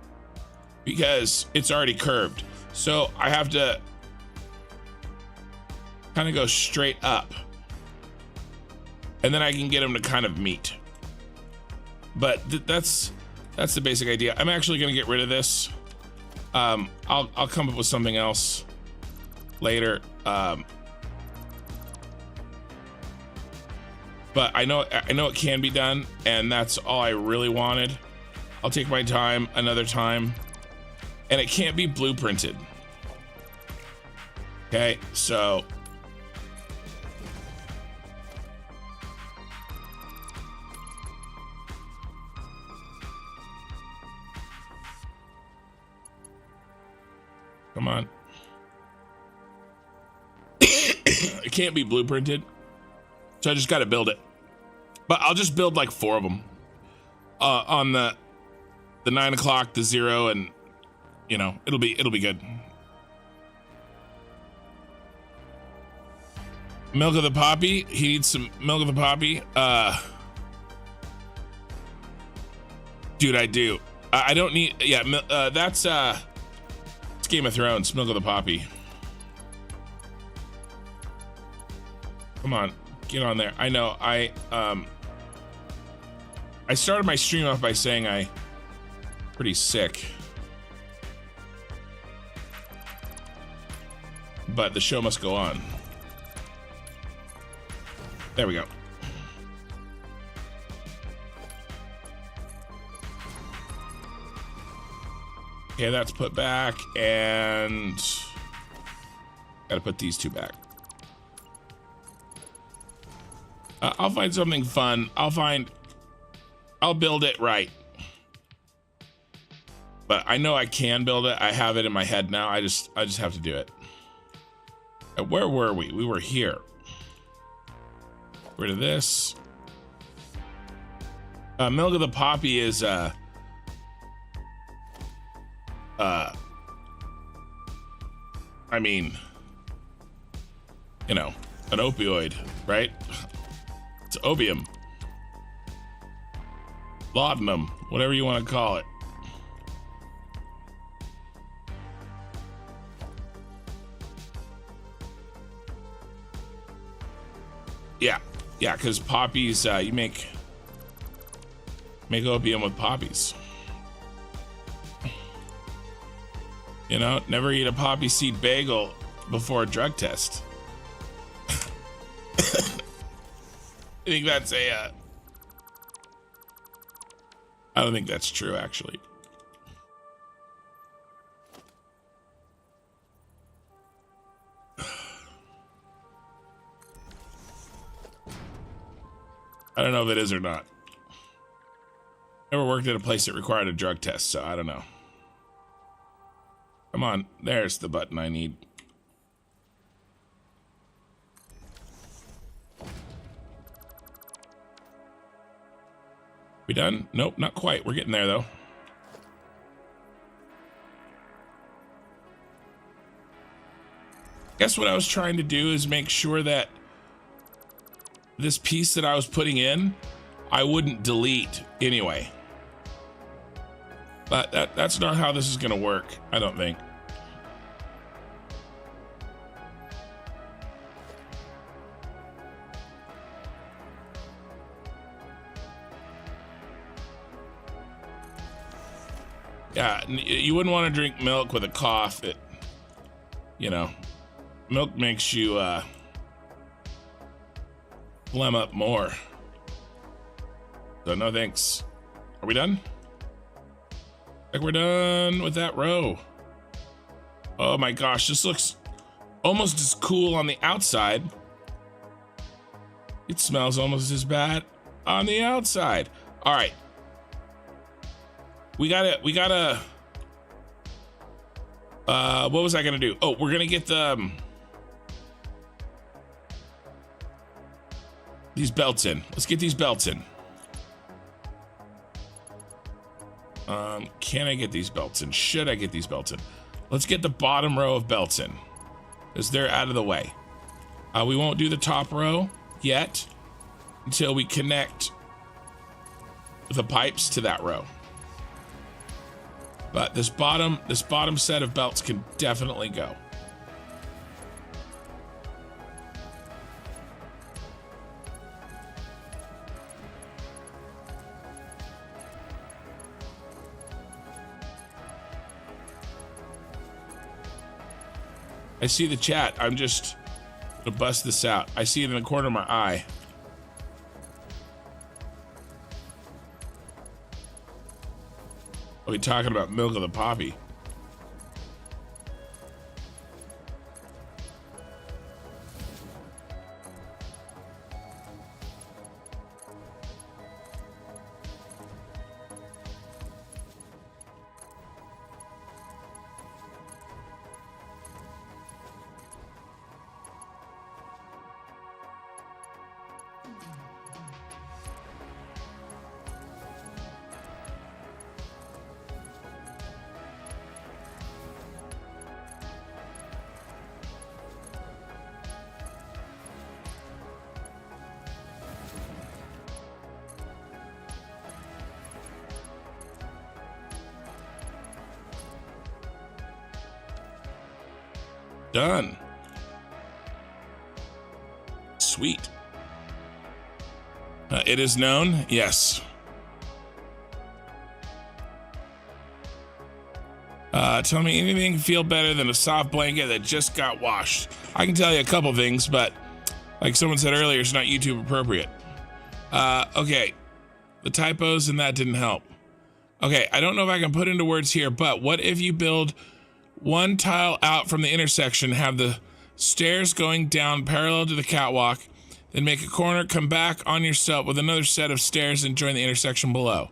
because it's already curved. So I have to kind of go straight up, and then I can get them to kind of meet. But that's the basic idea. I'm actually gonna get rid of this. I'll come up with something else later. But I know it can be done, and that's all I really wanted. I'll take my time another time, and it can't be blueprinted. Okay, so come on. It can't be blueprinted. So I just got to build it, but I'll just build like 4 of them on the 9 o'clock, the 0, and you know it'll be good. Milk of the poppy. He needs some milk of the poppy. Dude, I do. I don't need. Yeah, that's it's Game of Thrones. Milk of the poppy. Come on. Get on there. I know I started my stream off by saying I'm pretty sick, but the show must go on. There we go. Okay, that's put back, and gotta put these 2 back. I'll find something fun. I'll build it right. But I know I can build it. I have it in my head now. I just have to do it. Where were we? We were here. Rid of this. Milk of the poppy is I mean, you know, an opioid, right? It's opium, laudanum, whatever you want to call it. Yeah, because poppies, you make opium with poppies. You know, never eat a poppy seed bagel before a drug test. I think that's I don't think that's true, actually. I don't know if it is or not. Never worked at a place that required a drug test, so I don't know. Come on, there's the button I need. We done? Nope, not quite. We're getting there, though. Guess what I was trying to do is make sure that this piece that I was putting in, I wouldn't delete anyway. But that's not how this is going to work, I don't think. Yeah, you wouldn't want to drink milk with a cough. It, you know, milk makes you phlegm up more. So no thanks. Are we done? I think we're done with that row. Oh my gosh, this looks almost as cool on the outside. It smells almost as bad on the outside. All right, we gotta, what was I gonna do? Oh, we're gonna get the, these belts in. Let's get these belts in. Can I get these belts in? Should I get these belts in? Let's get the bottom row of belts in, because they're out of the way. We won't do the top row yet until we connect the pipes to that row. But this bottom set of belts can definitely go. I see the chat. I'm just gonna bust this out. I see it in the corner of my eye. Are we talking about milk of the poppy? Done. Sweet. It is known, yes. Tell me anything feel better than a soft blanket that just got washed. I can tell you a couple things, but like someone said earlier, it's not YouTube appropriate. Okay, the typos and that didn't help. Okay, I don't know if I can put into words here, but what if you build one tile out from the intersection, have the stairs going down parallel to the catwalk, then make a corner, come back on yourself with another set of stairs and join the intersection below.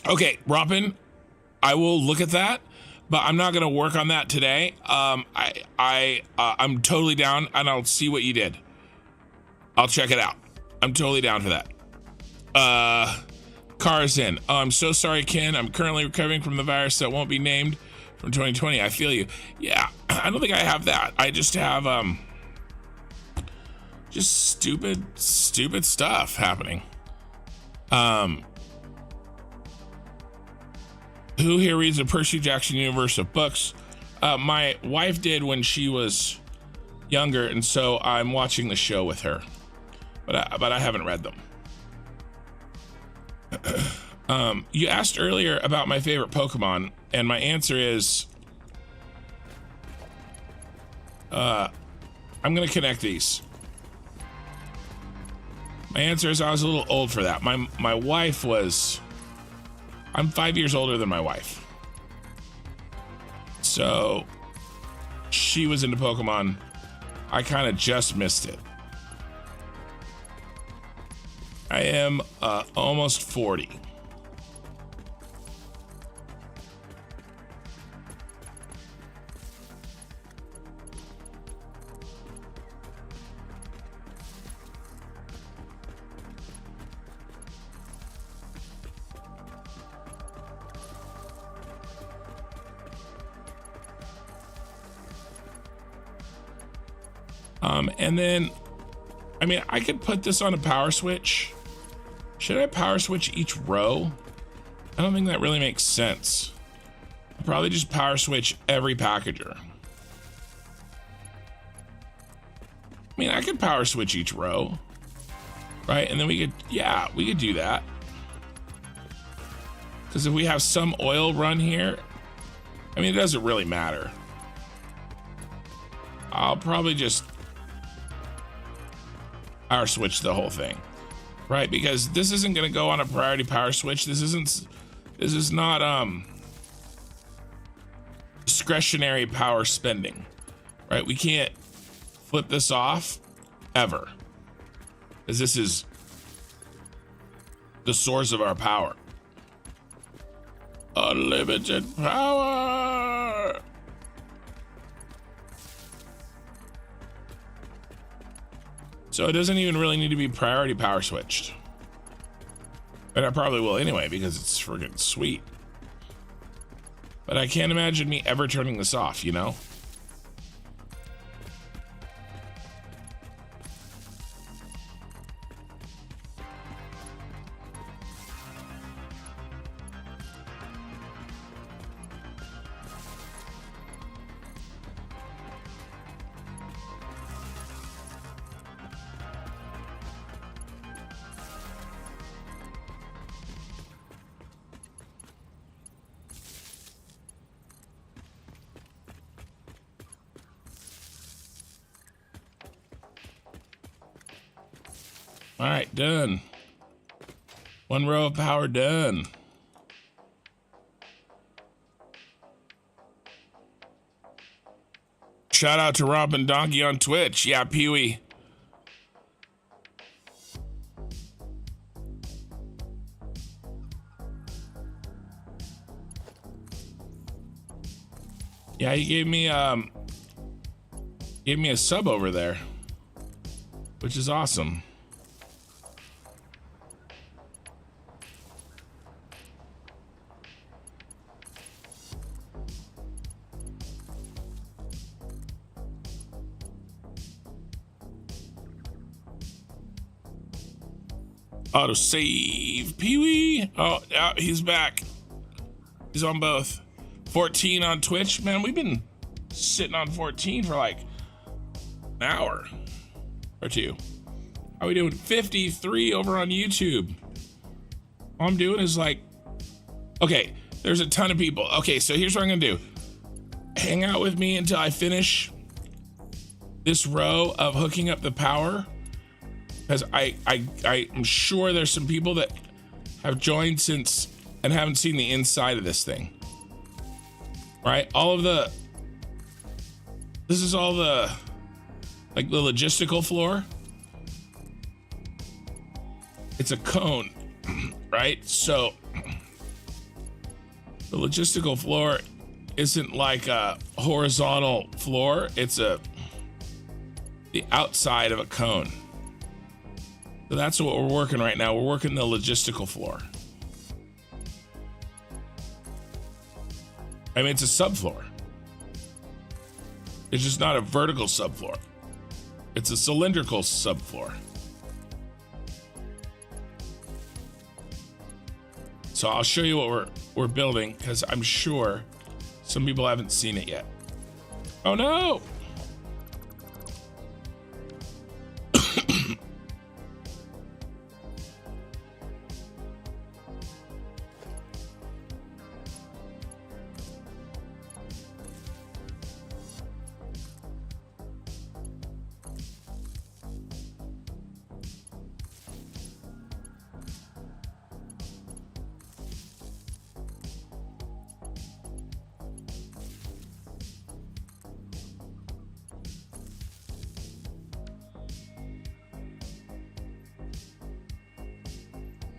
Okay, Robin, I will look at that, but I'm not gonna work on that today. I'm totally down, and I'll see what you did. I'll check it out. I'm totally down for that. Cars in. Oh, I'm so sorry, Ken. I'm currently recovering from the virus that won't be named from 2020. I feel you. Yeah, I don't think I have that. I just have, just stupid stuff happening. Who here reads the Percy Jackson universe of books? My wife did when she was younger, and so I'm watching the show with her, but I haven't read them. You asked earlier about my favorite Pokemon, and my answer is I'm gonna connect these. My answer is I was a little old for that. My wife was, I'm 5 years older than my wife, so she was into Pokemon. I kind of just missed it. I am almost 40. And then, I mean, I could put this on a power switch. Should I power switch each row? I don't think that really makes sense. I'll probably just power switch every packager. I mean, I could power switch each row, right? And then we could, yeah, we could do that. Because if we have some oil run here, I mean, it doesn't really matter. I'll probably just power switch the whole thing, right? Because this isn't going to go on a priority power switch. This is not discretionary power spending, right? We can't flip this off ever. Because this is the source of our power. Unlimited power. So it doesn't even really need to be priority power switched. But I probably will anyway because it's friggin' sweet. But I can't imagine me ever turning this off, you know? All right, done. One row of power done. Shout out to Rob and Donkey on Twitch. Yeah, Pee-wee. Yeah, he gave me a sub over there, which is awesome. Auto save, Pee-wee. Oh, yeah, he's back. He's on both. 14 on Twitch. Man, we've been sitting on 14 for like an hour or two. How are we doing? 53 over on YouTube. All I'm doing is like, okay, there's a ton of people. Okay, so here's what I'm gonna do. Hang out with me until I finish this row of hooking up the power. Because I'm sure there's some people that have joined since and haven't seen the inside of this thing. Right? This is all the, like the logistical floor. It's a cone, right? So the logistical floor isn't like a horizontal floor. It's the outside of a cone. So that's what we're working right now. We're working the logistical floor. I mean, it's a subfloor. It's just not a vertical subfloor. It's a cylindrical subfloor. So I'll show you what we're building because I'm sure some people haven't seen it yet. Oh no!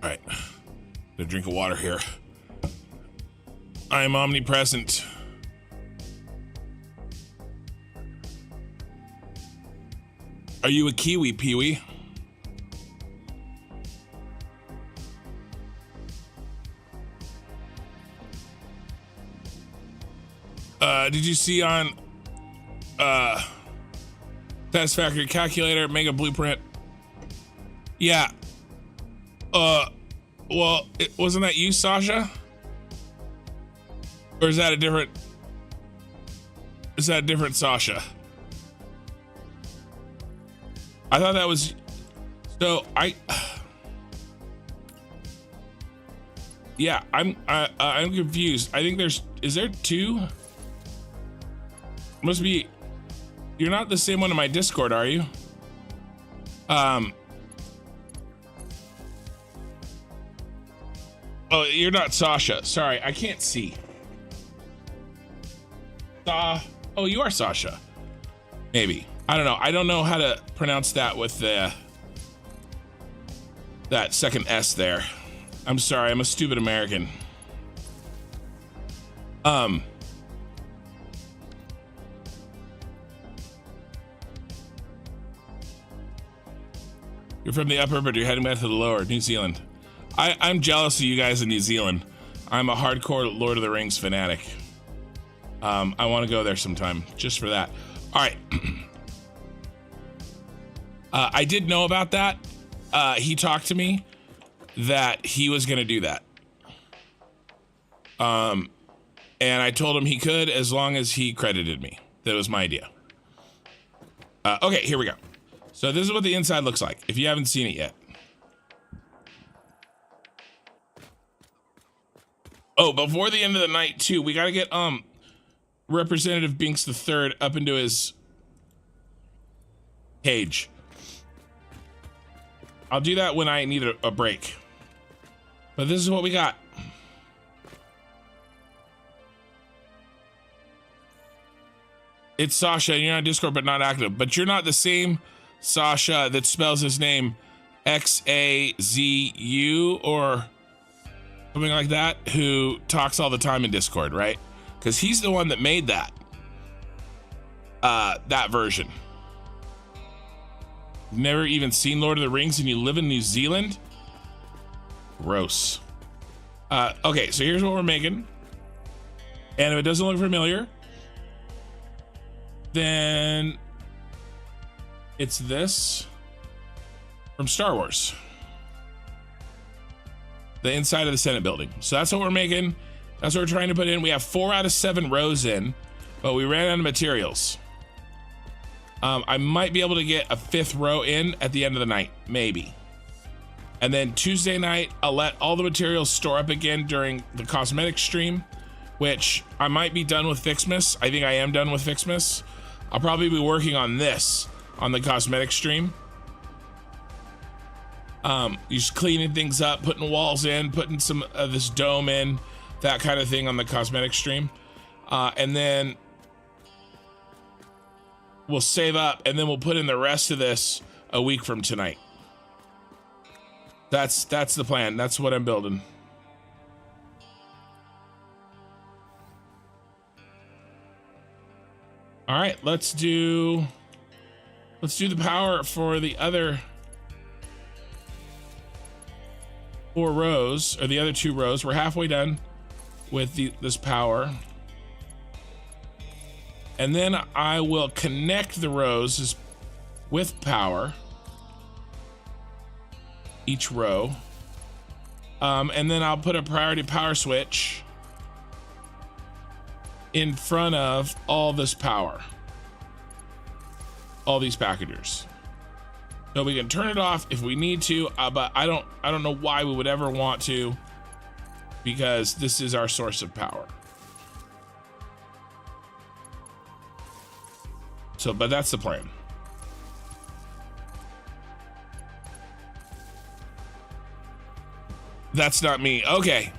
All right, a drink of water here. I am omnipresent. Are you a Kiwi, Pee-wee? Did you see on Satisfactory calculator, mega blueprint? Yeah. Well, wasn't that you, Sasha? Or is that a different Sasha? I thought that was, so yeah, I'm confused. I think is there two? Must be, you're not the same one in my Discord, are you? Oh, you're not Sasha. Sorry, I can't see. Oh, you are Sasha. Maybe. I don't know. I don't know how to pronounce that with the that second S there. I'm sorry, I'm a stupid American. You're from the upper, but you're heading back to the lower, New Zealand. I'm jealous of you guys in New Zealand. I'm a hardcore Lord of the Rings fanatic. I want to go there sometime, just for that. All right. I did know about that. He talked to me that he was going to do that. And I told him he could as long as he credited me. That was my idea. Okay, here we go. So this is what the inside looks like, if you haven't seen it yet. Oh, before the end of the night, too, we gotta get Representative Binks III up into his cage. I'll do that when I need a break. But this is what we got. It's Sasha, and you're on Discord, but not active. But you're not the same Sasha that spells his name Xazu or something like that, who talks all the time in Discord, right? Because he's the one that made that that version. Never even seen Lord of the Rings and you live in New Zealand? Gross. Okay, so here's what we're making. And if it doesn't look familiar, then it's this from Star Wars. The inside of the Senate building. So that's what we're making. That's what we're trying to put in. We have 4 out of 7 rows in, but we ran out of materials. I might be able to get a 5th row in at the end of the night, maybe. And then Tuesday night, I'll let all the materials store up again during the cosmetic stream, which I might be done with Fixmas. I think I am done with Fixmas. I'll probably be working on this on the cosmetic stream. Just cleaning things up, putting walls in, putting some of this dome in, that kind of thing on the cosmetic stream. And then we'll save up and then we'll put in the rest of this a week from tonight. That's the plan. That's what I'm building. All right, let's do the power for the other 4 rows, or the other 2 rows. We're halfway done with this power. And then I will connect the rows with power, each row. And then I'll put a priority power switch in front of all this power, all these packagers, so we can turn it off if we need to. But I don't know why we would ever want to, because this is our source of power. So, but that's the plan. That's not me. Okay.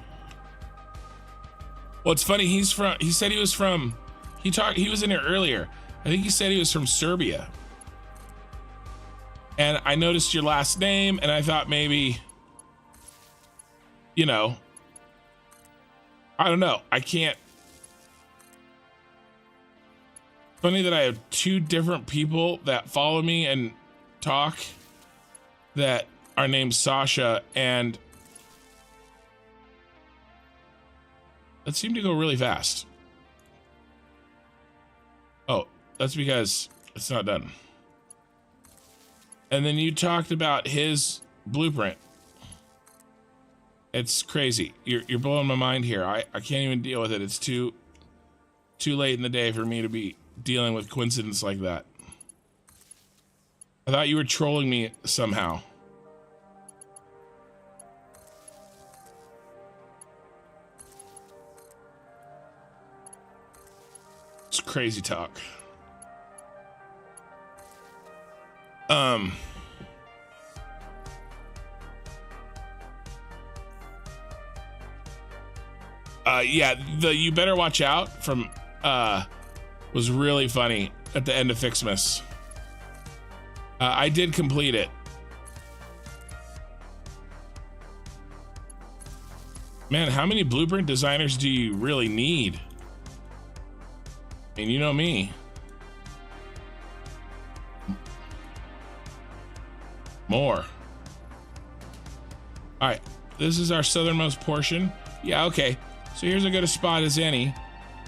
Well, it's funny. He said he was from, he was in here earlier. I think he said he was from Serbia. And I noticed your last name and I thought maybe, you know, I don't know. I can't. Funny that I have 2 different people that follow me and talk that are named Sasha, and that seemed to go really fast. Oh, that's because it's not done. And then you talked about his blueprint. It's crazy. You're blowing my mind here. I can't even deal with it. It's too late in the day for me to be dealing with coincidence like that. I thought you were trolling me somehow. It's crazy talk. Yeah, the "you better watch out" from was really funny at the end of Fixmas. I did complete it. Man, how many blueprint designers do you really need? And you know me. More. All right, this is our southernmost portion. Yeah, okay. So here's as good a spot as any.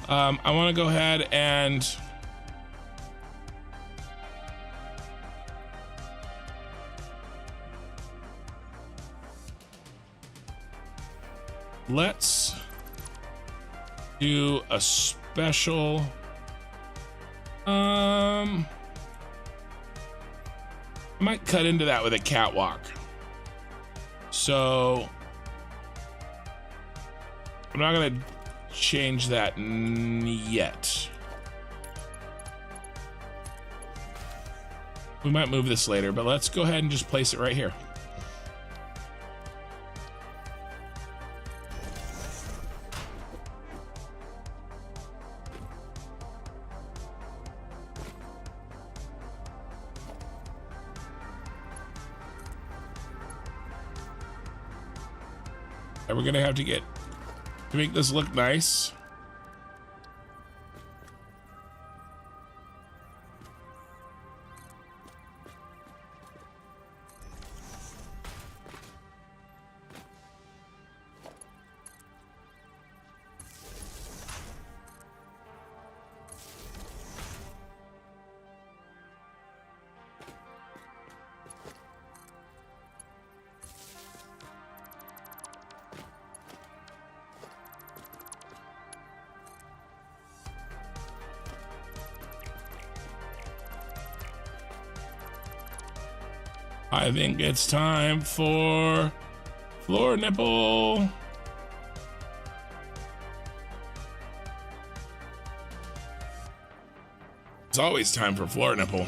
I want to go ahead and let's do a special. I might cut into that with a catwalk. So I'm not gonna change that yet. We might move this later, but let's go ahead and just place it right here. And we're gonna have to make this look nice. I think it's time for floor nipple. It's always time for floor nipple.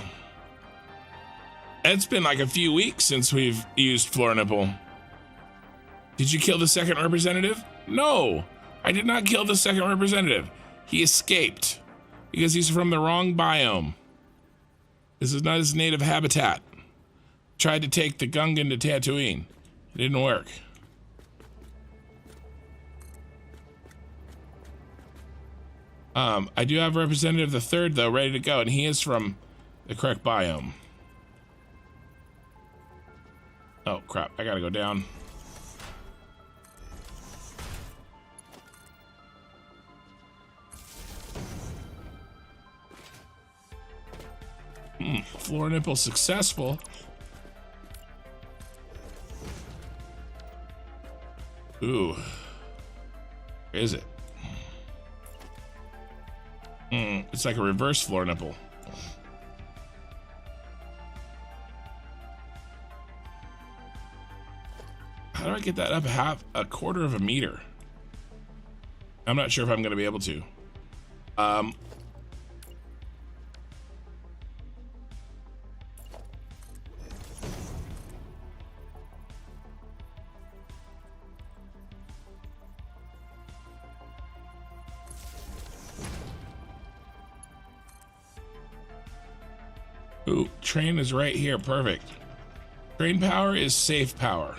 It's been like a few weeks since we've used floor nipple. Did you kill the second representative? No, I did not kill the second representative. He escaped because he's from the wrong biome. This is not his native habitat. Tried to take the Gungan to Tatooine. It didn't work. I do have Representative the Third though ready to go, and he is from the correct biome. Oh crap, I gotta go down. Floor nipple successful. Ooh, where is it? It's like a reverse floor nipple. How do I get that up a quarter of a meter? I'm not sure if I'm going to be able to. Ooh, train is right here. Perfect. Train power is safe power.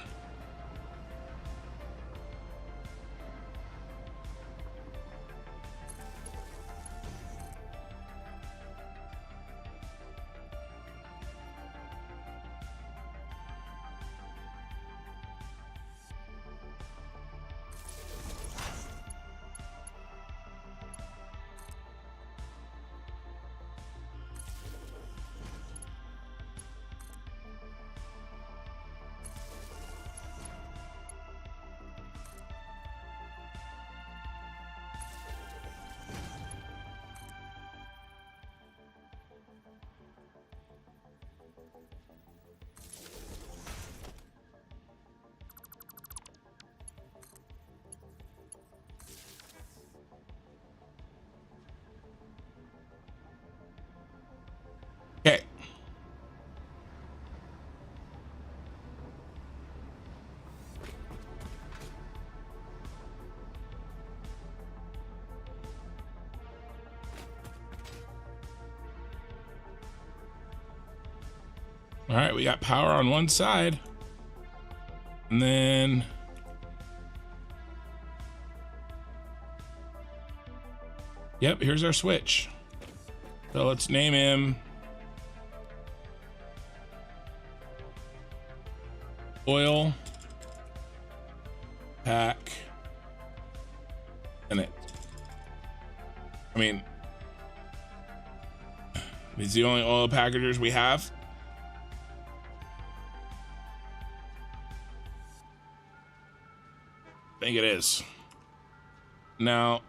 Okay. All right, we got power on one side. And then Yep, here's our switch. So let's name him Oil Pack Senate. I mean, he's the only oil packagers we have. I think it is. Now,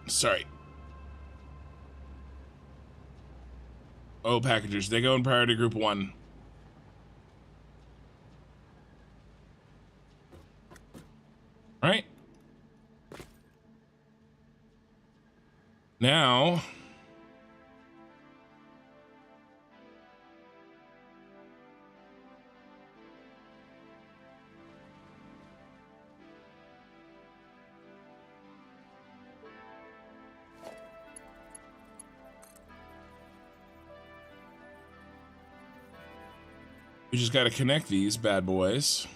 sorry. Oh, packagers. They go in priority group 1. Right? Now, we just got to connect these bad boys.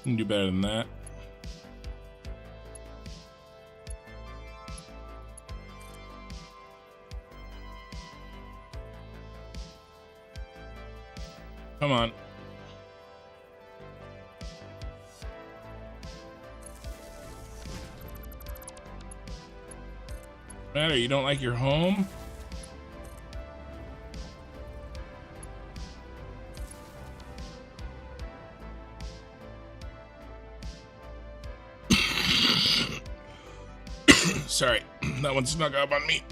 You can do better than that. Come on. Matter, you don't like your home? Sorry, that one snuck up on me.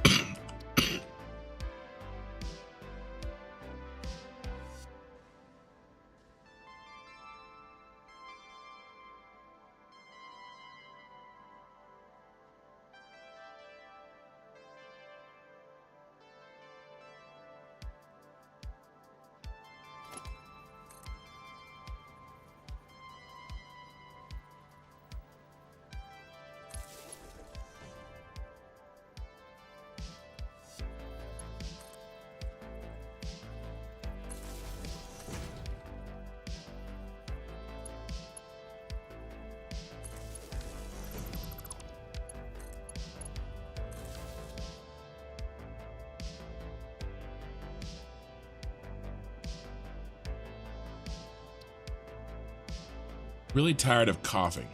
Really tired of coughing.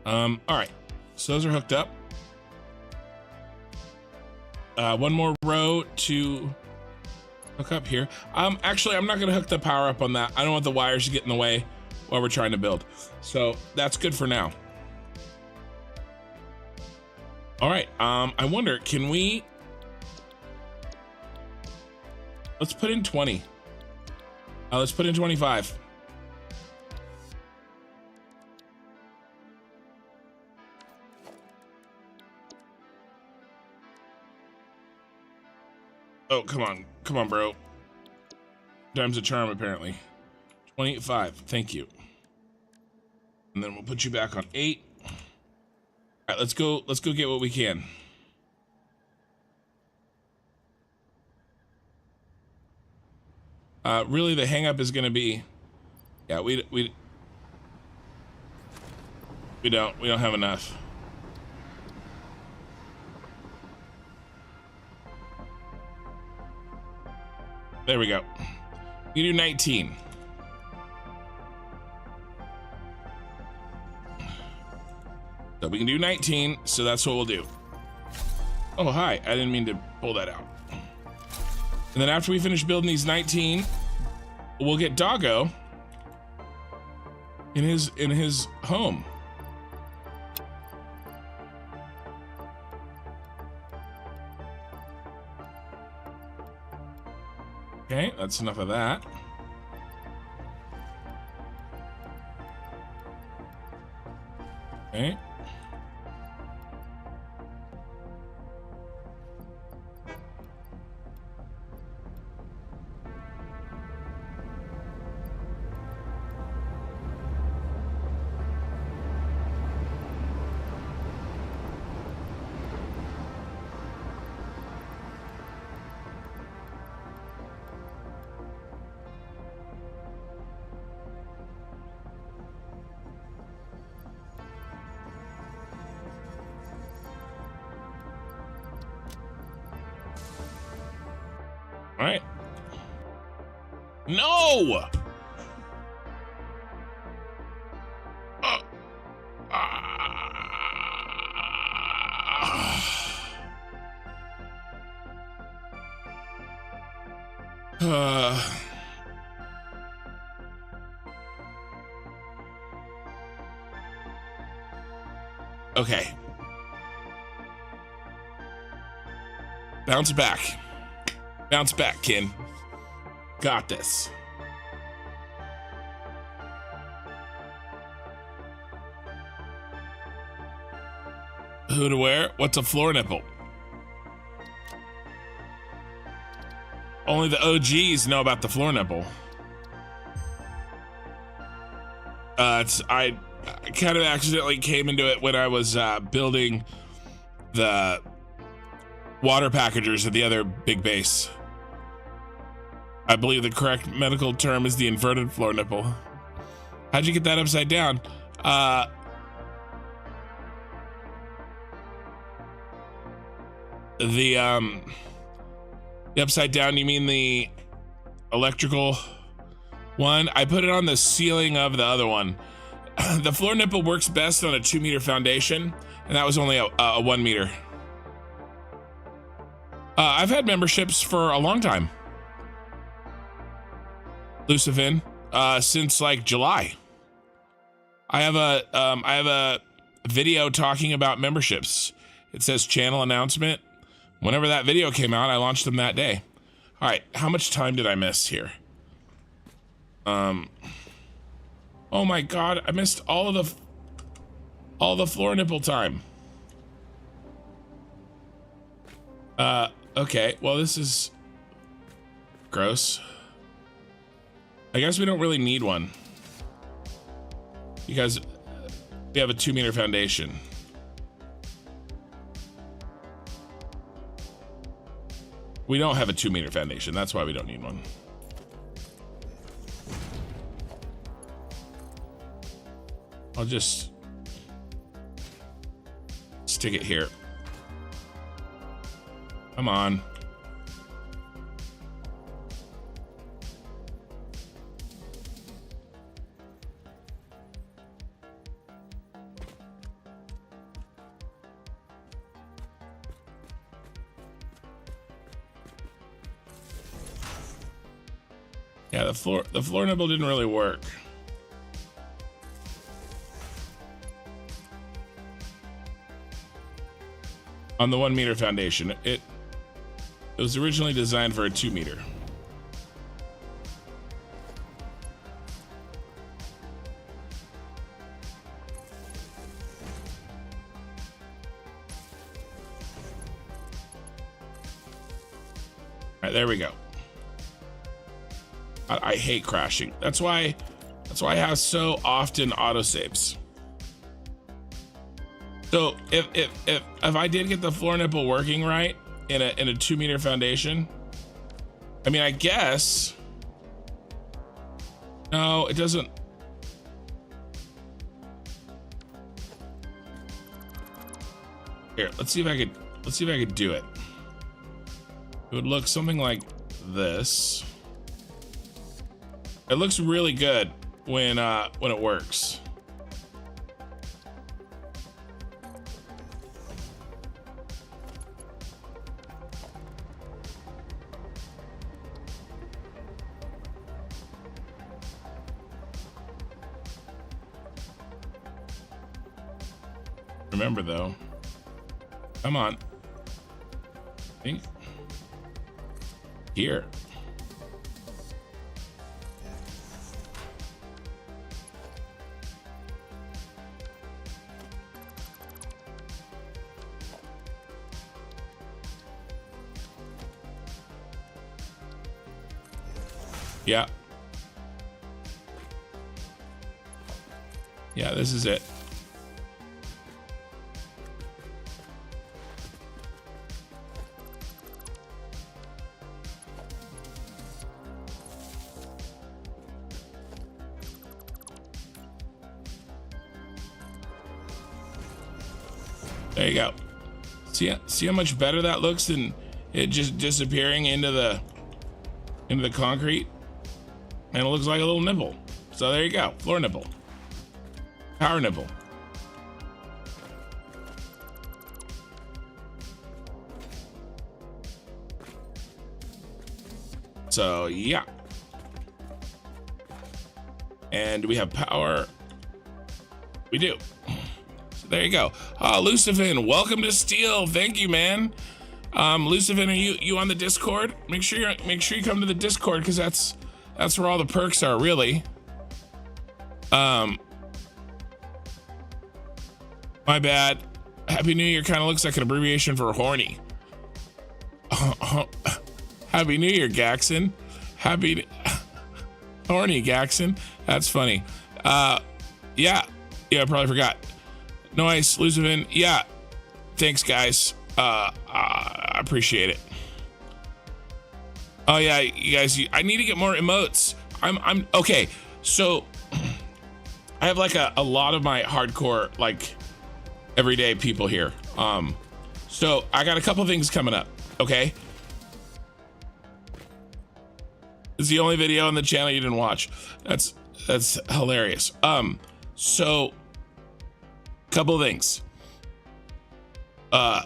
All right, so those are hooked up. One more row to hook up here. Actually, I'm not gonna hook the power up on that. I don't want the wires to get in the way while we're trying to build. So that's good for now. All right, I wonder, can we, let's put in 20. Let's put in 25. Oh, come on, bro. Time's a charm, apparently. 25, thank you. And then we'll put you back on 8. All right, let's go get what we can. Really, the hang up is gonna be, yeah, we don't have enough. There we go. You do 19. So we can do 19, so that's what we'll do. Oh, hi. I didn't mean to pull that out. And then after we finish building these 19, we'll get Doggo in his home. Okay, that's enough of that. Okay. All right. No! Okay. Bounce back. Bounce back, Kin. Got this. Who to wear? What's a floor nipple? Only the OGs know about the floor nipple. I kind of accidentally came into it when I was building the water packagers at the other big base. I believe the correct medical term is the inverted floor nipple. How'd you get that upside down? The upside down, you mean the electrical one? I put it on the ceiling of the other one. The floor nipple works best on a 2-meter foundation, and that was only a 1 meter. I've had memberships for a long time. Lucifin, since like July. I have a video talking about memberships. It says channel announcement. Whenever that video came out, I launched them that day. All right, how much time did I miss here? Oh my God, I missed all the floor nipple time. Okay, well, this is gross. I guess we don't really need one because we have a 2-meter foundation. We don't have a 2-meter foundation. That's why we don't need one. I'll just stick it here. Come on. Yeah, the floor nipple didn't really work. On the 1-meter foundation, it was originally designed for a 2-meter. All right, there we go. I hate crashing. That's why I have so often autosaves. So if I did get the floor nipple working right in a 2-meter foundation, I mean, I guess. No, it doesn't. Here, let's see if I could do it. It would look something like this. It looks really good when it works. Remember though, come on. Think here. Yeah. Yeah, this is it. There you go. See how much better that looks than it just disappearing into the concrete? And it looks like a little nipple. So there you go, floor nipple. Power nipple. So yeah. And do we have power? We do. So there you go. Lucifin, welcome to Steel. Thank you, man. Lucifin, are you on the Discord? Make sure you come to the Discord, because that's where all the perks are, really. My bad. Happy New Year kind of looks like an abbreviation for horny. Happy New Year, Gaxon. Horny Gaxon. That's funny. Yeah, I probably forgot. Nice, Lucifin. Yeah, thanks, guys. I appreciate it. Oh yeah, you guys, I need to get more emotes. I'm okay. So I have like a lot of my hardcore, like, everyday people here. So I got a couple things coming up. Okay. It's the only video on the channel you didn't watch. That's hilarious. So couple things. Oh,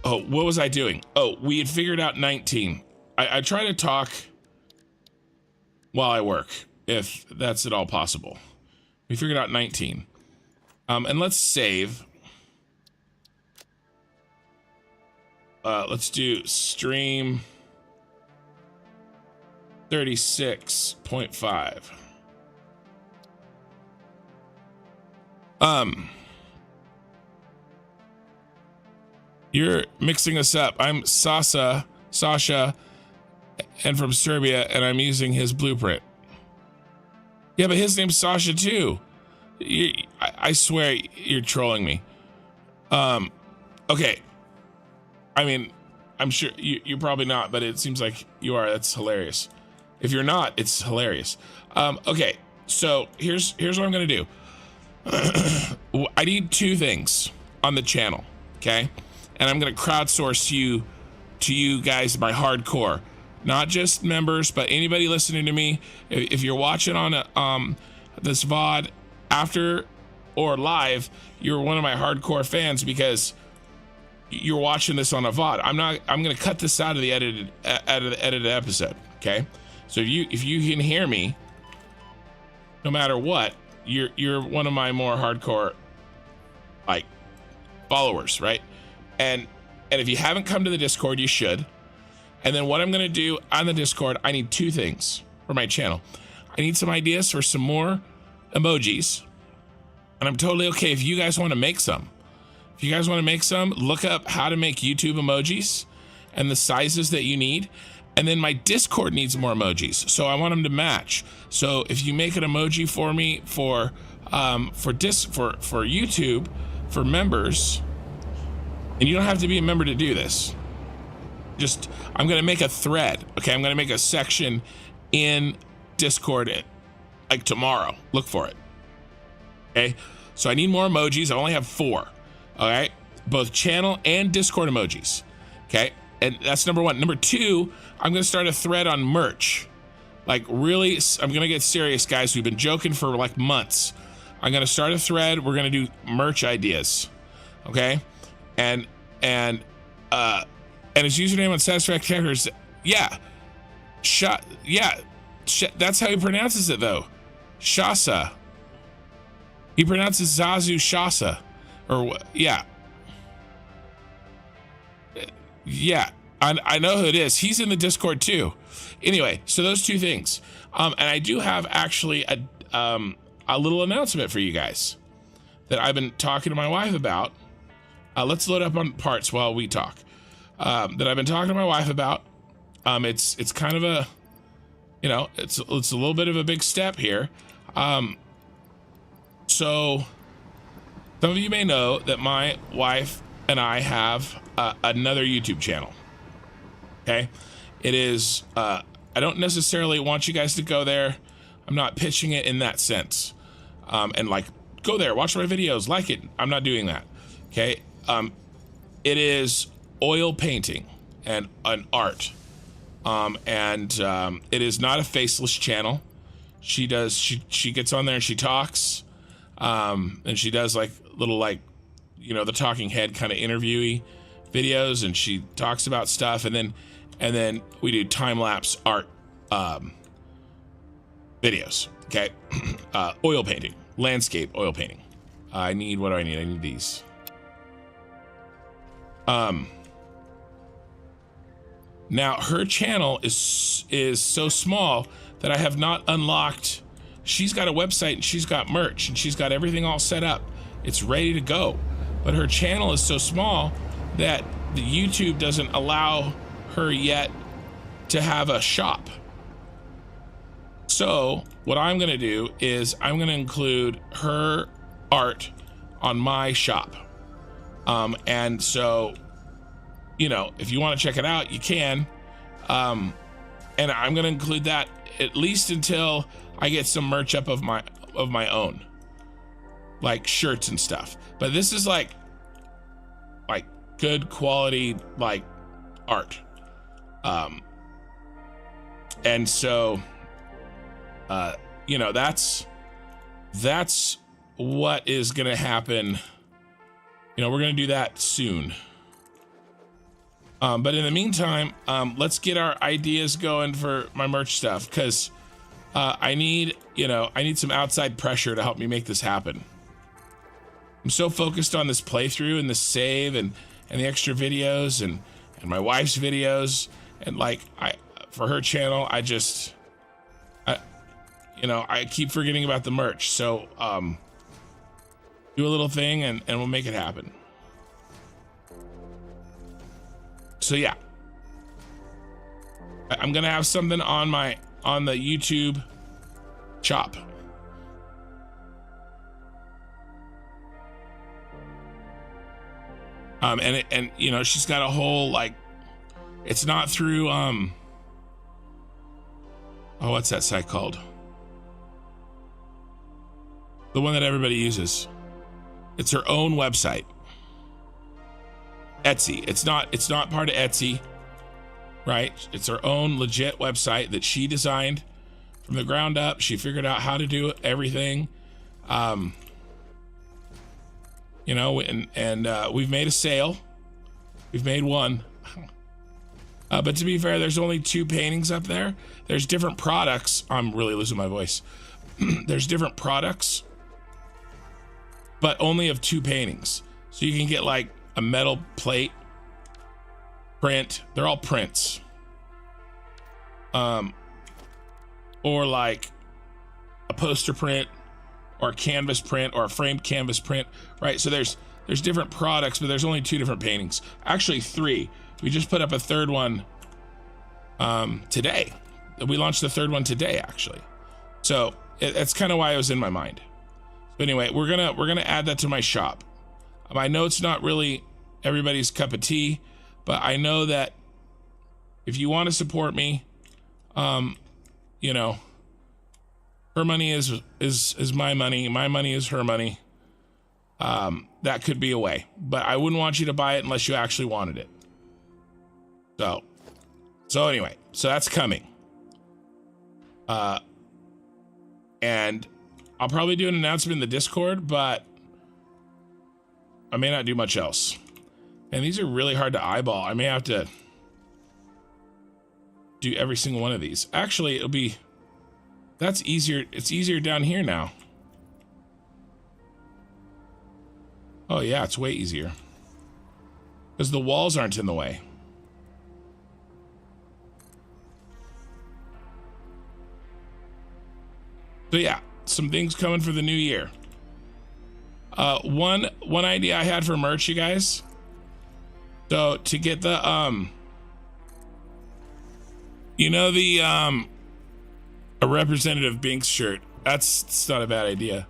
what was I doing? Oh, we had figured out 19. I try to talk while I work, if that's at all possible. We figured out 19. And let's save. Let's do stream 36.5. You're mixing us up. I'm Sasha, and from Serbia, and I'm using his blueprint. Yeah, but his name's Sasha too. I swear you're trolling me. Okay. I mean, I'm sure you're probably not, but it seems like you are. That's hilarious. If you're not, it's hilarious. Okay, so here's what I'm gonna do. I need two things on the channel, okay? And I'm gonna crowdsource you to you guys, my hardcore, not just members, but anybody listening to me. If you're watching on this VOD after or live, you're one of my hardcore fans because you're watching this on a VOD. I'm gonna cut this out of the edited episode, okay? So if you can hear me, no matter what, you're one of my more hardcore, like, followers, right? And if you haven't come to the Discord, you should. And then what I'm gonna do on the Discord, I need two things for my channel. I need some ideas for some more emojis, and I'm totally okay if you guys want to make some. If you guys want to make some, look up how to make YouTube emojis and the sizes that you need. And then my Discord needs more emojis, so I want them to match. So if you make an emoji for me for YouTube for members, and you don't have to be a member to do this. Just, I'm gonna make a thread, okay? I'm gonna make a section in Discord, like tomorrow. Look for it, okay? So I need more emojis. I only have 4, all right? Both channel and Discord emojis, okay? And that's number 1. Number 2, I'm gonna start a thread on merch. Like really, I'm gonna get serious, guys. We've been joking for like months. I'm gonna start a thread. We're gonna do merch ideas, okay? And his username on Satisfactory is that's how he pronounces it though. Shasa. He pronounces Zazu Shasa, or yeah. I know who it is. He's in the Discord too. Anyway, so those two things. And I do have actually a little announcement for you guys that I've been talking to my wife about. Let's load up on parts while we talk. That I've been talking to my wife about. It's kind of a, it's a little bit of a big step here. So some of you may know that my wife and I have another YouTube channel. Okay, it is. I don't necessarily want you guys to go there. I'm not pitching it in that sense. And like, go there, watch my videos, like it. I'm not doing that. Okay. It is oil painting and an art. It is not a faceless channel. She gets on there and she talks. And she does like little, like, the talking head kind of interviewee videos, and she talks about stuff, and then we do time-lapse art videos. Okay. Oil painting, landscape oil painting. What do I need? I need these. Now her channel is so small that I have not unlocked. She's got a website and she's got merch and she's got everything all set up. It's ready to go. But her channel is so small that the YouTube doesn't allow her yet to have a shop. So what I'm going to do is I'm going to include her art on my shop. And so, if you want to check it out, you can. And I'm going to include that at least until I get some merch up of my own, like shirts and stuff. But this is like good quality, like art. And so, that's what is going to happen. We're going to do that soon. But in the meantime, let's get our ideas going for my merch stuff, because I need some outside pressure to help me make this happen. I'm so focused on this playthrough and the save and the extra videos and my wife's videos, and for her channel, I keep forgetting about the merch. So do a little thing and we'll make it happen. So yeah, I'm gonna have something on the YouTube shop. And she's got a whole, it's not through what's that site called? The one that everybody uses. It's her own website. Etsy. It's not part of Etsy, right? It's her own legit website that she designed from the ground up. She figured out how to do everything. We've made a sale. We've made one. But to be fair, there's only 2 paintings up there. There's different products. I'm really losing my voice. There's different products, but only of 2 paintings. So you can get like a metal plate print. They're all prints. Or like a poster print, or a canvas print, or a framed canvas print, right? So there's different products, but there's only 2 different paintings. Actually 3. We just put up a 3rd one today. We launched the 3rd one today, actually. So that's kind of why it was in my mind. But anyway, we're gonna add that to my shop. I know it's not really everybody's cup of tea, but I know that if you want to support me, her money is my money. My money is her money. That could be a way, but I wouldn't want you to buy it unless you actually wanted it. So anyway, so that's coming. And I'll probably do an announcement in the Discord, but I may not do much else. And these are really hard to eyeball. I may have to do every single one of these. Actually, it'll be, that's easier. It's easier down here now. Oh yeah, it's way easier. Because the walls aren't in the way. So yeah, some things coming for the new year. One idea I had for merch, you guys. So to get the you know, the a Representative Binks shirt. It's not a bad idea.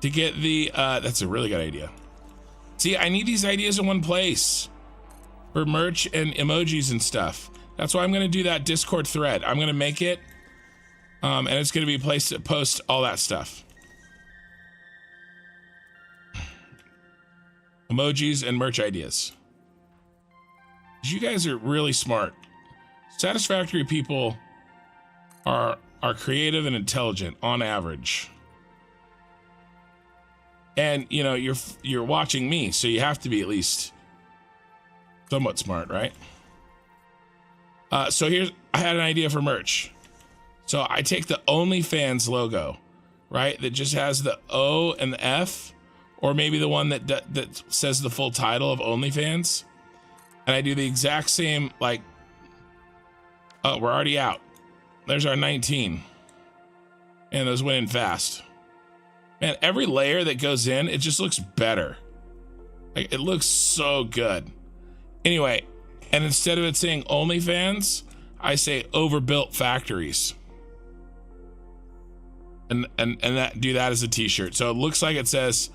To get the that's a really good idea. See, I need these ideas in one place for merch and emojis and stuff. That's why I'm gonna do that Discord thread. I'm gonna make it, and it's gonna be a place to post all that stuff. Emojis and merch ideas. You guys are really smart. Satisfactory people are creative and intelligent on average. And you know, you're watching me, so you have to be at least somewhat smart, right? So I had an idea for merch. So I take the OnlyFans logo, right? That just has the O and the F, or maybe the one that says the full title of OnlyFans. And I do the exact same, like, oh, we're already out. There's our 19. And those went in fast. Man, every layer that goes in, it just looks better. Like, it looks so good. Anyway, and instead of it saying OnlyFans, I say overbuilt factories. And that do that as a t-shirt. So it looks like it says,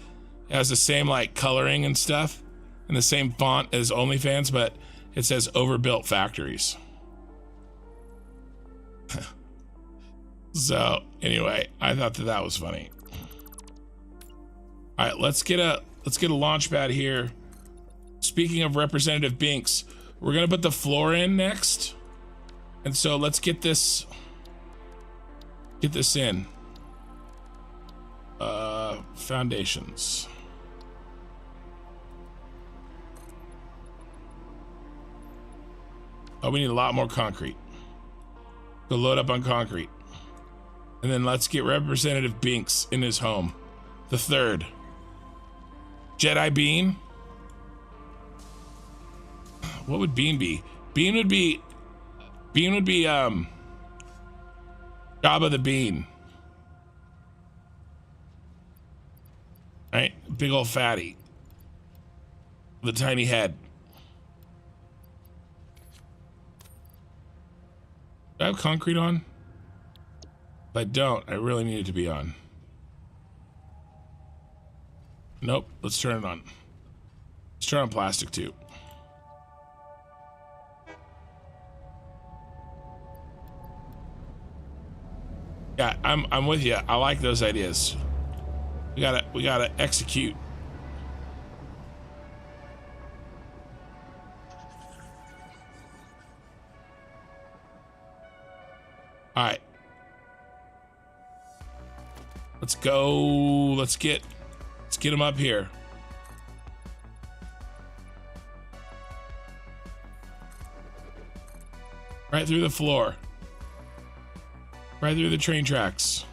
it has the same like coloring and stuff and the same font as OnlyFans, but it says overbuilt factories. So anyway, I thought that was funny. All right, let's get a launch pad here. Speaking of Representative Binks, we're gonna put the floor in next. And so let's get this in. Foundations. Oh, we need a lot more concrete. So load up on concrete. And then let's get Representative Binks in his home. The third. Jedi Bean? What would Bean be? Bean would be Jabba the Bean. Right? Big old fatty. The tiny head. Do I have concrete on? If I don't, I really need it to be on. Nope, let's turn it on. Let's turn on plastic too. Yeah, I'm with you. I like those ideas. We gotta execute. All right. Let's go. Let's get them up here. Right through the floor. Right through the train tracks.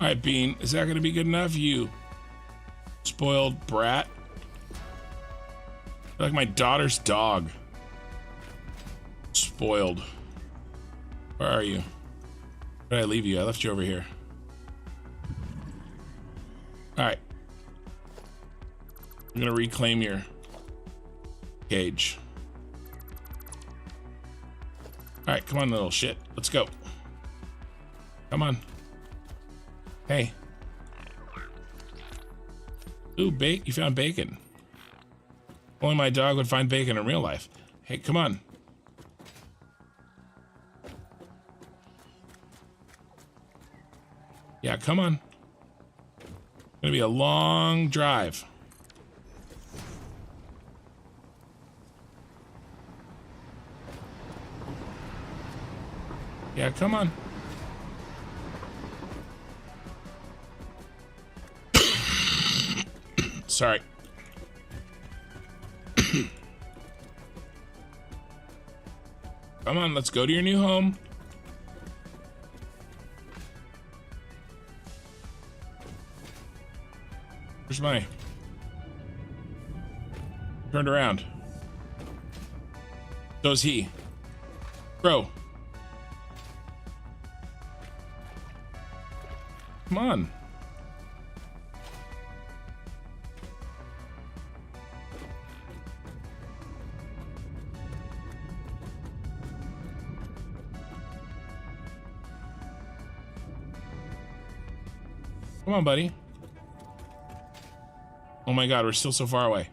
All right, Bean, is that going to be good enough? You spoiled brat. Like my daughter's dog. Spoiled. Where are you? Where did I leave you? I left you over here. Alright. I'm gonna reclaim your cage. Alright, come on, little shit. Let's go. Come on. Hey. Ooh, you found bacon. Only my dog would find bacon in real life. Hey, come on. Yeah, come on. It's gonna be a long drive. Yeah, come on. Sorry. Come on, let's go to your new home. Where's my... Turned around. So's he. Bro. Come on. Come on, buddy. Oh my god, we're still so far away.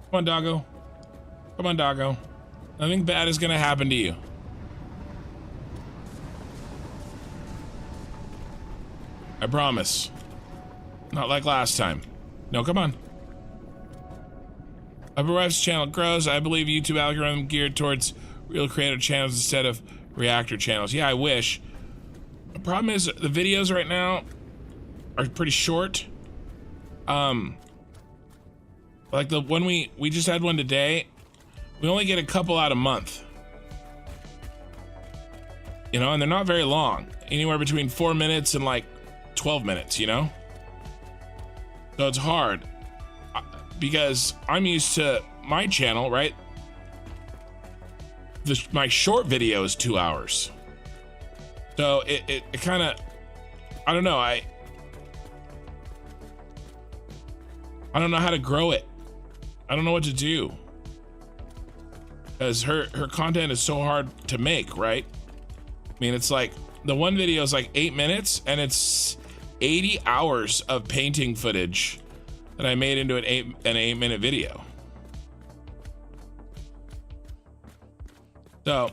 Come on, Doggo. Come on, Doggo. Nothing bad is gonna happen to you. I promise. Not like last time. No, come on. Upper Wife's channel grows. I believe YouTube algorithm geared towards real creative channels instead of reactor channels. Yeah, I wish. The problem is the videos right now are pretty short. Like the one we just had one today, we only get a couple out a month. You know, and they're not very long. Anywhere between 4 minutes and like 12 minutes, you know? So it's hard because I'm used to my channel, right? My short video is 2 hours. So it kind of, I don't know. I don't know how to grow it. I don't know what to do. Because her content is so hard to make, right? I mean, it's like the one video is like 8 minutes and it's 80 hours of painting footage that I made into an 8 minute video. So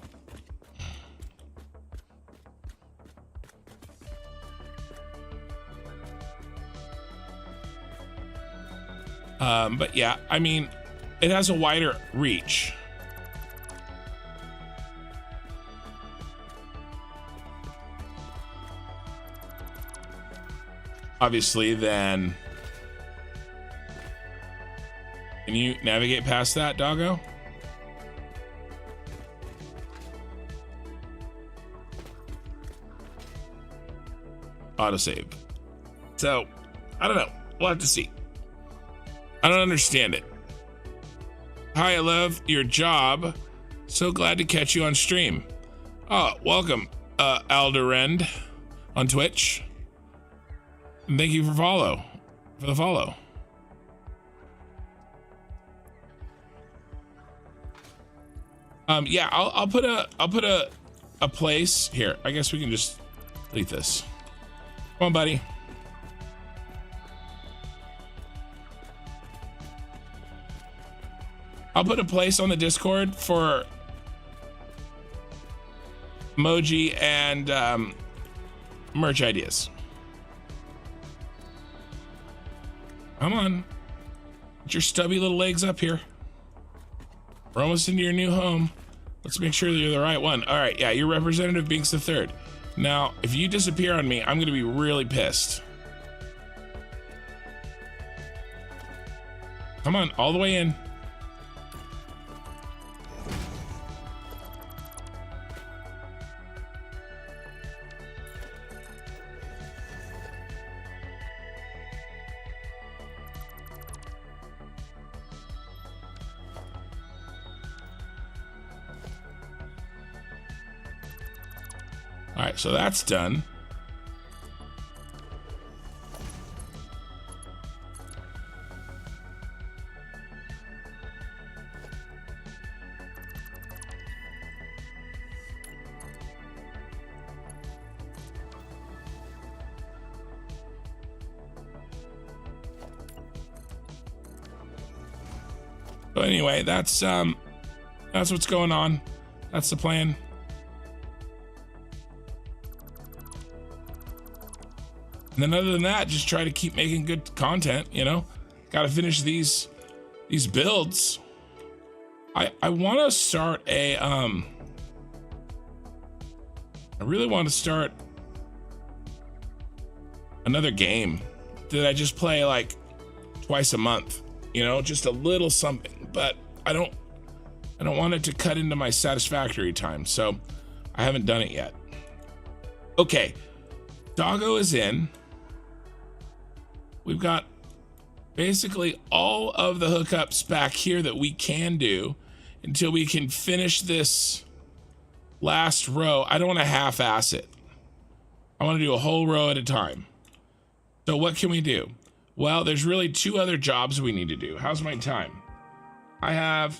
but yeah, I mean, it has a wider reach. Obviously, then. Can you navigate past that, Doggo? Autosave. So, I don't know. We'll have to see. I don't understand it. Hi, I love your job. So glad to catch you on stream. Oh, welcome, Alderend on Twitch. And thank you for the follow. Yeah, I'll put a place here. I guess we can just delete this. Come on, buddy. I'll put a place on the Discord for emoji and merch ideas. Come on. Get your stubby little legs up here. We're almost into your new home. Let's make sure that you're the right one. All right, yeah, you're Representative Binks III. Now, if you disappear on me, I'm gonna be really pissed. Come on, all the way in. All right, so that's done. So anyway, that's what's going on. That's the plan. And then other than that, just try to keep making good content, you know? Got to finish these builds. I want to start a I really want to start another game that I just play like twice a month, you know, just a little something, but I don't want it to cut into my Satisfactory time, so I haven't done it yet. Okay, Doggo is in. We've got basically all of the hookups back here that we can do until we can finish this last row. I don't want to half-ass it. I want to do a whole row at a time. So what can we do? Well, there's really two other jobs we need to do. How's my time? I have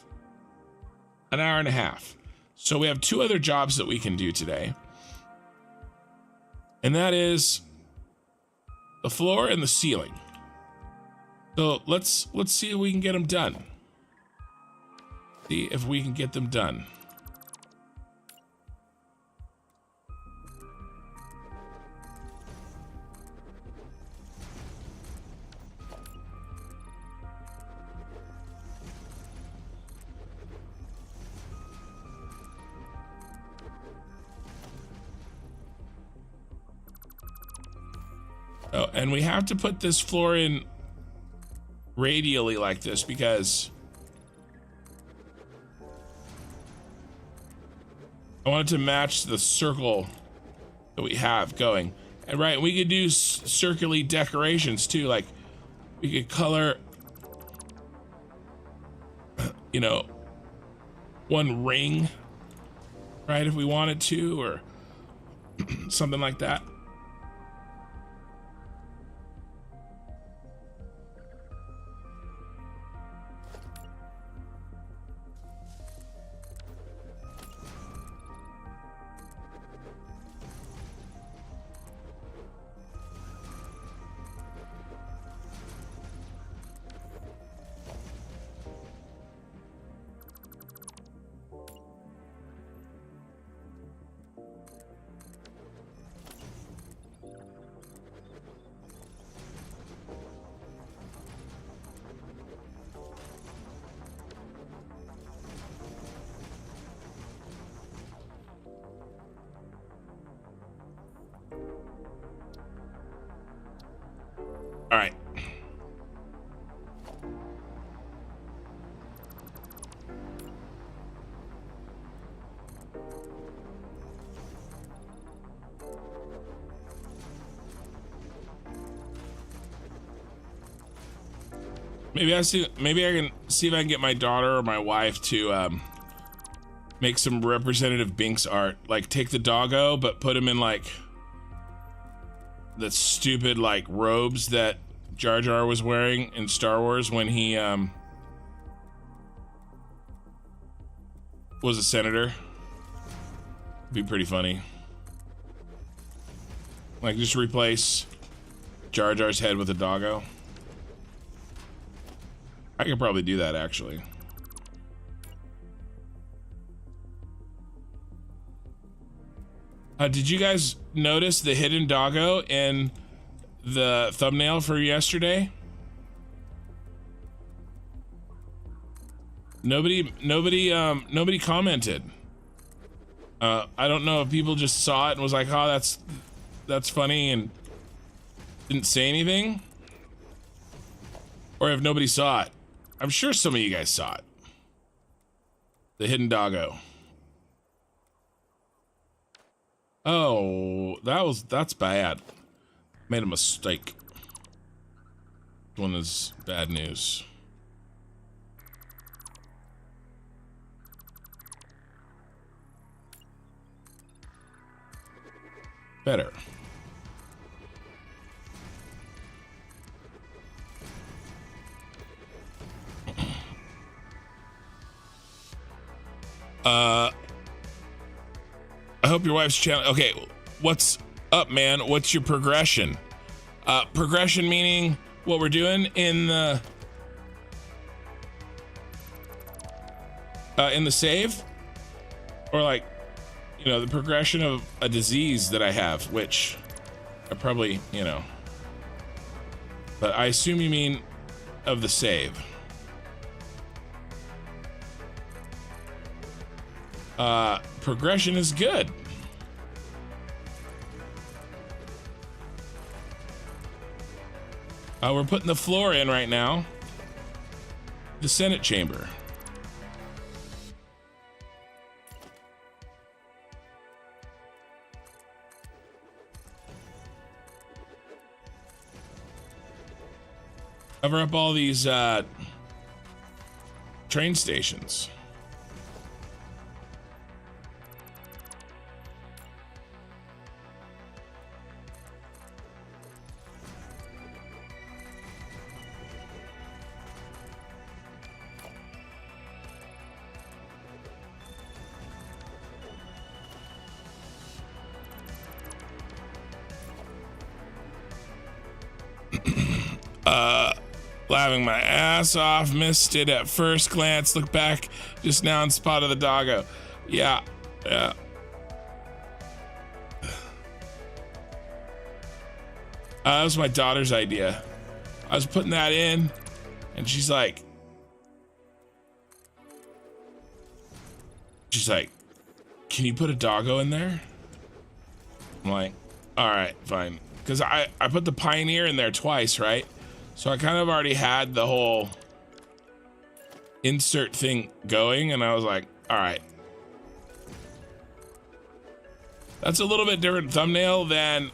an hour and a half. So we have two other jobs that we can do today. And that is the floor and the ceiling. So let's see if we can get them done. See if we can get them done. Oh, and we have to put this floor in radially like this because I want it to match the circle that we have going. And right, we could do circular decorations too. Like we could color, you know, one ring, right? If we wanted to, or something like that. All right. Maybe I can see if I can get my daughter or my wife to make some representative Binks art. Like take the Doggo, but put him in like the stupid like robes that Jar Jar was wearing in Star Wars when he was a senator. Be pretty funny. Like just replace Jar Jar's head with a Doggo. I could probably do that actually. Did you guys notice the hidden Doggo in the thumbnail for yesterday? Nobody commented. I don't know if people just saw it and was like, "Oh, that's funny," and didn't say anything, or if nobody saw it. I'm sure some of you guys saw it. The hidden Doggo. Oh, that's bad. Made a mistake. This one is bad news. better. I hope your wife's channel. Okay, what's up, man? What's your progression? Progression meaning what we're doing in the save, or like, you know, the progression of a disease that I have, which I probably, you know, but I assume you mean of the save. Progression is good. We're putting the floor in right now. The Senate chamber. Cover up all these train stations. Laughing my ass off, missed it at first glance, look back just now and spotted the doggo. Yeah. That was my daughter's idea. I was putting that in and she's like, can you put a doggo in there? I'm like, all right, fine. Because I put the Pioneer in there twice, right? So I kind of already had the whole insert thing going, and I was like, all right. That's a little bit different thumbnail than,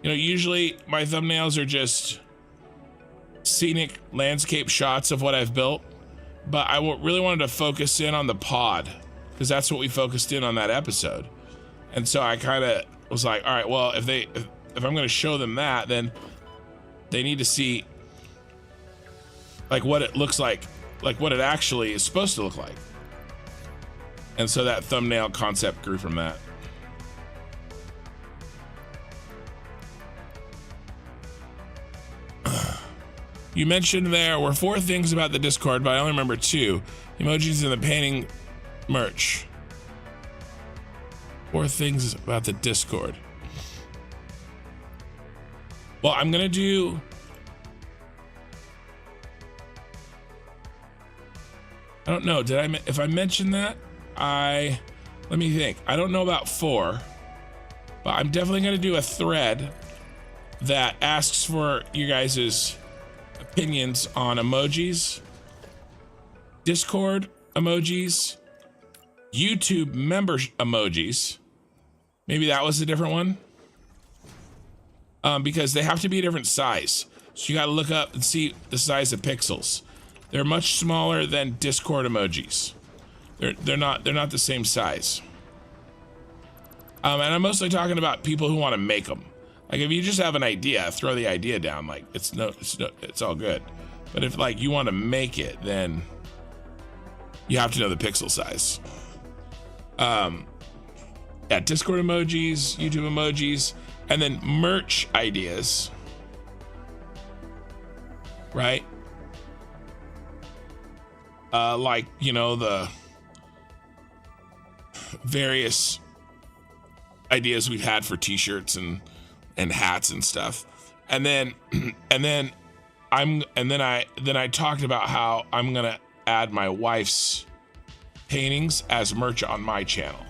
you know, usually my thumbnails are just scenic landscape shots of what I've built, but I really wanted to focus in on the pod because that's what we focused in on that episode. And so I kind of was like, all right, well, if I'm going to show them that, then they need to see like what it looks like what it actually is supposed to look like. And so that thumbnail concept grew from that. You mentioned there were 4 things about the Discord, but I only remember 2. Emojis and the painting merch. 4 things about the Discord. Well, I'm gonna do, I don't know, if I mentioned that, let me think. I don't know about 4, but I'm definitely gonna do a thread that asks for you guys' opinions on emojis, Discord emojis, YouTube member emojis. Maybe that was a different one. Because they have to be a different size. So you got to look up and see the size of pixels. They're much smaller than Discord emojis. They're not the same size. And I'm mostly talking about people who want to make them. Like if you just have an idea, throw the idea down. Like it's all good. But if like you want to make it, then you have to know the pixel size. Yeah, Discord emojis, YouTube emojis. And then merch ideas, right? Like, you know, the various ideas we've had for t-shirts and hats and stuff. And then I talked about how I'm gonna add my wife's paintings as merch on my channel.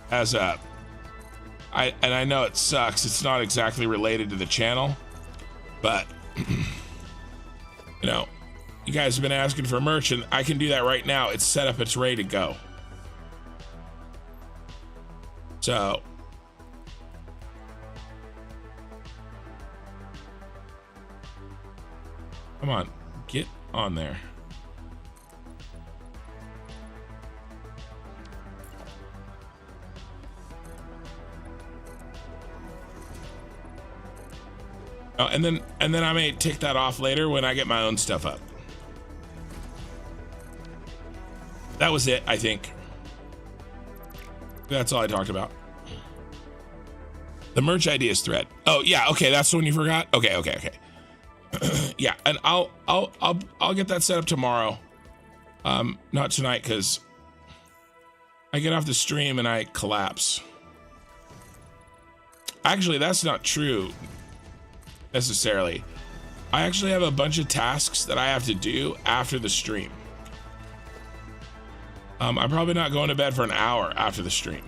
As a I know it sucks. It's not exactly related to the channel, but you know, you guys have been asking for merch and I can do that right now. It's set up, it's ready to go. So come on, get on there. Oh, and then I may take that off later when I get my own stuff up. That was it, I think. That's all I talked about. The merch ideas thread. Oh yeah, okay, that's the one you forgot. Okay. Yeah, and I'll get that set up tomorrow. Not tonight because I get off the stream and I collapse. Actually, that's not true necessarily. I actually have a bunch of tasks that I have to do after the stream. I'm probably not going to bed for an hour after the stream.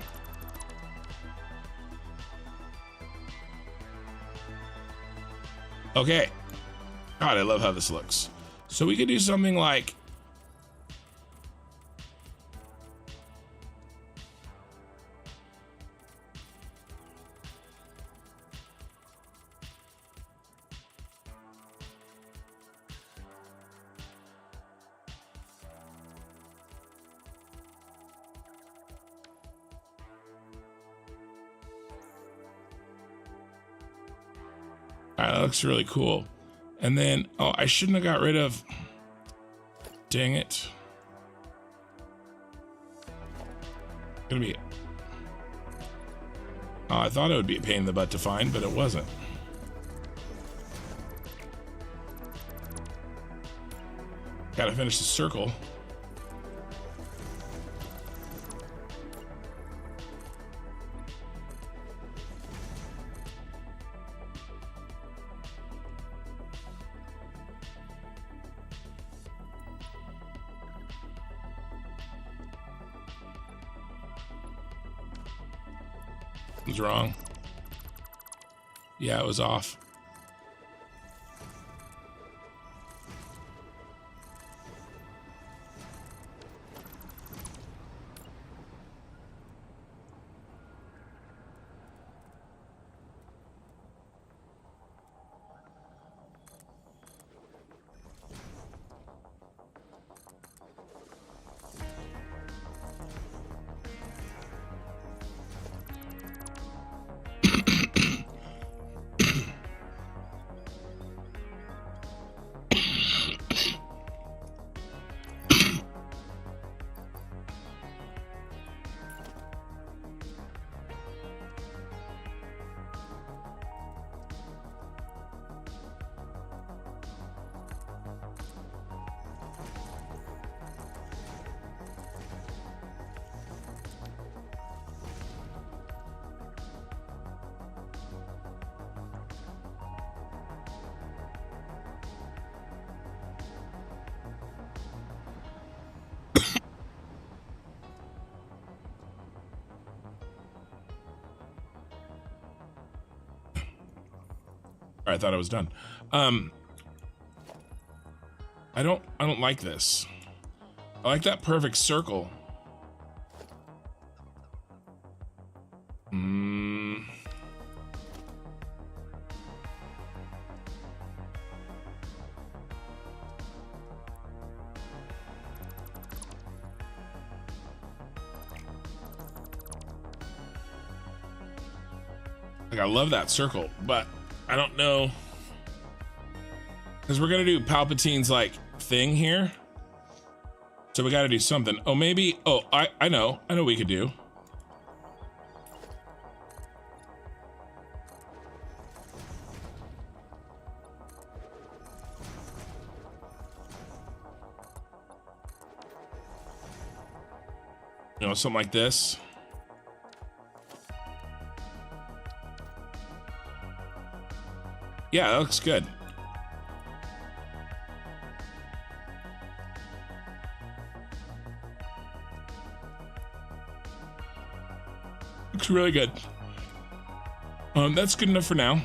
Okay. God, I love how this looks. So we could do something like... That looks really cool. And then, oh, I shouldn't have got rid of, dang it. Gonna be, oh, I thought it would be a pain in the butt to find, but it wasn't. Gotta finish the circle. Was wrong. Yeah, it was off. I thought I was done. I don't like this. I like that perfect circle. Like, I love that circle, but I don't know, because we're gonna do Palpatine's like thing here, so we got to do something. Oh, maybe. Oh, I know what we could do. You know, something like this. Yeah, that looks good. Looks really good. That's good enough for now.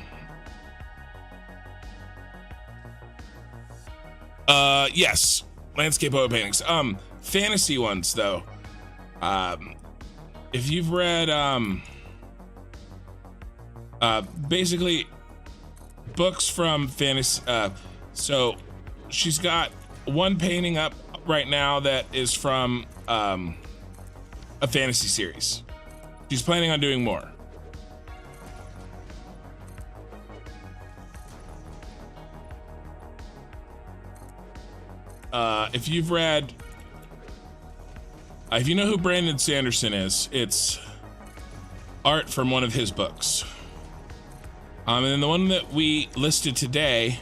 Yes, landscape oil paintings. Fantasy ones though. If you've read, basically books from fantasy, so she's got one painting up right now that is from a fantasy series. She's planning on doing more. if you've read, if you know who Brandon Sanderson is, it's art from one of his books. And then the one that we listed today,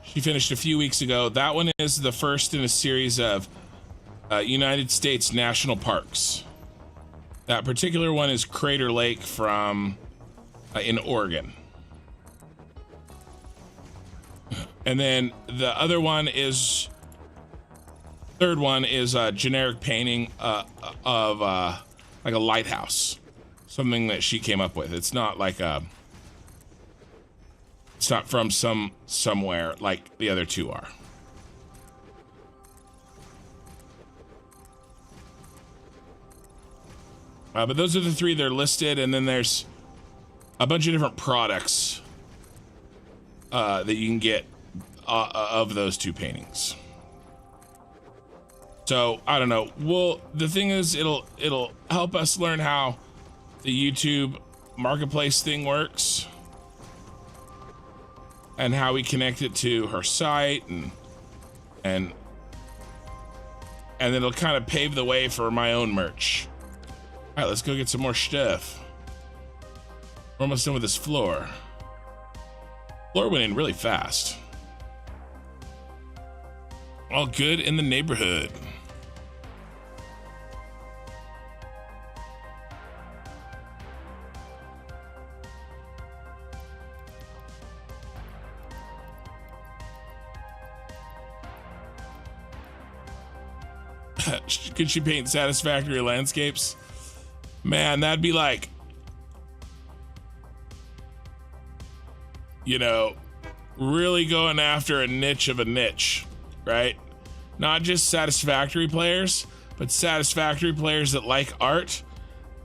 she finished a few weeks ago. That one is the first in a series of United States national parks. That particular one is Crater Lake from in Oregon. And then the other one is, third one is a generic painting of like a lighthouse, something that she came up with. It's not like a, it's not from somewhere like the other two are. But those are the three that are listed, and then there's a bunch of different products that you can get of those two paintings. So I don't know. Well, the thing is, it'll help us learn how the YouTube marketplace thing works, and how we connect it to her site, and it'll kind of pave the way for my own merch. All right, let's go get some more stuff. We're almost done with this floor. Floor went in really fast. All good in the neighborhood. Could she paint Satisfactory landscapes? Man, that'd be like, you know, really going after a niche of a niche, right? Not just Satisfactory players, but Satisfactory players that like art,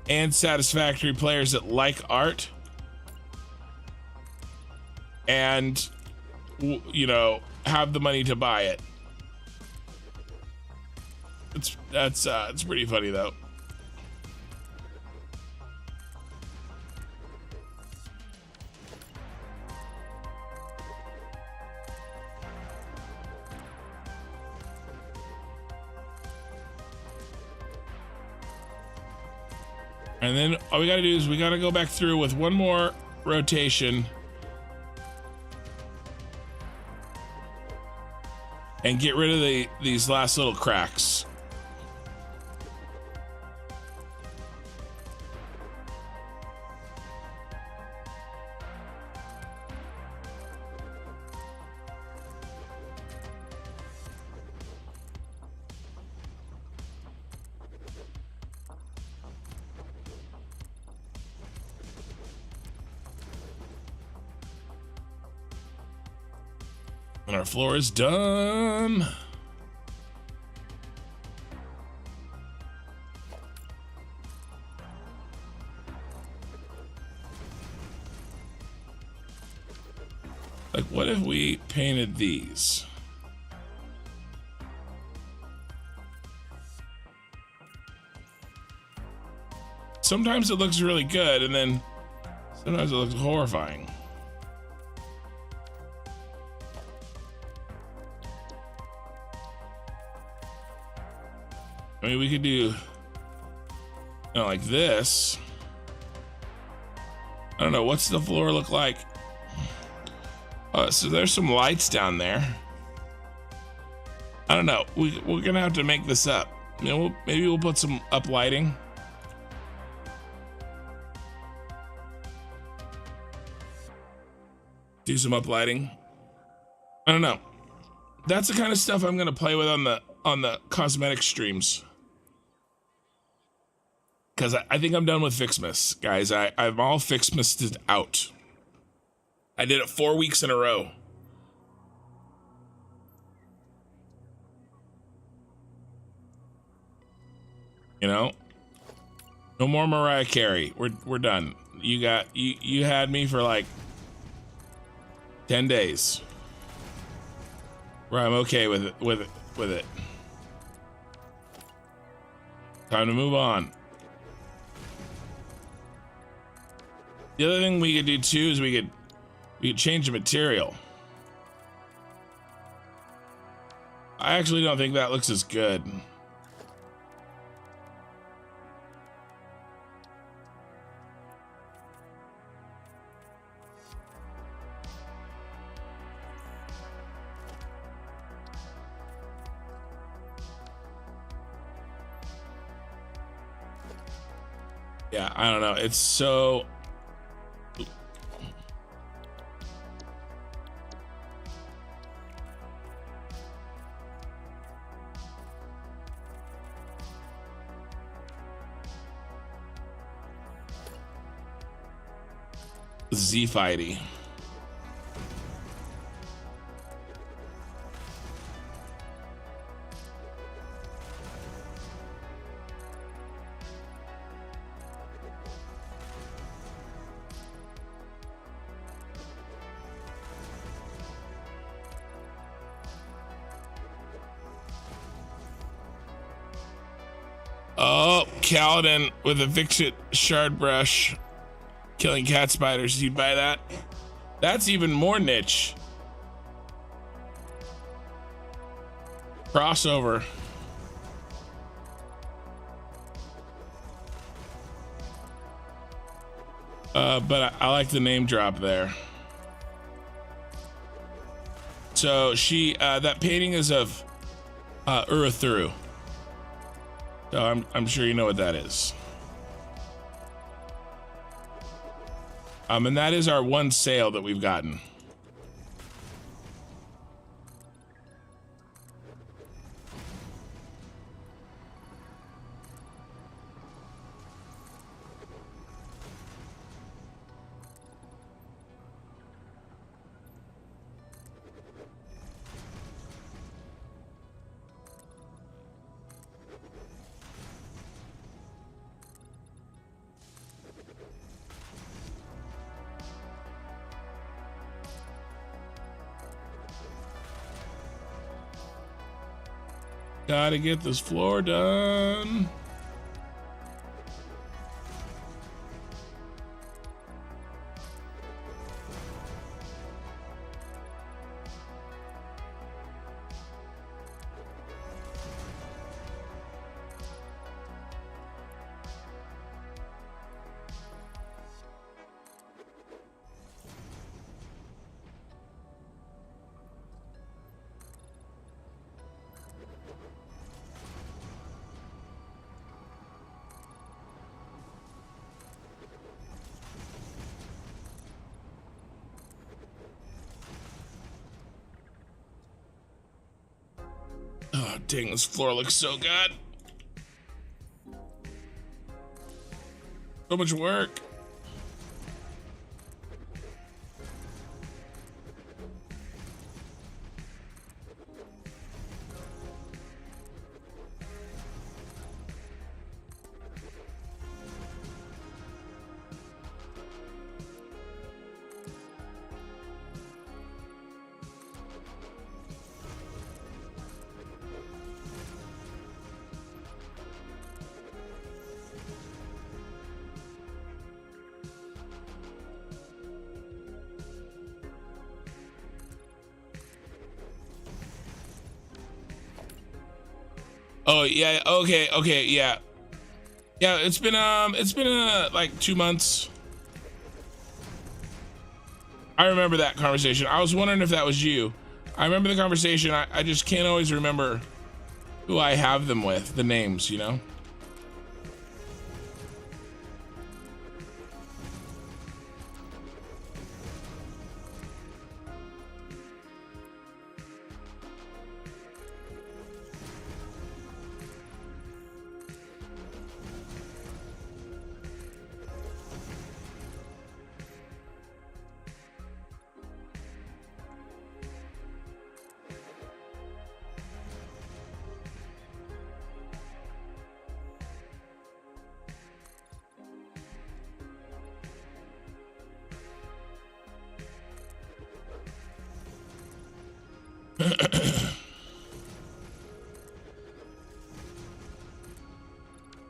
and Satisfactory players that like art, and, you know, have the money to buy it. It's pretty funny though. And then all we gotta do is we gotta go back through with one more rotation and get rid of these last little cracks. And our floor is done. Like, what if we painted these? Sometimes it looks really good, and then sometimes it looks horrifying. I mean, we could do, you know, like this. I don't know, what's the floor look like? So there's some lights down there. I don't know, we're gonna have to make this up. You know, maybe we'll put some up lighting. Do some up lighting. I don't know. That's the kind of stuff I'm gonna play with on the cosmetic streams. Because I think I'm done with Fixmas, guys. I'm all Fixmased out. I did it 4 weeks in a row. You know? No more Mariah Carey. We're done. You had me for like 10 days. Where I'm okay with it. Time to move on. The other thing we could do too is we could change the material. I actually don't think that looks as good. Yeah, I don't know. It's so... Z-Fighty. Oh, Kaladin with a Vixit shard brush. Killing cat spiders. You'd buy that? That's even more niche. Crossover. But I like the name drop there. So she, that painting is of Uruthuru. So I'm sure you know what that is. And that is our one sale that we've gotten. Gotta get this floor done. Oh, dang, this floor looks so good. So much work. Oh yeah, okay, yeah. Yeah, it's been like 2 months. I remember that conversation. I was wondering if that was you. I remember the conversation. I just can't always remember who I have them with, the names, you know?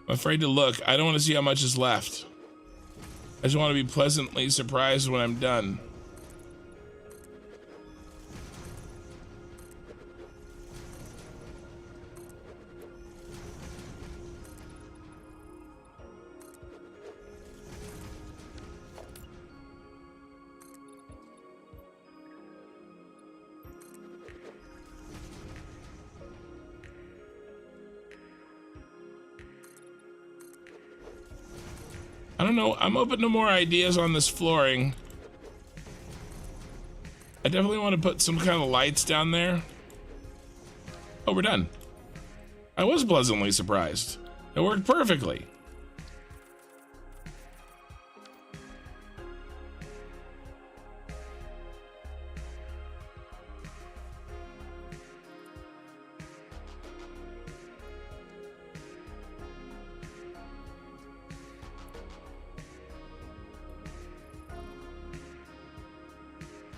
I'm afraid to look. I don't want to see how much is left. I just want to be pleasantly surprised when I'm done. I don't know. I'm open to more ideas on this flooring. I definitely want to put some kind of lights down there. Oh, we're done. I was pleasantly surprised. It worked perfectly.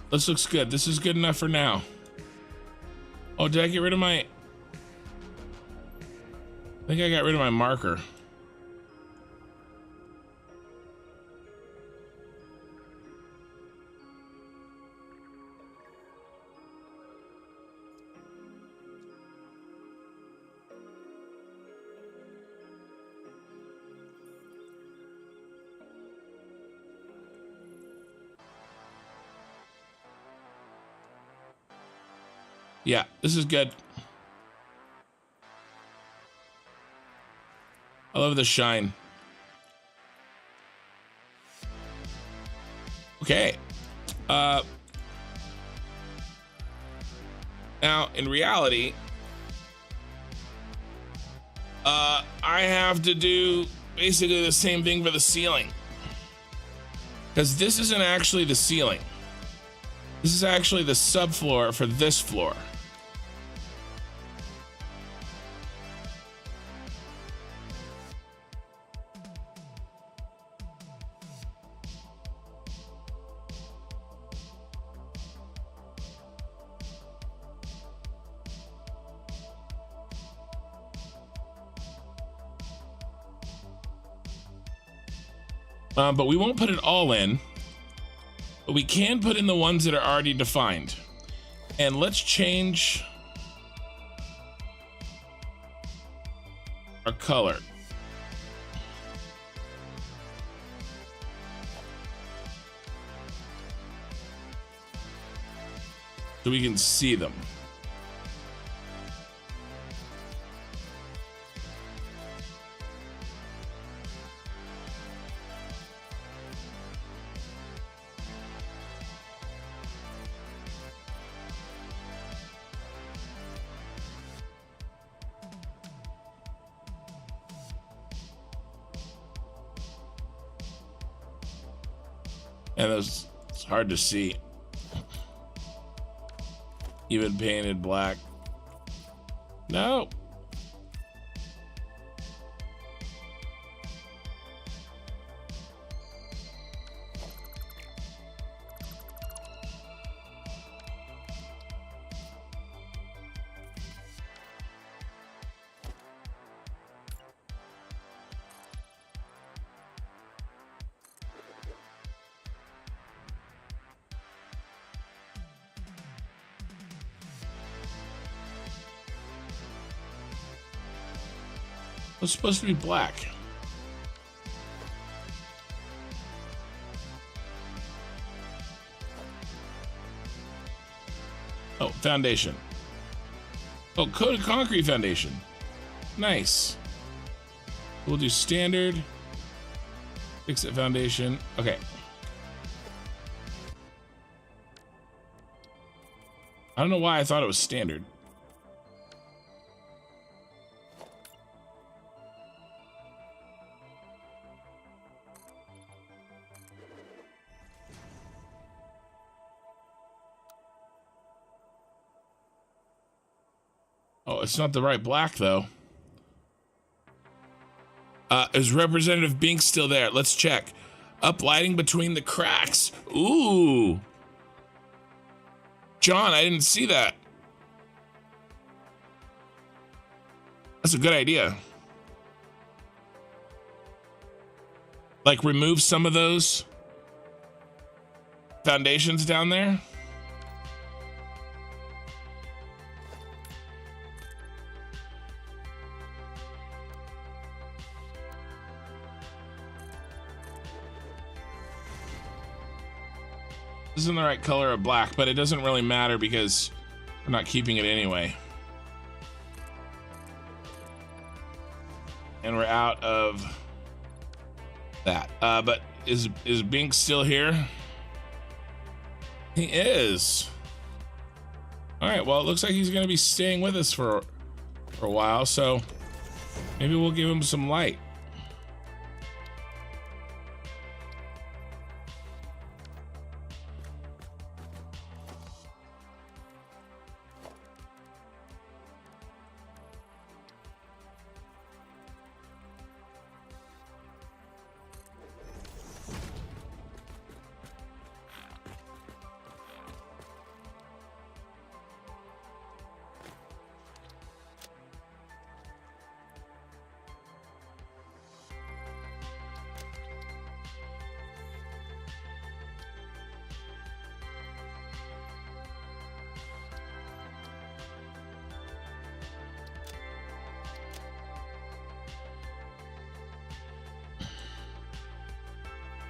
This looks good. This is good enough for now. Oh, did I get rid of my... I think I got rid of my marker. Yeah, this is good. I love the shine. Okay. Now, in reality, I have to do basically the same thing for the ceiling. Because this isn't actually the ceiling. This is actually the subfloor for this floor. But we won't put it all in, but we can put in the ones that are already defined. And let's change our color. So we can see them. And it's hard to see. Even painted black. No. It's supposed to be black. Oh, foundation. Oh, coated concrete foundation. Nice. We'll do standard. Fix it foundation. Okay. I don't know why I thought it was standard. Oh, it's not the right black, though. Is Representative Bink still there? Let's check. Up lighting between the cracks. Ooh. John, I didn't see that. That's a good idea. Like, remove some of those foundations down there. This isn't the right color of black, but it doesn't really matter because I'm not keeping it anyway. And we're out of that. But is Bink still here? He is. All right, well, it looks like he's gonna be staying with us for a while, so maybe we'll give him some light.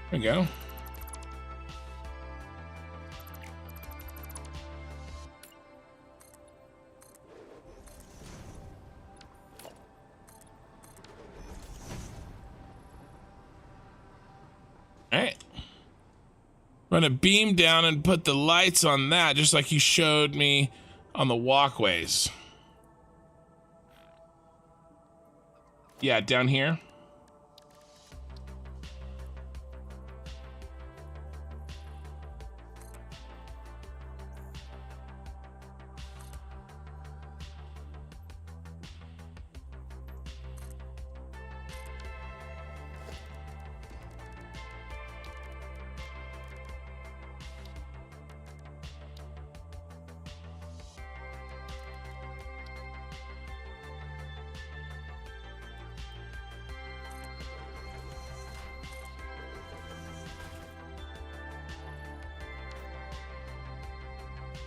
There we go. All right. Run a beam down and put the lights on that, just like you showed me on the walkways. Yeah, down here.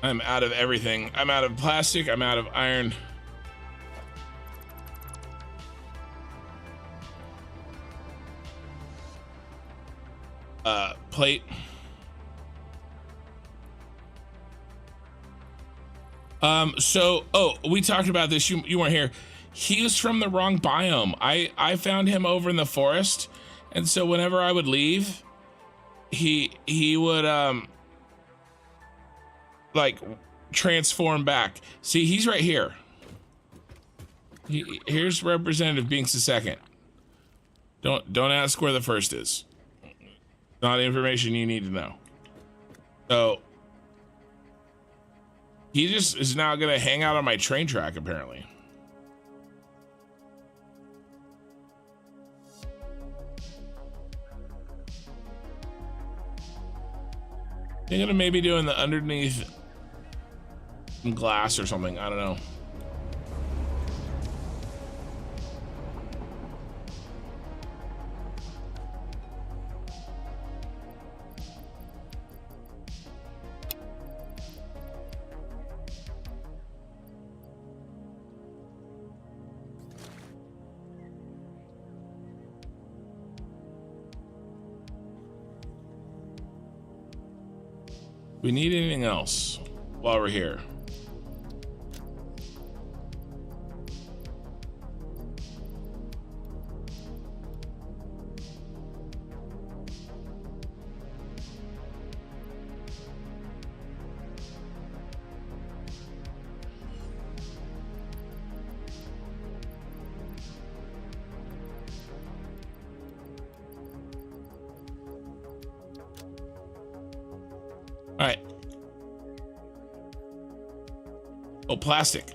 I'm out of everything. I'm out of plastic. I'm out of iron. Plate. Oh, we talked about this. You weren't here. He was from the wrong biome. I found him over in the forest, and so whenever I would leave, he would like transform back. See, he's right here. Here's Representative Binks II. Don't ask where the first is. Not information you need to know. So he just is now gonna hang out on my train track, apparently. They're gonna maybe doing the underneath some glass or something. I don't know. We need anything else while we're here? All right. Oh, plastic.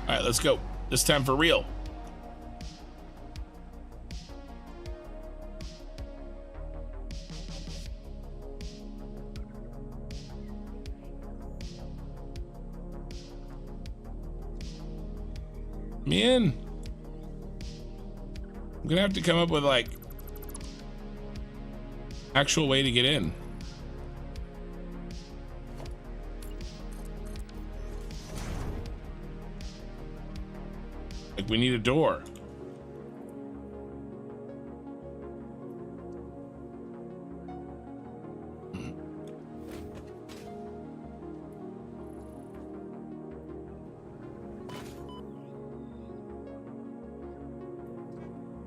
All right, let's go. This time for real. Man, I'm gonna have to come up with like actual way to get in. Like we need a door.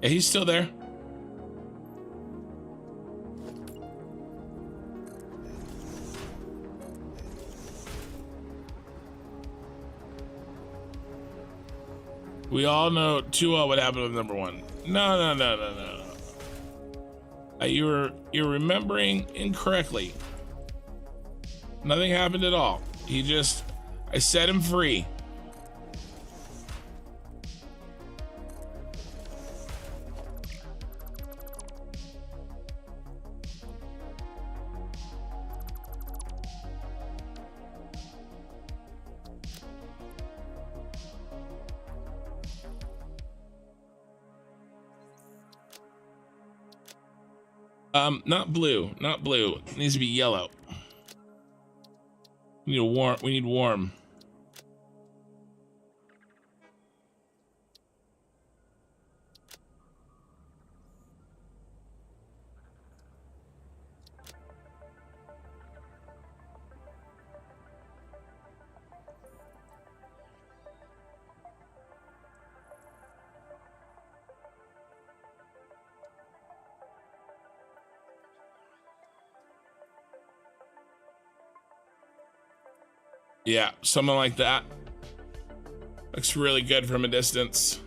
Yeah, he's still there. We all know too well what happened with number 1. No. You're remembering incorrectly. Nothing happened at all. I set him free. Not blue. It needs to be yellow. We need warm. Yeah, something like that. Looks really good from a distance.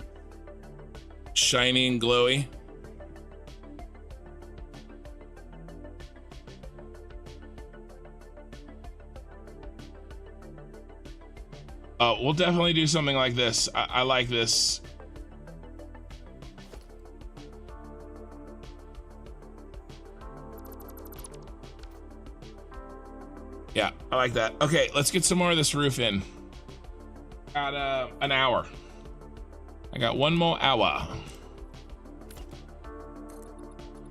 Shiny and glowy. We'll definitely do something like this. I like this. Yeah, I like that. Okay, let's get some more of this roof in. Got an hour. I got 1 more hour.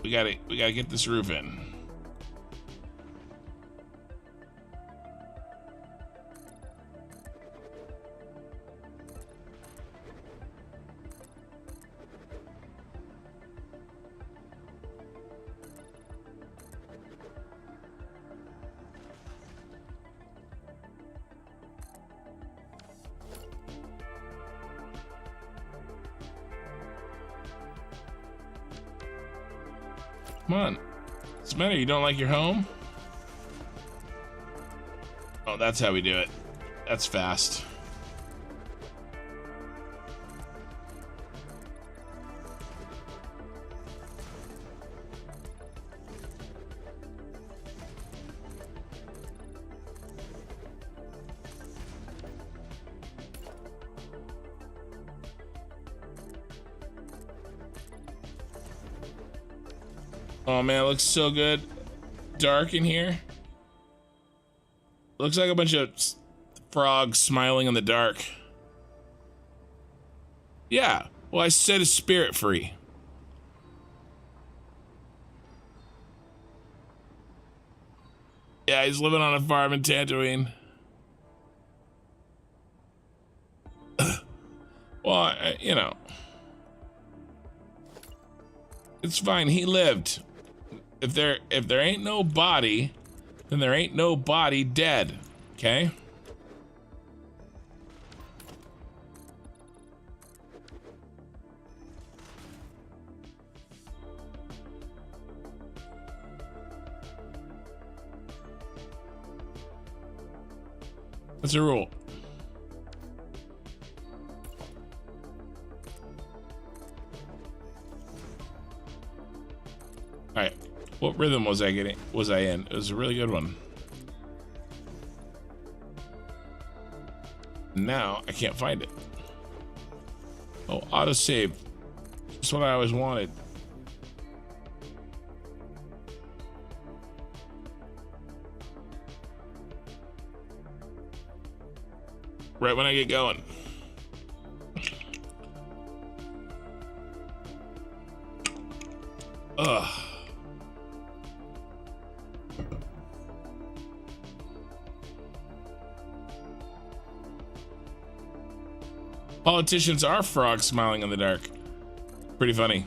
We gotta get this roof in. Come on. What's the matter? You don't like your home? Oh, that's how we do it. That's fast. Oh man, it looks so good. Dark in here. Looks like a bunch of frogs smiling in the dark. Yeah, well, I set his spirit free. Yeah, he's living on a farm in Tatooine. Well, you know. It's fine, he lived. If there ain't no body, then there ain't no body dead, okay? That's a rule. All right. What rhythm was I in? It was a really good one. Now I can't find it. Oh, autosave. That's what I always wanted. Right when I get going. Ugh. Politicians are frogs smiling in the dark. Pretty funny.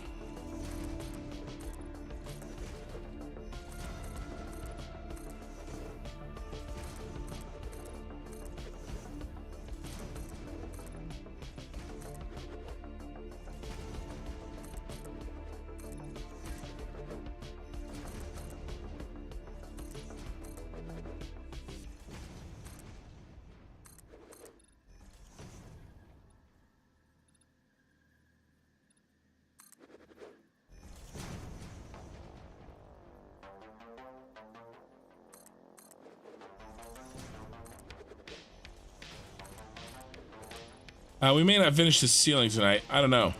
We may not finish the ceiling tonight. I don't know.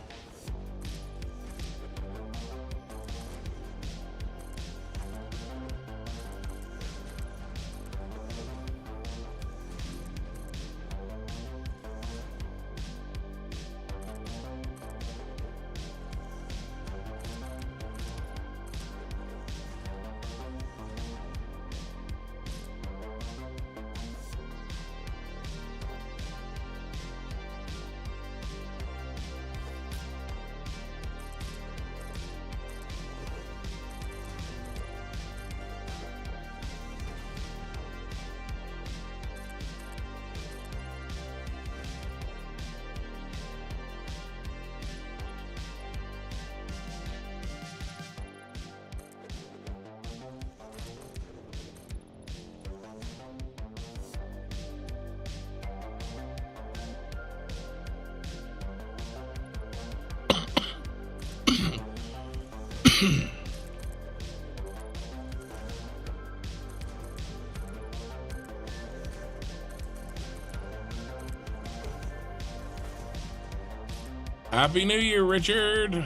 Happy New Year, Richard.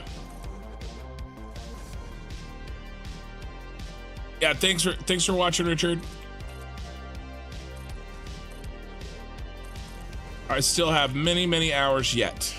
Yeah, thanks for watching, Richard. I still have many hours yet.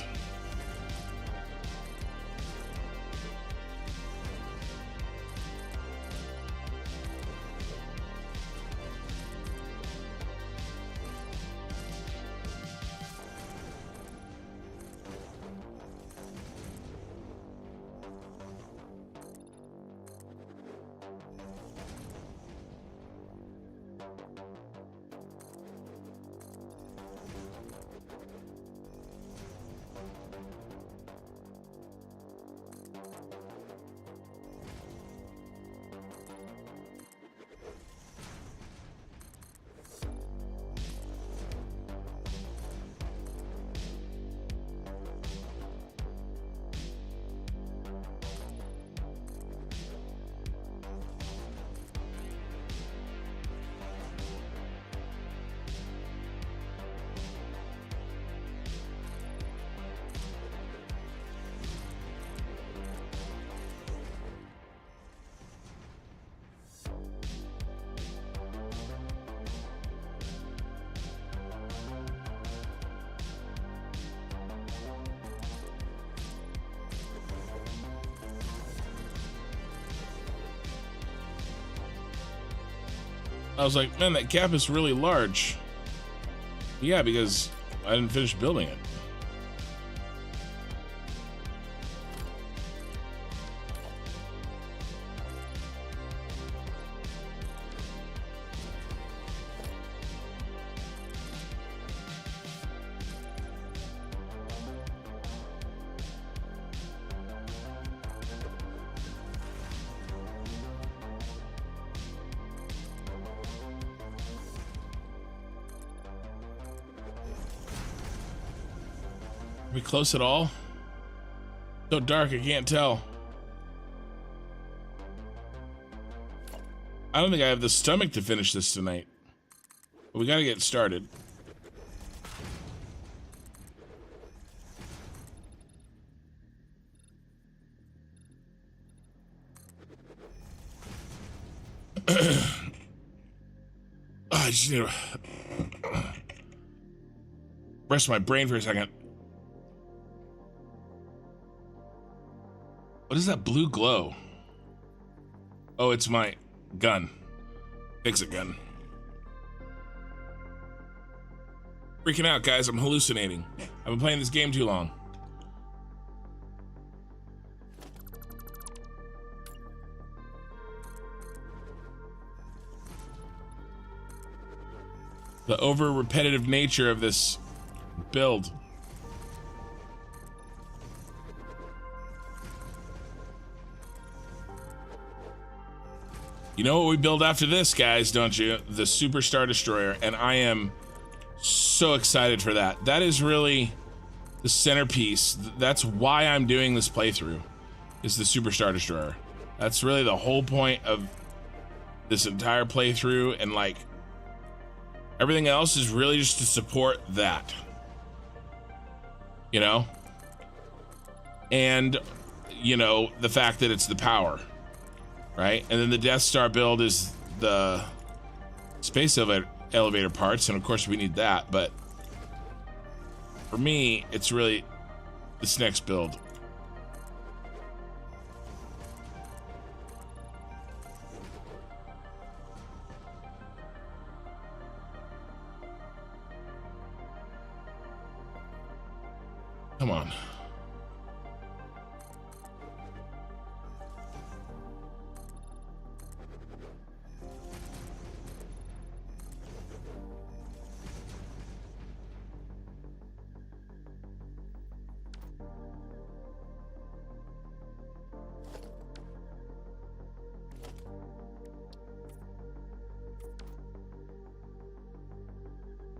I was like, man, that gap is really large. Yeah, because I didn't finish building it. We close at all? So dark, I can't tell. I don't think I have the stomach to finish this tonight. But we gotta get started. I just need to rest my brain for a second. What is that blue glow? Oh, it's my gun. Fix-it gun. Freaking out, guys. I'm hallucinating. I've been playing this game too long. The over-repetitive nature of this build. You know what we build after this, guys, don't you? The Super Star Destroyer, and I am so excited for that. That is really the centerpiece. That's why I'm doing this playthrough, is the Super Star Destroyer. That's really the whole point of this entire playthrough, and like everything else is really just to support that. you know, and you know, the fact that it's the power, right? And then the Death Star build is the space elevator parts, and of course we need that, but for me it's really this next build. Come on.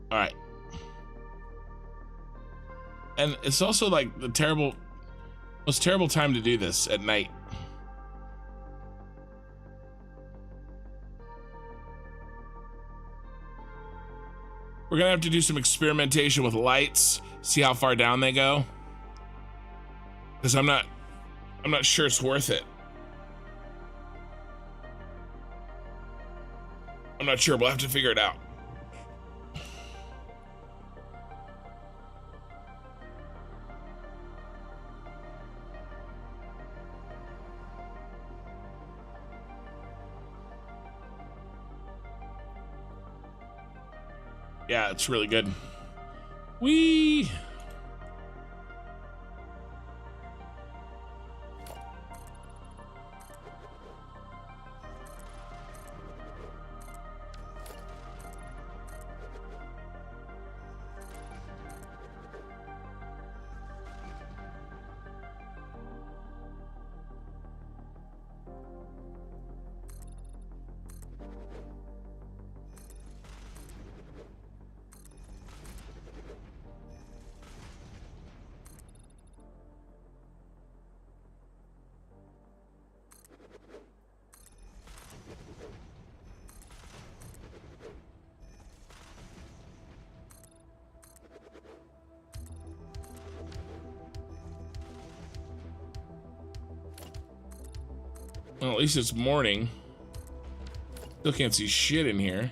All right. And it's also like the most terrible time to do this at night. We're gonna have to do some experimentation with lights, see how far down they go. Because I'm not sure it's worth it. I'm not sure, we'll have to figure it out. Yeah, it's really good. Whee! Well, at least it's morning. Still can't see shit in here.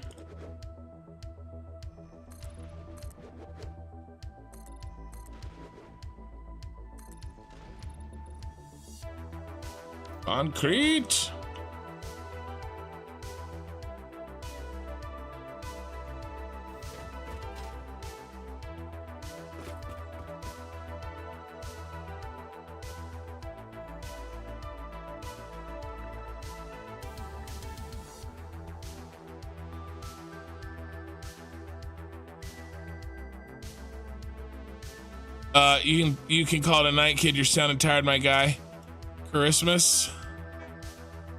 Concrete. You can call it a night, kid. You're sounding tired, my guy. Christmas.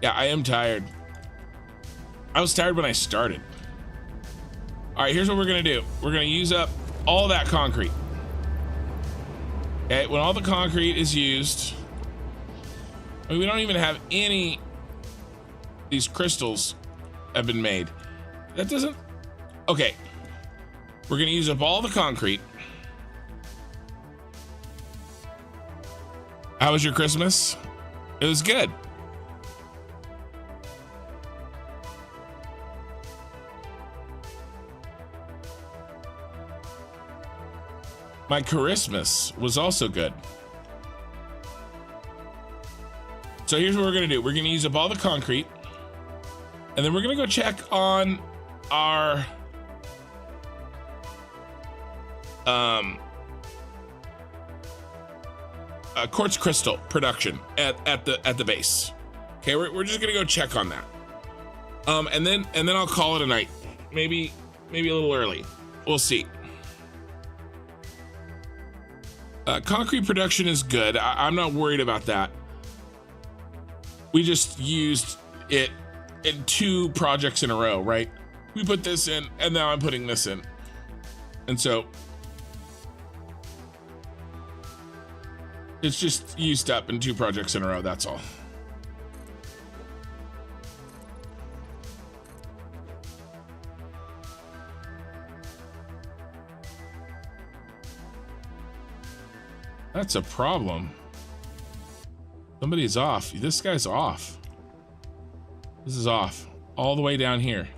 Yeah, I am tired. I was tired when I started. All right, here's what we're gonna do. We're gonna use up all that concrete. Okay, when all the concrete is used, I mean, we don't even have any. These crystals have been made. That doesn't. Okay, we're gonna use up all the concrete. How was your Christmas? It was good. My Christmas was also good. So here's what we're gonna do. We're gonna use up all the concrete, and then we're gonna go check on our quartz crystal production at the base. Okay, we're just gonna go check on that. And then I'll call it a night. Maybe a little early. We'll see. Concrete production is good. I'm not worried about that. We just used it in 2 projects in a row, right? We put this in, and now I'm putting this in. And so it's just used up in 2 projects in a row, that's all. That's a problem. Somebody's off. This guy's off. This is off. All the way down here.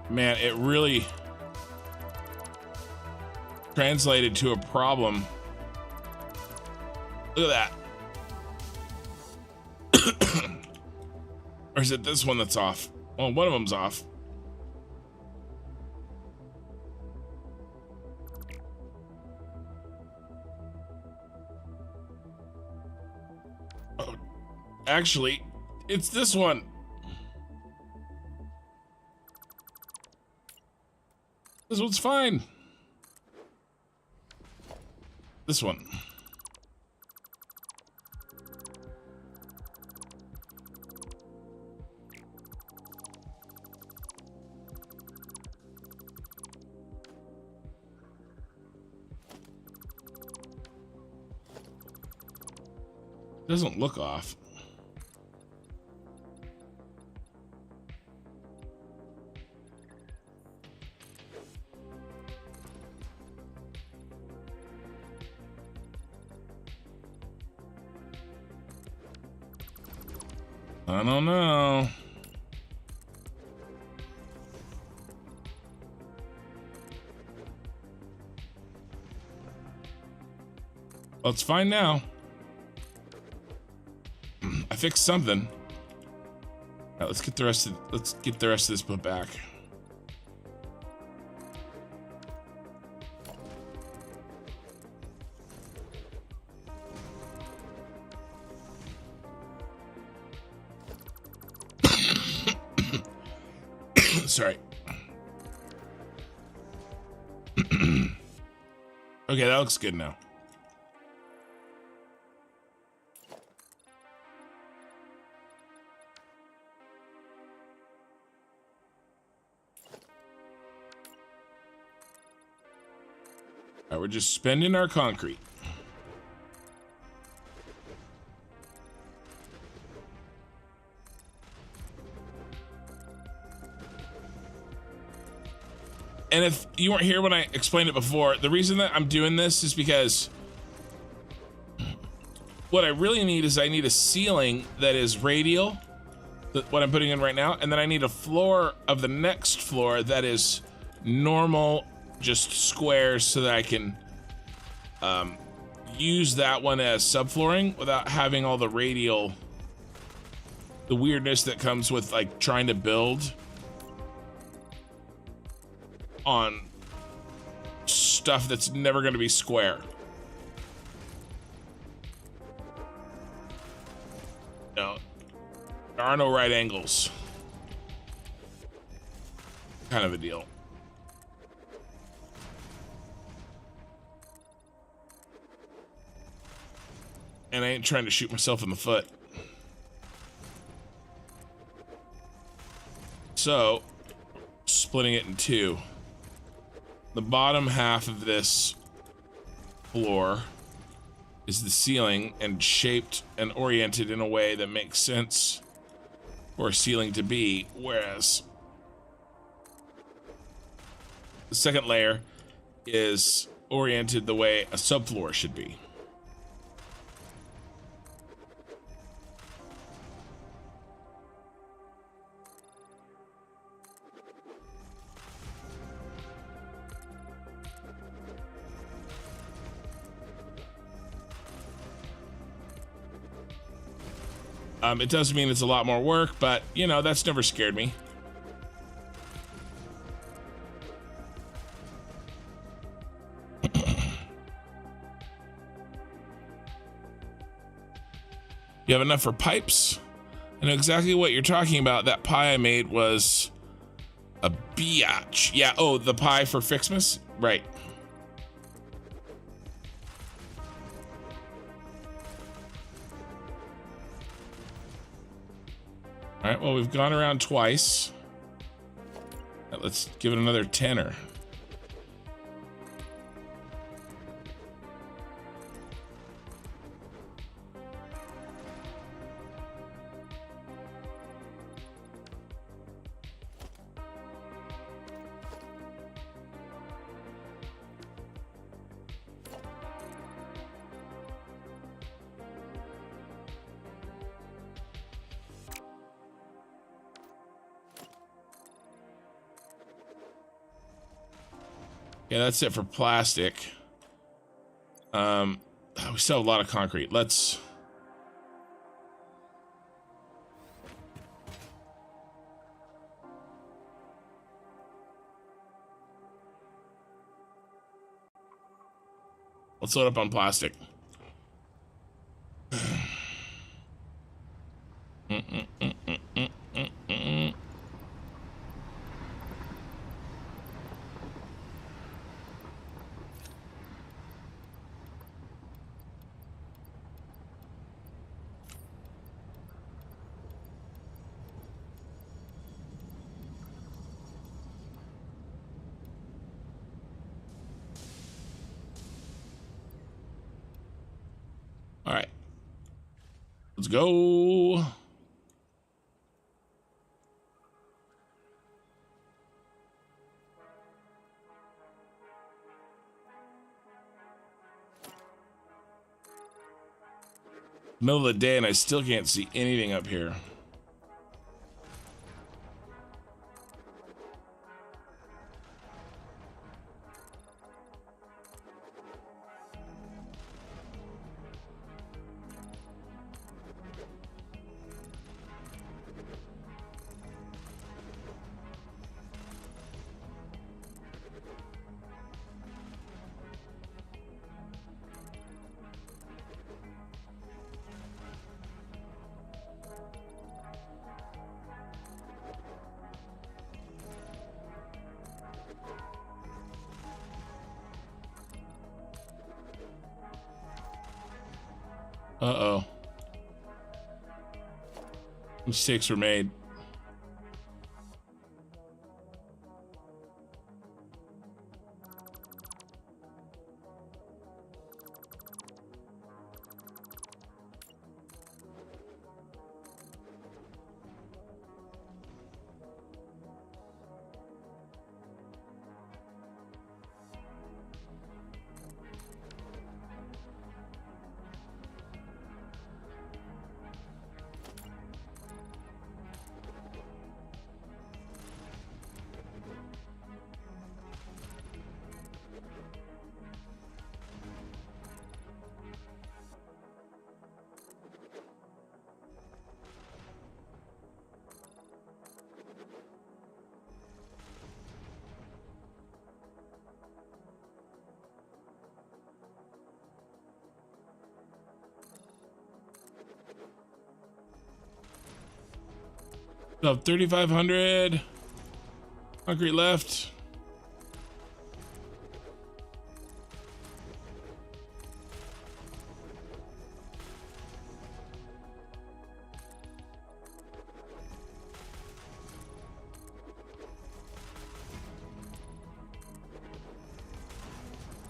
Man, it really translated to a problem. Look at that. Or is it this one that's off? Well, one of them's off. Oh, actually, it's this one. This one's fine. This one. Doesn't look off. I don't know. Well, it's fine now. I fixed something. All right, let's get the rest of this put back. Sorry. Okay, that looks good now. All right, we're just spending our concrete. And if you weren't here when I explained it before, the reason that I'm doing this is because what I really need is I need a ceiling that is radial, what I'm putting in right now, and then I need a floor of the next floor that is normal, just squares, so that I can use that one as subflooring without having all the radial, the weirdness that comes with like trying to build on stuff that's never going to be square. No, there are no right angles. Kind of a deal. And I ain't trying to shoot myself in the foot. So, splitting it in two. The bottom half of this floor is the ceiling and shaped and oriented in a way that makes sense for a ceiling to be, whereas the second layer is oriented the way a subfloor should be. It does mean it's a lot more work, but, you know, that's never scared me. You have enough for pipes? I know exactly what you're talking about. That pie I made was a biatch. Yeah, oh, the pie for Fixmas? Right. All right, well, we've gone around twice. Let's give it another tenner. Yeah, that's it for plastic. We still have a lot of concrete. Let's load up on plastic. All right, let's go. Middle of the day and I still can't see anything up here. Uh-oh. Mistakes were made. So 3,500 concrete left.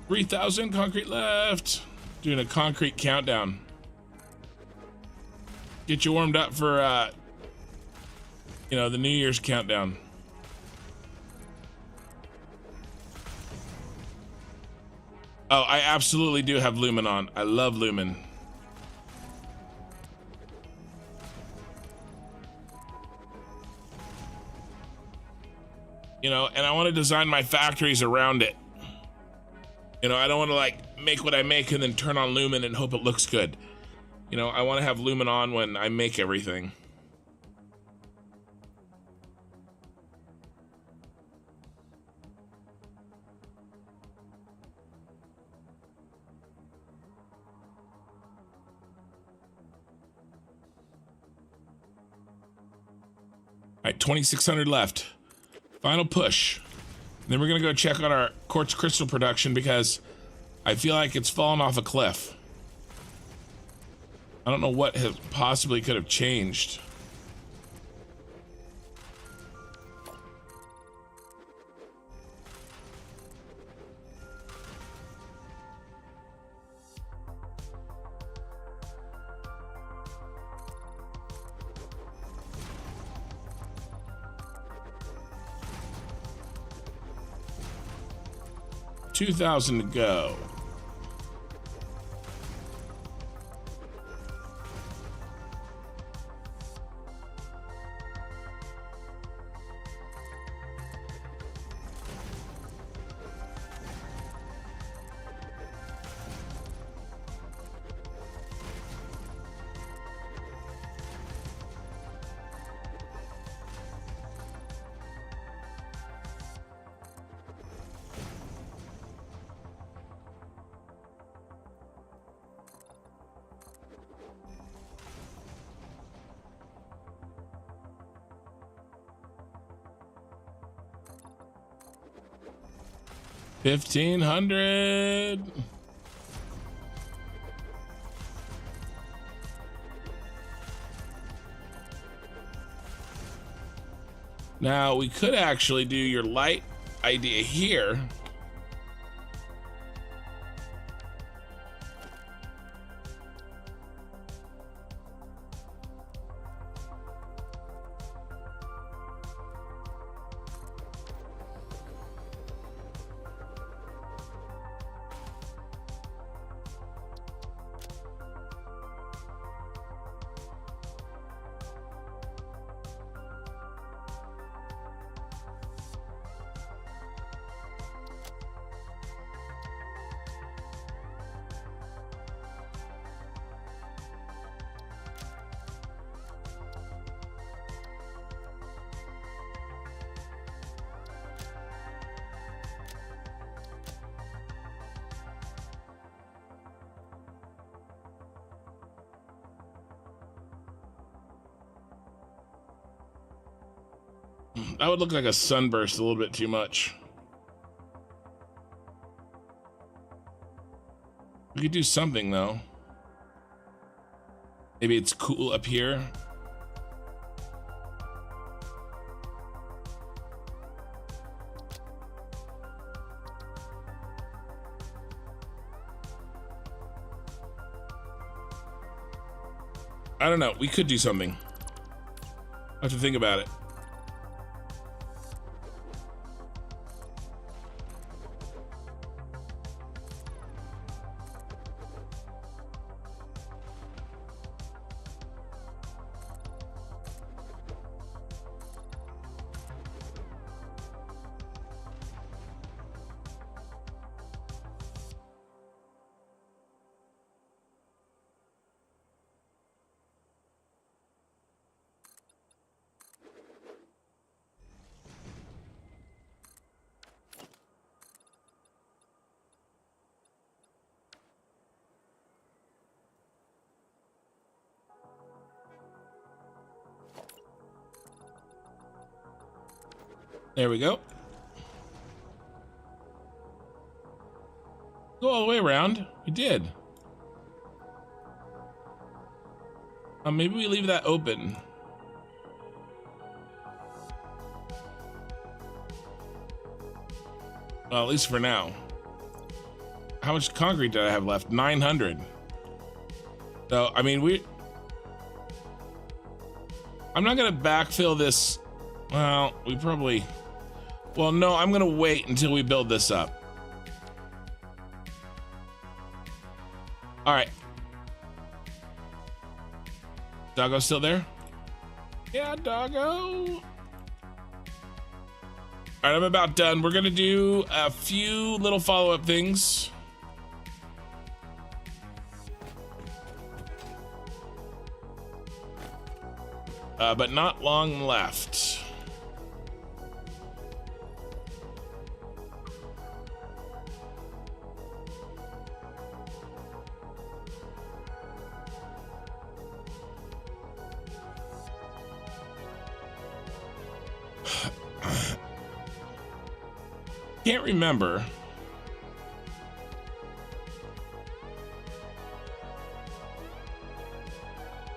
$3,000 concrete left. Doing a concrete countdown. Get you warmed up for you know, the New Year's countdown. Oh, I absolutely do have Lumen on. I love Lumen. You know, and I want to design my factories around it. You know, I don't want to like make what I make and then turn on Lumen and hope it looks good. You know, I want to have Lumen on when I make everything. right, 2,600 left. Final push. Then we're gonna go check on our quartz crystal production because I feel like it's fallen off a cliff. I don't know what has possibly could have changed. $2,000 to go. $1,500. Now we could actually do your light idea here. That would look like a sunburst a little bit too much. We could do something though. Maybe it's cool up here. I don't know. We could do something. I have to think about it. There we go. Go all the way around. We did. Maybe we leave that open. Well, at least for now. How much concrete did I have left? 900. So, I mean, I'm not gonna backfill this. Well, we probably... Well, no, I'm gonna wait until we build this up. All right. Doggo still there? Yeah, Doggo. All right, I'm about done. We're gonna do a few little follow-up things. But not long left. Can't remember.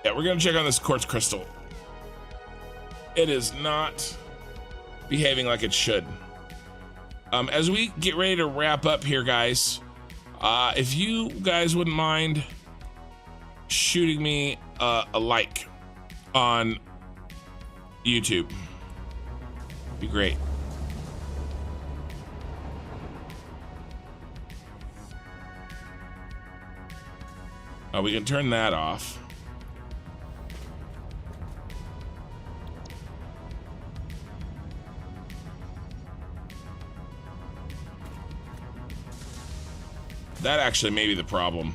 Yeah, we're gonna check on this quartz crystal. It is not behaving like it should. As we get ready to wrap up here, guys, if you guys wouldn't mind shooting me a like on YouTube, be great. We can turn that off. That actually may be the problem.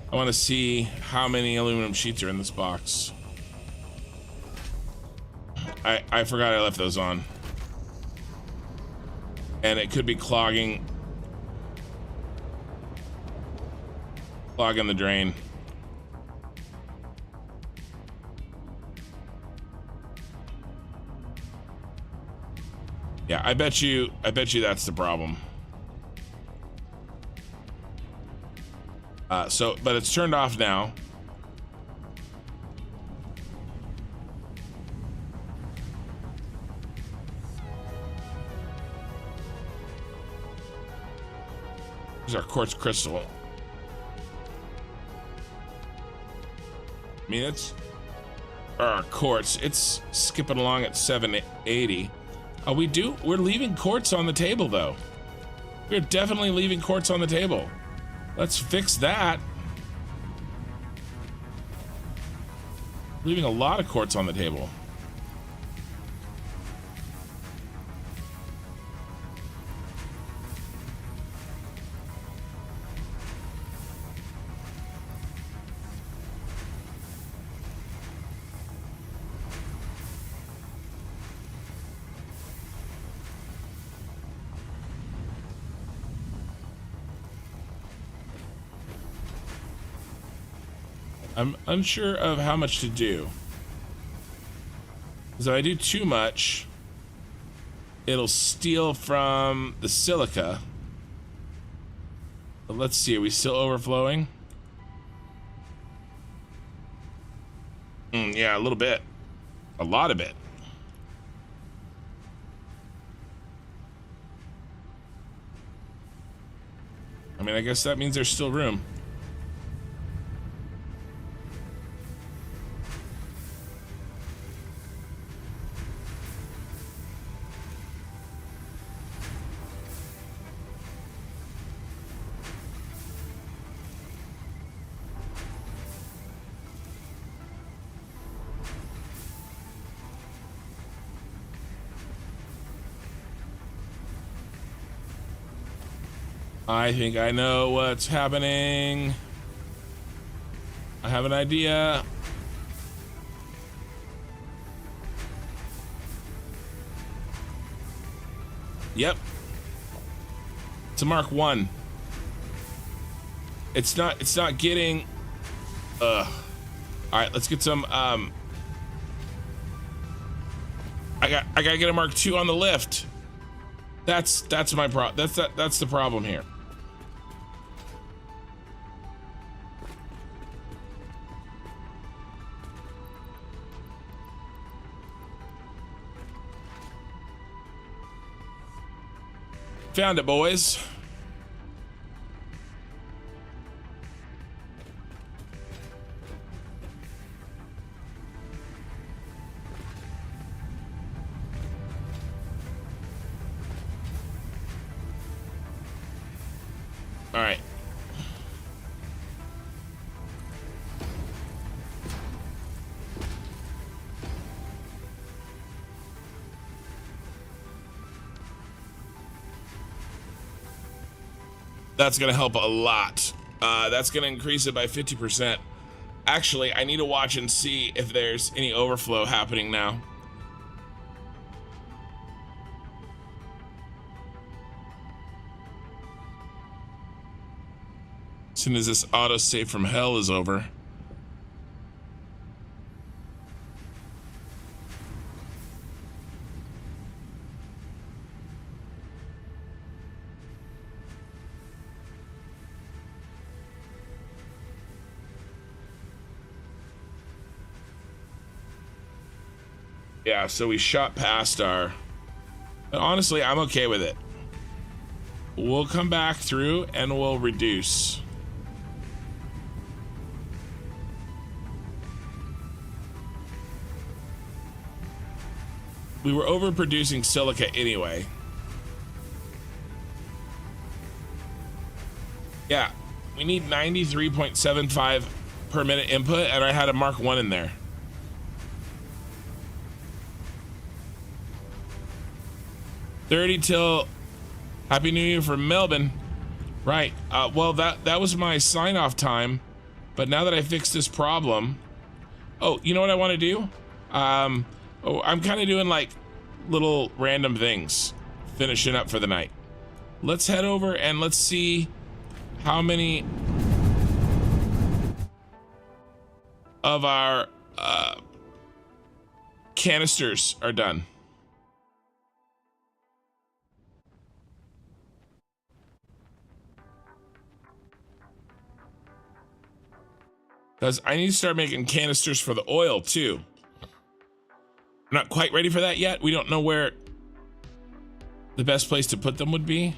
I want to see how many aluminum sheets are in this box. I forgot I left those on. And it could be clogging the drain. Yeah, I bet you that's the problem. But it's turned off now. Here's our quartz crystal. I mean, it's our quartz. It's skipping along at 780. We're leaving quartz on the table, though. We're definitely leaving quartz on the table. Let's fix that. Leaving a lot of quartz on the table. I'm unsure of how much to do. Because if I do too much, it'll steal from the silica. But let's see, are we still overflowing? Yeah, a little bit. A lot of it. I mean, I guess that means there's still room. I think I know what's happening. I have an idea. Yep. It's a Mark 1. It's not getting all right, let's get some I gotta get a Mark 2 on the lift. That's the problem here. Found it, boys. All right. That's gonna help a lot. That's gonna increase it by 50%. Actually, I need to watch and see if there's any overflow happening now. As soon as this autosave from hell is over. Yeah, so we shot past our... But honestly, I'm okay with it. We'll come back through and we'll reduce. We were overproducing silica anyway. Yeah, we need 93.75 per minute input, and I had a Mark 1 in there. $30 till Happy New Year from Melbourne. Right. Well, that was my sign-off time, but now that I fixed this problem... Oh, you know what I want to do? I'm kind of doing like little random things, finishing up for the night. Let's head over and let's see how many of our canisters are done. Because I need to start making canisters for the oil too. I'm not quite ready for that yet. We don't know where the best place to put them would be.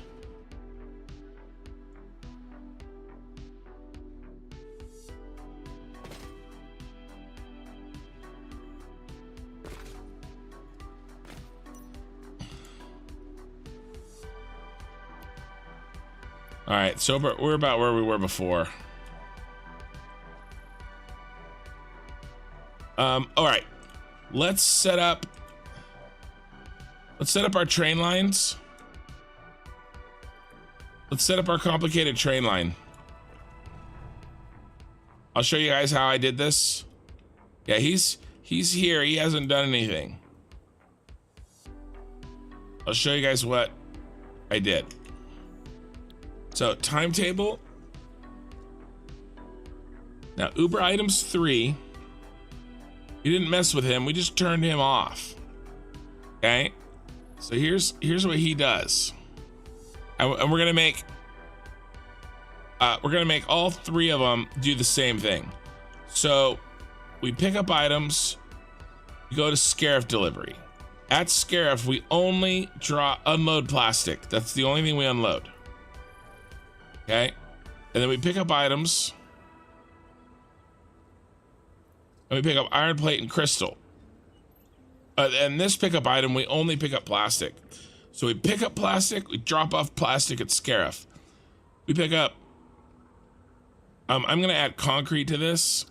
All right, so we're about where we were before. All right, let's set up our train lines. Let's set up our complicated train line. I'll show you guys how I did this. Yeah, he's here. He hasn't done anything. I'll show you guys what I did. So timetable. Now Uber items 3. We didn't mess with him. We just turned him off. Okay. So here's what he does. And we're gonna make all 3 of them do the same thing. So we pick up items. We go to Scarif delivery. At Scarif, we only unload plastic. That's the only thing we unload. Okay. And then we pick up items. And we pick up iron plate and crystal. And this pickup item, we only pick up plastic. So we pick up plastic, we drop off plastic at Scarif. We pick up... I'm going to add concrete to this.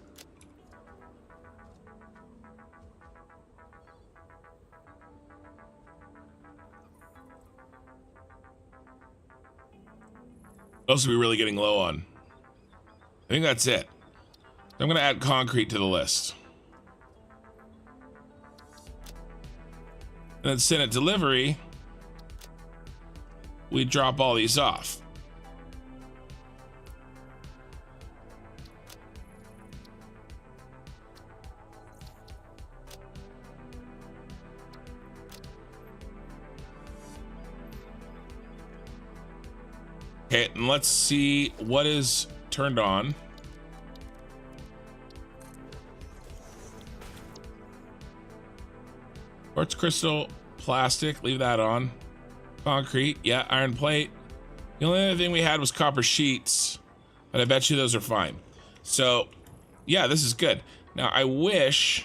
What else are we really getting low on? I think that's it. I'm going to add concrete to the list. And then Senate delivery, we drop all these off. Okay, and let's see what is turned on. Quartz crystal, plastic, leave that on. Concrete, yeah, iron plate. The only other thing we had was copper sheets, but I bet you those are fine. So, yeah, this is good. Now, I wish...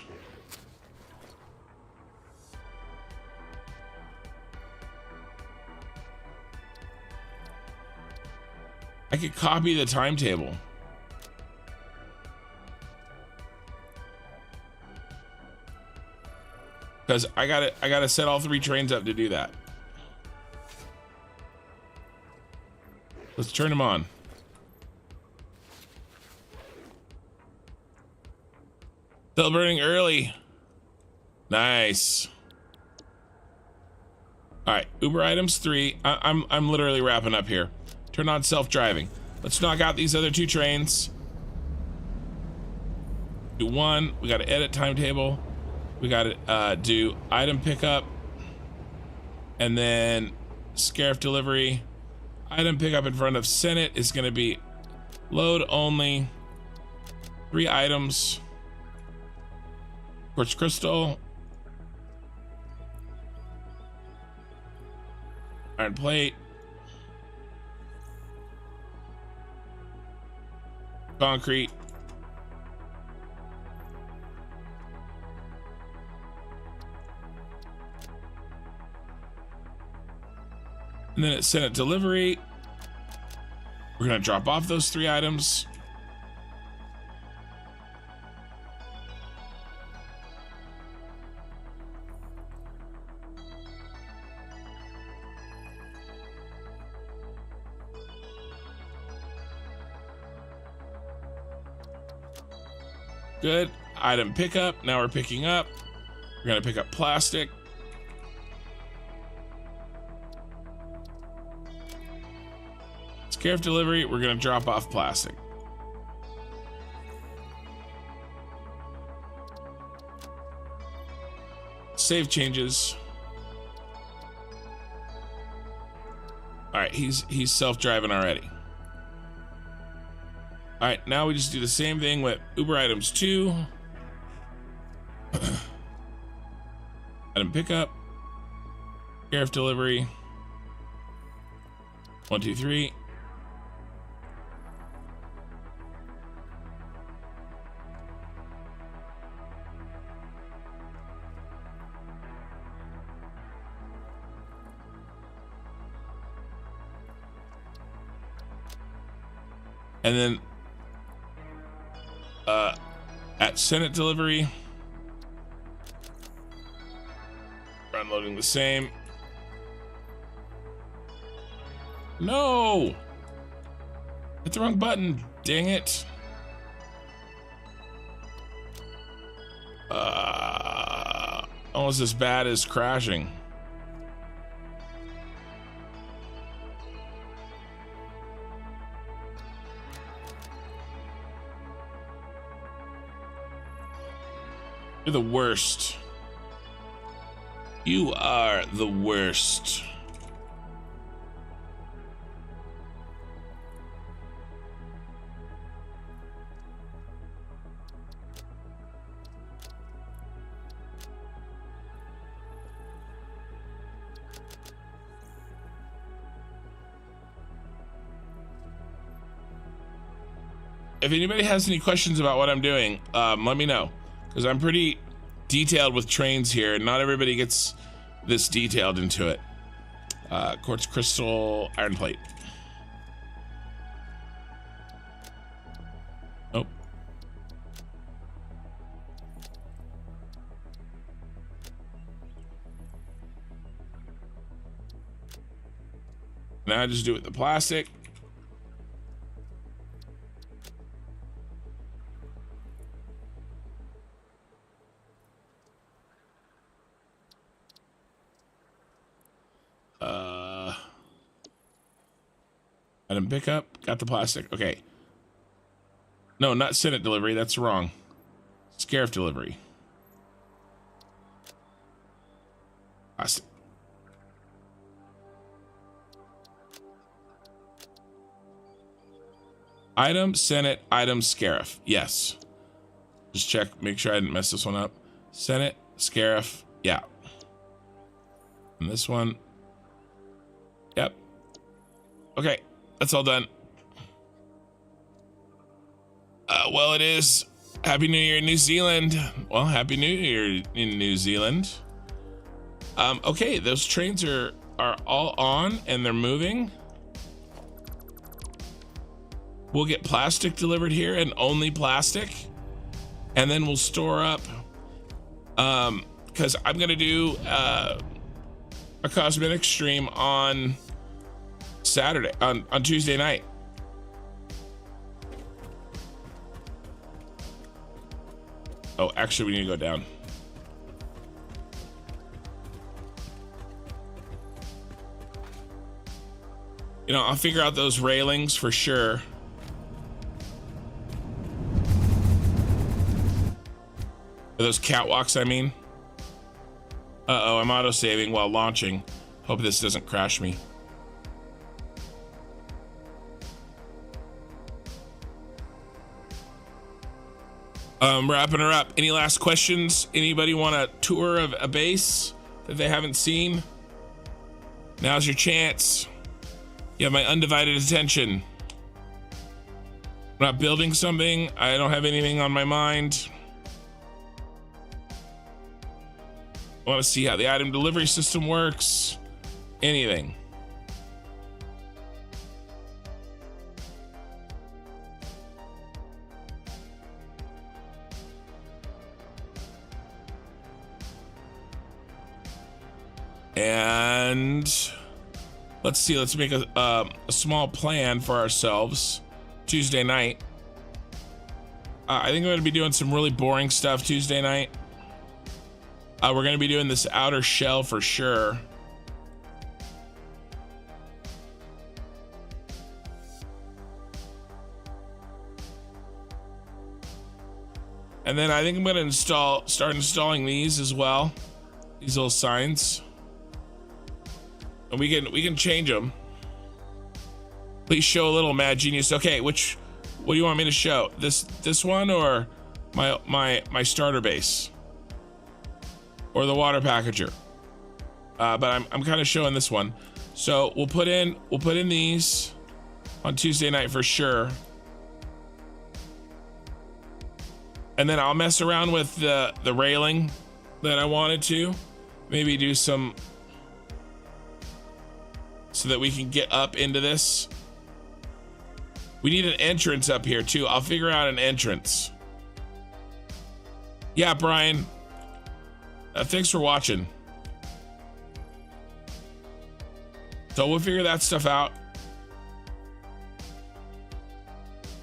I could copy the timetable. Because I gotta set all 3 trains up to do that. Let's turn them on. Celebrating early. Nice. All right, Uber items 3. I'm literally wrapping up here. Turn on self-driving. Let's knock out these other 2 trains. Do 1. We got to edit timetable. We got to do item pickup, and then Scarif delivery. Item pickup in front of Senate is going to be load only. 3 items. Quartz crystal. Iron plate. Concrete. And then at Senate delivery, we're going to drop off those 3 items. Good. Item pickup. Now we're picking up. We're going to pick up plastic. Scarif delivery. We're going to drop off plastic. Save changes. All right, he's self-driving already. All right, now we just do the same thing with Uber items 2. Item pickup. Scarif delivery. 1, 2, 3. And then at Senate delivery, we're unloading the same. No! Hit the wrong button, dang it. Almost as bad as crashing. You're the worst. You are the worst. If anybody has any questions about what I'm doing, let me know, because I'm pretty detailed with trains here. Not everybody gets this detailed into it. Quartz crystal, iron plate. Oh. Now I just do it with the plastic. Item pickup, got the plastic. Okay. No, not Senate delivery. That's wrong. Scarif delivery. Plastic. Item, Senate, item, Scarif. Yes. Just check, make sure I didn't mess this one up. Senate, Scarif. Yeah. And this one. Yep. Okay. That's all done. Well, it is Happy New Year in New Zealand. Well, Happy New Year in New Zealand. Okay, those trains are all on and they're moving. We'll get plastic delivered here, and only plastic. And then we'll store up, because I'm gonna do a cosmetic stream on Saturday, on Tuesday night. Oh, actually, we need to go down. You know, I'll figure out those railings for sure. Those catwalks, I mean. Uh-oh, I'm auto-saving while launching. Hope this doesn't crash me. Wrapping her up. Any last questions? Anybody want a tour of a base that they haven't seen? Now's your chance. You have my undivided attention. I'm not building something. I don't have anything on my mind. I want to see how the item delivery system works. Anything. And let's see, let's make a small plan for ourselves. Tuesday night. I think I'm going to be doing some really boring stuff Tuesday night. We're going to be doing this outer shell for sure. And then I think I'm going to start installing these as well. These little signs. And we can change them. Please show a little mad genius. Okay, what do you want me to show? This one or my starter base? Or the water packager? But I'm kind of showing this one. So we'll put in these on Tuesday night for sure. And then I'll mess around with the railing that I wanted to. Maybe do some so that we can get up into this. We need an entrance up here too. I'll figure out an entrance. Yeah, Brian. Thanks for watching. So we'll figure that stuff out.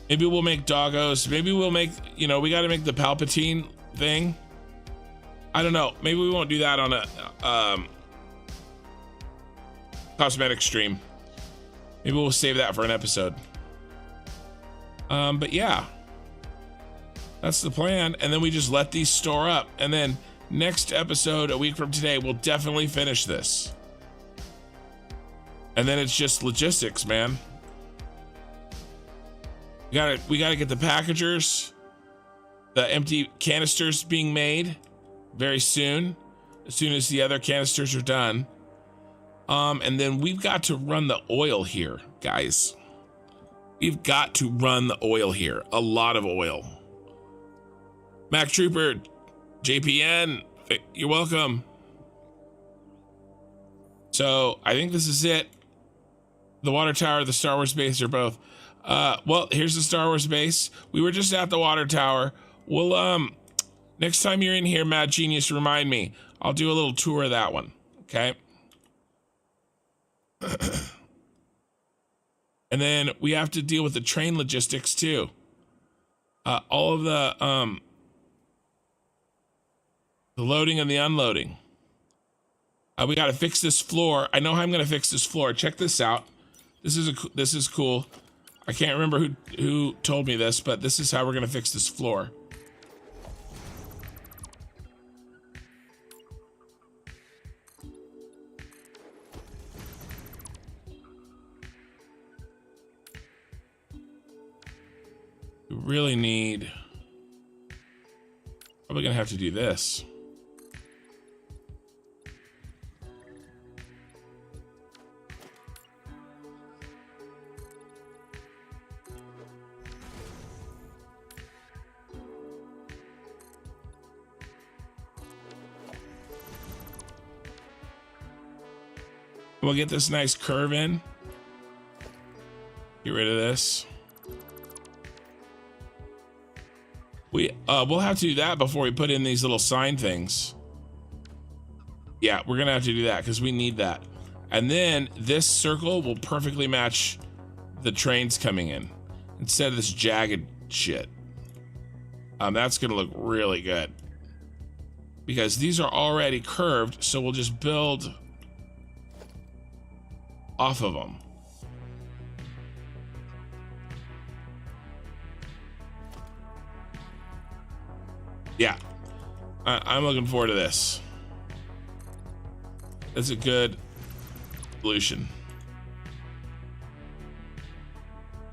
Maybe we'll make doggos. Maybe we'll make, you know, we got to make the Palpatine thing. I don't know. Maybe we won't do that on a cosmetic stream. Maybe we'll save that for an episode. But yeah, that's the plan. And then we just let these store up. And then next episode, a week from today, we'll definitely finish this. And then it's just logistics, man. We gotta get the packagers, the empty canisters being made very soon, as soon as the other canisters are done. And then we've got to run the oil here, guys. We've got to run the oil here. A lot of oil. Mac Trooper, JPN, you're welcome. So I think this is it. The water tower, the Star Wars base are both. Well, here's the Star Wars base. We were just at the water tower. We'll, next time you're in here, Mad Genius, remind me. I'll do a little tour of that one. Okay. And then we have to deal with the train logistics too. All of the loading and the unloading. We got to fix this floor. I know how I'm going to fix this floor. Check this out. This is cool. I can't remember who told me this, but this is how we're going to fix this floor. We really need, probably going to have to do this. We'll get this nice curve in. Get rid of this. We'll have to do that before we put in these little sign things. Yeah, we're gonna have to do that because we need that. And then this circle will perfectly match the trains coming in instead of this jagged shit. That's gonna look really good because these are already curved, so we'll just build off of them. Yeah, I'm looking forward to this. That's a good solution.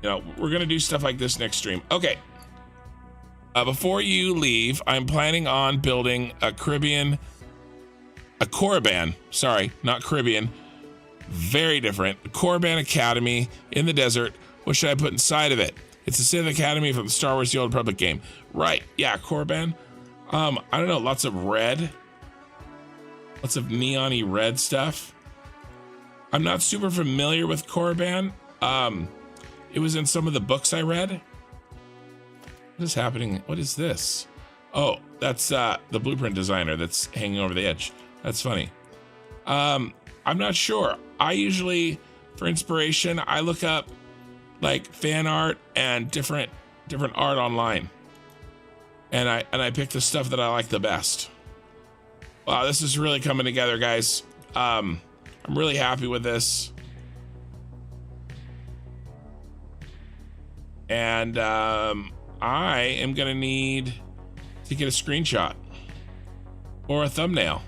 You know, we're gonna do stuff like this next stream. Okay. Before you leave, I'm planning on building a Caribbean, a Korriban. Sorry, not Caribbean. Very different. Korriban Academy in the desert. What should I put inside of it? It's a Sith Academy from the Star Wars The Old Republic game. Right. Yeah, Korriban. I don't know. Lots of red. Lots of neon-y red stuff. I'm not super familiar with Korriban. It was in some of the books I read. What is happening? What is this? Oh, that's the blueprint designer that's hanging over the edge. That's funny. I'm not sure. I usually, for inspiration, I look up like fan art and different art online. And I pick the stuff that I like the best. Wow, this is really coming together, guys. I'm really happy with this. And I am gonna need to get a screenshot or a thumbnail.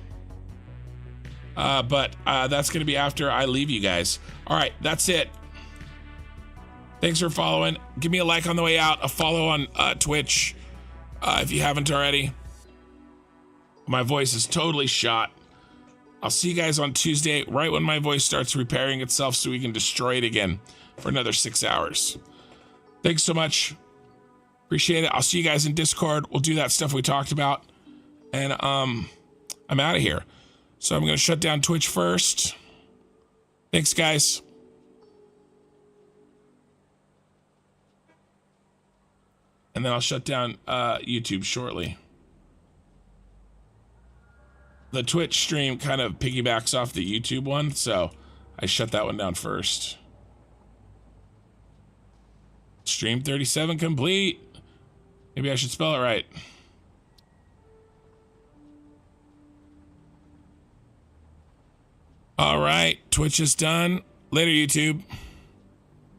But that's gonna be after I leave you guys. All right, that's it. Thanks for following. Give me a like on the way out, a follow on Twitch if you haven't already. My voice is totally shot. I'll see you guys on Tuesday, right when my voice starts repairing itself so we can destroy it again for another 6 hours. Thanks so much. Appreciate it. I'll see you guys in Discord. We'll do that stuff we talked about. And I'm out of here. So I'm going to shut down Twitch first. Thanks, guys. And then I'll shut down YouTube shortly. The Twitch stream kind of piggybacks off the YouTube one, so I shut that one down first. Stream 37 complete. Maybe I should spell it right. All right, Twitch is done. Later, YouTube.